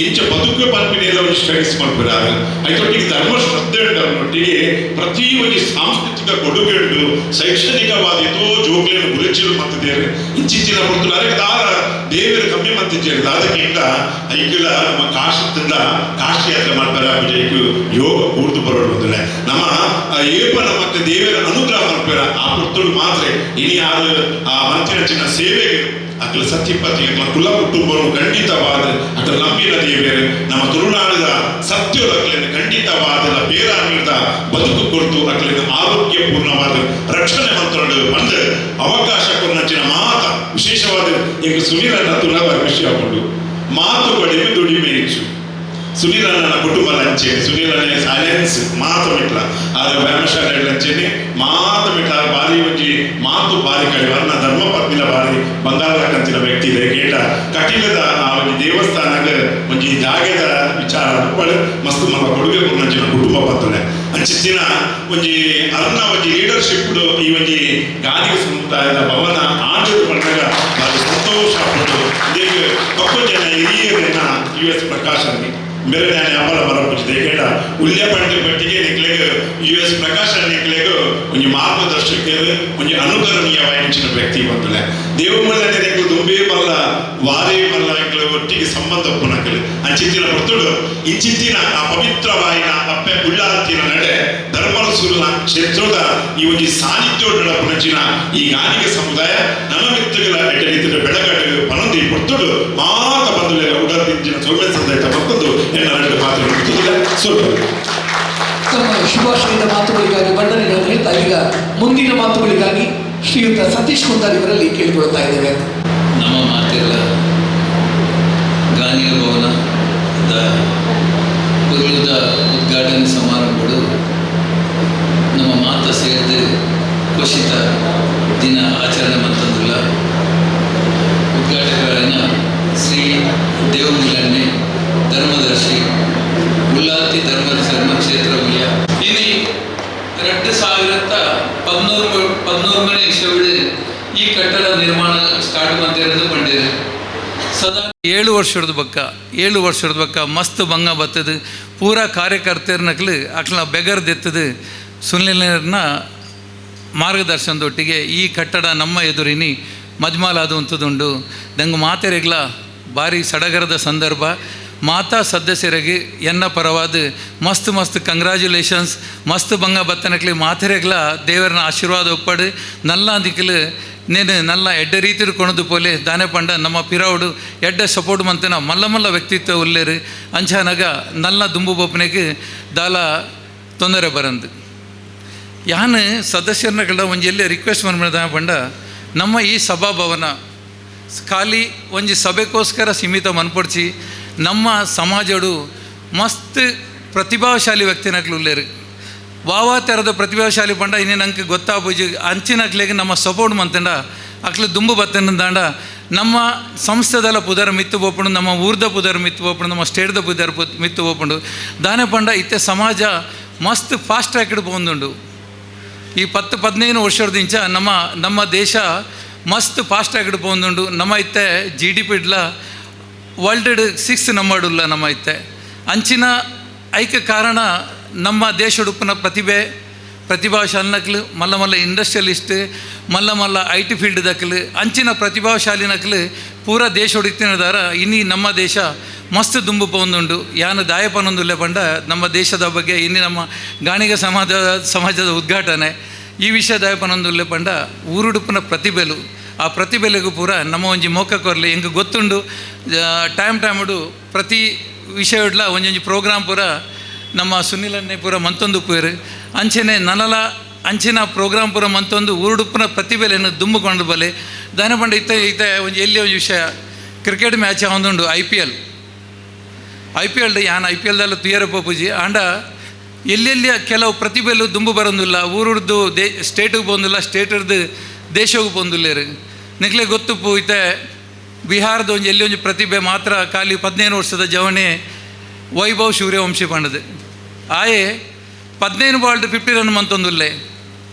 ಇಂಚ ಬದುಕು ಪಂಪಿನೆಲ್ಲ ಒಂದು ಸ್ಟಡೀಸ್ ಮಾಡ್ಬಿಡಾರ ಅದರೊಟ್ಟಿಗೆ ಧರ್ಮ ಶ್ರದ್ಧೆ ಉಂಟು ಅವನೊಟ್ಟಿಗೆ ಪ್ರತಿ ಒಂದು ಸಾಂಸ್ಕೃತಿಕ ಕೊಡುಗೆ ಉಂಟು ಶೈಕ್ಷಣಿಕವಾದಿತೋ ಜೋಗ್ಲಿಯನ್ನು ಗುರುಚಿರು ಮತ್ತಿದ್ದೇವೆ ಇಂಚಿನ ಹೊರತು ಅದಕ್ಕೆ ದಾರ ದೇವರ ಕಮ್ಮಿ ಮತ್ತಿದ್ದೇವೆ ಅದಕ್ಕಿಂತ ಐಕ್ಯಲ ನಮ್ಮ ಕಾಶದಿಂದ ಕಾಶಿ ಯಾತ್ರೆ ಮಾಡ್ತಾರೆ ವಿಜಯಕ್ಕೆ ಯೋಗ ಕೂರ್ದು ಬರೋದು ಬಂದಿಲ್ಲ ನಮ್ಮ ಏಪ ನಮ್ಮಕ್ಕೆ ದೇವರ ಅನುಗ್ರಹ ಮಾಡ್ಬೇಡ ಆ ಪುರ್ತಳು ಮಾತ್ರ ಇನಿ ಯಾರು ಆ ಮಂತ್ರಿನ ಸೇವೆಗೆ ಅಕಲ ಸತ್ಯಪತಿ ಅಕಲ ಕುಲ ಕುಟುಂಬವನ್ನು ಖಂಡಿತವಾದ ಅಕಲ ನಂಬಿನ ದೇವರು ನಮ್ಮ ತುಳುನಾಡಿದ ಸತ್ಯವನ್ನು ಖಂಡಿತವಾದ ಬೇರಾಣಿದ ಬದುಕು ಕೊಡ್ತು ಅಕಲಿನ ಆರೋಗ್ಯಪೂರ್ಣವಾದ ರಕ್ಷಣೆ ಮಂತ್ರದ ಬಂದು ಅವಕಾಶ ಕೊನ್ನಚಿನ ಮಾತ ವಿಶೇಷವಾದ ಈಗ ಸುನೀಲನ ತುಲವ ವಿಷಯ ಕೊಂಡು ಮಾತು ಕಡಿಮೆ ದುಡಿಮೆ ಹೆಚ್ಚು ಸುನೀಲನ ಕುಟುಂಬ ಲಂಚೆ ಸುನೀಲನೇ ಸೈಲೆನ್ಸ್ ಮಾತು ಮಿಟ್ಲ ಆದ್ರೆ ವ್ಯಾಯಾಮಶಾಲೆ ಲಂಚೆನೆ ಮಾತು ಮಿಟ್ಲ ಬಾರಿ ಒಂಜಿ ಮಾತು ಬಾರಿ ಕಡಿಮೆ ಅನ್ನ ಧರ್ಮ ಪತ್ನಿಲ ಬಾರಿ ಬಂಗಾರ ಕಂತಿನ ವ್ಯಕ್ತಿ ಇದೆ ಕೇಟ ಕಟೀಲದ ಆ ಒಂದು ದೇವಸ್ಥಾನದ ಒಂಜಿ ಜಾಗದ ವಿಚಾರ ಅನುಪಡೆ ಮಸ್ತ್ ಮಗ ಕೊಡುಗೆ ಕೊರ್ನಂಚಿನ ಕುಟುಂಬ ಬರ್ತದೆ ಅಂಚಿತ್ತಿನ ಒಂಜಿ ಅರ್ನ ಒಂಜಿ ಲೀಡರ್ಶಿಪ್ ಈ ಒಂಜಿ ಗಾದಿಗ ಸಮುದಾಯದ ಭವನ ಆಡಳಿತ ಬಂದಾಗ ಬಾರಿ ಸಂತೋಷ ಪಟ್ಟು ಇದಕ್ಕೆ ಒಬ್ಬ ಜನ ಹಿರಿಯರನ್ನ US ಪ್ರಕಾಶ್ ಅಲ್ಲಿ मेरे न्याय आम्हाला बरा पुछते केटा उल्ल्या पडते पट्टिगे निकलेग US प्रकाश निकलेग म्हणजे मार्गदर्शक म्हणजे अनुकरणीय वायिंచిన ವ್ಯಕ್ತಿ ಬಂತಲೆ ದೇವಮೂಲನೆ ನಿಕ್ಲು ದುಂಬೆ ಬಲ್ಲ ವಾರೆ ಬಲ್ಲ ನಿಕ್ಲು ಒಟ್ಟಿಗೆ ಸಂಬಂಧ ಪುನಕಲೆ ಅಂಚಿತ್ತಿನ ಹೊರತುಡು ಇಂಚಿತ್ತಿನ ಆ ಪವಿತ್ರವಾಯಿನ ಅಪ್ಪೆ ಉಳ್ಳಾತಿನ ನಡೆ ಧರ್ಮದ ಸುರುಲ ಕ್ಷೇತ್ರದ ಈ ಒಂದು ಸಾನ್ನಿಧ್ಯೋಡ ಪುನಚಿನ ಈ ಗಾನಿಗ ಸಮುದಾಯ ನಮ್ಮ ಮಿತ್ರಗಳ ಎಟಲಿತ ಬೆಳಗಡೆ ಪನಂದಿ ಹೊರತುಡು ಮಾತ ಬಂದುಲೆ ಉಡದಿಂಜಿನ ಸೌಮ್ಯ ಸಂದಾಯ ಬರ್ತದು ತಮ್ಮ ಶುಭಾಶಯದ ಮಾತುಗಳಿಗಾಗಿ ವಂದನೆಗಳನ್ನು ಹೇಳ್ತಾ ಈಗ ಮುಂದಿನ ಮಾತುಗಳಿಗಾಗಿ ಶ್ರೀಯುತ ಸತೀಶ್ ಕುಂದಾರ್ ಇವರಲ್ಲಿ ಕೇಳಿಕೊಳ್ತಾ ಇದ್ದೇವೆ. ನಮ್ಮ ಮಾತೆಲ್ಲ ಗಾನಿಗ ಭವನದ ಪುರುಳದ ಉದ್ಘಾಟನೆ ಸಮಾರಂಭಗಳು ನಮ್ಮ ಮಾತ ಸೇರಿದ ಘೋಷಿತ ದಿನ ಆಚರಣೆ ಮತ್ತೊಂದಿಲ್ಲ ಉದ್ಘಾಟಕರಾದ ಶ್ರೀ ದೇವಮೂಲನೆ ಧರ್ಮದರ್ಶಿ ಉಲ್ಲಾತಿ ಧರ್ಮ ಕ್ಷೇತ್ರ ಉಯ್ಯ ಇನಿ 2013 ಇಸವಿಡು ಈ ಕಟ್ಟಡ ನಿರ್ಮಾಣ ಸ್ಟಾರ್ಟ್ ಮಾಡ್ತಿರೋದು ಬಂದಿದೆ ಸದಾ 7 ವರ್ಷದ ಬಕ್ಕ ಮಸ್ತ್ ಭಂಗ ಬರ್ತದೆ ಪೂರಾ ಕಾರ್ಯಕರ್ತರನಕ್ಲು ಅಕ್ಲ ಬೆಗರ್ದೆತ್ತದು ಸುನಿಲನ ಮಾರ್ಗದರ್ಶನದೊಟ್ಟಿಗೆ ಈ ಕಟ್ಟಡ ನಮ್ಮ ಎದುರಿನಿ ಮಜ್ಮಾಲಾದುವಂಥದ್ದುಂಡು ನಂಗೆ ಮಾತೆರೆಗ್ಲ ಭಾರಿ ಸಡಗರದ ಸಂದರ್ಭ ಮಾತಾ ಸದಸ್ಯರಿಗೆ ಎನ್ನ ಪರವಾದ ಮಸ್ತ್ ಕಂಗ್ರ್ಯಾಚುಲೇಷನ್ಸ್ ಮಸ್ತ್ ಭಂಗ ಬತ್ತನಕ್ಲಿ ಮಾತೆರೆಗ್ಲ ದೇವರನ ಆಶೀರ್ವಾದ ಒಪ್ಪಡು ನಲ್ಲ ದಿಕ್ಕಲು నేను నల్ల ఎడ్డ రీతిరు కొనదు పోలే దానే పండ నమ్మ పిరావుడు ఎడ్డ సపోర్ట్ మంతన మల్ల వ్యక్తిత్వ ఉల్లేరు అంచానగా నల్ల దుంబು ಬೊಪ್ಪನೆಗೆ ದಾಲ ತೊಂದರೆ ಬರಂದು ಯಾನು ಸದಸ್ಯರನ್ನ ಒಂಜಿ ಎಲ್ಲಿ ರಿಕ್ವೆಸ್ಟ್ ಮಾಡ್ದ ಪಂಡ ನಮ್ಮ ಈ ಸಭಾಭವನ ಖಾಲಿ ಒಂಜಿ ಸಭೆಗೋಸ್ಕರ ಸೀಮಿತ ಮನ್ಪಡ್ಸಿ ನಮ್ಮ ಸಮಾಜಡು ಮಸ್ತ್ ಪ್ರತಿಭಾಶಾಲಿ ವ್ಯಕ್ತಿನಕ್ಲು ಉಲ್ಲೇರು ವಾವಾ ತೆರದ ಪ್ರತಿಭಾಶಾಲಿ ಪಂಡ ಇನ್ನೇನು ಅಂಕ ಗೊತ್ತಾಪೂಜಿ ಅಂಚಿನಕ್ಲೆಗೆ ನಮ್ಮ ಸಪೋರ್ಟ್ ಮಂತಂಡ ಅಕ್ಲೆ ದುಂಬು ಬತ್ತಂಡ ನಮ್ಮ ಸಂಸ್ಥೆದಲ್ಲ ಪುದರ ಮಿತ್ತು ಬೋಪುಂಡು ನಮ್ಮ ಊರ್ದ ಪುದರ ಮಿತ್ತು ಬೋಪುಂಡು ನಮ್ಮ ಸ್ಟೇಟ್ದ ಪುದರ ಮಿತ್ತು ಬೋಪುಂಡು ದಾನೆ ಪಂಡ ಇತ್ತೆ ಸಮಾಜ ಮಸ್ತ್ ಫಾಸ್ಟ್ ಟ್ರ್ಯಾಕ್ಡ್ ಪೋಂದುಂಡು ಈ 10-15 ವರ್ಷದಿಂಚ ನಮ್ಮ ದೇಶ ಮಸ್ತ್ ಫಾಸ್ಟ್ ಟ್ರ್ಯಾಕ್ಡ್ ಪೋಂದುಂಡು ನಮ್ಮ ಇತ್ತೆ GDP ವರ್ಲ್ಡ್ 6 ನಂಬರ್ಡುಲ್ಲ ನಮ್ಮ ಇತ್ತೆ ಅಂಚಿನ ಐಕ ಕಾರಣ ನಮ್ಮ ದೇಶಡುಪ್ಪನ ಪ್ರತಿಭಾಶಾಲಿನಕ್ಲು ಮಲ್ಲ ಇಂಡಸ್ಟ್ರಿಯಲಿಸ್ಟ್ ಮಲ್ಲ IT ಫೀಲ್ಡ್ ದಕ್ಲು ಅಂಚಿನ ಪ್ರತಿಭಾಶಾಲಿನಕ್ಲು ಪೂರ ದೇಶ ಹೊಡಿತಿನದಾರ ಇನ್ನಿ ನಮ್ಮ ದೇಶ ಮಸ್ತ್ ದುಂಬು ಪೋಂದುಂಡು ಯಾನು ದಾಯಪನೊಂದುಲ್ಲೆ ಪಂಡ ನಮ್ಮ ದೇಶದ ಬಗ್ಗೆ ಇನ್ನಿ ನಮ್ಮ ಗಾಣಿಗ ಸಮಾಜದ ಉದ್ಘಾಟನೆ ಈ ವಿಷಯ ದಾಯಪನೊಂದುಲ್ಲೆ ಪಂಡ ಊರುಡುಪ್ಪನ ಪ್ರತಿಭೆಲು ಆ ಪ್ರತಿಭೆಲೆಗೂ ಪೂರ ನಮ್ಮ ಒಂಜಿ ಮೋಕ ಕೊರಲಿ ಹೆಂಗೆ ಗೊತ್ತುಂಡು ಟೈಮ್ ಪ್ರತಿ ವಿಷಯಡ್ಲ ಒಂಜೊಂಜಿ ಪ್ರೋಗ್ರಾಮ್ ಪೂರ ನಮ್ಮ ಸುನಿಲನ್ನೇ ಪೂರ ಮಂತೊಂದು ಪೂರು ಅಂಚೆನೆ ನನಲ ಅಂಚಿನ ಪ್ರೋಗ್ರಾಮ್ ಪೂರ ಮಂತೊಂದು ಊರುಡುಪ್ಪನ ಪ್ರತಿಭೆಲೆಯನ್ನು ದುಂಬುಕೊಂಡು ಬಲೆ ದಾನ ಪಂಡ ಇತ್ತ ಒಂಜಿ ಎಲ್ಲಿ ಒಂದು ವಿಷಯ ಕ್ರಿಕೆಟ್ ಮ್ಯಾಚ್ ಹೊಂದುಂಡು IPL ಯಾನು IPLದಲ್ಲ ತುಯರ ಪೂಜಿ ಆಂಡ ಎಲ್ಲೆಲ್ಲಿ ಕೆಲವು ಪ್ರತಿಭೆಲು ದುಂಬು ಬರೋದಿಲ್ಲ ಊರುಡ್ದು ಸ್ಟೇಟಿಗೆ ಬಂದಿಲ್ಲ ಸ್ಟೇಟರ್ದು ದೇಶವು ಪೊಂದುಲ್ಲೇರು ನಿಕ್ಲೆ ಗೊತ್ತು ಪೂಯ್ತೆ ಬಿಹಾರದ ಒಂಜಿ ಎಲ್ಲಿ ಒಂಜಿ ಪ್ರತಿಭೆ ಮಾತ್ರ ಖಾಲಿ 15 ವರ್ಷದ ಜವಣೆ ವೈಭವ್ ಸೂರ್ಯವಂಶಿ ಪಂಡದು ಆಯೆ 15 ಬಾಲ್ಡ್ 50 ರನ್ ಮಂತೊಂದುಲ್ಲೆ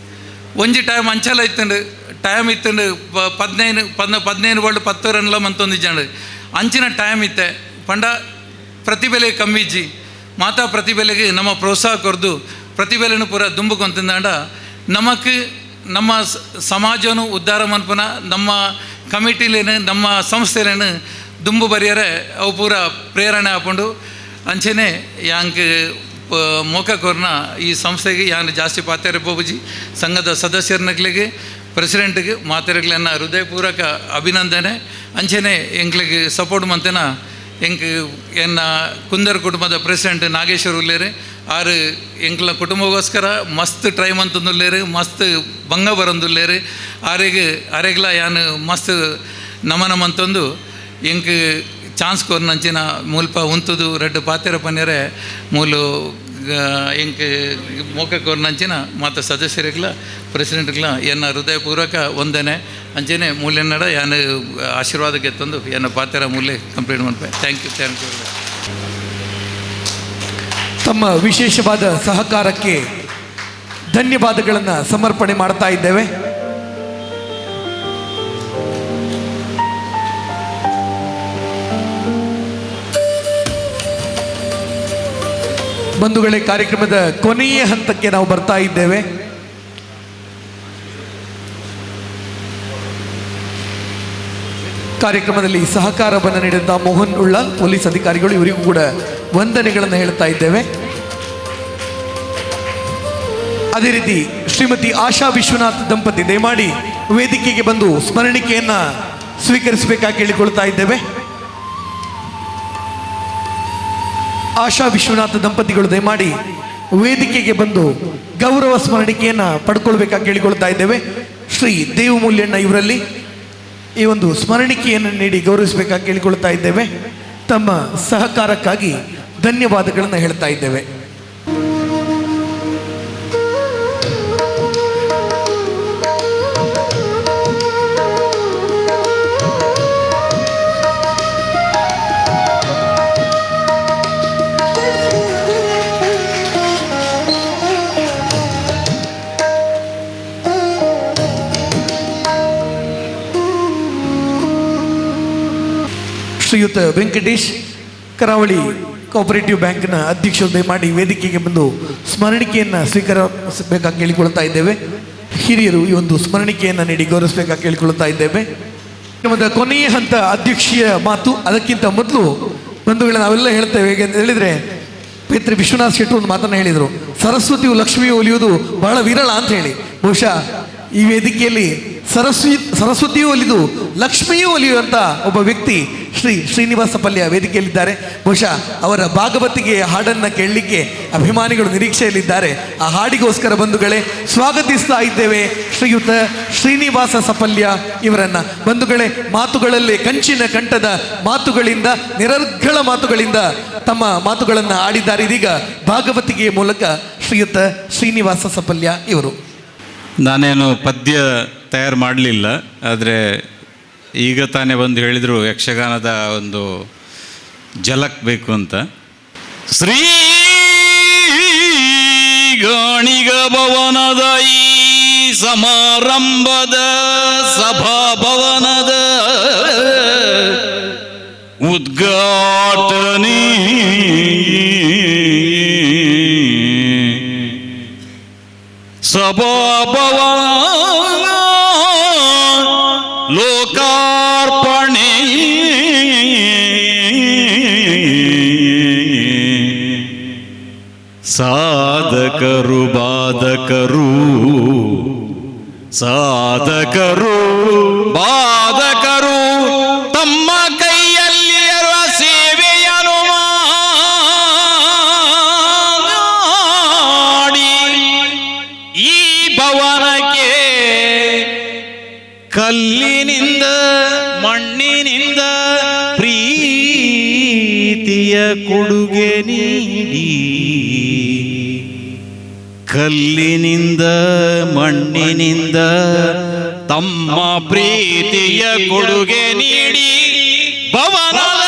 ಒಂಜಿ ಟೈಮ್ ಅಂಚಲ ಇತ್ತಂಡು ಟೈಮ್ ಇತ್ತಂಡು 15 ಬಾಲ್ಡ್ 10 ರನ್ಲ ಮಂತೊಂದಿಜ್ಜಂಡು ಅಂಚಿನ ಟೈಮ್ ಇತ್ತೆ ಪಂಡ ಪ್ರತಿಭೆಲೆ ಕಮ್ಮಿಜ್ಜಿ ಮಾತಾ ಪ್ರತಿಭೆಲೆಗೆ ನಮ್ಮ ಪ್ರೋತ್ಸಾಹ ಕೊರ್ದು ಪ್ರತಿಭೆಲೆನು ಪೂರ ದುಂಬುಕೊಂತಿಂದಾಂಡ ನಮಕ್ ನಮ್ಮ ಸಮಾಜನು ಉದ್ಧಾರ ಮನ್ಪುನ ನಮ್ಮ ಕಮಿಟಿಲೇನು ನಮ್ಮ ಸಂಸ್ಥೆಲೇನು ದುಂಬು ಬರಿಯರೆ ಅವು ಪೂರ ಪ್ರೇರಣೆ ಹಾಕೊಂಡು ಅಂಚೆನೆ ಯಾಂಕ್ ಮೋಕ ಕೊರ್ನ ಈ ಸಂಸ್ಥೆಗೆ ಯಾನ್ ಜಾಸ್ತಿ ಪಾತ್ರೆ ಪೋಬುಜಿ ಸಂಘದ ಸದಸ್ಯರನಗ್ಲಿಗೆ ಪ್ರೆಸಿಡೆಂಟ್ಗೆ ಮಾತೆರೆಗ್ಲನ್ನ ಹೃದಯಪೂರ್ವಕ ಅಭಿನಂದನೆ ಅಂಚೆನೆ ಎಂಕ್ಲಿಗೆ ಸಪೋರ್ಟ್ ಮಂತೆನ ಎಂಕ್ ಎನ್ನ ಕುಂದರ್ ಕುಟುಂಬದ ಪ್ರೆಸಿಡೆಂಟ್ ನಾಗೇಶ್ವರ್ ಉಲ್ಲೇರು ಆರು ಎಂಕ್ಲ ಕುಟುಂಬಗೋಸ್ಕರ ಮಸ್ತ್ ಟ್ರೈ ಮಂತಂದುಲ್ಲೇರು ಮಸ್ತ್ ಭಂಗ ಬರಂದುಲ್ಲೇರು ಆರೆಗ್ಲ ಯಾನು ಮಸ್ತ್ ನಮನ ಮಂತಂದು ಎಂಕ್ ಚಾನ್ಸ್ ಕೊರ್ನಂಚಿನ ಮುಲ್ಪ ಉಂತುದು ರೆಡ್ ಪಾತೆರ ಪನ್ಯರೆ ಮೂಲು ಎಂಕ್ ಮೋಕ ಕೊರ್ನಂಚಿನ ಮಾತ ಸದಸ್ಯರಿಗ್ಲ ಪ್ರೆಸಿಡೆಂಟ್ಗ್ಲ ಎನ್ನ ಹೃದಯಪೂರ್ವಕ ವಂದನೆ ಅಂಚೆನೆ ಮೂಲೆನ್ನಡ ಯಾನು ಆಶೀರ್ವಾದಕ್ಕೆ ತಂದು ಎನ್ನ ಪಾತೆರ ಮೂಲೆ ಕಂಪ್ಲೀಟ್ ಮಾಡ್ಪೆ ಥ್ಯಾಂಕ್ ಯು ತಮ್ಮ ವಿಶೇಷವಾದ ಸಹಕಾರಕ್ಕೆ ಧನ್ಯವಾದಗಳನ್ನು ಸಮರ್ಪಣೆ ಮಾಡ್ತಾ ಇದ್ದೇವೆ. ಬಂಧುಗಳೇ, ಕಾರ್ಯಕ್ರಮದ ಕೊನೆಯ ಹಂತಕ್ಕೆ ನಾವು ಬರ್ತಾ ಇದ್ದೇವೆ. ಕಾರ್ಯಕ್ರಮದಲ್ಲಿ ಸಹಕಾರವನ್ನು ನೀಡಿದ ಮೋಹನ್ ಉಳ್ಳಾಲ್ ಪೊಲೀಸ್ ಅಧಿಕಾರಿಗಳು, ಇವರಿಗೂ ಕೂಡ ವಂದನೆಗಳನ್ನು ಹೇಳ್ತಾ ಇದ್ದೇವೆ. ಅದೇ ರೀತಿ ಶ್ರೀಮತಿ ಆಶಾ ವಿಶ್ವನಾಥ್ ದಂಪತಿ ದಯಮಾಡಿ ವೇದಿಕೆಗೆ ಬಂದು ಸ್ಮರಣಿಕೆಯನ್ನು ಸ್ವೀಕರಿಸಬೇಕಾಗಿ ಕೇಳಿಕೊಳ್ತಾ ಇದ್ದೇವೆ. ಆಶಾ ವಿಶ್ವನಾಥ್ ದಂಪತಿಗಳು ದಯಮಾಡಿ ವೇದಿಕೆಗೆ ಬಂದು ಗೌರವ ಸ್ಮರಣಿಕೆಯನ್ನು ಪಡ್ಕೊಳ್ಬೇಕಾಗಿ ಕೇಳಿಕೊಳ್ತಾ ಇದ್ದೇವೆ. ಶ್ರೀ ದೇವಮೂಲ್ಯಣ್ಣ ಇವರಲ್ಲಿ ಈ ಒಂದು ಸ್ಮರಣಿಕೆಯನ್ನು ನೀಡಿ ಗೌರವಿಸಬೇಕಾಗಿ ಕೇಳಿಕೊಳ್ತಾ ಇದ್ದೇವೆ. ತಮ್ಮ ಸಹಕಾರಕ್ಕಾಗಿ ಧನ್ಯವಾದಗಳನ್ನು ಹೇಳ್ತಾ ಇದ್ದೇವೆ. ಶ್ರೀಯುತ ವೆಂಕಟೇಶ್, ಕರಾವಳಿ ಕೋಆಪರೇಟಿವ್ ಬ್ಯಾಂಕ್ನ ಅಧ್ಯಕ್ಷರು ದಯಮಾಡಿ ವೇದಿಕೆಗೆ ಬಂದು ಸ್ಮರಣಿಕೆಯನ್ನು ಸ್ವೀಕರಿಸಬೇಕಾಗಿ ಕೇಳಿಕೊಳ್ತಾ ಇದ್ದೇವೆ. ಹಿರಿಯರು ಈ ಒಂದು ಸ್ಮರಣಿಕೆಯನ್ನು ನೀಡಿ ಗೌರವಿಸಬೇಕಾಗಿ ಕೇಳಿಕೊಳ್ತಾ ಇದ್ದೇವೆ. ನಮ್ಮದ ಕೊನೆಯ ಹಂತ ಅಧ್ಯಕ್ಷೀಯ ಮಾತು. ಅದಕ್ಕಿಂತ ಮೊದಲು ಬಂಧುಗಳನ್ನ ನಾವೆಲ್ಲ ಹೇಳ್ತೇವೆ. ಹೇಗೆ ಅಂತ ಹೇಳಿದರೆ, ಪೇತ್ರಿ ವಿಶ್ವನಾಥ್ ಶೆಟ್ಟಿ ಒಂದು ಮಾತನ್ನು ಹೇಳಿದರು, ಸರಸ್ವತಿಯು ಲಕ್ಷ್ಮಿಯು ಒಲಿಯುವುದು ಬಹಳ ವಿರಳ ಅಂತ ಹೇಳಿ. ಬಹುಶಃ ಈ ವೇದಿಕೆಯಲ್ಲಿ ಸರಸ್ವತಿಯೂ ಒಲಿದು ಲಕ್ಷ್ಮಿಯೂ ಒಲಿಯುವಂಥ ಒಬ್ಬ ವ್ಯಕ್ತಿ ಶ್ರೀ ಶ್ರೀನಿವಾಸ ಪಲ್ಯ ವೇದಿಕೆಯಲ್ಲಿದ್ದಾರೆ. ಬಹುಶಃ ಅವರ ಭಾಗವತಿಗೆ ಹಾಡನ್ನು ಕೇಳಲಿಕ್ಕೆ ಅಭಿಮಾನಿಗಳು ನಿರೀಕ್ಷೆಯಲ್ಲಿದ್ದಾರೆ. ಆ ಹಾಡಿಗೋಸ್ಕರ ಬಂಧುಗಳೇ ಸ್ವಾಗತಿಸ್ತಾ ಇದ್ದೇವೆ ಶ್ರೀಯುತ ಶ್ರೀನಿವಾಸ ಸಪಲ್ಯ ಇವರನ್ನು. ಬಂಧುಗಳೇ, ಮಾತುಗಳಲ್ಲಿ ಕಂಚಿನ ಕಂಠದ ಮಾತುಗಳಿಂದ, ನಿರರ್ಗಳ ಮಾತುಗಳಿಂದ ತಮ್ಮ ಮಾತುಗಳನ್ನು ಆಡಿದ್ದಾರೆ. ಇದೀಗ ಭಾಗವತಿಗೆ ಮೂಲಕ ಶ್ರೀಯುತ ಶ್ರೀನಿವಾಸ ಸಪಲ್ಯ ಇವರು. ನಾನೇನು ಪದ್ಯ ತಯಾರು ಮಾಡಲಿಲ್ಲ, ಆದರೆ ಈಗ ತಾನೇ ಬಂದು ಹೇಳಿದರು ಯಕ್ಷಗಾನದ ಒಂದು ಝಲಕ್ ಬೇಕು ಅಂತ. ಶ್ರೀ ಗಾಣಿಗ ಭವನದ ಈ ಸಮಾರಂಭದ ಸಭಾಭವನದ ಉದ್ಘಾಟನೆ ಸಭಾಭವನ ಲೋಕಾರ್ಪಣೆ ಸಾಧಕರು ಬಾಧಕರು ಸಾಧಕರು ಬಾಧಕರು ತಮ್ಮ ಕೈಯಲ್ಲಿರುವ ಸೇವೆಯನ್ನು ಮಾಡಿ ಈ ಭವನಕ್ಕೆ ಕಲ್ಲಿನಿಂದ ಮಣ್ಣಿನಿಂದ ಪ್ರೀತಿಯ ಕೊಡುಗೆ ನೀಡಿ, ಕಲ್ಲಿನಿಂದ ಮಣ್ಣಿನಿಂದ ತಮ್ಮ ಪ್ರೀತಿಯ ಕೊಡುಗೆ ನೀಡಿ ಭವನದ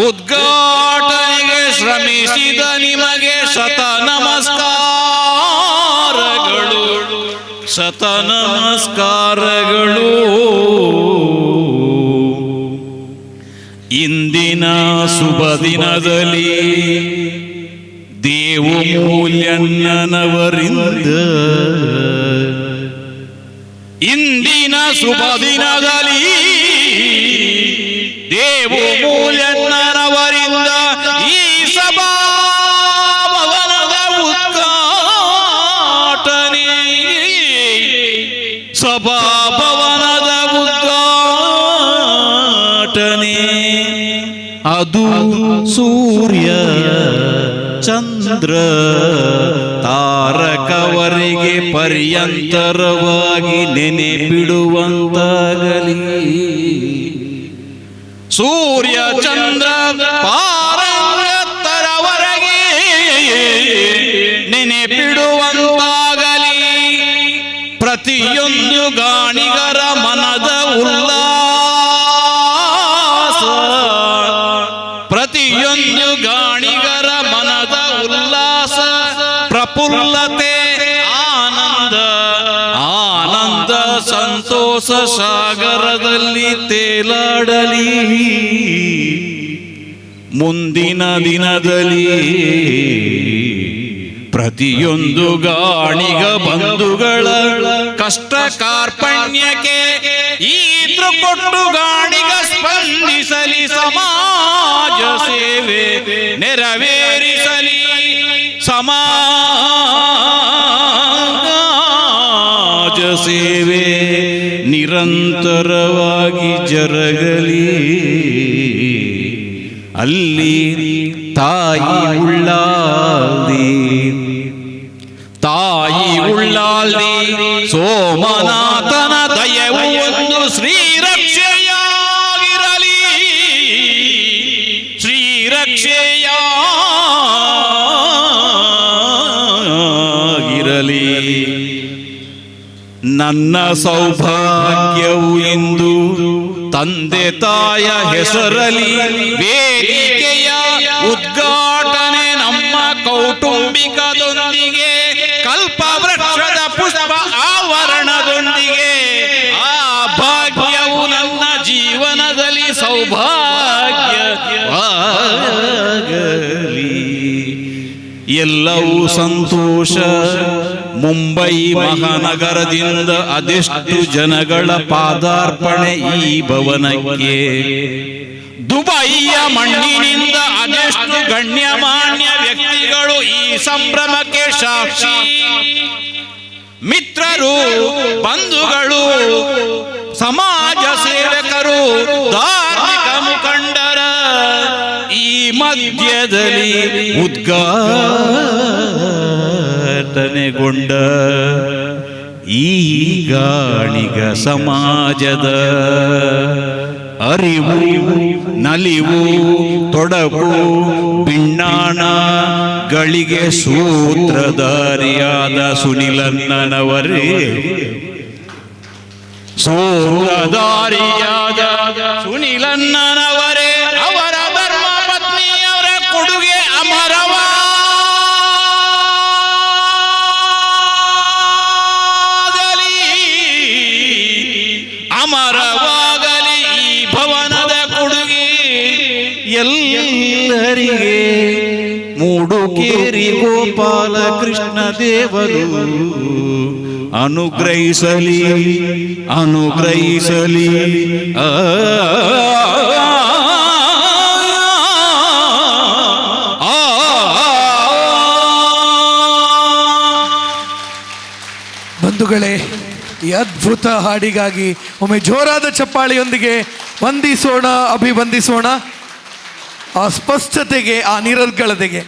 ಉದ್ಘಾಟನೆಗೆ ಶ್ರಮಿಸಿದ ನಿಮಗೆ ಶತ ನಮಸ್ಕಾರಗಳು, ಶತ ನಮಸ್ಕಾರಗಳು. ಇಂದಿನ ಶುಭ ದಿನದಲ್ಲಿ ದೇವು ಮೂಲ್ಯನ್ನನವರಿಂದ, ಇಂದಿನ ಶುಭ ದಿನದಲ್ಲಿ ದೇವು ಮೂಲ್ಯನ್ನನವರಿಂದ ಈ ಸಭಾ ಭವನದ ಉದ್ಘಾಟನೆ, ಸಭಾಭವನದ ಉದ್ಘಾಟನೆ. ಅದು ಸೂರ್ಯ ಚಂದ್ರ ತಾರಕವರಿಗೆ ಪರ್ಯಂತರವಾಗಿ ನೆನೆಬಿಡುವಂತಾಗಲಿ. ಸೂರ್ಯ ಚಂದ್ರ ಪಾರಂಗತ್ತರವರೆಗೆ ನೆನೆಬಿಡುವಂತಾಗಲಿ. ಪ್ರತಿಯೊಂದು ಗಾಣಿಗರ ಮನದ ಉಲ್ಲಾಸ, ಪ್ರತಿಯೊಂದು ಗಾಣಿಗರ ಮನದ ಉಲ್ಲಾಸ, ಪ್ರಫುಲ್ಲತೆ, ಆನಂದ, ಆನಂದ ಸಂತೋಷ ಸಾಗರದಲ್ಲಿ ತೇಲಾಡಲಿ. ಮುಂದಿನ ದಿನದಲ್ಲಿ ಪ್ರತಿಯೊಂದು ಗಾಣಿಗ ಬಂಧುಗಳ ಕಷ್ಟ ಕಾರ್ಪಣ್ಯಕ್ಕೆ ಈದ್ರು ಕೊಟ್ಟು ಗಾಣಿಗ ಸ್ಪಂದಿಸಲಿ. ಸಮಾಜ ಸೇವೆ ನೆರವೇರಿಸಲಿ. ಸಮಾಜ ಸೇವೆ ನಿರಂತರವಾಗಿ ಜರಗಲಿ. ಅಲ್ಲಿ ತಾಯಿ ಉಳ್ಳಾಲ್ದಿ, ತಾಯಿ ಉಳ್ಳಾಲ್ದಿ ಸೋಮನಾಥನ ದಯವು ಒಂದು ಶ್ರೀರಕ್ಷೆಯಾಗಿರಲಿ. ಶ್ರೀರಕ್ಷೆಯಾಗಿರಲಿ. ನನ್ನ ಸೌಭಾಗ್ಯವು ಇಂದು ತಂದೆ ತಾಯ ಹೆಸರಲಿ ವೇದಿಕೆಯ ಉದ್ಘಾಟನೆ ನಮ್ಮ ಕೌಟುಂಬಿಕದೊಂದಿಗೆ, ಕಲ್ಪವೃಕ್ಷದ ಪುಷ್ಪ ಆವರಣದೊಂದಿಗೆ. ಆ ಭಾಗ್ಯವು ನನ್ನ ಜೀವನದಲ್ಲಿ ಸೌಭಾಗ್ಯವಾಗಲಿ. ಎಲ್ಲವೂ ಸಂತೋಷ. ಮುಂಬೈ ಮಹಾನಗರದಿಂದ ಅದೆಷ್ಟು ಜನಗಳ ಪಾದಾರ್ಪಣೆ ಈ ಭವನಕ್ಕೆ. ದುಬೈಯ ಮಣ್ಣಿನಿಂದ ಅದೆಷ್ಟು ಗಣ್ಯಮಾನ್ಯ ವ್ಯಕ್ತಿಗಳು ಈ ಸಂಭ್ರಮಕ್ಕೆ ಸಾಕ್ಷಿ. ಮಿತ್ರರು, ಬಂಧುಗಳು, ಸಮಾಜ ಸೇವಕರು, ಧಾರ್ಮಿಕ ಮುಖಂಡರ ಈ ಮಧ್ಯದಲ್ಲಿ ಉದ್ಘಾಟನೆಗೊಂಡ ಈ ಗಾಣಿಗ ಸಮಾಜದ ಅರಿವು, ನಲಿವು, ತೊಡಕು, ಬಿಣ್ಣಾಣ ಗಳಿಗೆ ಸೂತ್ರಧಾರಿಯಾದ ಸುನಿಲಣ್ಣನವರೇ, ಸೂತ್ರಧಾರಿಯಾದ ಸುನಿಲಣ್ಣನವರೇ, ಅವರ ಧರ್ಮ ಪತ್ನಿಯವರ ಕೊಡುಗೆ ಅಮರವಾಗಲಿ, ಅಮರವಾಗಲಿ. ಈ ಭವನದ ಕೊಡುಗೆ ಎಲ್ಲರಿಗೆ ಮೂಡುಕೇರಿ ಗೋಪಾಲ ಕೃಷ್ಣ ದೇವರು ಅನುಗ್ರಹಿಸಲಿ, ಅನುಗ್ರಹಿಸಲಿ. ಬಂಧುಗಳೇ, ಈ ಅದ್ಭುತ ಹಾಡಿಗಾಗಿ ಒಮ್ಮೆ ಜೋರಾದ ಚಪ್ಪಾಳೆಯೊಂದಿಗೆ ವಂದಿಸೋಣ, ಅಭಿವಂದಿಸೋಣ. ಆ ಸ್ಪಷ್ಟತೆಗೆ, ಆ ನಿರರ್ಗಳತೆಗೆ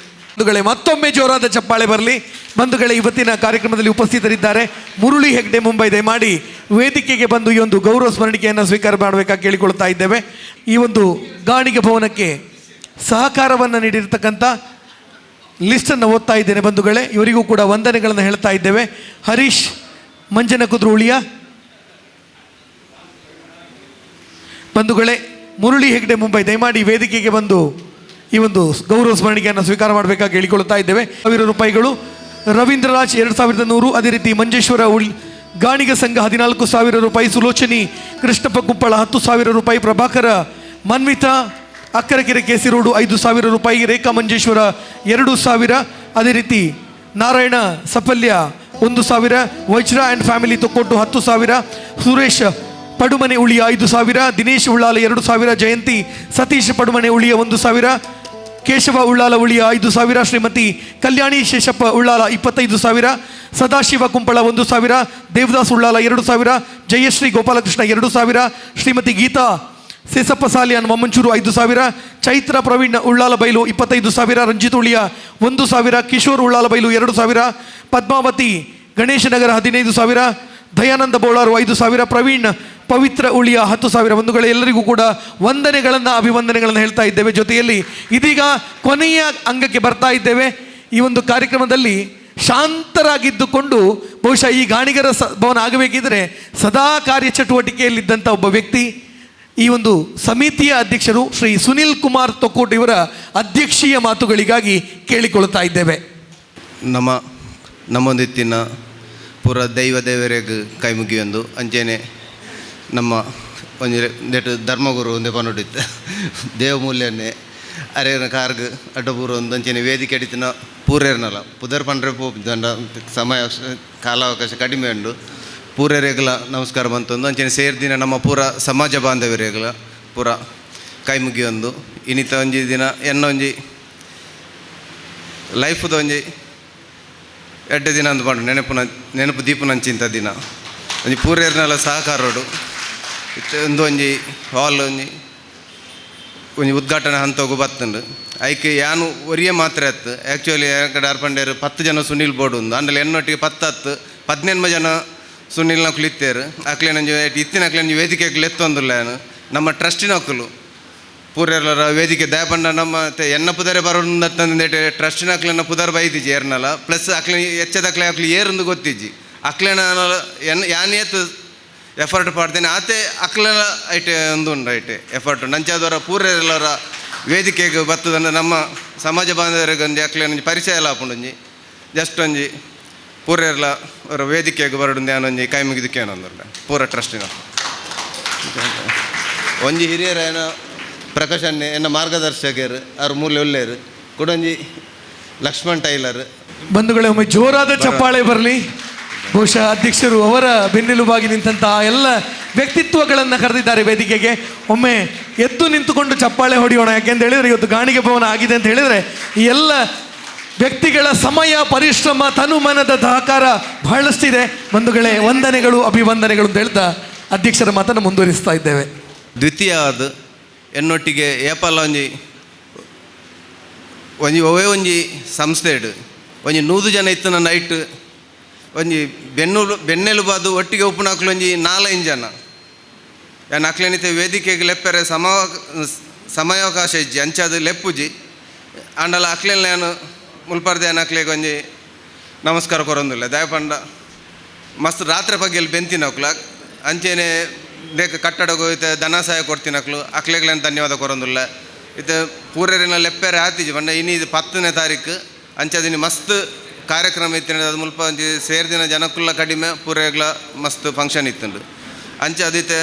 ಬಂಧುಗಳೇ ಮತ್ತೊಮ್ಮೆ ಜೋರಾದ ಚಪ್ಪಾಳೆ ಬರಲಿ. ಬಂಧುಗಳೇ, ಇವತ್ತಿನ ಕಾರ್ಯಕ್ರಮದಲ್ಲಿ ಉಪಸ್ಥಿತರಿದ್ದಾರೆ ಮುರಳಿ ಹೆಗ್ಡೆ ಮುಂಬೈ. ದಯಮಾಡಿ ವೇದಿಕೆಗೆ ಬಂದು ಈ ಒಂದು ಗೌರವ ಸ್ಮರಣಿಕೆಯನ್ನು ಸ್ವೀಕಾರ ಮಾಡಬೇಕಾಗಿ ಕೇಳಿಕೊಳ್ತಾ ಇದ್ದೇವೆ. ಈ ಒಂದು ಗಾಣಿಗ ಭವನಕ್ಕೆ ಸಹಕಾರವನ್ನು ನೀಡಿರ್ತಕ್ಕಂಥ ಲಿಸ್ಟನ್ನು ಓದ್ತಾ ಇದ್ದೇನೆ ಬಂಧುಗಳೇ. ಇವರಿಗೂ ಕೂಡ ವಂದನೆಗಳನ್ನು ಹೇಳ್ತಾ ಇದ್ದೇವೆ. ಹರೀಶ್ ಮಂಜನಕುದ್ರುಳಿಯ ಬಂಧುಗಳೇ, ಮುರಳಿ ಹೆಗ್ಡೆ ಮುಂಬೈ, ದಯಮಾಡಿ ವೇದಿಕೆಗೆ ಬಂದು ಈ ಒಂದು ಗೌರವ ಸ್ಮರಣಿಕೆಯನ್ನು ಸ್ವೀಕಾರ ಮಾಡಬೇಕಾಗಿ ಹೇಳಿಕೊಳ್ತಾ ಇದ್ದೇವೆ. 1000 ರೂಪಾಯಿಗಳು. ರವೀಂದ್ರರಾಜ್ 2100. ಅದೇ ರೀತಿ ಮಂಜೇಶ್ವರ ಗಾಣಿಗ ಸಂಘ 14,000 ರೂಪಾಯಿ. ಸುಲೋಚನಿ ಕೃಷ್ಣಪ್ಪ ಕುಪ್ಪಳ 10,000 ರೂಪಾಯಿ. ಪ್ರಭಾಕರ ಮನ್ವಿತಾ ಅಕ್ಕರಕೆರೆ ಕೆಸಿ ರೋಡು 5,000 ರೂಪಾಯಿ. ರೇಖಾ ಮಂಜೇಶ್ವರ 2,000. ಅದೇ ರೀತಿ ನಾರಾಯಣ ಸಫಲ್ಯ 1,000. ವಜ್ರ ಆ್ಯಂಡ್ ಫ್ಯಾಮಿಲಿ ತೊಕ್ಕೊಟ್ಟು 10,000. ಸುರೇಶ್ ಪಡುಮನೆ ಉಳಿಯ 5,000. ದಿನೇಶ್ ಉಳ್ಳಾಲ 2,000. ಜಯಂತಿ ಸತೀಶ್ ಪಡುಮನೆ ಉಳಿಯ 1,000. ಕೇಶವ ಉಳ್ಳಾಲ ಉಳಿಯ 5,000. ಶ್ರೀಮತಿ ಕಲ್ಯಾಣಿ ಶೇಷಪ್ಪ ಉಳ್ಳಾಲ 25,000. ಸದಾಶಿವ ಕುಂಪಳ 1,000. ದೇವದಾಸ್ ಉಳ್ಳಾಲ 2,000. ಜಯಶ್ರೀ ಗೋಪಾಲಕೃಷ್ಣ 2,000. ಶ್ರೀಮತಿ ಗೀತಾ ಸೇಸಪ್ಪ ಸಾಲಿಯಾನ್ ಮಮ್ಮಂಚೂರು 5,000. ಚೈತ್ರ ಪ್ರವೀಣ್ ಉಳ್ಳಾಲ ಬೈಲು 25,000. ರಂಜಿತ್ ಉಳಿಯ 1,000. ಕಿಶೋರ್ ಉಳ್ಳಾಲ ಬೈಲು 2,000. ಪದ್ಮಾವತಿ ಗಣೇಶನಗರ 15,000. ದಯಾನಂದ ಬೋಳಾರು 5,000. ಪ್ರವೀಣ್ ಪವಿತ್ರ ಉಳಿಯ 10,000. ಬಂಧುಗಳೇ, ಎಲ್ಲರಿಗೂ ಕೂಡ ಅಭಿವಂದನೆಗಳನ್ನು ಹೇಳ್ತಾ ಇದ್ದೇವೆ. ಜೊತೆಯಲ್ಲಿ ಇದೀಗ ಕೊನೆಯ ಅಂಗಕ್ಕೆ ಬರ್ತಾ ಇದ್ದೇವೆ. ಈ ಒಂದು ಕಾರ್ಯಕ್ರಮದಲ್ಲಿ ಶಾಂತರಾಗಿದ್ದುಕೊಂಡು ಬಹುಶಃ ಈ ಗಾಣಿಗರ ಭವನ ಆಗಬೇಕಿದ್ರೆ ಸದಾ ಕಾರ್ಯಚಟುವಟಿಕೆಯಲ್ಲಿದ್ದಂಥ ಒಬ್ಬ ವ್ಯಕ್ತಿ, ಈ ಒಂದು ಸಮಿತಿಯ ಅಧ್ಯಕ್ಷರು ಶ್ರೀ ಸುನಿಲ್ ಕುಮಾರ್ ತೊಕ್ಕೋಟ್ ಇವರ ಅಧ್ಯಕ್ಷೀಯ ಮಾತುಗಳಿಗಾಗಿ ಕೇಳಿಕೊಳ್ತಾ ಇದ್ದೇವೆ. ನಮ್ಮೊಂದಿತ್ತಿನ ಪೂರ ದೇವರೆಗೆ ಕೈ ಮುಗಿಯೊಂದು ಅಂಚೆನೆ ನಮ್ಮ ಒಂದು ನೆಟ್ ಧರ್ಮಗುರು ಒಂದೇ ಪನ್ನೊಡಿತ್ತು ದೇವಮೂಲ್ಯನ್ನೇ ಅರೇನ ಕಾರ್ಗ್ ಅಡ್ಡಪೂರ ಒಂದು ಅಂಚೆನೆ ವೇದಿಕೆ ಅಡಿತಿನ ಪೂರೇರ್ನಲ್ಲ ಪುದರ್ ಪಂಡ್ರೆ ದಂಡ ಸಮಯ ಕಾಲಾವಕಾಶ ಕಡಿಮೆ ಉಂಡು ಪೂರೇರೆಗಲ ನಮಸ್ಕಾರ ಬಂತೊಂದು ಅಂಚೆನೆ ಸೇರ್ದಿನ ನಮ್ಮ ಪೂರ ಸಮಾಜ ಬಾಂಧವ್ಯರೆಗಲ ಪೂರ ಕೈ ಮುಗಿಯೊಂದು ಇನ್ನಿತ ಒಂಜಿ ದಿನ ಎನ್ನ ಒಂಜಿ ಲೈಫ್ದು ಒಂಜಿ 2 ದಿನ ಅಂದು ಪಂಡು ನೆನಪು ದೀಪನಂಚಿಂತ ದಿನ ಒಂಜಿ ಪೂರೇರ್ನಲ್ಲ ಸಹಕಾರೋಡು ಒಂದು ಒಂಜಿ ಹಾಲ್ ಒಂಜಿ ಉದ್ಘಾಟನೆ ಹಂತೋಗು ಬತ್ತುಂಡು ಐಕೆ ಯಾನು ಒರಿಯೇ ಮಾತ್ರ ಅತ್ತು ಆ್ಯಕ್ಚುಲಿ ಕಡೆ ಅರ್ಪಂಡೇರು 10 ಜನ ಸುನೀಲ್ ಬೋರ್ಡ್ ಉಂದು ಅಂಡಲ್ಲಿ ಎನ್ನೊಟ್ಟಿಗೆ 10-15 ಜನ ಸುನೀಲ್ ನಕಲು ಇತ್ತೇರು ಅಕ್ಲೆ ನಂಜು ಇತ್ತಿನ ಅಕ್ಲೆ ನಂಜು ವೇದಿಕೆಗೆ ಎತ್ತೊಂದಿಲ್ಲ ಏನು ನಮ್ಮ ಟ್ರಸ್ಟಿನ ಅಕ್ಕಲು ಪೂರೆಲ್ಲರ ವೇದಿಕೆ ದಯಪಂಡ ನಮ್ಮ ಎನ್ನ ಪುದರೆ ಬರೋದಂದೇಟೆ ಟ್ರಸ್ಟಿನ ಅಕ್ಲೆನ ಪುದರ್ ಬೈದಿಜಿ ಏರ್ನಲ್ಲ ಪ್ಲಸ್ ಅಕ್ಲೆ ಎಚ್ಚದಕ್ಲೆ ಅಕ್ಲೆ ಏರಂದು ಗೊತ್ತಿಜ್ಜಿ ಅಕ್ಲೆನ ಯಾನ್ ಏತು ಎಫರ್ಟ್ ಪಾಡ್ತೇನೆ ಆತೆ ಅಕ್ಲೆನ ಐಟೆ ಒಂದು ಉಂಡು ಐಟೆ ಎಫರ್ಟ್ ನಂಚಾದವರ ಪೂರೆಲ್ಲರ ವೇದಿಕೆಗೆ ಬರ್ತದಂದ್ರೆ ನಮ್ಮ ಸಮಾಜ ಬಾಂಧವರಿಗೆ ಒಂಜಿ ಅಕ್ಲೆನ ಪರಿಚಯ ಎಲ್ಲ ಹಾಕೊಂಡೊಂಜಿ ಜಸ್ಟ್ ಒಂಜಿ ಪೂರೆಲ್ಲ ಅವರ ವೇದಿಕೆಗೆ ಬರೋದು ನಾನೊಂಜಿ ಕೈ ಮುಗಿದಕ್ಕೇನೊಂದುಂಡ ಪೂರ ಟ್ರಸ್ಟಿನ ಒಂಜಿ ಹಿರಿಯರ ಏನೋ ಪ್ರಕಾಶನ್ನೇ ಎನ್ನ ಮಾರ್ಗದರ್ಶಕರು ಅವ್ರ ಮೂಲೆ ಒಳ್ಳೆಯರು ಕುಡಂಜಿ ಲಕ್ಷ್ಮಣ್ ಟೈಲರ್. ಬಂಧುಗಳೇ, ಒಮ್ಮೆ ಜೋರಾದ ಚಪ್ಪಾಳೆ ಬರಲಿ. ಬಹುಶಃ ಅಧ್ಯಕ್ಷರು ಅವರ ಬೆನ್ನೆಲುಬಾಗಿ ನಿಂತಹ ಎಲ್ಲ ವ್ಯಕ್ತಿತ್ವಗಳನ್ನು ಕರೆದಿದ್ದಾರೆ ವೇದಿಕೆಗೆ. ಒಮ್ಮೆ ಎದ್ದು ನಿಂತುಕೊಂಡು ಚಪ್ಪಾಳೆ ಹೊಡೆಯೋಣ. ಯಾಕೆಂತ ಹೇಳಿದರೆ ಇವತ್ತು ಗಾಣಿಗೆ ಭವನ ಆಗಿದೆ ಅಂತ ಹೇಳಿದರೆ ಈ ಎಲ್ಲ ವ್ಯಕ್ತಿಗಳ ಸಮಯ, ಪರಿಶ್ರಮ, ತನುಮನದ ಸಹಕಾರ ಬಹಳಷ್ಟಿದೆ. ಬಂಧುಗಳೇ, ವಂದನೆಗಳು, ಅಭಿವಂದನೆಗಳು ಅಂತ ಹೇಳ್ತಾ ಅಧ್ಯಕ್ಷರ ಮಾತನ್ನು ಮುಂದುವರಿಸ್ತಾ ಇದ್ದೇವೆ. ದ್ವಿತೀಯವಾದ ಎನ್ನೊಟ್ಟಿಗೆ ಏಪಲ್ಲ ಒಂಜಿ ಸಂಸ್ಥೆ ಒಂಜಿ 100 ಜನ ಇತ್ತು ನನ್ನ ನೈಟ್ ಒಂಜಿ ಬೆನ್ನೆಲುಬಾದು ಒಟ್ಟಿಗೆ ಉಪ್ಪುನಾಕ್ಲು ಒಂಜಿ 4-5 ಜನ ಏನು ಅಕ್ಲೇನಿತೆ ವೇದಿಕೆಗೆ ಲೆಪ್ಪರೆ ಸಮಯಾವಕಾಶ ಇಜ್ಜಿ ಅಂಚಾದ ಲೆಪ್ಪುಜಿ ಅಂಡಲ ಅಕ್ಲೇನ ನಾನು ಮುಲ್ಪರ್ದೆ ಅಕ್ಲೆಗೆ ಒಂಜಿ ನಮಸ್ಕಾರ ಕೊರೊಂದಿಲ್ಲ ದಯಪಂಡ ಮಸ್ತ್ ರಾತ್ರಿ ಬಗ್ಗೆಯಲ್ಲಿ ಬೆಂತಿನಕ್ಲ ಅಂಚೆನೆ ದೇಕ ಕಟ್ಟಡಗೂ ಇತ್ತೆ ಧನ ಸಹಾಯ ಕೊಡ್ತೀನಕ್ಲು ಅಕ್ಲೆಗ್ಲೇನು ಧನ್ಯವಾದ ಕೊರೊಂದಿಲ್ಲ ಇತ್ತೆ ಪೂರೇರಿನ ಲೆಪ್ಪೆರೆ ಆತಿಜಿ ಬಂಡ ಇನ್ನು ಇದು 10ನೇ ತಾರೀಕು ಅಂಚದಿನಿ ಮಸ್ತ್ ಕಾರ್ಯಕ್ರಮ ಇತ್ತಿನ ಅದು ಮುಲ್ಪ ಒಂಜಿ ಸೇರ್ದಿನ ಜನಕ್ಕುಲ್ಲ ಕಡಿಮೆ ಪೂರೆಗ್ಲ ಮಸ್ತ್ ಫಂಕ್ಷನ್ ಇತ್ತುಂಡು ಅಂಚ ಅದಿತ್ತೆ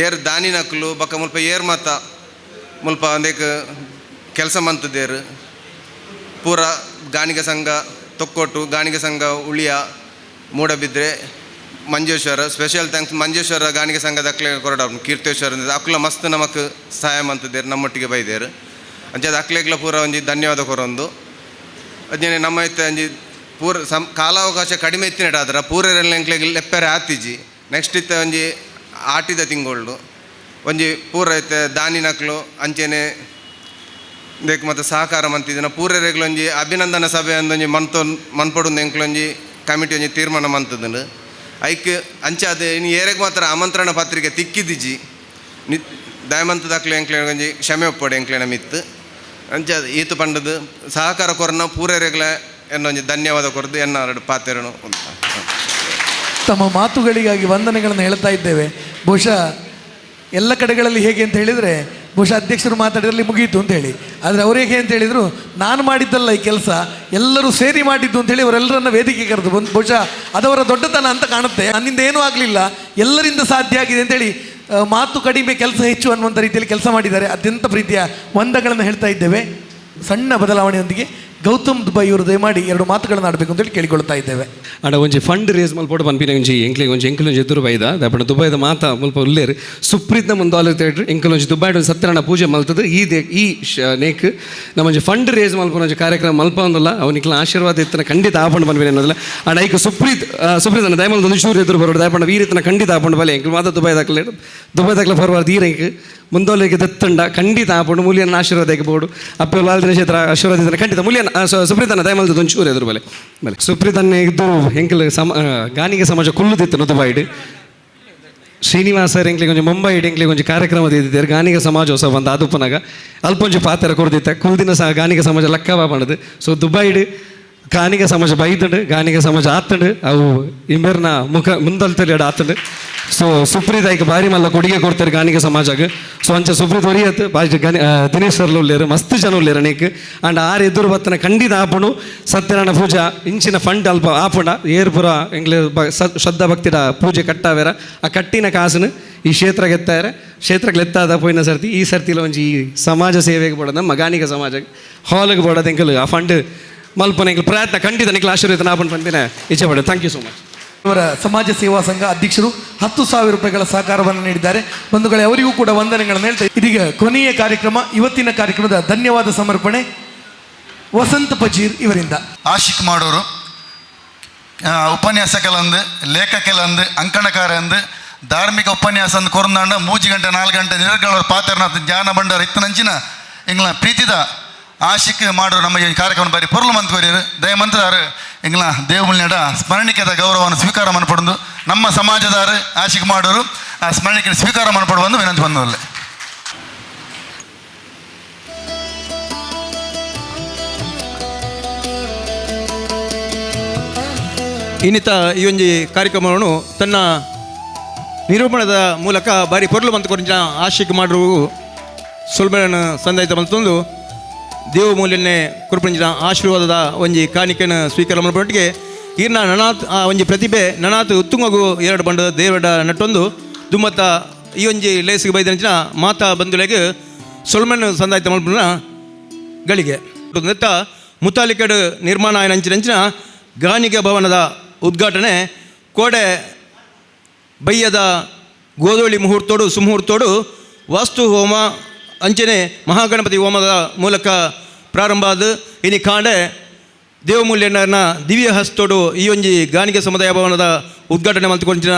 ಏರ್ ದಾನಿನಕ್ಲು ಬಕ್ಕ ಮುಲ್ಪ ಏರ್ ಮಾತ ಮುಲ್ಪ ಒಂದೇಕ ಕೆಲಸ ಮಂತದೇರು ಪೂರ ಗಾಣಿಗ ಸಂಘ ತೊಕ್ಕೋಟು ಗಾಣಿಗ ಸಂಘ ಉಳಿಯ ಮೂಡಬಿದ್ರೆ ಮಂಜೇಶ್ವರ ಸ್ಪೆಷಲ್ ಥ್ಯಾಂಕ್ಸ್ ಮಂಜೇಶ್ವರ ಗಾಣಿಗ ಸಂಘದ ಅಕ್ಲೆ ಕೊರಡ ಕೀರ್ತೇಶ್ವರ ಅಕ್ಲ ಮಸ್ತ್ ನಮಕ್ ಸಹಾಯ ಮಂತದೇರು ನಮ್ಮೊಟ್ಟಿಗೆ ಬೈದೇರು ಅಂಚದ ಅಕ್ಲೆಗ್ಲ ಪೂರ ಒಂಜಿ ಧನ್ಯವಾದ ಕೊರೊಂದು ಅಜ್ಜನೆ ನಮ್ಮ ಇತ್ತೆ ಒಂಜಿ ಪೂರ ಕಾಲಾವಕಾಶ ಕಡಿಮೆ ಇತ್ತಿನಟ ಆದ್ರೆ ಪೂರೆಲ್ಲ ಎಂಕ್ಲೆಗೆ ಲೆಪ್ಪರೆ ಆತಿಜಿ ನೆಕ್ಸ್ಟ್ ಇತ್ತೆ ಒಂಜಿ ಆಟಿದ ತಿಂಗಳು ಒಂಜಿ ಪೂರ ಇತ್ತೆ ದಾನಿನಕ್ಲು ಅಂಚೆನೆ ದೇಕ್ ಮತ್ತು ಸಹಕಾರ ಮಂತಿದ್ದನ ಪೂರೈರೆಗ್ಲೊಂಜಿ ಅಭಿನಂದನಾ ಸಭೆ ಅಂದೊಂಜಿ ಮನ್ಪಡುಂದು ಎಂಕ್ಲೊಂಜಿ ಕಮಿಟಿ ಒಂಜಿ ತೀರ್ಮಾನ ಮಂತದನು ಐಕ್ ಅಂಚಾದ ಇನ್ನು ಏರೆಗ್ ಮಾತ್ರ ಆಮಂತ್ರಣ ಪತ್ರಿಕೆ ತಿಕ್ಕಿದ್ದಿಜಿ ದಯಮಂತದಾಕ್ಲೆ ಎಂಕ್ಲೆಗೊಂಜಿ ಕ್ಷಮೆ ಒಪ್ಪಡೆ ಎಂಕ್ಲೆನ ಮಿತ್ತು ಅಂಚಾದ ಈತು ಪಂಡದು ಸಹಕಾರ ಕೊರನ ಪೂರೈರೆಗ್ಲ ಎನ್ನೊಂಜಿ ಧನ್ಯವಾದ ಕೊರದು ಎನ್ನ ಪಾತೆರನು ತಮ್ಮ ಮಾತುಗಳಿಗಾಗಿ ವಂದನೆಗಳನ್ನು ಹೇಳ್ತಾ ಇದ್ದೇವೆ. ಬಹುಶಃ ಎಲ್ಲ ಕಡೆಗಳಲ್ಲಿ ಹೇಗೆ ಅಂತ ಹೇಳಿದರೆ ಬಹುಶಃ ಅಧ್ಯಕ್ಷರು ಮಾತಾಡಿದ್ರಲ್ಲಿ ಮುಗಿಯಿತು ಅಂತ ಹೇಳಿ, ಆದರೆ ಅವ್ರು ಹೇಗೆ ಅಂತ ಹೇಳಿದರು, ನಾನು ಮಾಡಿದ್ದಲ್ಲ ಈ ಕೆಲಸ, ಎಲ್ಲರೂ ಸೇರಿ ಮಾಡಿದ್ದು ಅಂತೇಳಿ ಅವರೆಲ್ಲರನ್ನ ವೇದಿಕೆ ಕರೆದು ಬಂದು ಬಹುಶಃ ಅದವರ ದೊಡ್ಡತನ ಅಂತ ಕಾಣುತ್ತೆ. ನನ್ನಿಂದ ಏನೂ ಆಗಲಿಲ್ಲ, ಎಲ್ಲರಿಂದ ಸಾಧ್ಯ ಆಗಿದೆ ಅಂತೇಳಿ ಮಾತು ಕಡಿಮೆ ಕೆಲಸ ಹೆಚ್ಚು ಅನ್ನುವಂಥ ರೀತಿಯಲ್ಲಿ ಕೆಲಸ ಮಾಡಿದ್ದಾರೆ. ಅತ್ಯಂತ ಪ್ರೀತಿಯ ವಂದನೆಗಳನ್ನು ಹೇಳ್ತಾ ಇದ್ದೇವೆ. ಸಣ್ಣ ಬದಲಾವಣೆಯೊಂದಿಗೆ ಗೌತಮ್ ದುಬೈ ಇವರು ದಯಮಾಡಿ 2 ಮಾತುಗಳನ್ನು ಆಡಬೇಕು ಅಂತೇಳಿ ಕೇಳಿಕೊಳ್ತಾ ಇದ್ದೇವೆ. ಆಡ ಒಂಜಿ ಫಂಡ್ ರೇಸ್ ಮಲ್ಪೋಡು ಪನ್ಪಿನ ಒಂಜಿ ಎಂಕ್ಲೆಗೊಂಜಿ ಎದುರು ಬೈದ ದಾಪಣ ದುಬೈದ ಮಾತ ಮುಲ್ಪ ಉಲ್ಲೇರು ಸುಪ್ರೀತ್ನ ಮುಂದೆ ಆಲೋಚನೆ ಎಂಕ್ಲೊಂಜಿ ದುಬೈಡ್ ಸತ್ಯನಾರಾಯಣ ಪೂಜೆ ಮಲ್ತದ್ದು ಈ ನೇಕ್ ನಮ್ಮೊಂಜಿ ಫಂಡ್ ರೇಸ್ ಮಲ್ಪನ ಒಂಜಿ ಕಾರ್ಯಕ್ರಮ ಮಲ್ಪ ಒಂದಲ್ಲ ಅವನಿಕ್ಲ ಆಶೀರ್ವಾದ ಇತ್ತನ ಖಂಡಿತ ಆಪಣ್ ಪನ್ಪಿನ ಅನ್ನೋದಿಲ್ಲ. ಆಡ ಐಕ್ ಸುಪ್ರೀತನ ದಯಮಲ್ ಒಂದು ಚೂರು ಎದುರು ಬರೋಡು ದಯಪಣ್ಣ ವೀರಿತನ ಖಂಡಿತ ಆಪಣ್ ಬಲೆ ಎಂಕ್ಲು ಮಾತ ದುಬೈದಾಕ್ಲೆ ಬರುವಾರ್ದು ಈರಂಕ್ ಮುಂದೋಲಿಗೆ ದತ್ತಂಡ ಖಂಡಿತ ಆಪಣು ಮೂಲ್ಯನ ಆಶೀರ್ವಾದಕ್ಕೆ ಬೋಡು ಅಪ್ಪ ಲಾಲ್ ಕ್ಷೇತ್ರ ಆಶೀರ್ವಾದ ಖಂಡಿತ ಮೂಲ್ಯನ ಸುಪ್ರೀತನ ದಯಮಲ್ದು ಒಂಚೂರು ಎದುರು ಬಲೆ ಬಲೆ ಸುಪ್ರೀತನ ಇದ್ದು ಎಂಕಲ್ ಗಾನಿಗೆ ಸಮಾಜ ಕುಲ್ಲುದಿತ್ತು ದುಬೈಡ್ ಶ್ರೀನಿವಾಸರ್ ಎಂಕ್ಲೆ ಕೊಂಚ ಮುಂಬೈ ಎಂಕ್ಲೆ ಕೊಂಚ ಕಾರ್ಯಕ್ರಮ ಇದ್ದಿದ್ದಾರೆ ಗಾನಿಗ ಸಮಾಜೋತ್ಸವ ಅಂತ ಅದುಪ್ಪನಾಗ ಅಲ್ಪೊಂಚು ಪಾತ್ರ ಕೊಡ್ದಿತ್ತ ಕುಲ್ದಿನ ಸಹ ಗಾನಿಗ ಸಮಾಜ ಲಕ್ಕವ ಮಾಡೋದು. ಸೊ ದುಬೈಡ್ ಗಾನಿಗ ಸಮಾಜ ಬೈತಂಡು ಗಾನಿಗ ಸಮಾಜ ಆತಂಡು ಅವು ಇಂಬೆರ್ನ ಮುಖ ಮುಂದಲ್ತಲ್ಲಿ ಆತಂಡು. ಸೊ ಸುಪ್ರೀತ್ ಐಕ್ ಭಾರಿ ಮಲ್ಲ ಕೊಡುಗೆ ಕೊಡ್ತಾರೆ ಗಾನಿಗ ಸಮಾಜಕ್ಕೆ. ಸೊ ಅಂಚ ಸುಪ್ರೀತ್ ಒರಿಯತ್ ಬಾಜಿ ದಿನೇಶ್ ಸರ್ಲು ಉಳ್ಳೇರು ಮಸ್ತ್ ಜನ ಉಳ್ಳೇರು ಅನೇಕ್ ಅಂಡ್ ಆರು ಎದುರು ಬತ್ತನ ಖಂಡಿತ ಆಪಣು ಸತ್ಯನಾರಾಯಣ ಪೂಜಾ ಇಂಚಿನ ಫಂಡ್ ಅಲ್ಪ ಆಪುಂಡ ಏರ್ಪುರ ಎಂಗ್ಲೆ ಶ್ರದ್ಧಾ ಭಕ್ತಿಡ ಪೂಜೆ ಕಟ್ಟಾವೇರ ಆ ಕಟ್ಟಿನ ಕಾಸನ್ನು ಈ ಕ್ಷೇತ್ರಕ್ಕೆ ಎತ್ತಾರೆ. ಕ್ಷೇತ್ರಕ್ಕೆ ಎತ್ತಾದ ಪೋಯಿನ ಸರ್ತಿ ಈ ಸರ್ತಿಲ ಒಂಜಿ ಸಮಾಜ ಸೇವೆಗೆ ಬೋಡೋದು ನಮ್ಮ ಗಾನಿಗ ಸಮಾಜಕ್ಕೆ ಹಾಲಿಗೆ ಬೋಡೋದು ಎಂಕಲು ಆ ಫಂಡ್ ಮಲ್ಪನ ಎಂಕಲು ಪ್ರಯತ್ನ ಖಂಡಿತ ನಿಕ್ಲ ಆಶೀರ್ವಾದ ಆಪಣ್ ಪಂಪಿನ ಇಚ್ಛೆ ಪಡೋದು. Thank you so much. ಅವರ ಸಮಾಜ ಸೇವಾ ಸಂಘ ಅಧ್ಯಕ್ಷರು 10,000 ರೂಪಾಯಿಗಳ ಸಹಕಾರವನ್ನು ನೀಡಿದ್ದಾರೆ. ಬಂಧುಗಳೇ, ಅವರಿಗೂ ಕೂಡ ವಂದನೆಗಳನ್ನು ಹೇಳ್ತಾ ಇದೀಗ ಕೊನೆಯ ಕಾರ್ಯಕ್ರಮ, ಇವತ್ತಿನ ಕಾರ್ಯಕ್ರಮದ ಧನ್ಯವಾದ ಸಮರ್ಪಣೆ ವಸಂತ ಪಜೀರ್ ಇವರಿಂದ. ಆಶಿಕ್ ಮಾಡೋರು ಉಪನ್ಯಾಸ ಕೆಲಂದು ಲೇಖ ಕೆಲಂದು ಅಂಕಣಕಾರ ಅಂದು ಧಾರ್ಮಿಕ ಉಪನ್ಯಾಸ ಅಂದು ಕೊರಂದಾಂಡ 3 ಗಂಟೆ 4 ಗಂಟೆ ನಿರರ್ಗಳ ಪಾತ್ರನಾಥ ಜ್ಞಾನ ಭಂಡಾರ ಇತ್ತನಂಚಿನ ಎಂಗ್ಲ ಪ್ರೀತಿದ ಆಶಿಕ್ ಮಾಡೋರು ನಮ್ಮ ಈ ಕಾರ್ಯಕ್ರಮ ಬಾರಿ ಪೊರ್ಲು ಮಂತ್ವರಿಯರು ದಯಮಂತ್ರಾರು ಎಂಗ್ಲ ದೇವಮುಲ್ನಡ ಸ್ಮರಣಿಕೆದ ಗೌರವವನ್ನು ಸ್ವೀಕಾರ ಮನ್ಪಡೋದು ನಮ್ಮ ಸಮಾಜದಾರು ಆಶಿಕ್ ಮಾಡೋರು ಆ ಸ್ಮರಣಿಕೆ ಸ್ವೀಕಾರ ಮನ್ಪಡುವಂದು ವಿನಂತಿ ಬಂದವಲ್ಲೇ. ಇನ್ನಿತ ಈ ಒಂಜಿ ಕಾರ್ಯಕ್ರಮವನ್ನು ತನ್ನ ನಿರೂಪಣದ ಮೂಲಕ ಬಾರಿ ಪೊರ್ಲು ಮಂತ್ ಕೊರಿಂಚ ಆಶಿಕ್ ಮಾಡ್ರು ಸುಲ್ಬೆನ ಸಂದಾಯಿತ ಬಂತಂದು ದೇವ ಮೂಲ್ಯನ್ನೇ ಕುರುಪಂಜಿನ ಆಶೀರ್ವಾದದ ಒಂಜಿ ಕಾಣಿಕೆಯನ್ನು ಸ್ವೀಕಾರ ಮಾಡಿಬಿಟ್ಟಿಗೆ ಈರ್ನ ನನಾತ್ ಆ ಒಂಜಿ ಪ್ರತಿಭೆ ನನಾತ್ ಉತ್ತುಂಗು 2 ಬಂಡ ದೇವಡ ನಟ್ಟೊಂದು ದುಮ್ಮತ್ತ ಈ ಒಂಜಿ ಲೇಸಿಗೆ ಬೈದಂಚಿನ ಮಾತಾ ಬಂಧುಲೆಗೆ ಸೊಲ್ಮನ್ ಸಂದಾಯಿತ ಮಲ್ಪನ ಗಳಿಗೆ ನೆತ್ತ ಮುತಾಲಿಕಡ್ ನಿರ್ಮಾಣ ಆಯ್ನಂಚಿನ ಗಾನಿಗ ಭವನದ ಉದ್ಘಾಟನೆ ಕೋಡೆ ಬಯ್ಯದ ಗೋಧೂಳಿ ಮುಹೂರ್ತೋಡು ಸುಮುಹೂರ್ತೋಡು ವಾಸ್ತು ಹೋಮ ಅಂಚನೆ ಮಹಾಗಣಪತಿ ಹೋಮದ ಮೂಲಕ ಪ್ರಾರಂಭ ಆದ ಇನಿ ಕಾಂಡೆ ದೇವಮೂಲ್ಯನ ದಿವ್ಯ ಹಸ್ತೋಡು ಈ ಒಂಜಿ ಗಾನಿಗ ಸಮುದಾಯ ಭವನದ ಉದ್ಘಾಟನೆ ಮಲ್ತುಕೊಂಡಿನ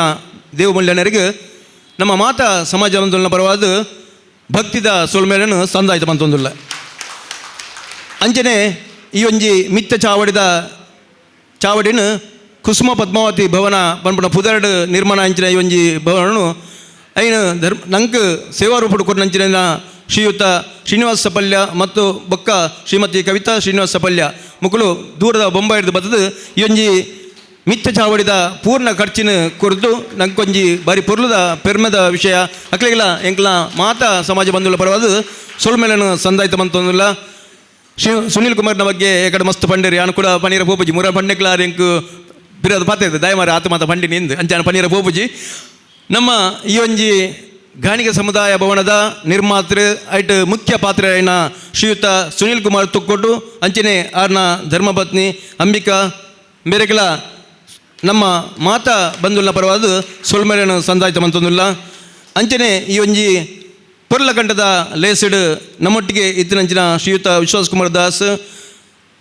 ದೇವಮೂಲ್ಯನರಿಗೆ ನಮ್ಮ ಮಾತಾ ಸಮಾಜ ಆಂದೋಲನ ಪರವಾದ ಭಕ್ತಿದ ಸೊಲ್ಮೇಲನ್ನು ಸಂದಾಯಿತ ಬಂತೊಂದುಲ್ಲ ಅಂಚನೆ ಈ ಒಂಜಿ ಮಿತ್ತ ಚಾವಡಿನ ಕುಸುಮ ಪದ್ಮಾವತಿ ಭವನ ಪನ್ಪುನ ಪುದರ್ಡ್ ನಿರ್ಮಾಣ ಅಂಚಿನ ಈ ಒಂಜಿ ಭವನನು ಐನು ನಂಗೆ ಸೇವಾರೂಪಡು ಕೊಟ್ಟಂಚಿನ ಶ್ರೀಯುತ ಶ್ರೀನಿವಾಸ ಸಪಲ್ಯ ಮತ್ತು ಬೊಕ್ಕ ಶ್ರೀಮತಿ ಕವಿತಾ ಶ್ರೀನಿವಾಸ ಸಪಲ್ಯ ಮುಕ್ಕಳು ದೂರದ ಬೊಂಬಾಯಿಡ್ದು ಬರ್ತದೆ ಈ ಒಂಜಿ ಮಿತ್ತ ಚಾವಡಿದ ಪೂರ್ಣ ಖರ್ಚಿನ ಕುರಿತು ನಂಗೊಂಜಿ ಬಾರಿ ಪೊರ್ಲುದ ಪೆರ್ಮದ ವಿಷಯ ಅಕ್ಲೆಗಿಲ್ಲ ಎಂಕ್ಲ ಮಾತಾ ಸಮಾಜ ಬಂಧುಗಳ ಪರವಾದ ಸೊಲ್ಮೇಲನ್ನು ಸಂದಾಯಿತ ಬಂತೊಂದಿಲ್ಲ. ಸುನೀಲ್ ಕುಮಾರ್ನ ಬಗ್ಗೆ ಏಕಡೆ ಮಸ್ತ್ ಪಂಡೇರಿ ಅನು ಕೂಡ ಪನೀರ ಪೋಪುಜಿ ಮುರ ಪಂಡೆಕ್ಲಾರ್ ಎಂಕು ಬಿರೋದು ಪಾತ್ರ ದಯಮಾರಿ ಆತ ಮಾತ ಪಂಡಿ ನಿಂದು ಅಂಚಾನ ಪನೀರ ಪೋಪುಜಿ ನಮ್ಮ ಈ ಒಂಜಿ ಗಾಣಿಗ ಸಮುದಾಯ ಭವನದ ನಿರ್ಮಾತೃ ಐಟ್ ಮುಖ್ಯ ಪಾತ್ರ ಏನ ಶ್ರೀಯುತ ಸುನೀಲ್ ಕುಮಾರ್ ತುಕ್ಕೊಟ್ಟು ಅಂಚನೆ ಆರ್ನ ಧರ್ಮಪತ್ನಿ ಅಂಬಿಕಾ ಬೇರೆಗಳ ನಮ್ಮ ಮಾತಾ ಬಂಧುಲ್ನ ಪರವಾದ ಸೊಲ್ಮೇಲನ್ನು ಸಂದಾಯಿತ ಮಂತೊಂದುಲ್ಲ ಅಂಚನೆ ಈ ಒಂಜಿ ಪೊರ್ಲಕಂಠದ ಲೇಸಿಡ್ ನಮ್ಮೊಟ್ಟಿಗೆ ಇತ್ತಿನಂಚಿನ ಶ್ರೀಯುತ ವಿಶ್ವಾಸ್ ಕುಮಾರ್ ದಾಸ್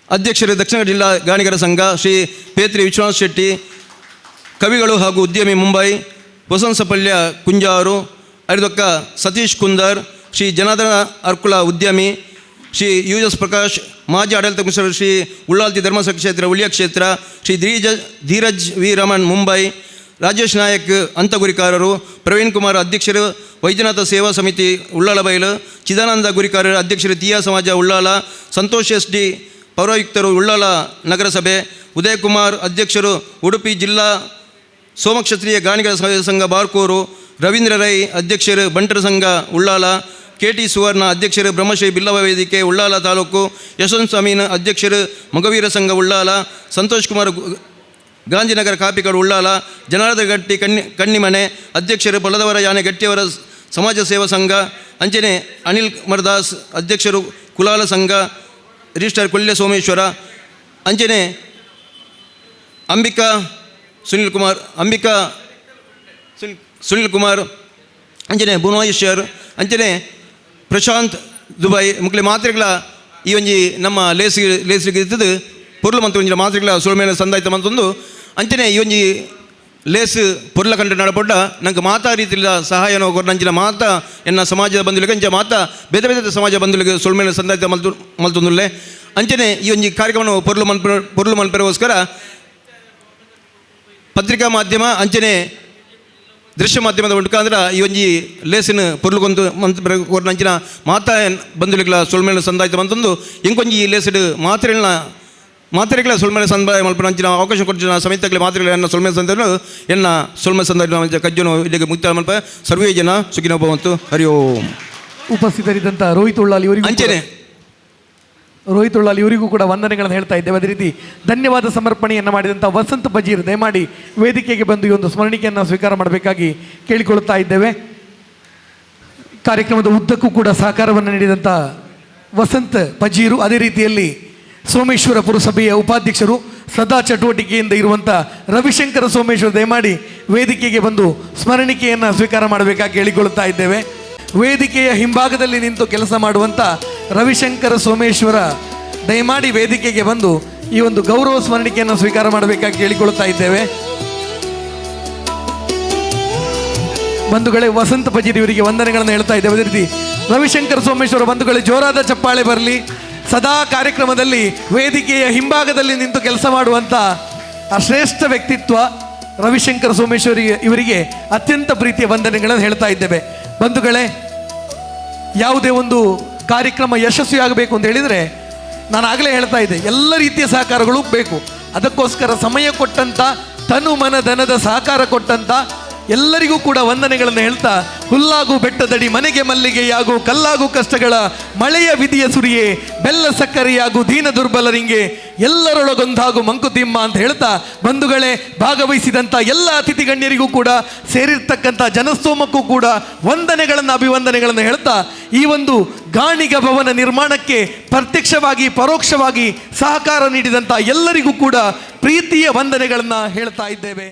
ಅಧ್ಯಕ್ಷರು ದಕ್ಷಿಣ ಜಿಲ್ಲಾ ಗಾಣಿಗರ ಸಂಘ ಶ್ರೀ ಪೇತ್ರಿ ವಿಶ್ವನಾಥ್ ಶೆಟ್ಟಿ ಕವಿಗಳು ಹಾಗೂ ಉದ್ಯಮಿ ಮುಂಬೈ ವಸಂತ ಸಪಲ್ಯ ಕುಂಜಾರು ಅರಿದೊಕ್ಕ ಸತೀಶ್ ಕುಂದರ್ ಶ್ರೀ ಜನಾರ್ದನ ಅರ್ಕುಲ ಉದ್ಯಮಿ ಶ್ರೀ ಯು ಎಸ್ ಪ್ರಕಾಶ್ ಮಾಜಿ ಆಡಳಿತ ಮಿನಿಸ್ಟರ್, ಶ್ರೀ ಉಳ್ಳಾಲ್ತಿ ಧರ್ಮಸ್ಥಳ ಕ್ಷೇತ್ರ ಉಳಿಯ ಕ್ಷೇತ್ರ, ಶ್ರೀ ಧೀರಜ್ ವಿ ರಮಣ್ ಮುಂಬೈ, ರಾಜೇಶ್ ನಾಯಕ್ ಅಂತಗುರಿಕಾರರು, ಪ್ರವೀಣ್ ಕುಮಾರ್ ಅಧ್ಯಕ್ಷರು ವೈದ್ಯನಾಥ ಸೇವಾ ಸಮಿತಿ ಉಳ್ಳಾಲ ಬಯಲು, ಚಿದಾನಂದ ಗುರಿಕಾರರು ಅಧ್ಯಕ್ಷರು ತೀಯಾ ಸಮಾಜ ಉಳ್ಳಾಲ, ಸಂತೋಷ್ ಎಸ್ ಡಿ ಪೌರಾಯುಕ್ತರು ಉಳ್ಳಾಲ ನಗರಸಭೆ, ಉದಯ್ ಕುಮಾರ್ ಅಧ್ಯಕ್ಷರು ಉಡುಪಿ ಜಿಲ್ಲಾ ಸೋಮಕ್ಷತ್ರಿಯ ಗಾಣಿಗರ ಸಂಘ ಬಾರ್ಕೂರು, ರವೀಂದ್ರ ರೈ ಅಧ್ಯಕ್ಷರು ಬಂಟರ ಸಂಘ ಉಳ್ಳಾಲ, KT ಸುವರ್ಣ ಅಧ್ಯಕ್ಷರು ಬ್ರಹ್ಮಶ್ರೀ ಬಿಲ್ಲವ ವೇದಿಕೆ ಉಳ್ಳಾಲ ತಾಲೂಕು, ಯಶವಂತ್ ಸ್ವಾಮೀನ ಅಧ್ಯಕ್ಷರು ಮೊಗವೀರ ಸಂಘ ಉಳ್ಳಾಲ, ಸಂತೋಷ್ ಕುಮಾರ್ ಗಾಂಧಿನಗರ ಕಾಪಿಕಾಡು ಉಳ್ಳಾಲ, ಜನಾರ್ದನ ಗಟ್ಟಿ ಕಣ್ಣಿಮನೆ ಅಧ್ಯಕ್ಷರು ಬಲದವರ ಯಾನೆ ಗಟ್ಟಿಯವರ ಸಮಾಜ ಸೇವಾ ಸಂಘ, ಅಂಚನೆ ಅನಿಲ್ ಮರ್ದಾಸ್ ಅಧ್ಯಕ್ಷರು ಕುಲಾಲ ಸಂಘ, ರಿಜಿಸ್ಟರ್ ಕೊಲ್ಯ ಸೋಮೇಶ್ವರ, ಅಂಚನೆ ಸುನಿಲ್ ಕುಮಾರ್ ಅಂಚನೆ ಭುವನೇಶ್ವರ್, ಅಂಚನೆ ಪ್ರಶಾಂತ್ ದುಬೈ ಮುಕ್ಲೆ ಮಾತ್ರೆಗಳ ಈ ಒಂಜಿ ನಮ್ಮ ಲೇಸಿಗೆ ಇರ್ತದೆ ಪೊರ್ಲು ಮಂತ್ರ ಒಂಜಿ ಮಾತ್ರೆಗಳ ಸುಳ್ಮೇಲೆ ಸಂದಾಯಿತ ಮಂತೊಂದು ಅಂಚನೆ ಈ ಒಂಜಿ ಲೇಸ್ ಪೊರ್ಲ ಕಂಡ ನಡಪಡ್ಡ ನಂಗೆ ಮಾತಾ ರೀತಿಯ ಸಹಾಯನೋ ಕೊರಂಚಿನ ಮಾತಾ ಎನ್ನ ಸಮಾಜದ ಬಂಧುಗಳಿಗೆ ಅಂಚೆ ಮಾತಾ ಬೇರೆ ಬೇರೆ ಸಮಾಜ ಬಂಧುಗಳಿಗೆ ಸುಳ್ಮೇಲೆ ಸಂದಾಯಿತ ಮಲ್ತೊಂದುಲ್ಲೆ ಅಂಚನೆ ಈ ಒಂಜಿ ಕಾರ್ಯಕ್ರಮವನ್ನು ಪೊರ್ಲು ಮಲ್ಪೆರೋಸ್ಕರ ಪತ್ರಿಕಾ ಮಾಧ್ಯಮ ಅಂಚನೆ ದೃಶ್ಯ ಮಾಧ್ಯಮದ ಮುಖಾಂತರ ಈ ಒಂಜಿ ಲೇಸಿನ ಪೊರ್ಲುಗೊಂದು ಅಂಚಿನ ಮಾತಾ ಬಂಧುಗಳ ಸುಳ್ಮೇಲೆ ಸಂದಾಯಿತ ಮಂತೊಂದು ಇಂಕೊಂಜಿ ಈ ಲೇಸಿಡ್ ಮಾತ್ರೆಗಳ ಸುಳ್ಮೇಲೆ ಸಂದಾಯ ಮಲ್ಪನ ಅಂಚಿನ ಅವಕಾಶ ಕೊಟ್ಟಿನ ಸಮಿತಿಗಳ ಮಾತ್ರೆಗಳ ಎನ್ನ ಸುಳ್ಮೇಲೆ ಸಂದಾಯ ಎನ್ನ ಸುಳ್ಮೇಲೆ ಸಂದಾಯ ಕಜ್ಜನು ಇಲ್ಲಿಗೆ ಮುಕ್ತ ಮಲ್ಪ ಸರ್ವೇ ಜನ ಸುಖಿನೋ ಭವಂತು. ಹರಿ ಓಂ. ಉಪಸ್ಥಿತರಿದ್ದಂಥ ರೋಹಿತ್ ಉಳ್ಳಾಲ್ ಇವರಿಗೂ ಅಂಚನೆ ರೋಹಿತ್ ಉಳ್ಳಾಲ್ ಇವರಿಗೂ ಕೂಡ ವಂದನೆಗಳನ್ನು ಹೇಳ್ತಾ ಇದ್ದೇವೆ. ಅದೇ ರೀತಿ ಧನ್ಯವಾದ ಸಮರ್ಪಣೆಯನ್ನು ಮಾಡಿದಂಥ ವಸಂತ್ ಬಜೀರ್ ದಯಮಾಡಿ ವೇದಿಕೆಗೆ ಬಂದು ಈ ಒಂದು ಸ್ಮರಣಿಕೆಯನ್ನು ಸ್ವೀಕಾರ ಮಾಡಬೇಕಾಗಿ ಕೇಳಿಕೊಳ್ಳುತ್ತಾ ಇದ್ದೇವೆ. ಕಾರ್ಯಕ್ರಮದ ಉದ್ದಕ್ಕೂ ಕೂಡ ಸಹಕಾರವನ್ನು ನೀಡಿದಂಥ ವಸಂತ್ ಬಜೀರು, ಅದೇ ರೀತಿಯಲ್ಲಿ ಸೋಮೇಶ್ವರ ಪುರಸಭೆಯ ಉಪಾಧ್ಯಕ್ಷರು, ಸದಾ ಚಟುವಟಿಕೆಯಿಂದ ಇರುವಂಥ ರವಿಶಂಕರ ಸೋಮೇಶ್ವರ ದಯಮಾಡಿ ವೇದಿಕೆಗೆ ಬಂದು ಸ್ಮರಣಿಕೆಯನ್ನು ಸ್ವೀಕಾರ ಮಾಡಬೇಕಾಗಿ ಕೇಳಿಕೊಳ್ಳುತ್ತಾ ಇದ್ದೇವೆ. ವೇದಿಕೆಯ ಹಿಂಭಾಗದಲ್ಲಿ ನಿಂತು ಕೆಲಸ ಮಾಡುವಂಥ ರವಿಶಂಕರ ಸೋಮೇಶ್ವರ ದಯಮಾಡಿ ವೇದಿಕೆಗೆ ಬಂದು ಈ ಒಂದು ಗೌರವ ಸ್ಮರಣಿಕೆಯನ್ನು ಸ್ವೀಕಾರ ಮಾಡಬೇಕಾಗಿ ಕೇಳಿಕೊಳ್ಳುತ್ತಾ ಇದ್ದೇವೆ. ಬಂಧುಗಳೇ, ವಸಂತ ಪಜೀರ್ ಇವರಿಗೆ ವಂದನೆಗಳನ್ನು ಹೇಳ್ತಾ ಇದ್ದೇವೆ. ಅದೇ ರೀತಿ ರವಿಶಂಕರ ಸೋಮೇಶ್ವರ ಬಂಧುಗಳೇ ಜೋರಾದ ಚಪ್ಪಾಳೆ ಬರಲಿ. ಸದಾ ಕಾರ್ಯಕ್ರಮದಲ್ಲಿ ವೇದಿಕೆಯ ಹಿಂಭಾಗದಲ್ಲಿ ನಿಂತು ಕೆಲಸ ಮಾಡುವಂಥ ಆ ಶ್ರೇಷ್ಠ ವ್ಯಕ್ತಿತ್ವ ರವಿಶಂಕರ ಸೋಮೇಶ್ವರಿ ಇವರಿಗೆ ಅತ್ಯಂತ ಪ್ರೀತಿಯ ವಂದನೆಗಳನ್ನು ಹೇಳ್ತಾ ಇದ್ದೇವೆ. ಬಂಧುಗಳೇ, ಯಾವುದೇ ಒಂದು ಕಾರ್ಯಕ್ರಮ ಯಶಸ್ವಿಯಾಗಬೇಕು ಅಂತ ಹೇಳಿದರೆ ನಾನು ಆಗಲೇ ಹೇಳ್ತಾ ಇದ್ದೆ, ಎಲ್ಲ ರೀತಿಯ ಸಹಕಾರಗಳು ಬೇಕು. ಅದಕ್ಕೋಸ್ಕರ ಸಮಯ ಕೊಟ್ಟಂಥ, ತನು ಮನ ಧನದ ಸಹಕಾರ ಕೊಟ್ಟಂಥ ಎಲ್ಲರಿಗೂ ಕೂಡ ವಂದನೆಗಳನ್ನು ಹೇಳ್ತಾ, ಹುಲ್ಲಾಗು ಬೆಟ್ಟದಡಿ ಮನೆಗೆ ಮಲ್ಲಿಗೆಯಾಗು, ಕಲ್ಲಾಗು ಕಷ್ಟಗಳ ಮಳೆಯ ವಿಧಿಯ ಸುರಿಯೇ, ಬೆಲ್ಲ ಸಕ್ಕರೆಯಾಗು ದೀನ ದುರ್ಬಲರಿಂಗೆ, ಎಲ್ಲರೊಳಗೊಂದಾಗು ಮಂಕುತಿಮ್ಮ ಅಂತ ಹೇಳ್ತಾ, ಬಂಧುಗಳೇ ಭಾಗವಹಿಸಿದಂಥ ಎಲ್ಲ ಅತಿಥಿ ಗಣ್ಯರಿಗೂ ಕೂಡ ಸೇರಿರ್ತಕ್ಕಂಥ ಜನಸ್ತೋಮಕ್ಕೂ ಕೂಡ ವಂದನೆಗಳನ್ನು ಅಭಿವಂದನೆಗಳನ್ನು ಹೇಳ್ತಾ, ಈ ಒಂದು ಗಾಣಿಗ ಭವನ ನಿರ್ಮಾಣಕ್ಕೆ ಪ್ರತ್ಯಕ್ಷವಾಗಿ ಪರೋಕ್ಷವಾಗಿ ಸಹಕಾರ ನೀಡಿದಂಥ ಎಲ್ಲರಿಗೂ ಕೂಡ ಪ್ರೀತಿಯ ವಂದನೆಗಳನ್ನು ಹೇಳ್ತಾ ಇದ್ದೇವೆ.